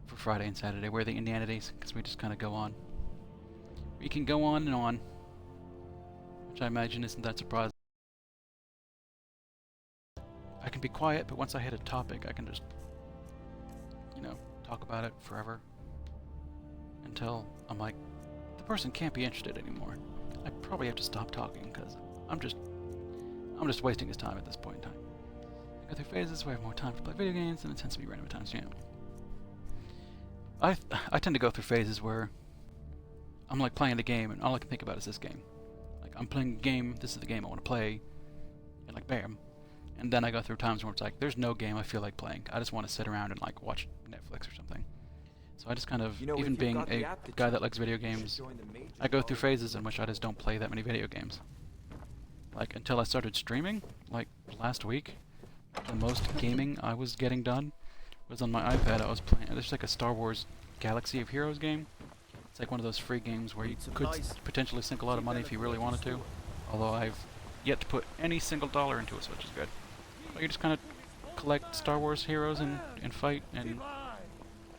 for Friday and Saturday, we're the inanities, because we just kind of go on. We can go on and on, which I imagine isn't that surprising. I can be quiet, but once I hit a topic, I can just, you know, talk about it forever. Until I'm like, the person can't be interested anymore. I probably have to stop talking, because I'm just wasting his time at this point in time. I go through phases where I have more time to play video games, and it tends to be random times, yeah. I tend to go through phases where I'm like playing the game, and all I can think about is this game. Like, I'm playing a game, this is the game I want to play, and like, bam. And then I go through times where it's like, there's no game I feel like playing. I just want to sit around and like watch Netflix or something. So I just kind of, even being a guy that likes video games, I go through phases in which I just don't play that many video games. Like, until I started streaming, like last week, the most gaming I was getting done was on my iPad. I was playing, there's like a Star Wars Galaxy of Heroes game. It's like one of those free games where you could potentially sink a lot of money if you really wanted to. Although I've yet to put any single dollar into it, which is good. But you just kind of collect Star Wars heroes and fight, and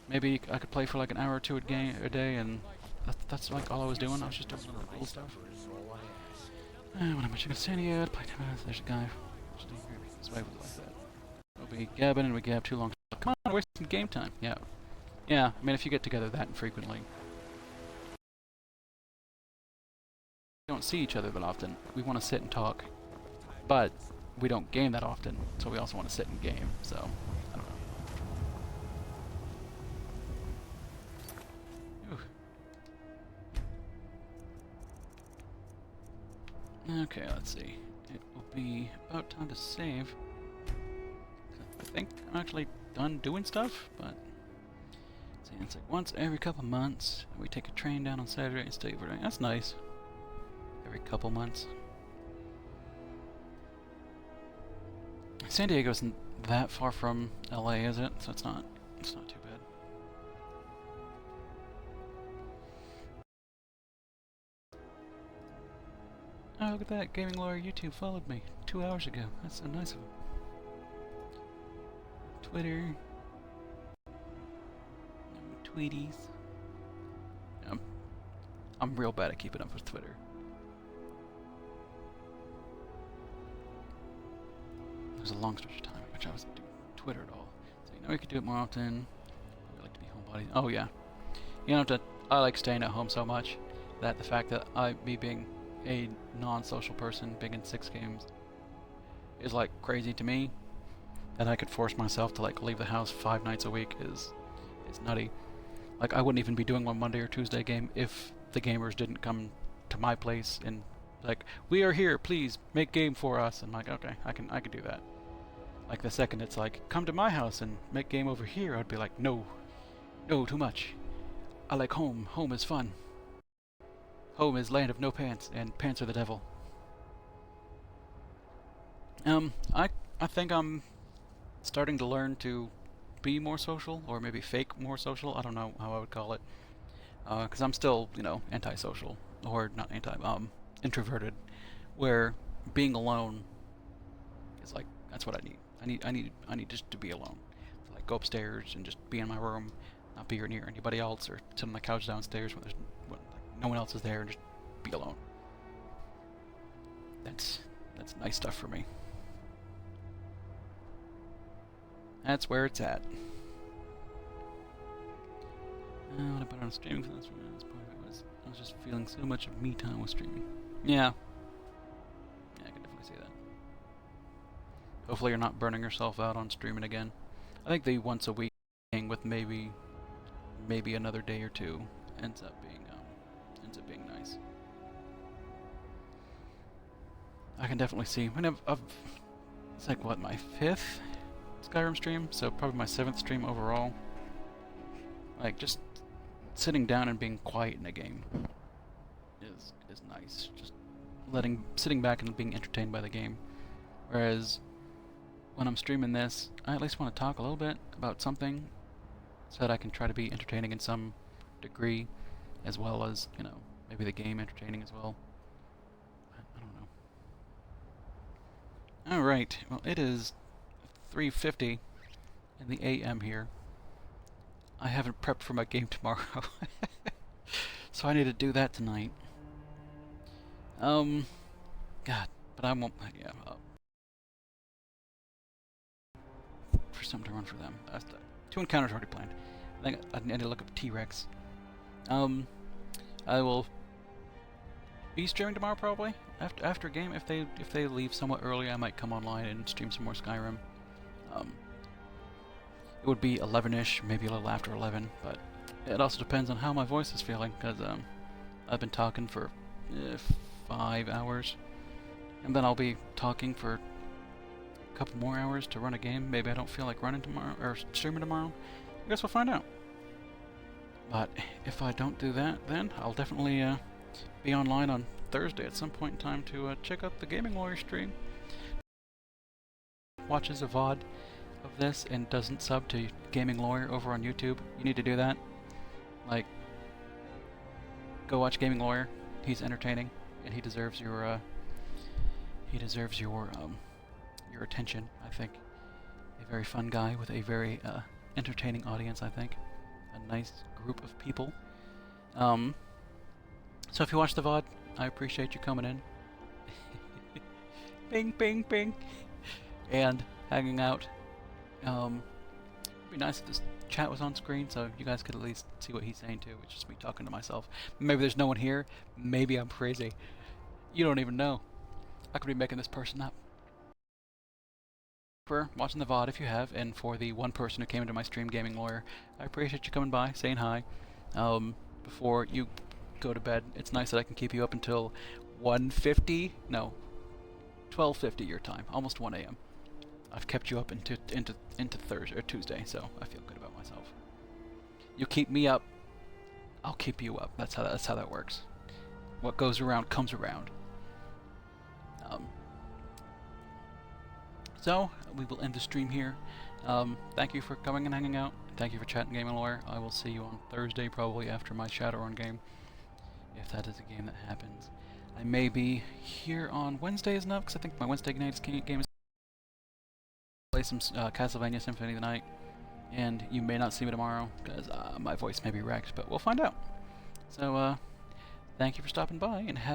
maybe I could play for like an hour or two a day, and that's like all I was doing. I was just doing little cool stuff. When I'm watching San Diego, play 10 minutes, there's a guy. His wife was like that. We'll be gabbing and we gab too long. Come on, we're wasting game time. Yeah. Yeah, I mean, if you get together that infrequently, we don't see each other that often. We want to sit and talk, but we don't game that often, so we also want to sit and game, so, I don't know. Okay, let's see. It will be about time to save. I think I'm actually done doing stuff, but see, it's like once every couple months, we take a train down on Saturday and stay overnight. That's nice. Every couple months. San Diego isn't that far from LA, is it? So it's not too bad. Oh, look at that. Gaming Lawyer YouTube followed me 2 hours ago. That's so nice of him. Twitter. No tweeties. I'm real bad at keeping up with Twitter. There's a long stretch of time in which I wasn't doing Twitter at all. So, you know, we could do it more often. I like to be homebody. Oh, yeah. You know, I like staying at home so much that the fact that me being a non-social person, being in 6 games, is like crazy to me. That I could force myself to like leave the house 5 nights a week is nutty. Like, I wouldn't even be doing one Monday or Tuesday game if the gamers didn't come to my place and like, we are here, please make game for us. And I'm like, okay, I can do that. Like, the second it's like, come to my house and make game over here, I'd be like, no, too much. I like home. Home is fun. Home is land of no pants, and pants are the devil. I think I'm starting to learn to be more social, or maybe fake more social. I don't know how I would call it. Because I'm still, you know, antisocial, or not introverted, where being alone is like, that's what I need. I need just to be alone. To like go upstairs and just be in my room, not be near anybody else, or sit on the couch downstairs when there's like no one else is there, and just be alone. That's nice stuff for me. That's where it's at. What about on streaming for this one? I was just feeling so much of me time with streaming. Yeah. Yeah, I can definitely see that. Hopefully you're not burning yourself out on streaming again. I think the once a week thing with maybe another day or two ends up being nice. I can definitely see. It's like what, my 5th Skyrim stream, so probably my 7th stream overall. Like just sitting down and being quiet in a game is nice. Just sitting back and being entertained by the game. Whereas when I'm streaming this, I at least want to talk a little bit about something so that I can try to be entertaining in some degree, as well as, you know, maybe the game entertaining as well. I don't know. Alright, well it is 3:50 in the AM here. I haven't prepped for my game tomorrow. So I need to do that tonight. God, but I won't, yeah, for something to run for them. That's 2 encounters already planned. I think I need to look up T-Rex. I will be streaming tomorrow probably after a game. If they leave somewhat early, I might come online and stream some more Skyrim. It would be 11ish, maybe a little after 11, but it also depends on how my voice is feeling, because I've been talking for 5 hours, and then I'll be talking for a couple more hours to run a game. Maybe I don't feel like running tomorrow, or streaming tomorrow. I guess we'll find out. But if I don't do that, then I'll definitely be online on Thursday at some point in time to check out the Gaming Lawyer stream. Watches a VOD of this and doesn't sub to Gaming Lawyer over on YouTube, you need to do that. Like, go watch Gaming Lawyer. He's entertaining, and he deserves your your attention. I think a very fun guy with a very entertaining audience. I think a nice group of people. So if you watch the VOD, I appreciate you coming in. Bing, bing, bing, and hanging out. It'd be nice if this chat was on screen so you guys could at least see what he's saying too. It's just me talking to myself. Maybe there's no one here. Maybe I'm crazy. You don't even know. I could be making this person up. For watching the VOD if you have, and for the one person who came into my stream, Gaming Lawyer, I appreciate you coming by, saying hi. Before you go to bed, it's nice that I can keep you up until 1:50. No, 12:50 your time, almost 1 a.m. I've kept you up into Thursday or Tuesday, so I feel good about myself. You keep me up, I'll keep you up. That's how that works. What goes around comes around. So we will end the stream here. Thank you for coming and hanging out. Thank you for chatting, Gaming Lawyer. I will see you on Thursday, probably after my Shadowrun game, if that is a game that happens. I may be here on Wednesdays enough, because I think my Wednesday night game is play some Castlevania Symphony of the Night, and you may not see me tomorrow because my voice may be wrecked, but we'll find out. So thank you for stopping by, and have